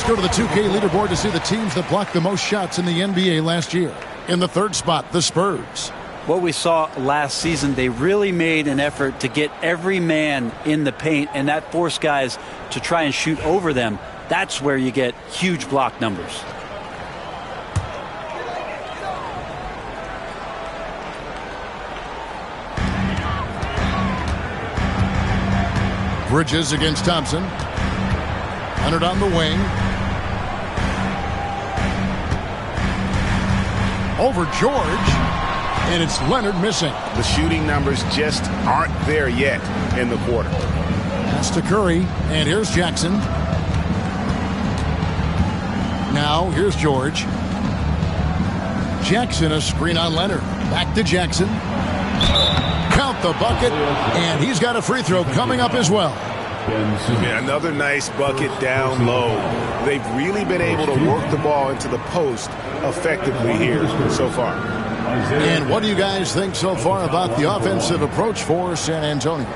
go to the 2K leaderboard to see the teams that blocked the most shots in the NBA last year. In the third spot, the Spurs. What we saw last season, they really made an effort to get every man in the paint, and that forced guys to try and shoot over them. That's where you get huge block numbers. Bridges against Thompson. Leonard on the wing. Over George. And it's Leonard missing. The shooting numbers just aren't there yet in the quarter. That's to Curry. And here's Jackson. Now here's George. Jackson, a screen on Leonard. Back to Jackson. Count the bucket. And he's got a free throw coming up as well. Yeah, another nice bucket down low. They've really been able to work the ball into the post effectively here so far. And what do you guys think so far about the offensive approach for San Antonio?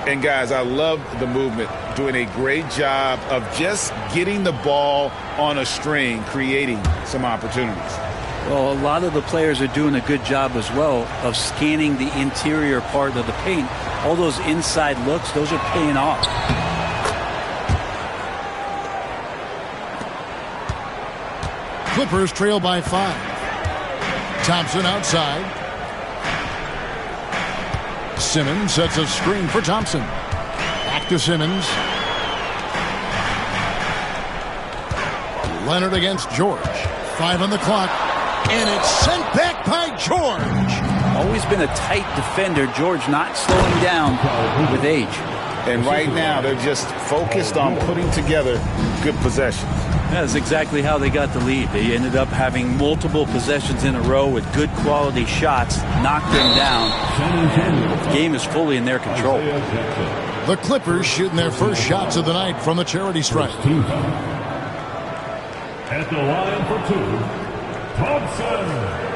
And guys, I love the movement, doing a great job of just getting the ball on a string, creating some opportunities. Well, a lot of the players are doing a good job as well of scanning the interior part of the paint. All those inside looks, those are paying off. Clippers trail by 5. Thompson outside. Simmons sets a screen for Thompson. Back to Simmons. Leonard against George. 5 on the clock. And it's sent back by George. Always been a tight defender. George not slowing down with age. And right now, they're just focused on putting together good possessions. That's exactly how they got the lead. They ended up having multiple possessions in a row with good quality shots, knocked them down, and the game is fully in their control. The Clippers shooting their first shots of the night from the charity stripe. At the line for 2, Thompson.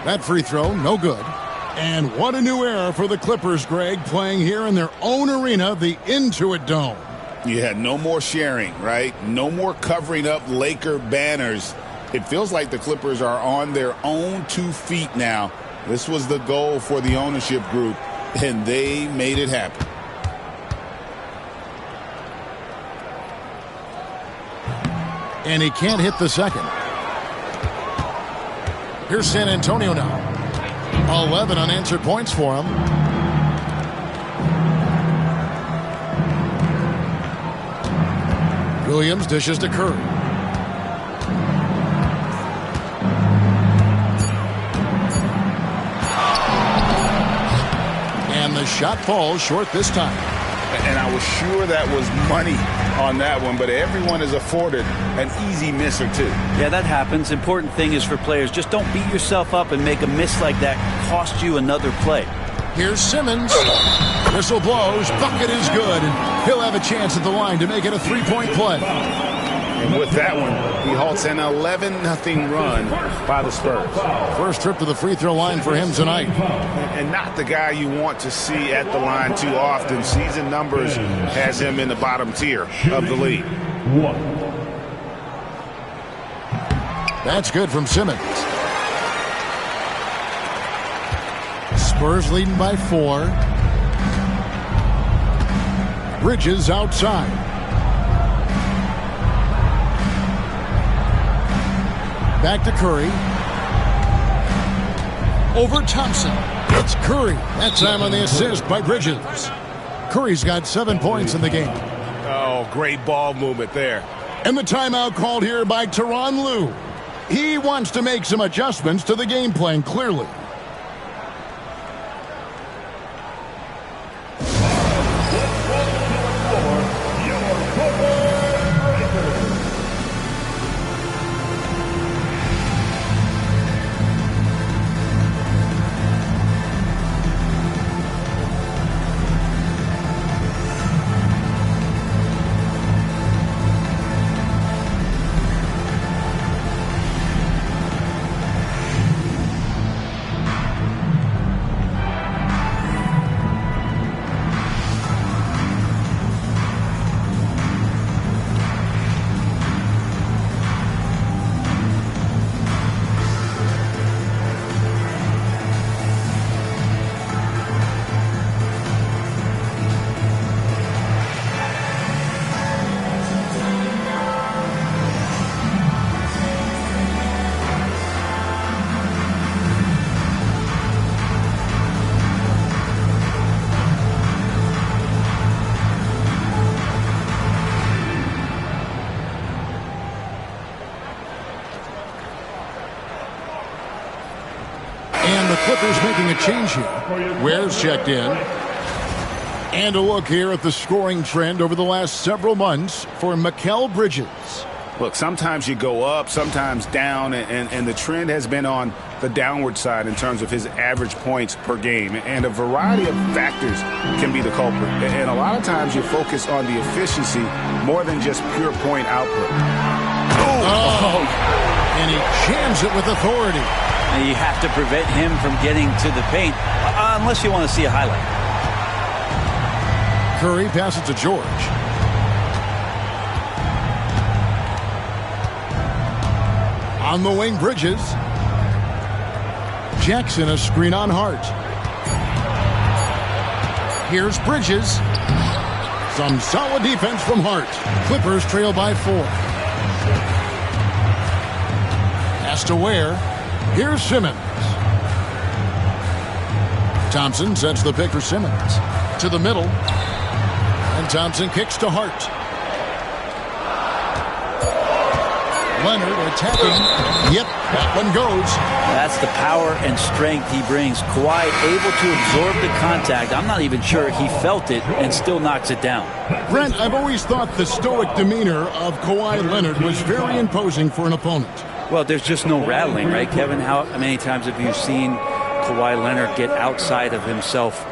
That free throw, no good. And what a new era for the Clippers, Greg, playing here in their own arena, the Intuit Dome. Yeah, no more sharing, right? No more covering up Laker banners. It feels like the Clippers are on their own 2 feet now. This was the goal for the ownership group, and they made it happen. And he can't hit the second. Here's San Antonio now. 11 unanswered points for him. Williams dishes to Curry. And the shot falls short this time. And I was sure that was money on that one, but everyone is afforded an easy miss or 2. Yeah, that happens. Important thing is for players, just don't beat yourself up and make a miss like that cost you another play. Here's Simmons. Whistle blows. Bucket is good. And he'll have a chance at the line to make it a 3-point play. And with that one, he halts an 11-0 run by the Spurs. First trip to the free throw line for him tonight. And not the guy you want to see at the line too often. Season numbers has him in the bottom tier of the league. That's good from Simmons. Spurs leading by 4. Bridges outside. Back to Curry. Over Thompson. It's Curry. That time on the assist by Bridges. Curry's got 7 points in the game. Oh, great ball movement there. And the timeout called here by Tyronn Lue. He wants to make some adjustments to the game plan, clearly. Clippers making a change here. Ware's checked in. And a look here at the scoring trend over the last several months for Mikal Bridges. Look, sometimes you go up, sometimes down, and the trend has been on the downward side in terms of his average points per game. And a variety of factors can be the culprit. And a lot of times you focus on the efficiency more than just pure point output. Oh! And he jams it with authority. And you have to prevent him from getting to the paint, unless you want to see a highlight. Curry passes to George. On the wing, Bridges. Jackson, a screen on Hart. Here's Bridges. Some solid defense from Hart. Clippers trail by 4. Pass to Ware. Here's Simmons. Thompson sets the pick for Simmons. To the middle. And Thompson kicks to Hart. Leonard attacking. Yep, that one goes. That's the power and strength he brings. Kawhi able to absorb the contact. I'm not even sure he felt it and still knocks it down. Brent, I've always thought the stoic demeanor of Kawhi Leonard was very imposing for an opponent. Well, there's just no rattling, right, Kevin? How many times have you seen Kawhi Leonard get outside of himself,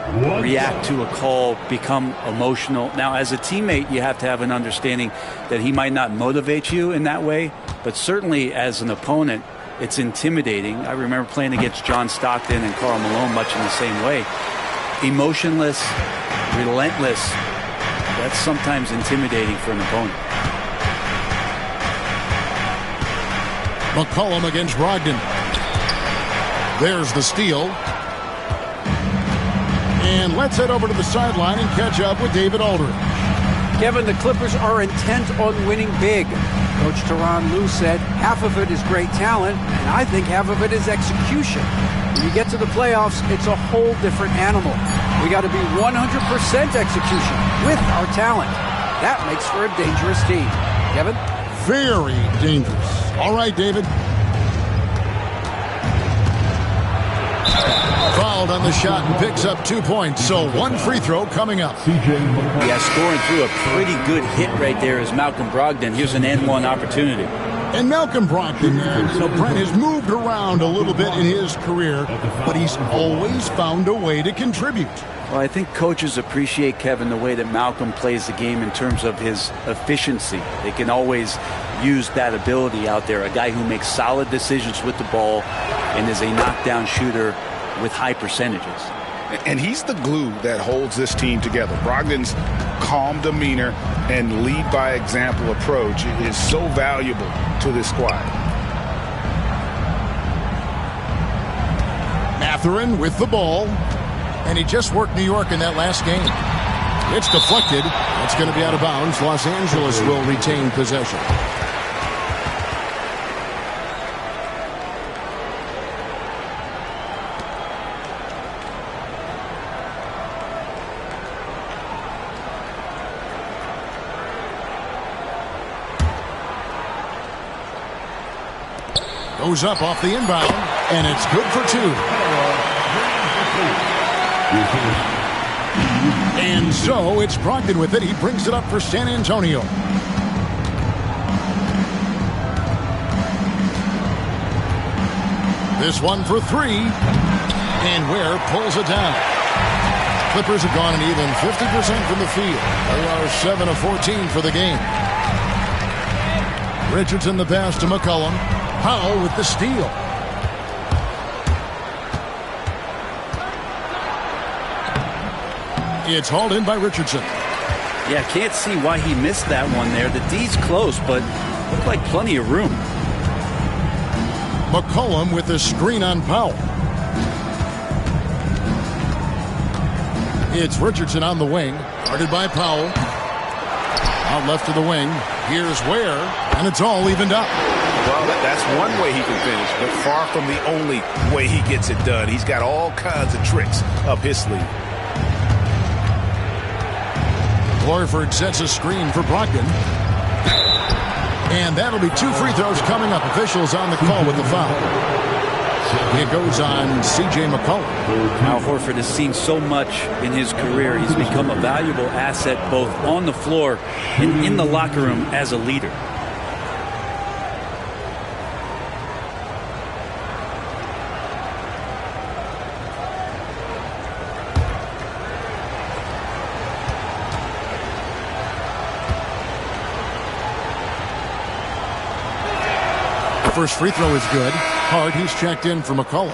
react to a call, become emotional? Now, as a teammate, you have to have an understanding that he might not motivate you in that way, but certainly as an opponent, it's intimidating. I remember playing against John Stockton and Karl Malone much in the same way. Emotionless, relentless, that's sometimes intimidating for an opponent. McCollum against Brogdon. There's the steal. And let's head over to the sideline and catch up with David Aldridge. Kevin, the Clippers are intent on winning big. Coach Tyronn Lue said half of it is great talent, and I think half of it is execution. When you get to the playoffs, it's a whole different animal. We got to be 100% execution with our talent. That makes for a dangerous team. Kevin? Very dangerous. All right, David. Fouled on the shot and picks up 2 points. So 1 free throw coming up. Yeah, scoring through a pretty good hit right there is Malcolm Brogdon. Here's an N1 opportunity. And Malcolm Brogdon, Brent has moved around a little bit in his career, but he's always found a way to contribute. Well, I think coaches appreciate, Kevin, the way that Malcolm plays the game in terms of his efficiency. They can always use that ability out there. A guy who makes solid decisions with the ball and is a knockdown shooter with high percentages. And he's the glue that holds this team together. Brogdon's calm demeanor and lead by example approach is so valuable to this squad. Mathurin with the ball. And he just worked New York in that last game. It's deflected. It's going to be out of bounds. Los Angeles will retain possession. Goes up off the inbound, and it's good for 2. And so it's Brogdon with it. He brings it up for San Antonio. This one for 3. And Ware pulls it down. Clippers have gone an even 50% from the field. They are 7 of 14 for the game. Richardson the pass to McCollum. Powell with the steal. It's hauled in by Richardson. Yeah, can't see why he missed that one there. The D's close, but looked like plenty of room. McCollum with the screen on Powell. It's Richardson on the wing. Guarded by Powell. Out left to the wing. Here's Ware, and it's all evened up. Well, that's one way he can finish, but far from the only way he gets it done. He's got all kinds of tricks up his sleeve. Horford sets a screen for Brogdon. And that'll be 2 free throws coming up. Officials on the call with the foul. It goes on C.J. McCollum. Al Horford has seen so much in his career. He's become a valuable asset both on the floor and in the locker room as a leader. First free throw is good. Hard, he's checked in for McCollum.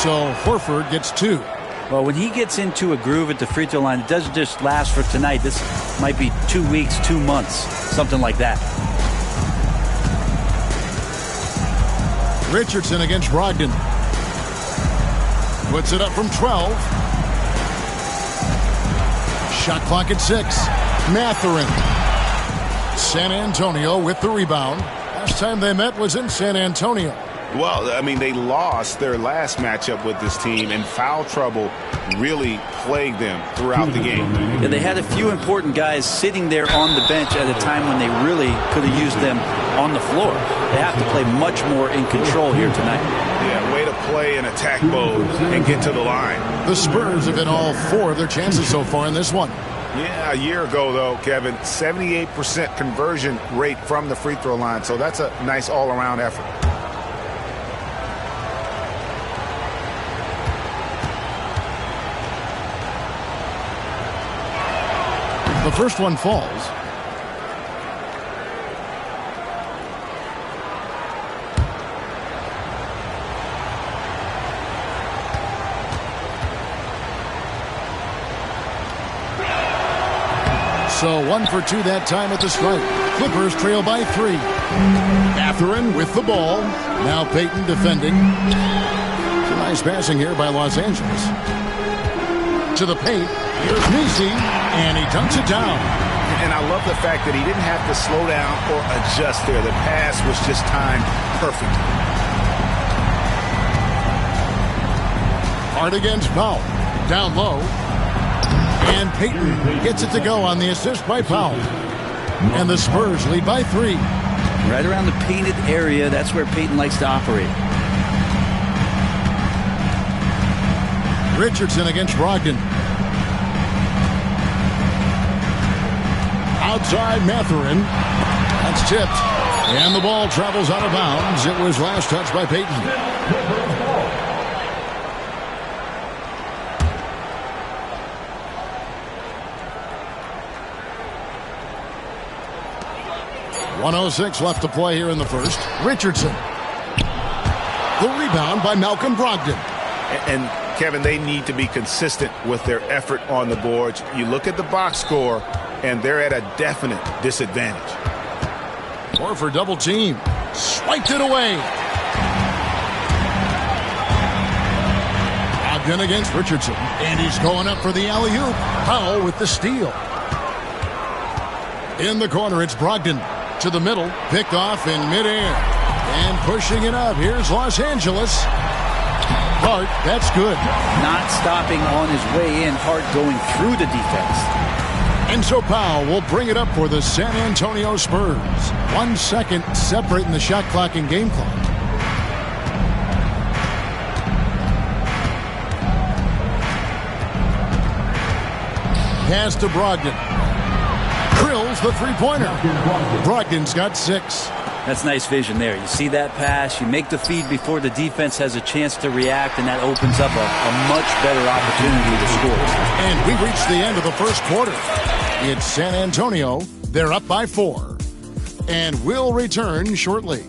So Horford gets 2. Well, when he gets into a groove at the free throw line, it doesn't just last for tonight. This might be 2 weeks, 2 months, something like that. Richardson against Brogdon. Puts it up from 12. Shot clock at 6. Mathurin. San Antonio with the rebound. Last time they met was in San Antonio. Well, I mean, they lost their last matchup with this team, and foul trouble really plagued them throughout the game. Yeah, they had a few important guys sitting there on the bench at a time when they really could have used them on the floor. They have to play much more in control here tonight. Yeah, way to play in attack mode and get to the line. The Spurs have hit all 4 of their chances so far in this one. Yeah, a year ago, though, Kevin, 78% conversion rate from the free throw line, so that's a nice all-around effort. The first one falls. So 1 for 2 that time at the stripe. Clippers trail by 3. Mathurin with the ball. Now Payton defending. Some nice passing here by Los Angeles. To the paint. Here's Nisi, and he dunks it down. And I love the fact that he didn't have to slow down or adjust there. The pass was just timed perfect. Hard against Powell. Down low. And Payton gets it to go on the assist by Powell. And the Spurs lead by 3. Right around the painted area, that's where Payton likes to operate. Richardson against Brogdon. Outside Mathurin. That's tipped. And the ball travels out of bounds. It was last touched by Payton. .106 left to play here in the first. Richardson. The rebound by Malcolm Brogdon. And Kevin, they need to be consistent with their effort on the boards. You look at the box score, and they're at a definite disadvantage. Horford double team. Swiped it away. Brogdon against Richardson. And he's going up for the alley-oop. Powell with the steal. In the corner, it's Brogdon. To the middle. Picked off in midair. And pushing it up. Here's Los Angeles. Hart, that's good. Not stopping on his way in. Hart going through the defense. And so Powell will bring it up for the San Antonio Spurs. 1 second separating the shot clock and game clock. Pass to Brogdon. Drills the three-pointer. Brogdon's got 6. That's nice vision there. You see that pass, you make the feed before the defense has a chance to react, and that opens up a much better opportunity to score. And we reached the end of the first quarter. It's San Antonio. They're up by 4. And we'll return shortly.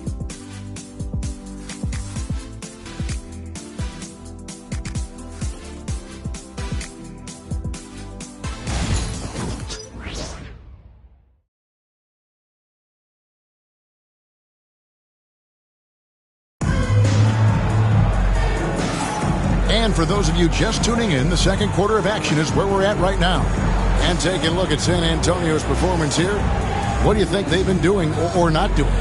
And for those of you just tuning in, the second quarter of action is where we're at right now. And taking a look at San Antonio's performance here. What do you think they've been doing or not doing?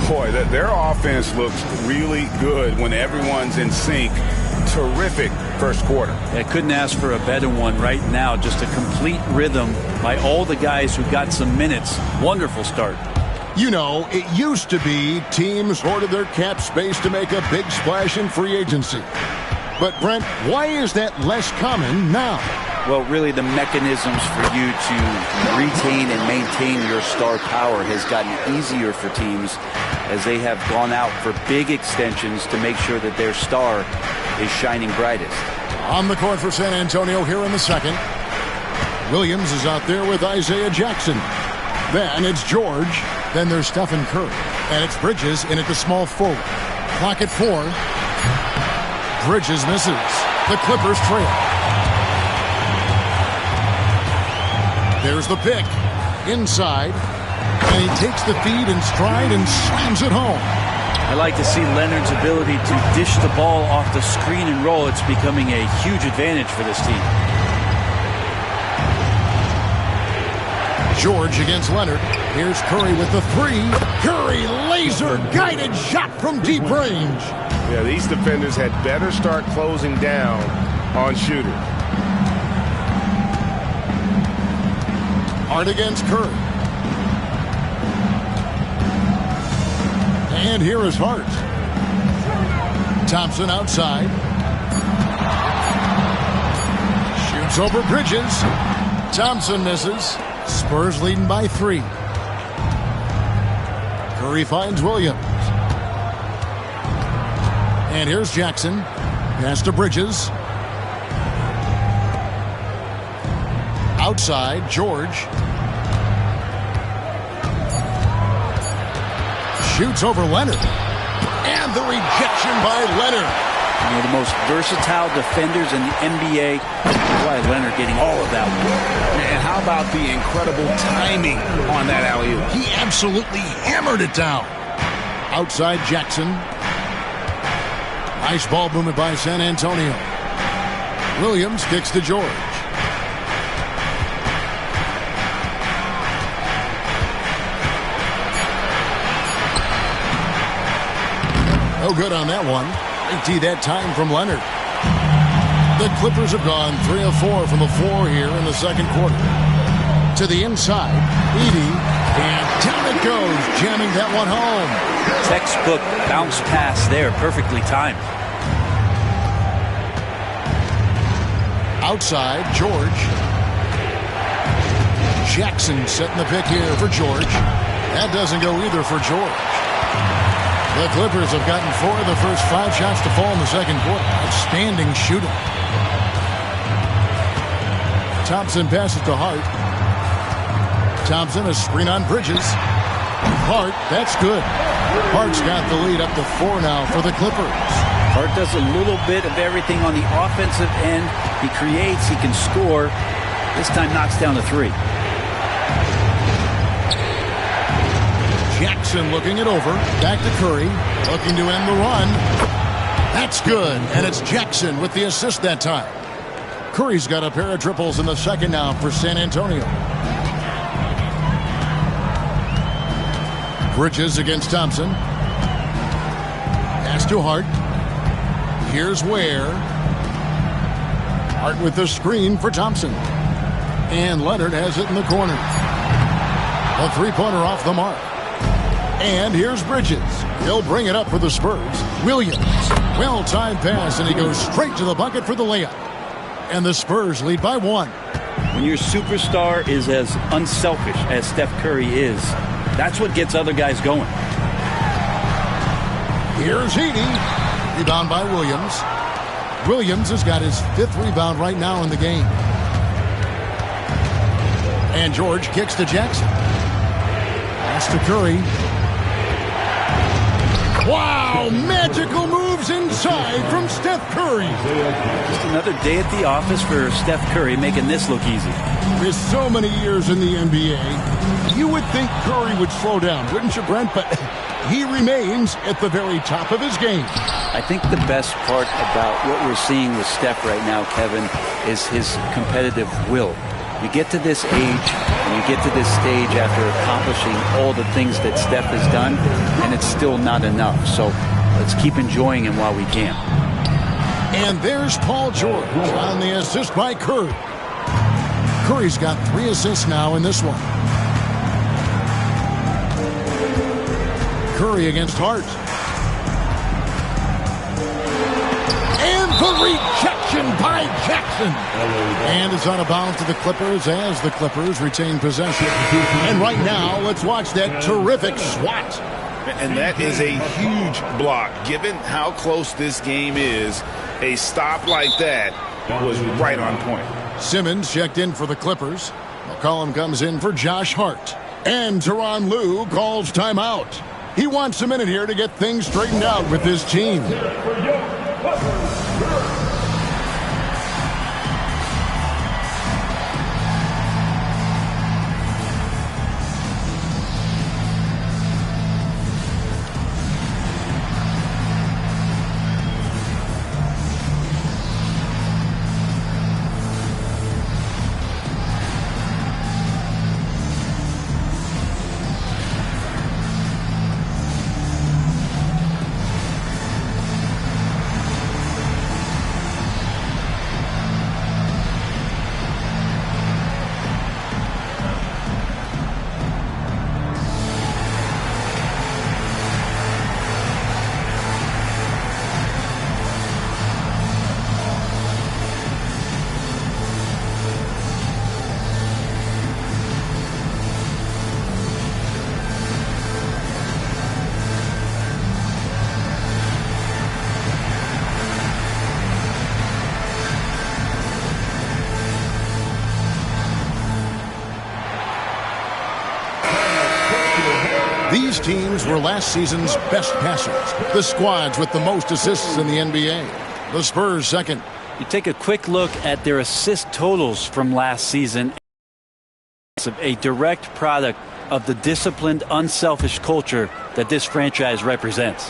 Boy, their offense looks really good when everyone's in sync. Terrific first quarter. I couldn't ask for a better one right now. Just a complete rhythm by all the guys who got some minutes. Wonderful start. You know, it used to be teams hoarded their cap space to make a big splash in free agency. But, Brent, why is that less common now? Well, really, the mechanisms for you to retain and maintain your star power has gotten easier for teams as they have gone out for big extensions to make sure that their star is shining brightest. On the court for San Antonio here in the second. Williams is out there with Isaiah Jackson. Then it's George. Then there's Stephen Curry. And it's Bridges in at the small forward. Clock at 4. Bridges misses. The Clippers trail. There's the pick. Inside. And he takes the feed in stride and slams it home. I like to see Leonard's ability to dish the ball off the screen and roll. It's becoming a huge advantage for this team. George against Leonard. Here's Curry with the 3. Curry laser guided shot from deep range. Yeah, these defenders had better start closing down on shooters. Hart against Curry. And here is Hart. Thompson outside. Shoots over Bridges. Thompson misses. Spurs leading by 3. Curry finds Williams. And here's Jackson. Pass to Bridges. Outside, George. Shoots over Leonard. And the rejection by Leonard. One of the most versatile defenders in the NBA. Why Leonard getting all of that one. And how about the incredible timing on that alley-oop? He absolutely hammered it down. Outside Jackson. Nice ball movement by San Antonio. Williams kicks to George. No good on that one. Great that time from Leonard. The Clippers have gone 3 of 4 from the floor here in the second quarter. To the inside, Edey, and down it goes, jamming that one home. Textbook bounce pass there, perfectly timed. Outside, George. Jackson setting the pick here for George. That doesn't go either for George. The Clippers have gotten 4 of the first 5 shots to fall in the second quarter. Outstanding shooting. Thompson passes to Hart. Thompson, a screen on Bridges. Hart, that's good. Hart's got the lead up to 4 now for the Clippers. Hart does a little bit of everything on the offensive end. He creates, he can score. This time knocks down the 3. Jackson looking it over. Back to Curry. Looking to end the run. That's good. And it's Jackson with the assist that time. Curry's got a pair of triples in the second now for San Antonio. Bridges against Thompson. Pass to Hart. Here's Ware. Hart with the screen for Thompson. And Leonard has it in the corner. A 3-pointer off the mark. And here's Bridges. He'll bring it up for the Spurs. Williams. Well-timed pass, and he goes straight to the bucket for the layup. And the Spurs lead by 1. When your superstar is as unselfish as Steph Curry is, that's what gets other guys going. Here's Edey. Rebound by Williams. Williams has got his 5th rebound right now in the game. And George kicks to Jackson. Pass to Curry. Wow, magical moves inside from Steph Curry. Just another day at the office for Steph Curry, making this look easy. With so many years in the NBA, you would think Curry would slow down, wouldn't you, Brent? But he remains at the very top of his game. I think the best part about what we're seeing with Steph right now, Kevin, is his competitive will. You get to this age, You get to this stage after accomplishing all the things that Steph has done, and it's still not enough. So let's keep enjoying him while we can. And there's Paul George on the assist by Curry. Curry's got 3 assists now in this one. Curry against Hart. And the rejection by Jackson. And it's out of bounds to the Clippers as the Clippers retain possession. And right now, let's watch that terrific swat. And that is a huge block. Given how close this game is, a stop like that was right on point. Simmons checked in for the Clippers. McCollum comes in for Josh Hart. And Tyronn Lue calls timeout. He wants a minute here to get things straightened out with his team. These teams were last season's best passers. The squads with the most assists in the NBA. The Spurs second. You take a quick look at their assist totals from last season. A direct product of the disciplined, unselfish culture that this franchise represents.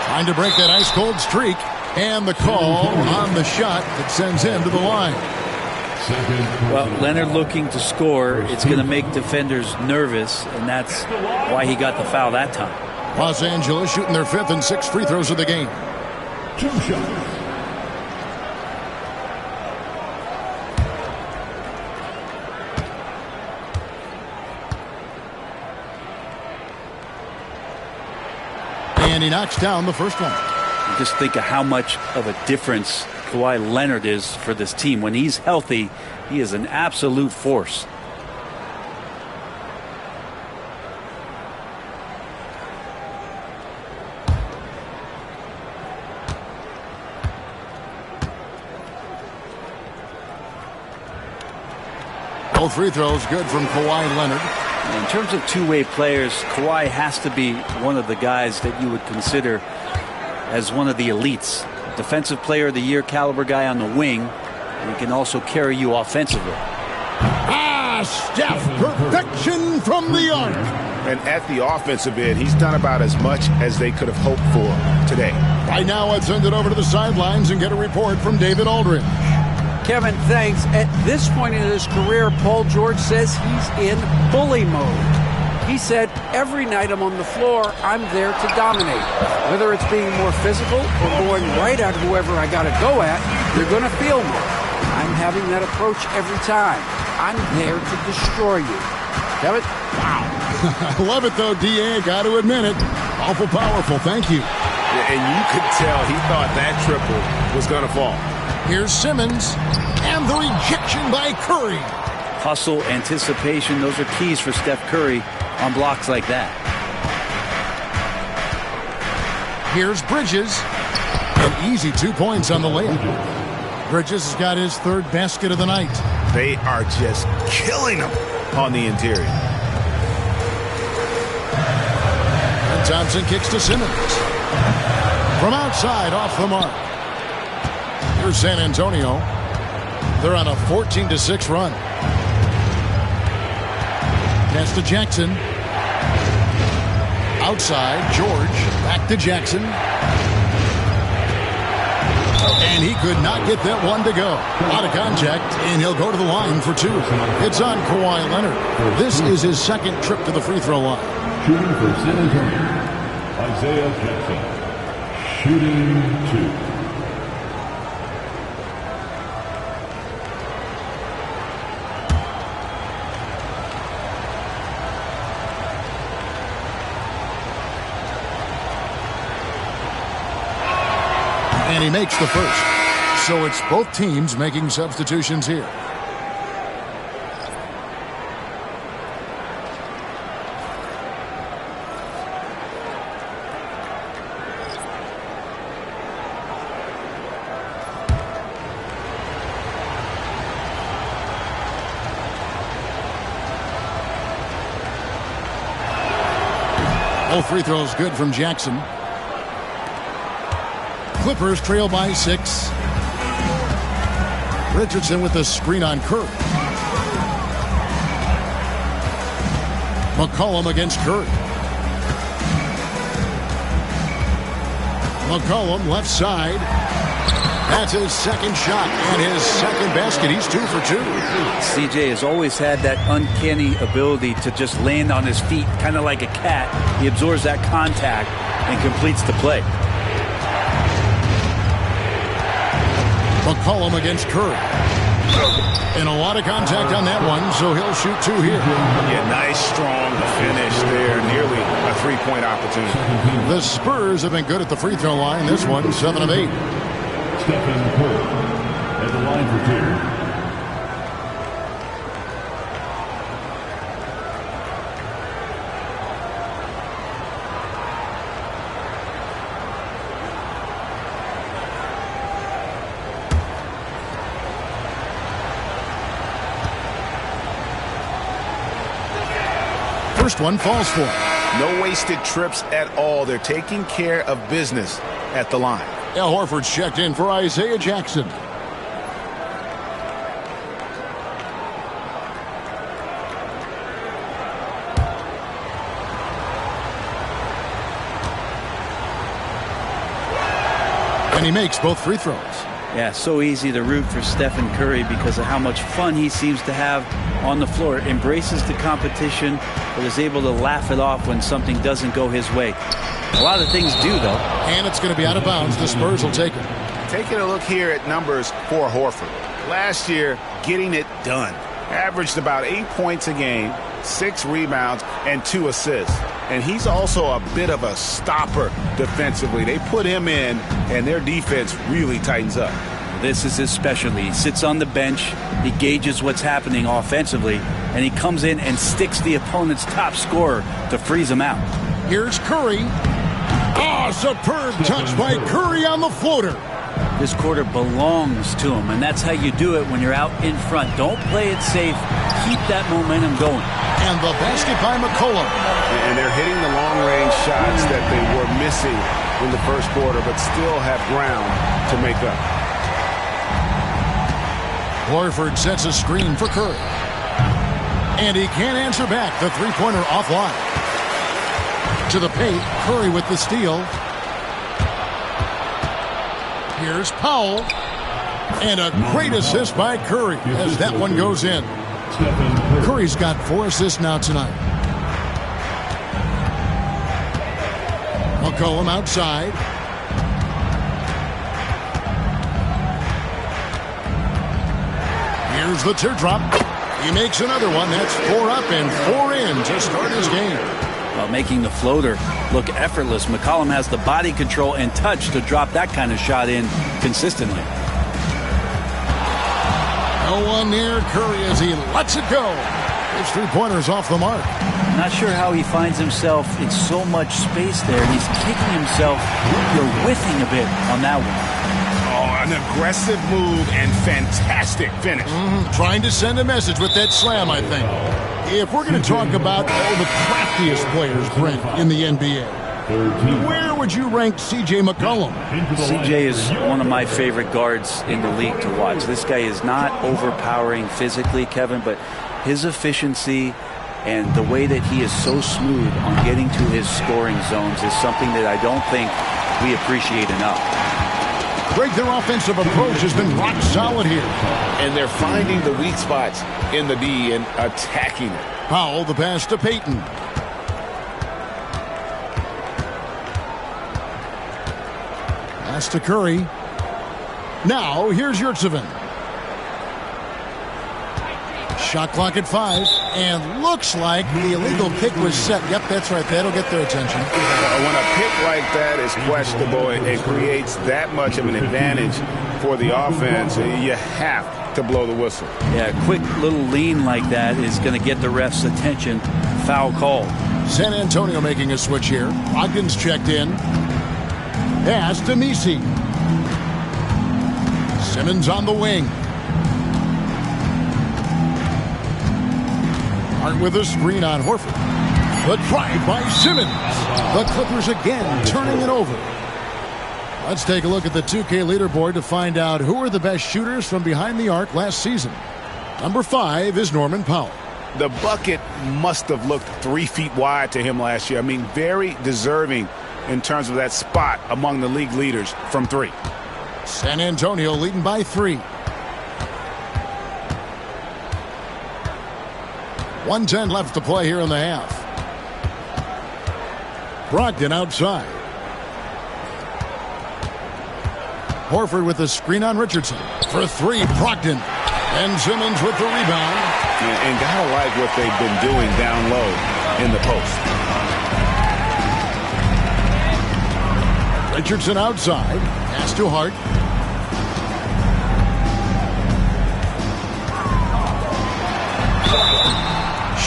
Trying to break that ice-cold streak. And the call on the shot that sends him to the line. Well, Leonard looking to score, it's going to make defenders nervous, and that's why he got the foul that time. Los Angeles shooting their 5th and 6th free throws of the game. 2 shots. And he knocks down the first one. Just think of how much of a difference Kawhi Leonard is for this team. When he's healthy, he is an absolute force. Both free throws good from Kawhi Leonard. In terms of two-way players, Kawhi has to be one of the guys that you would consider as one of the elites. Defensive Player of the Year caliber guy on the wing. And he can also carry you offensively. Steph, perfection from the arc. And at the offensive end, he's done about as much as they could have hoped for today. Right now, let's send it over to the sidelines and get a report from David Aldridge. Kevin, thanks. At this point in his career, Paul George says he's in bully mode. He said, every night I'm on the floor, I'm there to dominate. Whether it's being more physical or going right at whoever I got to go at, you're going to feel me. I'm having that approach every time. I'm there to destroy you. Kevin? Wow. I love it, though, D.A. Got to admit it. Awful powerful. Thank you. Yeah, and you could tell he thought that triple was going to fall. Here's Simmons. And the rejection by Curry. Hustle, anticipation, those are keys for Steph Curry on blocks like that. Here's Bridges. An easy 2 points on the layup. Bridges has got his 3rd basket of the night. They are just killing him on the interior. And Thompson kicks to Simmons. From outside, off the mark. Here's San Antonio. They're on a 14-6 run. Pass to Jackson. Outside, George. Back to Jackson. And he could not get that one to go. Out of contact, and he'll go to the line for 2. It's on Kawhi Leonard. This is his second trip to the free throw line. Shooting for San Antonio, Isaiah Jackson. Shooting 2. And he makes the first. So it's both teams making substitutions here. Both free throws good from Jackson. Clippers trail by 6. Richardson with the screen on Curry. McCollum against Curry. McCollum left side. That's his second shot and his second basket. He's 2 for 2. CJ has always had that uncanny ability to just land on his feet, kind of like a cat. He absorbs that contact and completes the play. McCollum against Curry. And a lot of contact on that one, so he'll shoot 2 here. Yeah, nice, strong finish there. Nearly a 3-point opportunity. The Spurs have been good at the free throw line. This one, 7 of 8. Stephen Curry at the line for 2. First one falls for him. No wasted trips at all. They're taking care of business at the line. Al Horford's checked in for Isaiah Jackson. And he makes both free throws. Yeah, so easy to root for Stephen Curry because of how much fun he seems to have on the floor. Embraces the competition, but is able to laugh it off when something doesn't go his way. A lot of things do, though. And it's going to be out of bounds. The Spurs will take it. Taking a look here at numbers for Horford. Last year, getting it done. Averaged about 8 points a game, 6 rebounds, and 2 assists. And he's also a bit of a stopper defensively. They put him in, and their defense really tightens up. This is his specialty. He sits on the bench, he gauges what's happening offensively, and he comes in and sticks the opponent's top scorer to freeze him out. Here's Curry. Superb touch by Curry on the floater. This quarter belongs to him, and that's how you do it when you're out in front. Don't play it safe. Keep that momentum going. And the basket by McCollum. And they're hitting the long-range shots that they were missing in the first quarter, but still have ground to make up. Horford sets a screen for Curry. And he can't answer back. The three-pointer offline. To the paint, Curry with the steal. Here's Powell. And a great assist by Curry as that one goes in. Curry's got 4 assists now tonight. McCollum outside. Here's the teardrop. He makes another one. That's 4 up and 4 in to start his game. Well, making the floater look effortless. McCollum has the body control and touch to drop that kind of shot in consistently. No one near Curry as he lets it go. His three-pointer's off the mark. Not sure how he finds himself in so much space there. And he's kicking himself. You're whiffing a bit on that one. Oh, an aggressive move and fantastic finish. Trying to send a message with that slam, I think. If we're going to talk about all the craftiest players, Brent, in the NBA, where would you rank C.J. McCollum? C.J. is one of my favorite guards in the league to watch. This guy is not overpowering physically, Kevin, but his efficiency and the way that he is so smooth on getting to his scoring zones is something that I don't think we appreciate enough. Greg, their offensive approach has been rock solid here. And they're finding the weak spots in the D and attacking it. Powell, the pass to Payton. Pass to Curry. Now, here's Yurtseven. Shot clock at 5, and looks like the illegal pick was set. Yep, that's right. That'll get their attention. When a pick like that is questionable and creates that much of an advantage for the offense, you have to blow the whistle. Yeah, a quick little lean like that is going to get the ref's attention. Foul call. San Antonio making a switch here. Ogden's checked in. Pass to Messi. Simmons on the wing. With a screen on Horford. The drive by Simmons. The Clippers again turning it over. Let's take a look at the 2K leaderboard to find out who are the best shooters from behind the arc last season. Number 5 is Norman Powell. The bucket must have looked 3 feet wide to him last year. I mean, very deserving in terms of that spot among the league leaders from 3. San Antonio leading by 3. 1:10 left to play here in the half. Brogdon outside. Horford with the screen on Richardson. For 3, Brogdon. And Simmons with the rebound. And gotta like what they've been doing down low in the post. Richardson outside. Pass to Hart.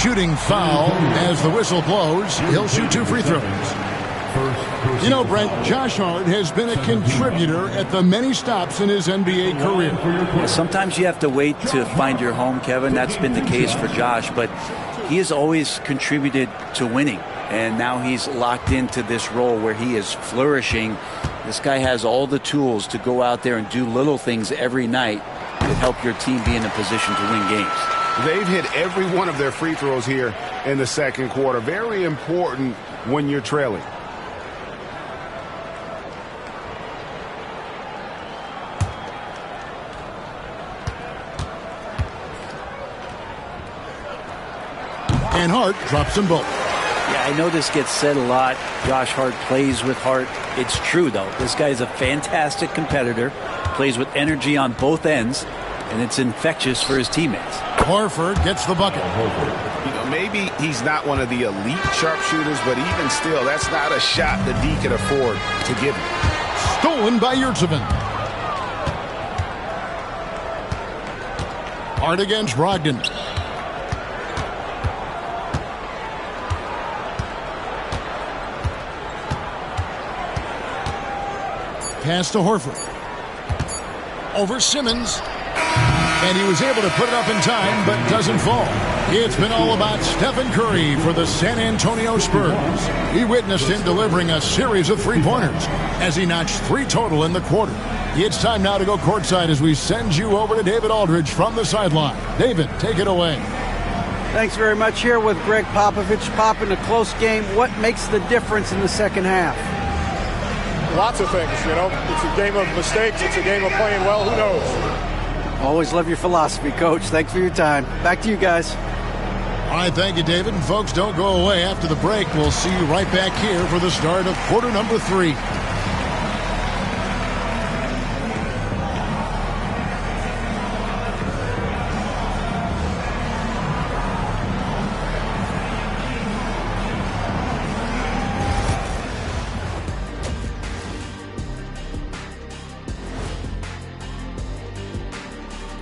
Shooting foul as the whistle blows. He'll shoot 2 free throws. You know, Brent, Josh Hart has been a contributor at the many stops in his NBA career. Sometimes you have to wait to find your home, Kevin. That's been the case for Josh, but he has always contributed to winning. And now he's locked into this role where he is flourishing. This guy has all the tools to go out there and do little things every night that help your team be in a position to win games. They've hit every one of their free throws here in the second quarter. Very important when you're trailing. And Hart drops them both. Yeah, I know this gets said a lot. Josh Hart plays with heart. It's true, though. This guy's a fantastic competitor, plays with energy on both ends, and it's infectious for his teammates. Horford gets the bucket. You know, maybe he's not one of the elite sharpshooters, but even still, that's not a shot that D can afford to give him. Stolen by Yurtseven. Hart against Brogdon. Pass to Horford. Over Simmons. And he was able to put it up in time, but doesn't fall. It's been all about Stephen Curry for the San Antonio Spurs. He witnessed him delivering a series of three-pointers as he notched 3 total in the quarter. It's time now to go courtside as we send you over to David Aldridge from the sideline. David, take it away. Thanks very much. Here with Greg Popovich. Pop, in a close game, what makes the difference in the second half? Lots of things, you know. It's a game of mistakes. It's a game of playing well. Who knows? Always love your philosophy, Coach. Thanks for your time. Back to you guys. All right, thank you, David. And folks, don't go away. After the break, we'll see you right back here for the start of quarter number 3.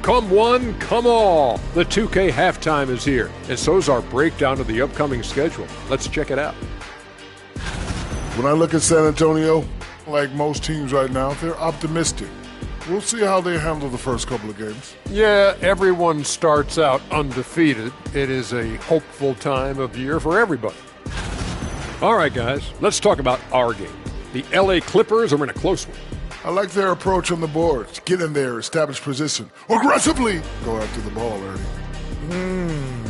Come one, come all. The 2K halftime is here, and so's our breakdown of the upcoming schedule. Let's check it out. When I look at San Antonio, like most teams right now, they're optimistic. We'll see how they handle the first couple of games. Yeah, everyone starts out undefeated. It is a hopeful time of year for everybody. All right, guys, let's talk about our game. The LA Clippers are in a close one. I like their approach on the boards. Get in there, establish position. Aggressively go after the ball, Ernie.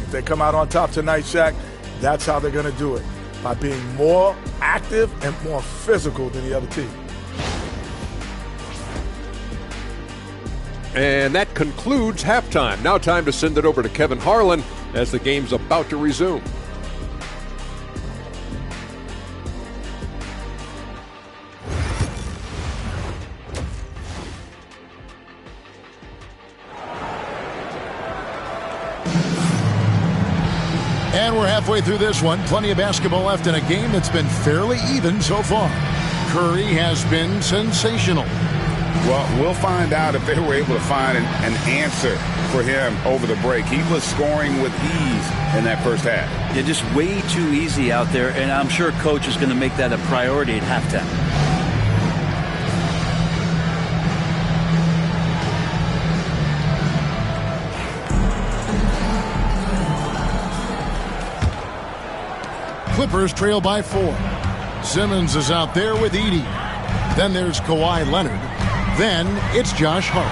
If they come out on top tonight, Shaq, that's how they're going to do it. By being more active and more physical than the other team. And that concludes halftime. Now time to send it over to Kevin Harlan as the game's about to resume. And we're halfway through this one. Plenty of basketball left in a game that's been fairly even so far. Curry has been sensational. Well, we'll find out if they were able to find an answer for him over the break. He was scoring with ease in that first half. Yeah, just way too easy out there, and I'm sure Coach is going to make that a priority at halftime. Clippers trail by 4. Simmons is out there with Edey. Then there's Kawhi Leonard. Then it's Josh Hart.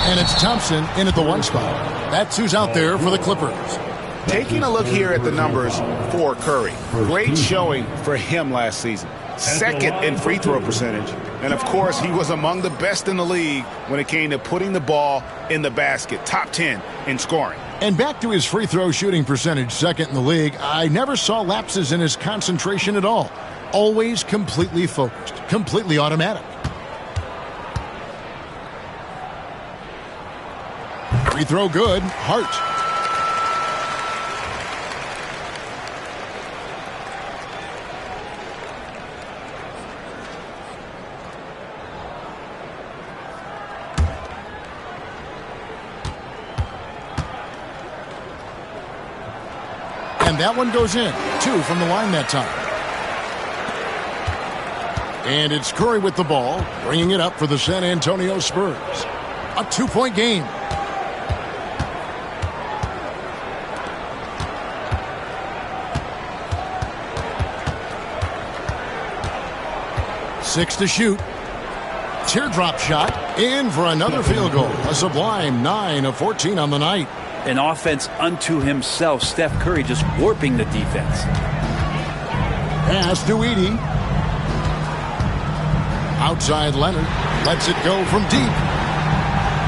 And it's Thompson in at the 1 spot. That's who's out there for the Clippers. Taking a look here at the numbers for Curry. Great showing for him last season. Second in free throw percentage. And, of course, he was among the best in the league when it came to putting the ball in the basket. Top 10 in scoring. And back to his free throw shooting percentage, second in the league, I never saw lapses in his concentration at all. Always completely focused, completely automatic. Free throw good, Hart. And that one goes in. 2 from the line that time. And it's Curry with the ball, bringing it up for the San Antonio Spurs. A 2-point game. Six to shoot. Teardrop shot. In for another field goal. A sublime 9 of 14 on the night. An offense unto himself. Steph Curry just warping the defense. Pass to Edey. Outside Leonard. Lets it go from deep.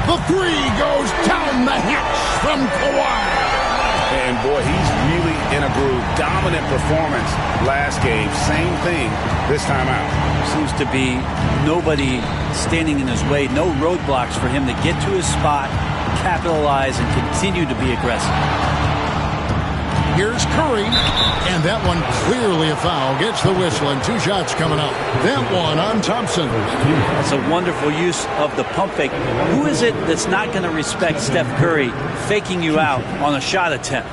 The 3 goes down the hatch from Kawhi. And, boy, he's really in a groove. Dominant performance last game. Same thing this time out. Seems to be nobody standing in his way. No roadblocks for him to get to his spot, capitalize, and continue to be aggressive. Here's Curry, and that one clearly a foul. Gets the whistle, and 2 shots coming up. That one on Thompson. That's a wonderful use of the pump fake. Who is it that's not going to respect Steph Curry faking you out on a shot attempt?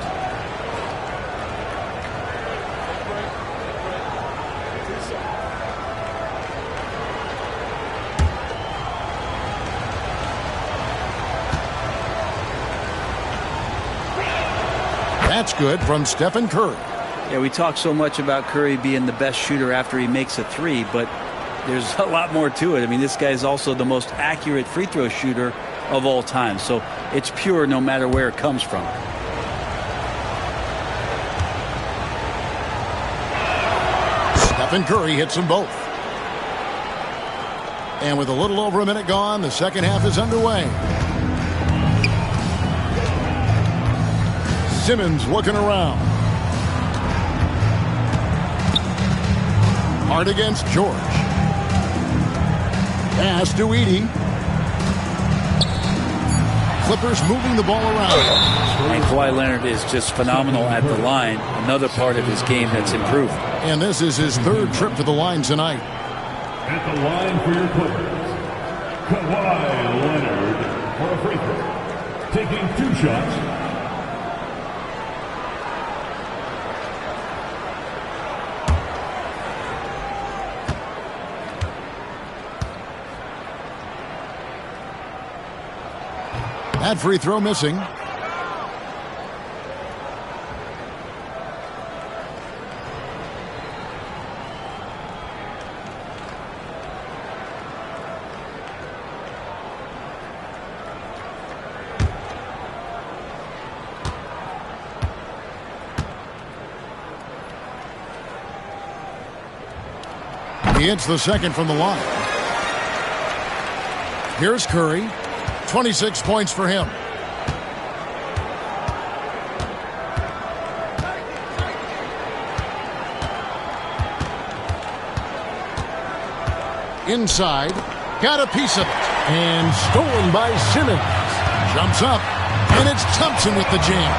That's good from Stephen Curry. Yeah, we talk so much about Curry being the best shooter after he makes a 3, but there's a lot more to it. I mean, this guy is also the most accurate free throw shooter of all time. So it's pure no matter where it comes from. Stephen Curry hits them both. And with a little over a minute gone, the second half is underway. Simmons looking around. Hard against George. Pass to Edey. Clippers moving the ball around. And Kawhi Leonard is just phenomenal at the line. Another part of his game that's improved. And this is his 3rd trip to the line tonight. At the line for your Clippers, Kawhi Leonard for a free throw. Taking 2 shots. That free throw missing. He hits the second from the line. Here's Curry. 26 points for him. Inside, got a piece of it, and stolen by Simmons. Jumps up, and it's Thompson with the jam.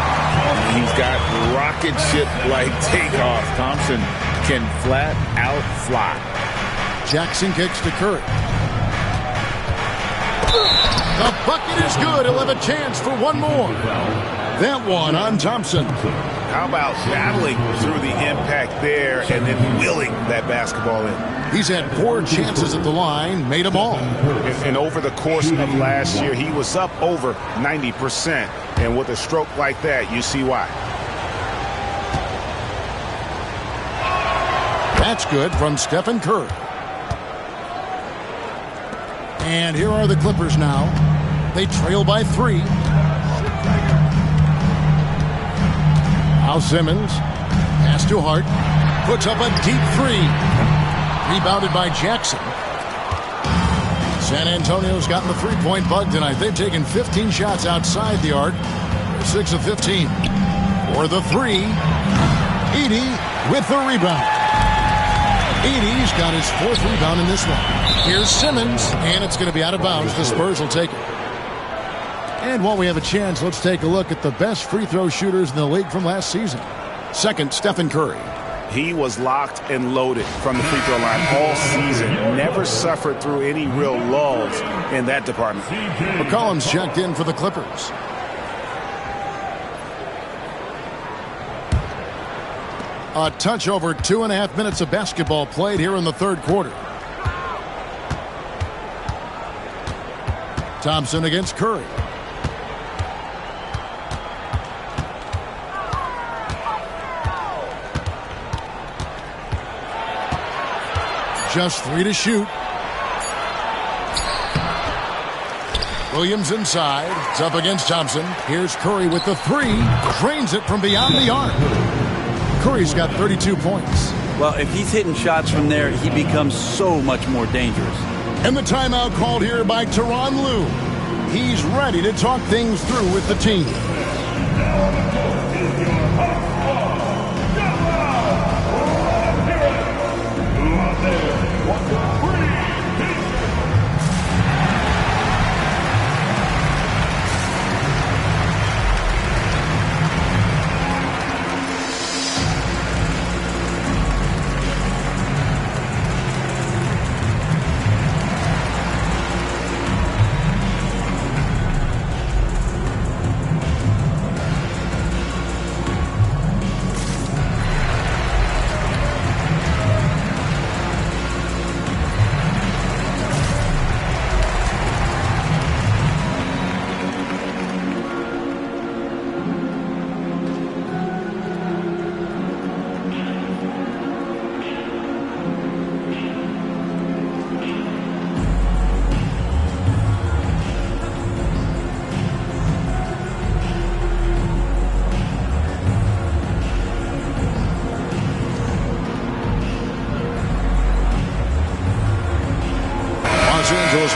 He's got rocket ship-like takeoff. Thompson can flat out fly. Jackson kicks to Curry. The bucket is good. He'll have a chance for one more. That one on Thompson. How about battling through the impact there and then willing that basketball in? He's had 4 chances at the line, made them all. And over the course of last year, he was up over 90%. And with a stroke like that, you see why. That's good from Stephen Curry. And here are the Clippers now. They trail by 3. Now Simmons, pass to Hart, puts up a deep 3. Rebounded by Jackson. San Antonio's gotten the three-point bug tonight. They've taken 15 shots outside the arc. 6 of 15. For the 3, Edey with the rebound. Edey's got his 4th rebound in this one. Here's Simmons, and it's going to be out of bounds. The Spurs will take it. And while we have a chance, let's take a look at the best free throw shooters in the league from last season. Second, Stephen Curry. He was locked and loaded from the free throw line all season. Never suffered through any real lulls in that department. McCollum's checked in for the Clippers. A touch over 2.5 minutes of basketball played here in the third quarter. Thompson against Curry. Just 3 to shoot. Williams inside. It's up against Thompson. Here's Curry with the 3. Drains it from beyond the arc. Curry's got 32 points. Well, if he's hitting shots from there, he becomes so much more dangerous. And the timeout called here by Tyronn Lue. He's ready to talk things through with the team.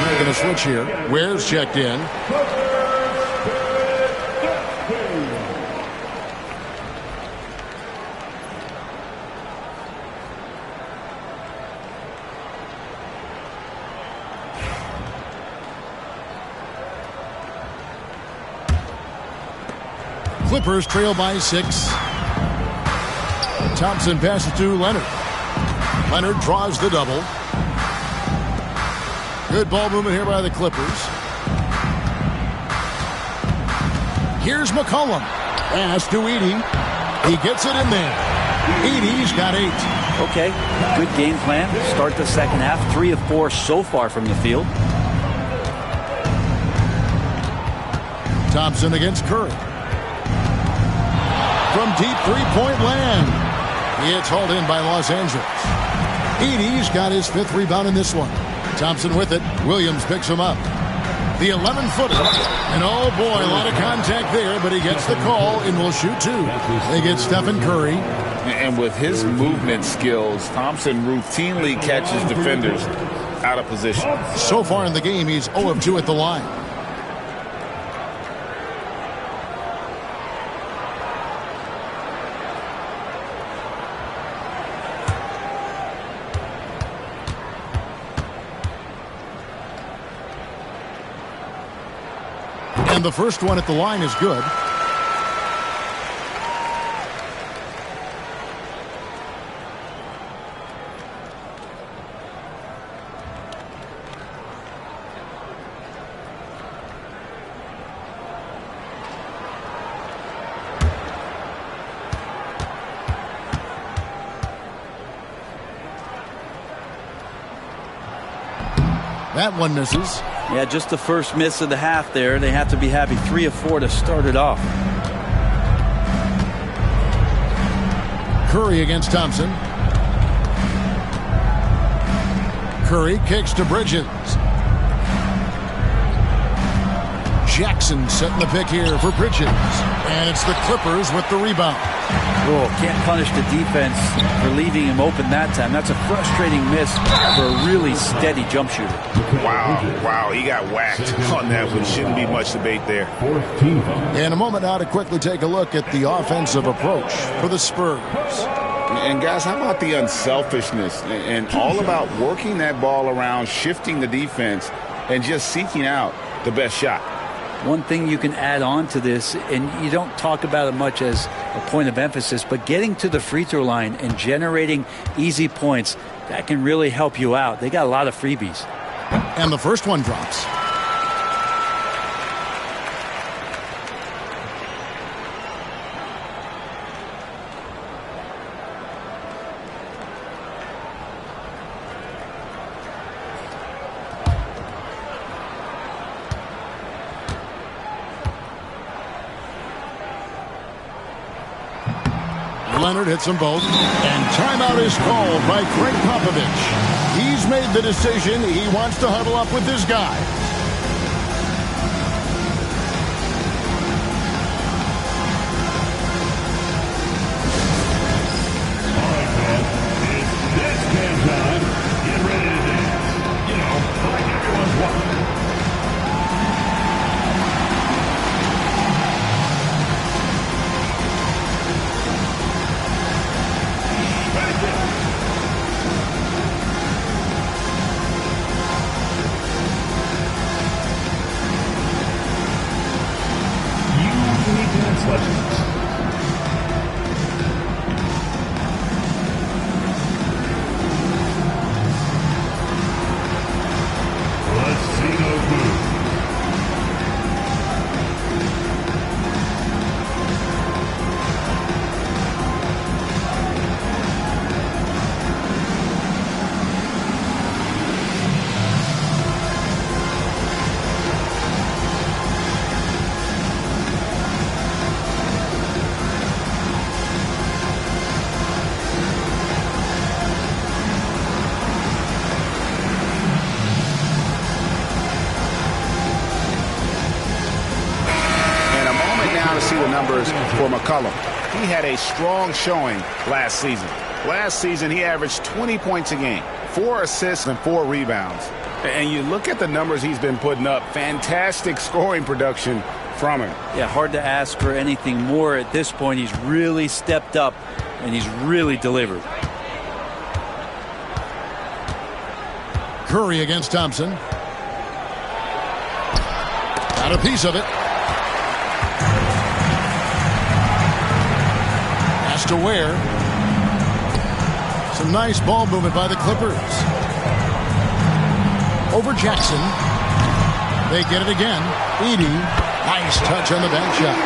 Making a switch here. Ware's checked in. Clippers trail by 6. Thompson passes to Leonard. Leonard draws the double. Good ball movement here by the Clippers. Here's McCollum. Pass to Edey. He gets it in there. Edey's got 8. Okay, good game plan. Start the second half. 3 of 4 so far from the field. Thompson against Curry. From deep three-point land. It's hauled in by Los Angeles. Edey's got his 5th rebound in this one. Thompson with it. Williams picks him up. The 11-footer. And oh boy, a lot of contact there, but he gets the call and will shoot 2. They get Stephen Curry. And with his movement skills, Thompson routinely catches defenders out of position. So far in the game, he's 0 of 2 at the line. And the first one at the line is good. That one misses. Yeah, just the first miss of the half there. They have to be happy. 3 of 4 to start it off. Curry against Thompson. Curry kicks to Bridges. Jackson setting the pick here for Bridges. And it's the Clippers with the rebound. Oh, can't punish the defense for leaving him open that time. That's a frustrating miss for a really steady jump shooter. Wow, he got whacked on that one. Shouldn't be much debate there. In a moment now to quickly take a look at the offensive approach for the Spurs. And guys, how about the unselfishness and all about working that ball around, shifting the defense, and just seeking out the best shot. One thing you can add on to this, and you don't talk about it much as a point of emphasis, but getting to the free throw line and generating easy points, that can really help you out. They got a lot of freebies. And the first one drops. Leonard hits them both, and timeout is called by Greg Popovich. He's made the decision. He wants to huddle up with this guy. All right, man. It's this game time. Get ready to dance. You know, like everyone's watching. For McCollum. He had a strong showing last season. Last season, he averaged 20 points a game, 4 assists and 4 rebounds. And you look at the numbers he's been putting up, fantastic scoring production from him. Yeah, hard to ask for anything more at this point. He's really stepped up, and he's really delivered. Curry against Thompson. Got a piece of it. To Ware. Some nice ball movement by the Clippers. Over Jackson. They get it again. Edey. Nice touch on the back shot.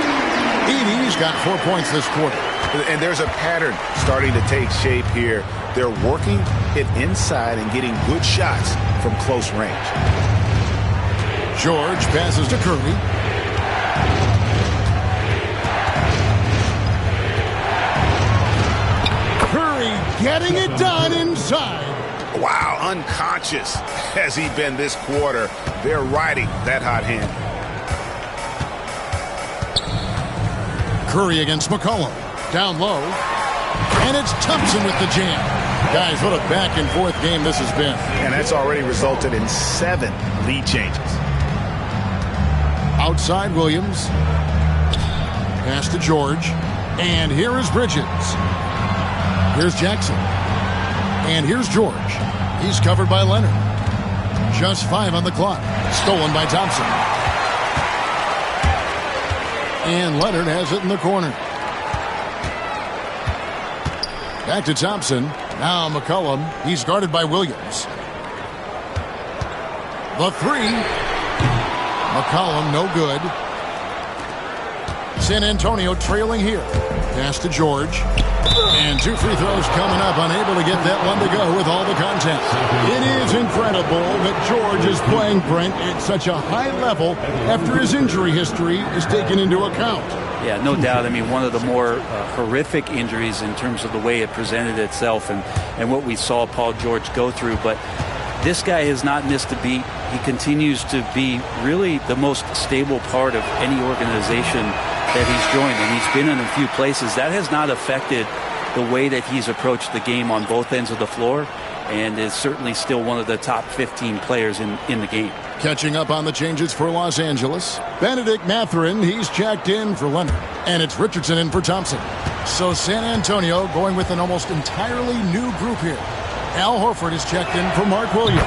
Edey's got 4 points this quarter. And there's a pattern starting to take shape here. They're working it inside and getting good shots from close range. George passes to Curry. Getting it done inside. Wow, unconscious has he been this quarter. They're riding that hot hand. Curry against McCollum. Down low. And it's Thompson with the jam. Guys, what a back and forth game this has been. And that's already resulted in 7 lead changes. Outside Williams. Pass to George. And here is Bridges. Here's Jackson. And here's George. He's covered by Leonard. Just 5 on the clock. Stolen by Thompson. And Leonard has it in the corner. Back to Thompson. Now McCollum. He's guarded by Williams. The three. McCollum, no good. San Antonio trailing here. Pass to George. And 2 free throws coming up. Unable to get that one to go with all the contact. It is incredible that George is playing, Brent, at such a high level after his injury history is taken into account. Yeah, no doubt. I mean, one of the more horrific injuries in terms of the way it presented itself and what we saw Paul George go through. But this guy has not missed a beat. He continues to be really the most stable part of any organization that he's joined, and he's been in a few places. That has not affected the way that he's approached the game on both ends of the floor, and is certainly still one of the top 15 players in the game. Catching up on the changes for Los Angeles. Benedict Mathurin, he's checked in for Leonard. And it's Richardson in for Thompson. So San Antonio going with an almost entirely new group here. Al Horford is checked in for Mark Williams.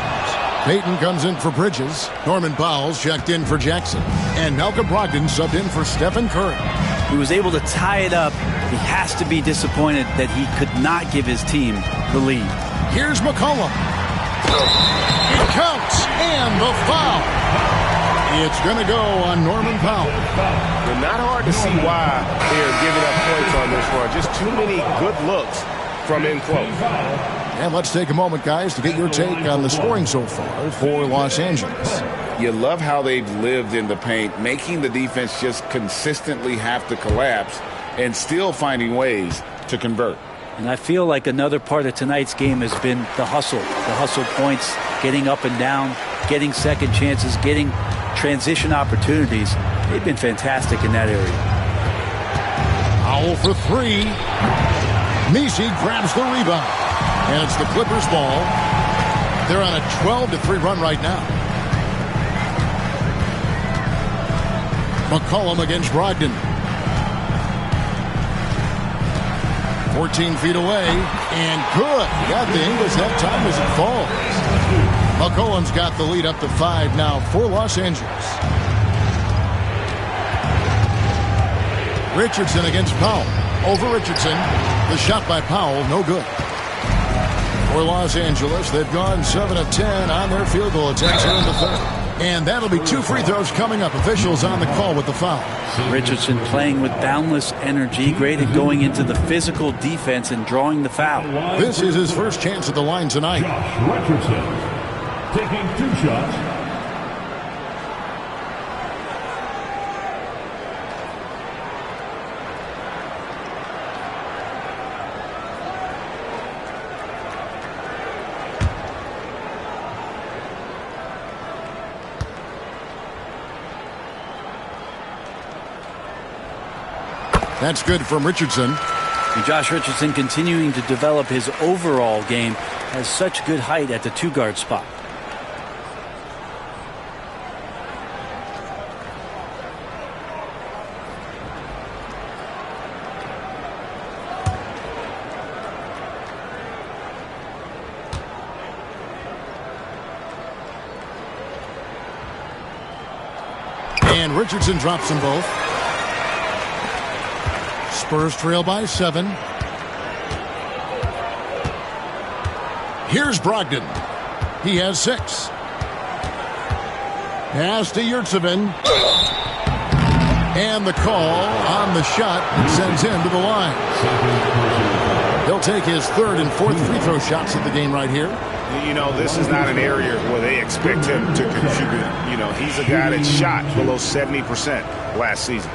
Payton comes in for Bridges. Norman Powell's checked in for Jackson. And Malcolm Brogdon subbed in for Stephen Curry. He was able to tie it up. He has to be disappointed that he could not give his team the lead. Here's McCollum. It counts, and the foul. It's going to go on Norman Powell. It's not hard to see why they're giving up points on this run. Just too many good looks from in close. And let's take a moment, guys, to get your take on the scoring so far for Los Angeles. You love how they've lived in the paint, making the defense just consistently have to collapse and still finding ways to convert. And I feel like another part of tonight's game has been the hustle points, getting up and down, getting second chances, getting transition opportunities. They've been fantastic in that area. Powell for three. Messi grabs the rebound. And it's the Clippers' ball. They're on a 12-3 run right now. McCollum against Brogdon. 14 feet away. And good. Got the Ingles that time as it falls. McCollum's got the lead up to 5 now for Los Angeles. Richardson against Powell. Over Richardson. The shot by Powell, no good. For Los Angeles, they've gone 7 of 10 on their field goal attempts here in the third. And that'll be 2 free throws coming up. Officials on the call with the foul. Richardson playing with boundless energy, great at going into the physical defense and drawing the foul. This is his first chance at the line tonight. Josh Richardson taking 2 shots. That's good from Richardson. And Josh Richardson continuing to develop his overall game, has such good height at the 2-guard spot. And Richardson drops them both. Spurs trail by 7. Here's Brogdon. He has 6. Pass to Yurtsevin. And the call on the shot sends him to the line. He'll take his 3rd and 4th free throw shots of the game right here. You know, this is not an area where they expect him to contribute. You know, he's a guy that shot below 70% last season.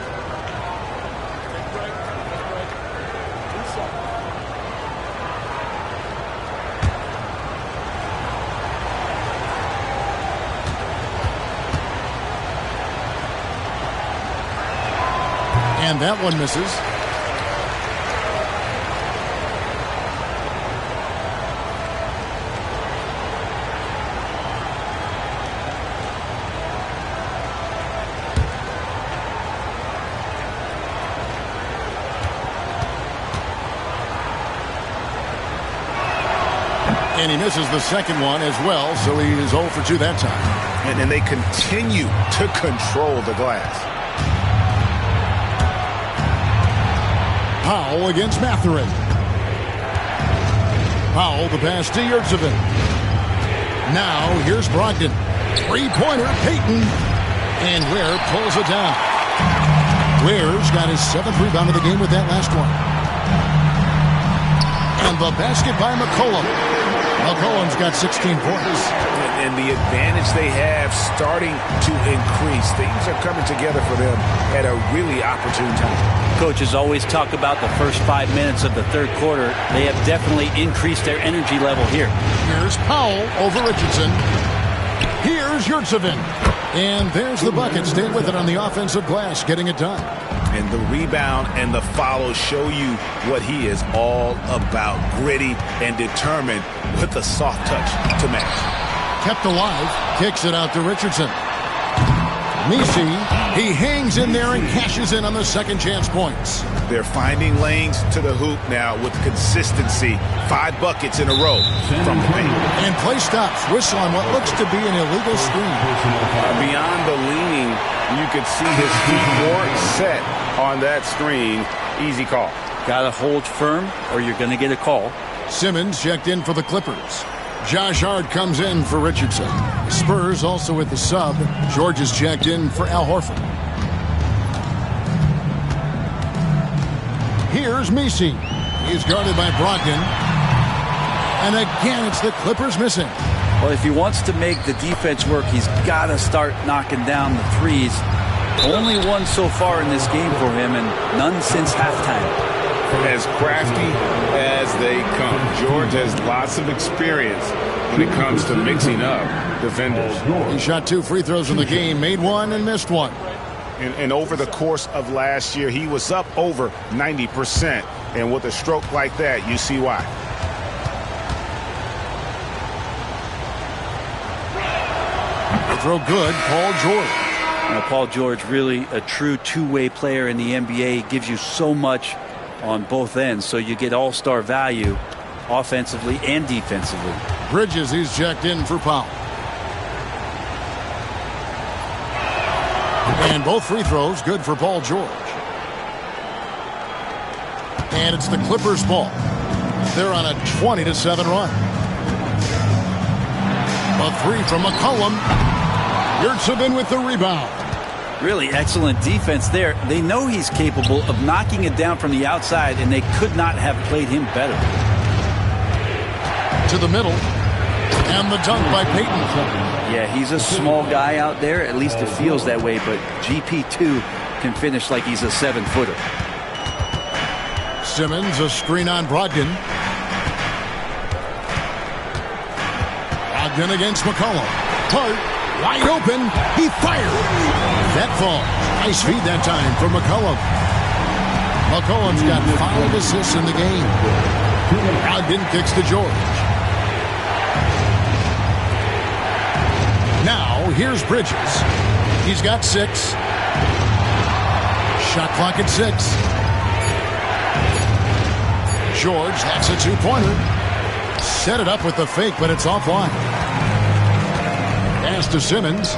And that one misses. And he misses the second one as well, so he is 0 for 2 that time. And they continue to control the glass. Powell against Mathurin. Powell, the pass to Yurtseven. Now, here's Brogdon. Three-pointer, Payton. And Ware pulls it down. Ware's got his 7th rebound of the game with that last one. And the basket by McCollum. McCollum's got 16 points. And the advantage they have starting to increase. Things are coming together for them at a really opportune time. Coaches always talk about the first 5 minutes of the third quarter. They have definitely increased their energy level here. Here's Powell over Richardson. Here's Yurtseven. And there's the bucket. Stay with it on the offensive glass, getting it done. And the rebound and the follow show you what he is all about. Gritty and determined with a soft touch to match. Kept alive, kicks it out to Richardson. Misi, he hangs in there and cashes in on the second chance points. They're finding lanes to the hoop now with consistency. 5 buckets in a row from the paint. And play stops. Whistle on what looks to be an illegal screen. Beyond the leaning, you could see his feet weren't set on that screen. Easy call. Got to hold firm or you're going to get a call. Simmons checked in for the Clippers. Josh Hart comes in for Richardson. Spurs also with the sub. George is checked in for Al Horford. Here's Misi. He's guarded by Brogdon. And again, it's the Clippers missing. Well, if he wants to make the defense work, he's got to start knocking down the threes. Only one so far in this game for him, and none since halftime. As crafty as they come. George has lots of experience when it comes to mixing up defenders. He shot 2 free throws in the game, made 1 and missed 1. And over the course of last year, he was up over 90%. And with a stroke like that, you see why. The throw good, Paul George. Now, Paul George, really a true two-way player in the NBA. He gives you so much on both ends, so you get all-star value offensively and defensively. Bridges, he's checked in for Powell. And both free throws good for Paul George. And it's the Clippers' ball. They're on a 20-7 run. A 3 from McCollum. Yurtseven with the rebound. Really excellent defense there. They know he's capable of knocking it down from the outside, and they could not have played him better. To the middle. And the dunk by Payton. Yeah, he's a small guy out there. At least it feels that way, but GP2 can finish like he's a 7-footer. Simmons, a screen on Brogdon. Brogdon against McCollum. Hart, wide open. He fired. That falls. Nice feed that time for McCollum. McCollum's got 5 assists in the game. Brogdon kicks to George. Now, here's Bridges. He's got 6. Shot clock at 6. George, that's a 2-pointer. Set it up with the fake, but it's offline. Pass to Simmons.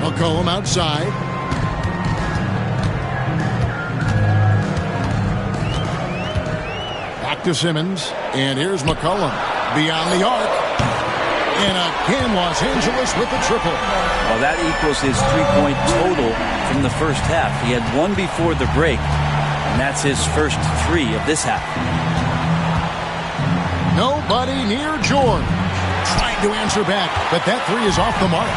McCollum outside. Back to Simmons. And here's McCollum. Beyond the arc. And again, Los Angeles with the triple. Well, that equals his 3-point total from the first half. He had 1 before the break, and that's his first 3 of this half. Nobody near George. Trying to answer back, but that 3 is off the mark.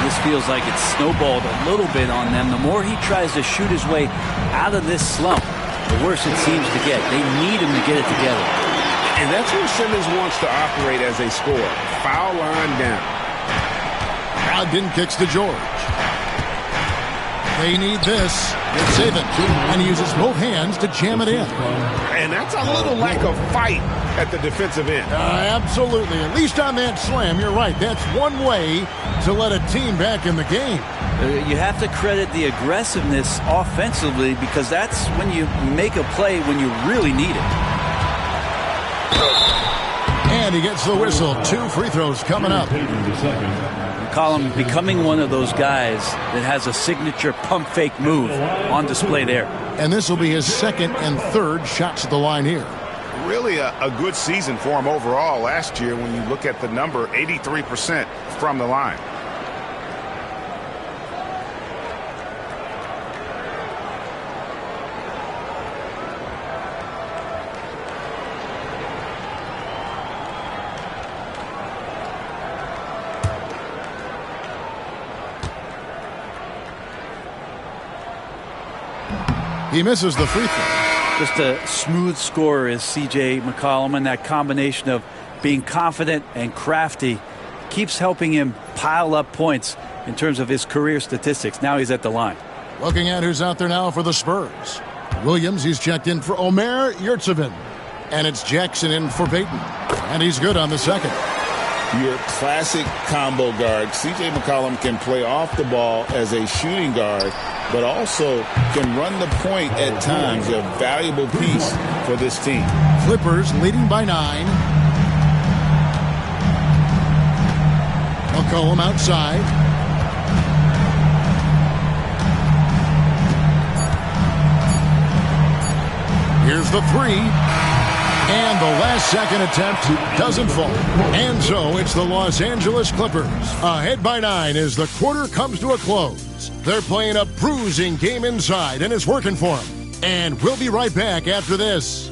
This feels like it's snowballed a little bit on them. The more he tries to shoot his way out of this slump, the worse it seems to get. They need him to get it together. And that's where Simmons wants to operate as a scorer. Foul line down. Brogdon kicks to George. They need this. They save it. And he uses both hands to jam it in. And that's a little lack of fight at the defensive end. Absolutely. At least on that slam, you're right. That's one way to let a team back in the game. You have to credit the aggressiveness offensively, because that's when you make a play when you really need it. And And he gets the whistle. 2 free throws coming up. McCollum becoming one of those guys that has a signature pump fake move on display there. And this will be his 2nd and 3rd shots at the line here. Really a good season for him overall last year when you look at the number, 83% from the line. He misses the free throw. Just a smooth scorer is C.J. McCollum, and that combination of being confident and crafty keeps helping him pile up points in terms of his career statistics. Now he's at the line. Looking at who's out there now for the Spurs. Williams, he's checked in for Omer Yurtseven. And it's Jackson in for Payton. And he's good on the second. Your classic combo guard. C.J. McCollum can play off the ball as a shooting guard, but also can run the point at times. A valuable piece for this team. Clippers leading by 9. McCollum outside. Here's the 3. And the last second attempt doesn't fall. And so it's the Los Angeles Clippers ahead by 9 as the quarter comes to a close. They're playing a bruising game inside, and it's working for them. And we'll be right back after this.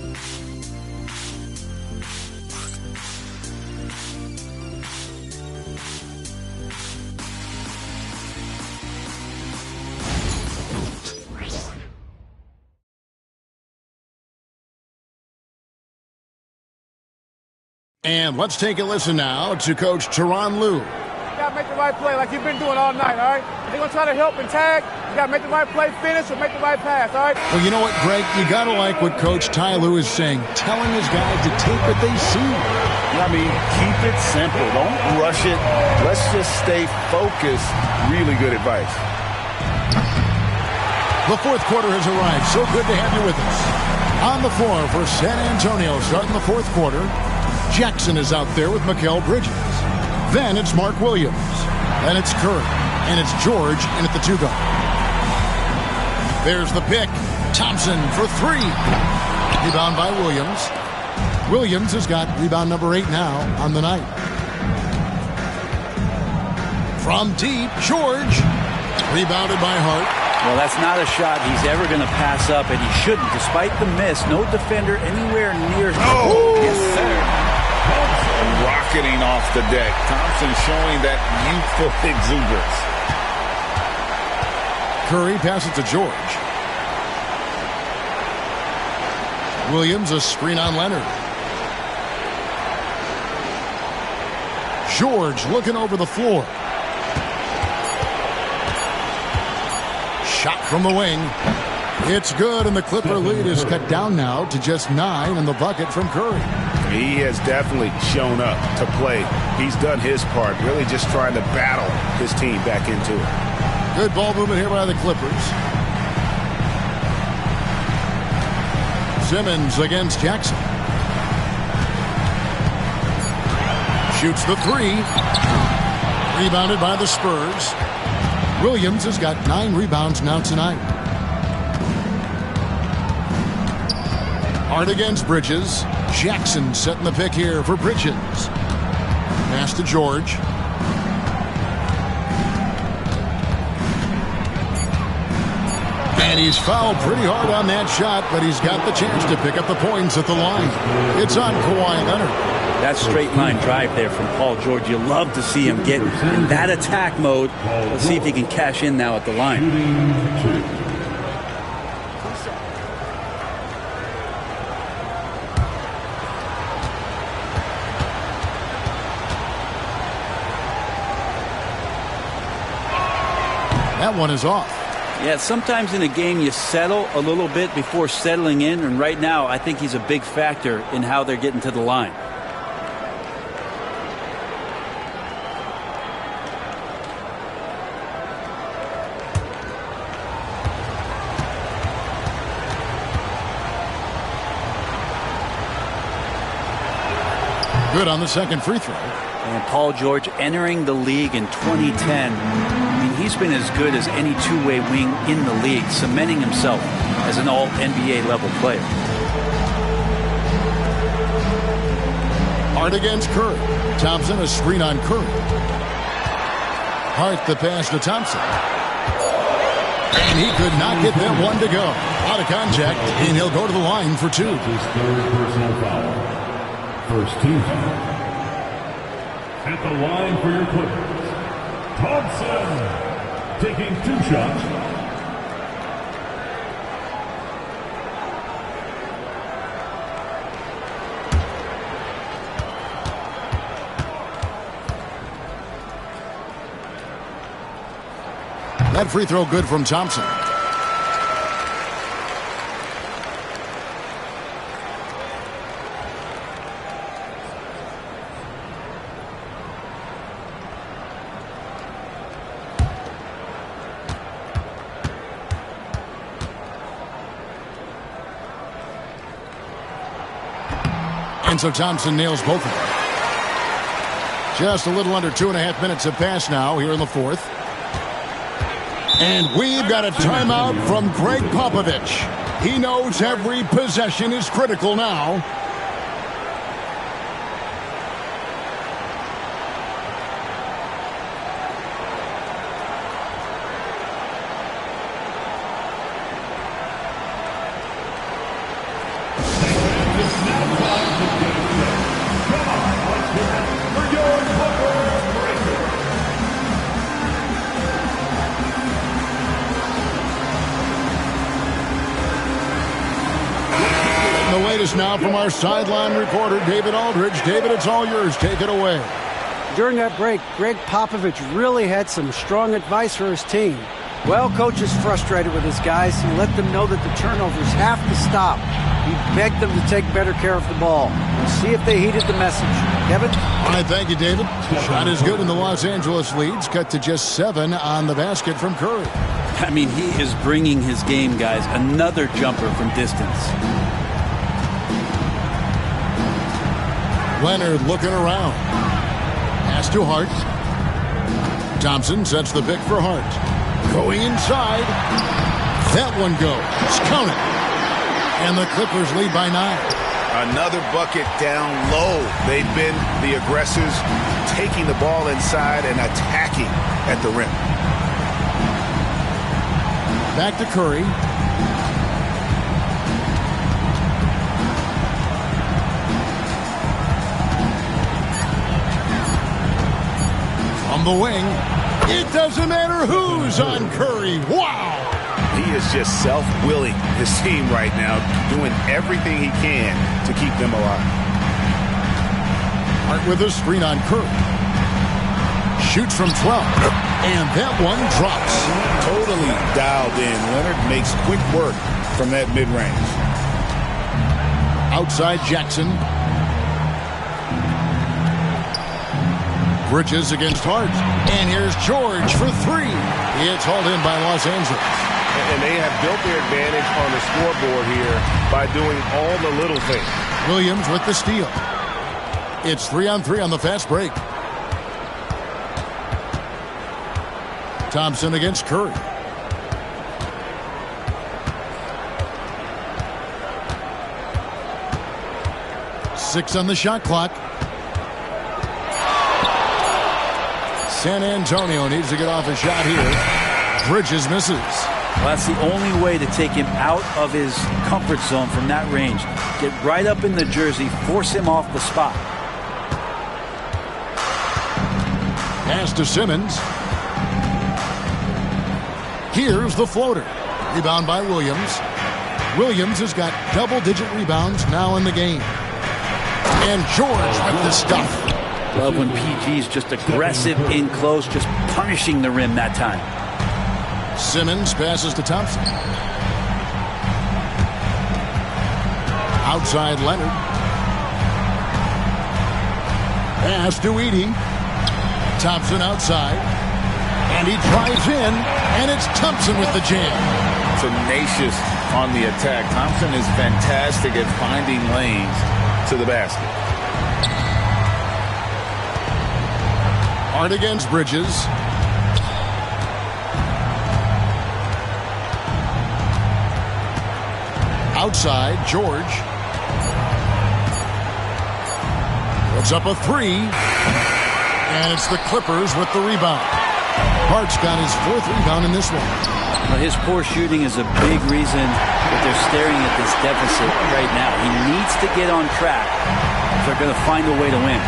And let's take a listen now to Coach Tyronn Lue. You got to make the right play like you've been doing all night, all right? They're going to try to help and tag. You got to make the right play, finish, or make the right pass, all right? Well, you know what, Greg? You got to like what Coach Ty Lue is saying, telling his guys to take what they see. I mean, keep it simple. Don't rush it. Let's just stay focused. Really good advice. The fourth quarter has arrived. So good to have you with us. On the floor for San Antonio, starting the fourth quarter, Jackson is out there with Mikal Bridges. Then it's Mark Williams. Then it's Curry. And it's George in at the 2 guard. There's the pick. Thompson for 3. Rebound by Williams. Williams has got rebound number 8 now on the night. From deep, George. Rebounded by Hart. Well, that's not a shot he's ever going to pass up, and he shouldn't. Despite the miss, no defender anywhere near him. Oh, yes, sir. Rocketing off the deck. Thompson showing that youthful exuberance. Curry passes to George. Williams, a screen on Leonard. George looking over the floor. Shot from the wing. It's good, and the Clipper lead is cut down now to just 9 in the bucket from Curry. He has definitely shown up to play. He's done his part, really just trying to battle his team back into it. Good ball movement here by the Clippers. Simmons against Jackson. Shoots the 3. Rebounded by the Spurs. Williams has got 9 rebounds now tonight. Hart against Bridges. Jackson setting the pick here for Bridges. Pass to George. And he's fouled pretty hard on that shot, but he's got the chance to pick up the points at the line. It's on Kawhi Leonard. That straight line drive there from Paul George, you love to see him get in that attack mode. Let's see if he can cash in now at the line. That one is off. Yeah, sometimes in a game you settle a little bit before settling in, and right now I think he's a big factor in how they're getting to the line. Good on the second free throw. And Paul George entering the league in 2010. I mean, he's been as good as any two-way wing in the league, cementing himself as an all-NBA level player. Hart against Curry. Thompson, a screen on Curry. Hart the pass to Thompson. And he could not get that one to go. Out of contact, and he'll go to the line for 2. His third personal foul. First team foul. At the line for your Clippers, Thompson taking 2 shots. That free throw good from Thompson. And so Thompson nails both of them. Just a little under 2.5 minutes have passed now here in the fourth. And we've got a timeout from Greg Popovich. He knows every possession is critical now. Now from our sideline reporter, David Aldridge. David, it's all yours. Take it away. During that break, Greg Popovich really had some strong advice for his team. Well, coach is frustrated with his guys. He let them know that the turnovers have to stop. He begged them to take better care of the ball. We'll see if they heeded the message. Kevin? All right, thank you, David. Shot is good, and the Los Angeles leads cut to just 7 on the basket from Curry. I mean, he is bringing his game, guys. Another jumper from distance. Leonard looking around. Pass to Hart. Thompson sets the pick for Hart. Going inside. That one goes. Count it. And the Clippers lead by 9. Another bucket down low. They've been the aggressors, taking the ball inside and attacking at the rim. Back to Curry. On the wing. It doesn't matter who's on Curry. Wow! He is just self-willing, his team right now, doing everything he can to keep them alive. Hart with a screen on Curry. Shoots from 12. And that one drops. Totally dialed in. Leonard makes quick work from that mid-range. Outside Jackson. Bridges against Hart. And here's George for 3. It's hauled in by Los Angeles. And they have built their advantage on the scoreboard here by doing all the little things. Williams with the steal. It's 3-on-3 on the fast break. Thompson against Curry. Six on the shot clock. San Antonio needs to get off a shot here. Bridges misses. Well, that's the only way to take him out of his comfort zone from that range. Get right up in the jersey, force him off the spot. Pass to Simmons. Here's the floater. Rebound by Williams. Williams has got double-digit rebounds now in the game. And George with the stuff. Love when PG's just aggressive in close, just punishing the rim that time. Simmons passes to Thompson. Outside Leonard. Pass to Edey. Thompson outside. And he drives in, and it's Thompson with the jam. Tenacious on the attack. Thompson is fantastic at finding lanes to the basket. Hart against Bridges. Outside, George. Puts up a three. And it's the Clippers with the rebound. Hart's got his 4th rebound in this one. Well, his poor shooting is a big reason that they're staring at this deficit right now. He needs to get on track if they're going to find a way to win.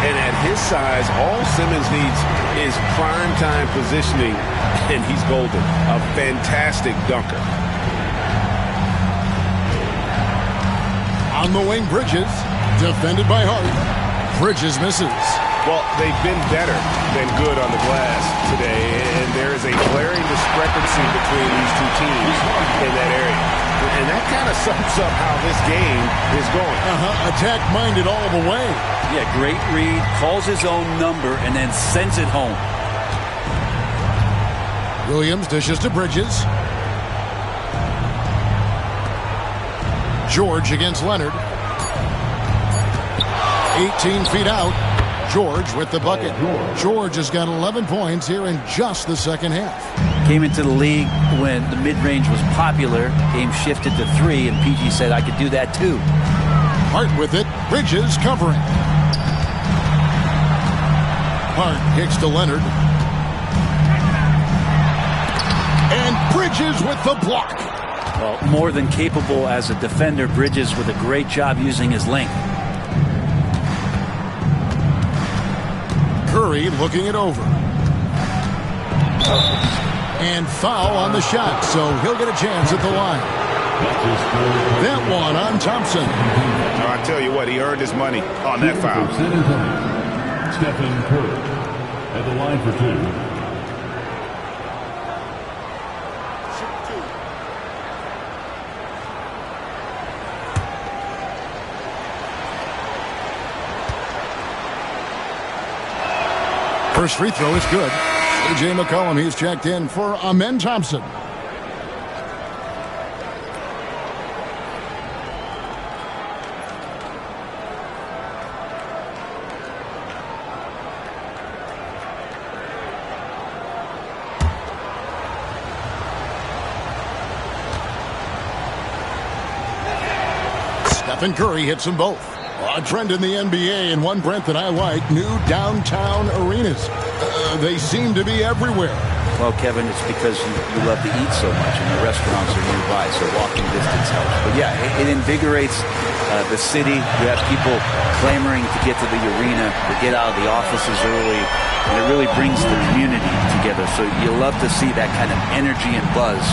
And at his size, all Simmons needs is prime-time positioning, and he's golden. A fantastic dunker. On the wing, Bridges. Defended by Hart. Bridges misses. Well, they've been better than good on the glass today, and there is a glaring discrepancy between these two teams in that area. And that kind of sums up how this game is going. Attack-minded all the way. Yeah, great read, calls his own number, and then sends it home. Williams dishes to Bridges. George against Leonard. 18 feet out. George with the bucket. George has got 11 points here in just the second half. Came into the league when the mid-range was popular. Game shifted to 3, and PG said, I could do that too. Hart with it. Bridges covering. Hart kicks to Leonard. And Bridges with the block. Well, more than capable as a defender, Bridges with a great job using his length. Curry looking it over. And foul on the shot, so he'll get a chance at the line. That one on Thompson. I tell you what, he earned his money on that foul. Stephen Curry at the line for 2. First free throw is good. A.J. McCollum, he's checked in for Amen Thompson. Stephen Curry hits them both. A trend in the NBA, and one, Brent, that I like, new downtown arenas. They seem to be everywhere. Well, Kevin, it's because you love to eat so much, and the restaurants are nearby, so walking distance helps. But yeah, it invigorates the city. You have people clamoring to get to the arena, to get out of the offices early, and it really brings the community together. So you love to see that kind of energy and buzz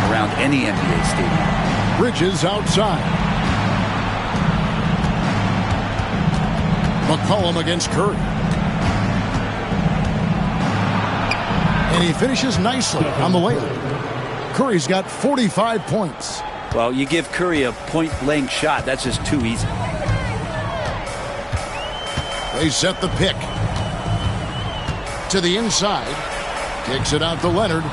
around any NBA stadium. Bridges outside. McCollum against Curry. And he finishes nicely on the layup. Curry's got 45 points. Well, you give Curry a point-blank shot. That's just too easy. They set the pick. To the inside. Kicks it out to Leonard.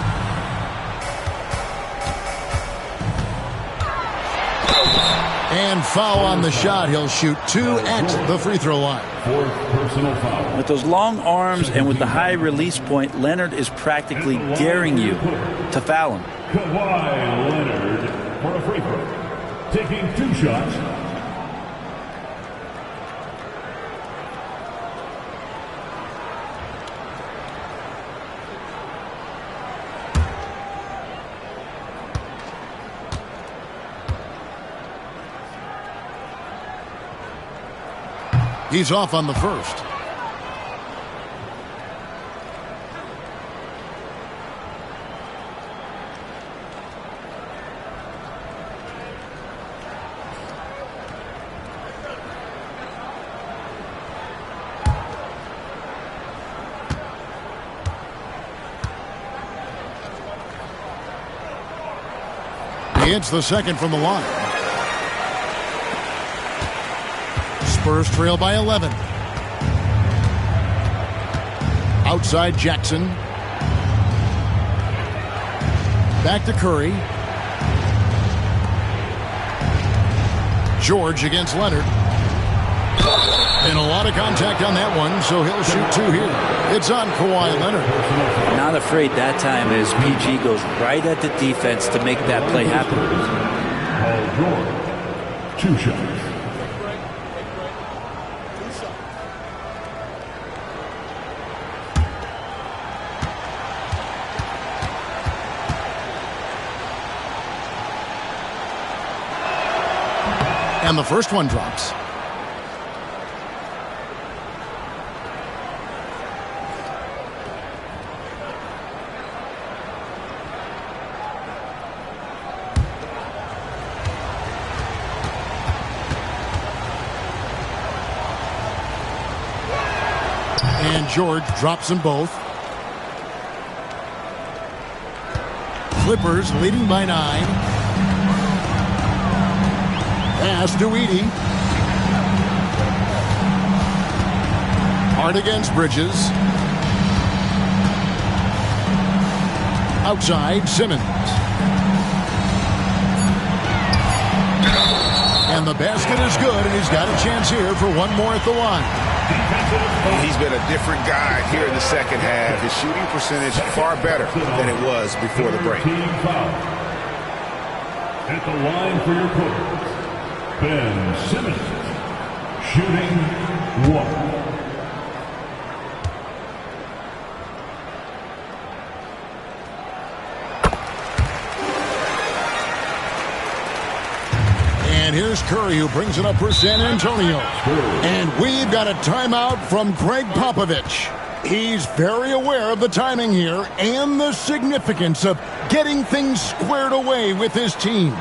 And foul on the shot. He'll shoot 2 at the free throw line. Fourth personal foul. With those long arms and with the high release point, Leonard is practically daring you to foul him. Kawhi Leonard for a free throw. Taking 2 shots. He's off on the first. He hits the second from the line. Spurs trail by 11. Outside Jackson. Back to Curry. George against Leonard. And a lot of contact on that one, so he'll shoot 2 here. It's on Kawhi Leonard. Not afraid that time as PG goes right at the defense to make that play happen. Paul George, 2 shots. And the first one drops. And George drops them both. Clippers leading by 9. Pass to Edey. Hard against Bridges. Outside, Simmons. And the basket is good, and he's got a chance here for one more at the line. He's been a different guy here in the second half. His shooting percentage far better than it was before the break. At the line for your Clippers, Ben Simmons, shooting 1. And here's Curry, who brings it up for San Antonio. And we've got a timeout from Greg Popovich. He's very aware of the timing here and the significance of getting things squared away with his team.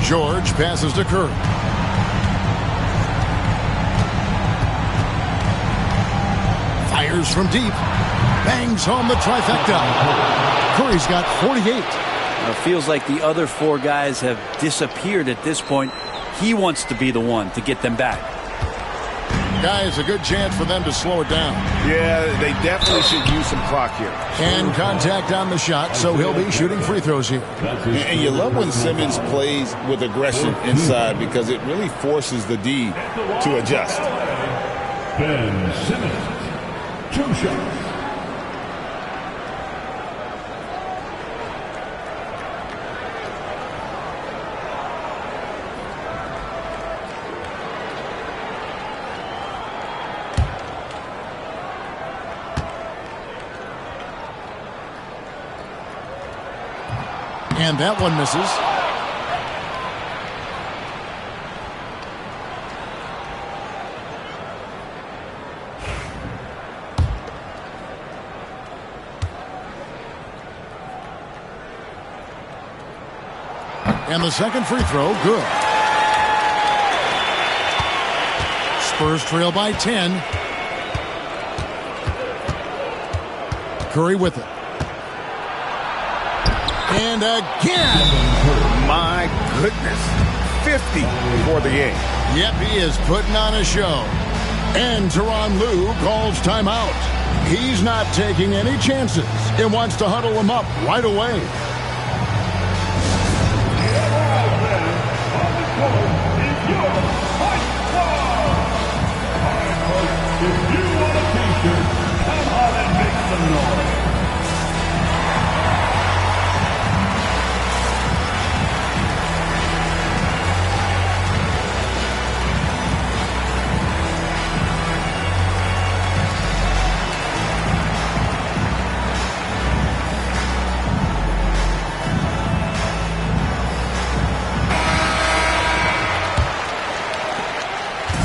George passes to Curry. Fires from deep. Bangs home the trifecta. Curry's got 48. It feels like the other 4 guys have disappeared at this point. He wants to be the one to get them back. Guys, a good chance for them to slow it down. Yeah, they definitely should use some clock here. And contact on the shot, so he'll be shooting free throws here. And you love when Simmons plays with aggression inside because it really forces the D to adjust. Ben Simmons, 2 shots. And that one misses. And the second free throw, good. Spurs trail by 10. Curry with it. And again. My goodness. 50 for the game. Yep, he is putting on a show. And Tyronn Lue calls timeout. He's not taking any chances and wants to huddle him up right away. If you want a t-shirt, come on and make some noise.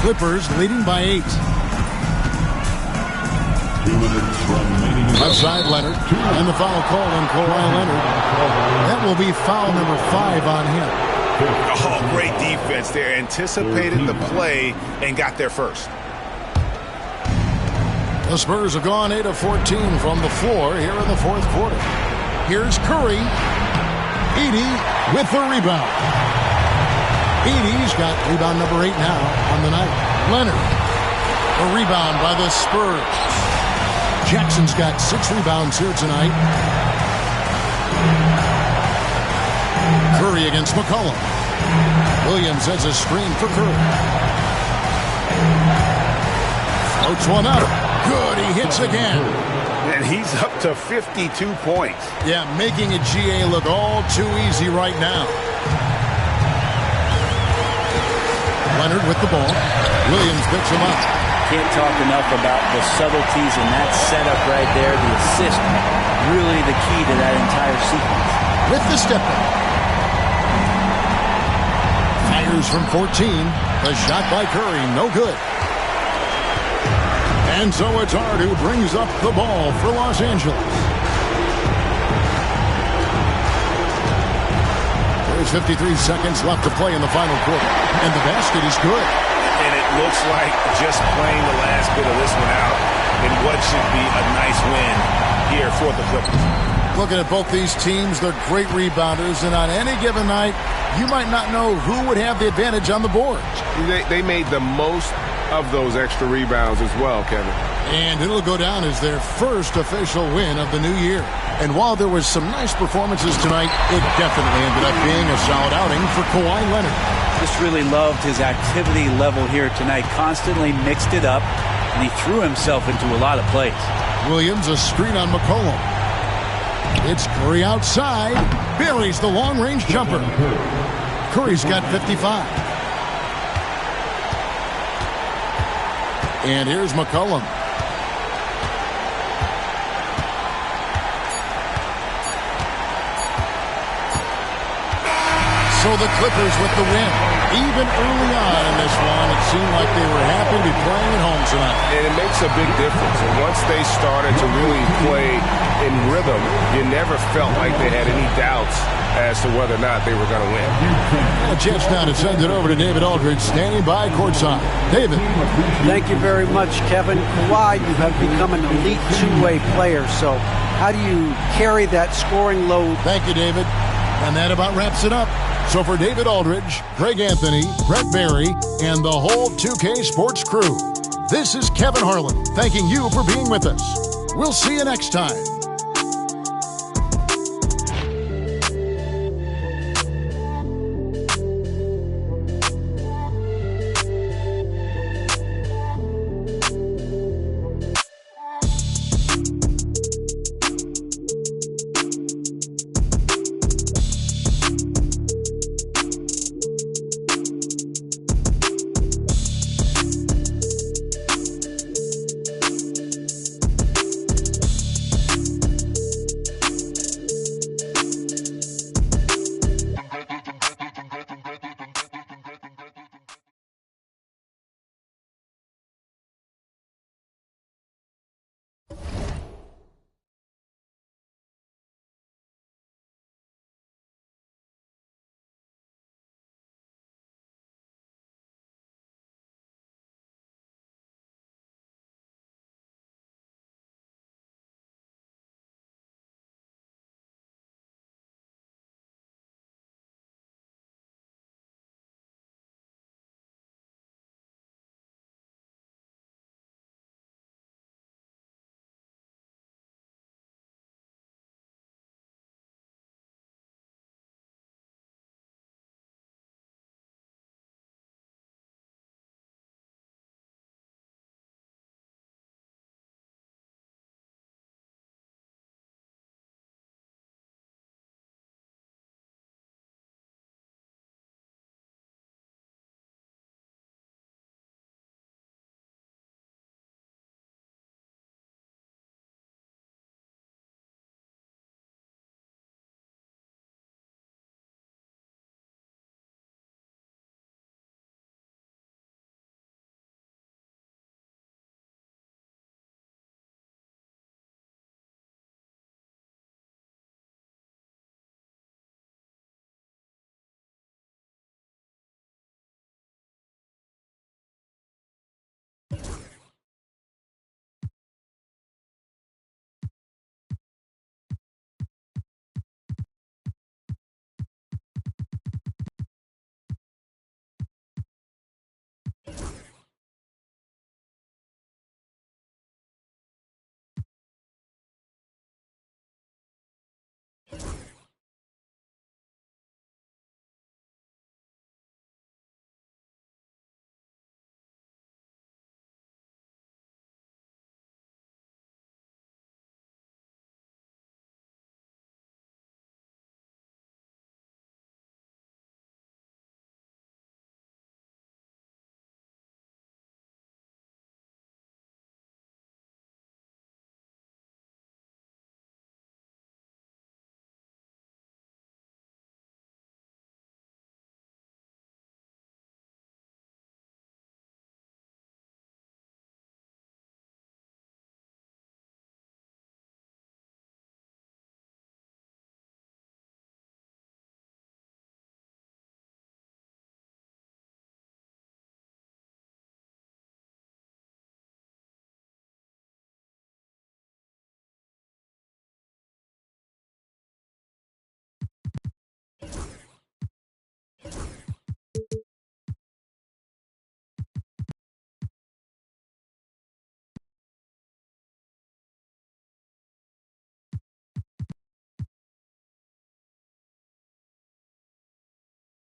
Clippers leading by 8. 2 minutes remaining. Outside Leonard, and the foul call on Kawhi Leonard. That will be foul number 5 on him. Oh, great defense there. Anticipated the play and got there first. The Spurs have gone 8 of 14 from the floor here in the fourth quarter. Here's Curry. Edey with the rebound. Edey's got rebound number 8 now on the night. Leonard. A rebound by the Spurs. Jackson's got 6 rebounds here tonight. Curry against McCollum. Williams has a screen for Curry. Floats one up. Good, he hits again. And he's up to 52 points. Yeah, making a GA look all too easy right now. Leonard with the ball. Williams picks him up. Can't talk enough about the subtleties in that setup right there. The assist, really the key to that entire sequence. With the step back. Fires from 14. The shot by Curry, no good. And so it's Hart who brings up the ball for Los Angeles. There's 53 seconds left to play in the final quarter. And the basket is good. And it looks like just playing the last bit of this one out in what should be a nice win here for the Clippers. Looking at both these teams, they're great rebounders, and on any given night, you might not know who would have the advantage on the boards. They made the most of those extra rebounds as well, Kevin. And it'll go down as their first official win of the new year. And while there was some nice performances tonight, it definitely ended up being a solid outing for Kawhi Leonard. Just really loved his activity level here tonight. Constantly mixed it up, and he threw himself into a lot of plays. Williams a screen on McCollum. It's Curry outside. Buries the long-range jumper. Curry's got 55. And here's McCollum. So the Clippers with the win. Even early on in this one, it seemed like they were happy to be playing at home tonight. And it makes a big difference. And once they started to really play in rhythm, you never felt like they had any doubts as to whether or not they were going to win. A chance now to send it over to David Aldridge, standing by courtside. David. Thank you very much, Kevin. Kawhi, you have become an elite two-way player, so how do you carry that scoring load? Thank you, David. And that about wraps it up. So for David Aldridge, Greg Anthony, Brett Barry, and the whole 2K Sports crew, this is Kevin Harlan thanking you for being with us. We'll see you next time.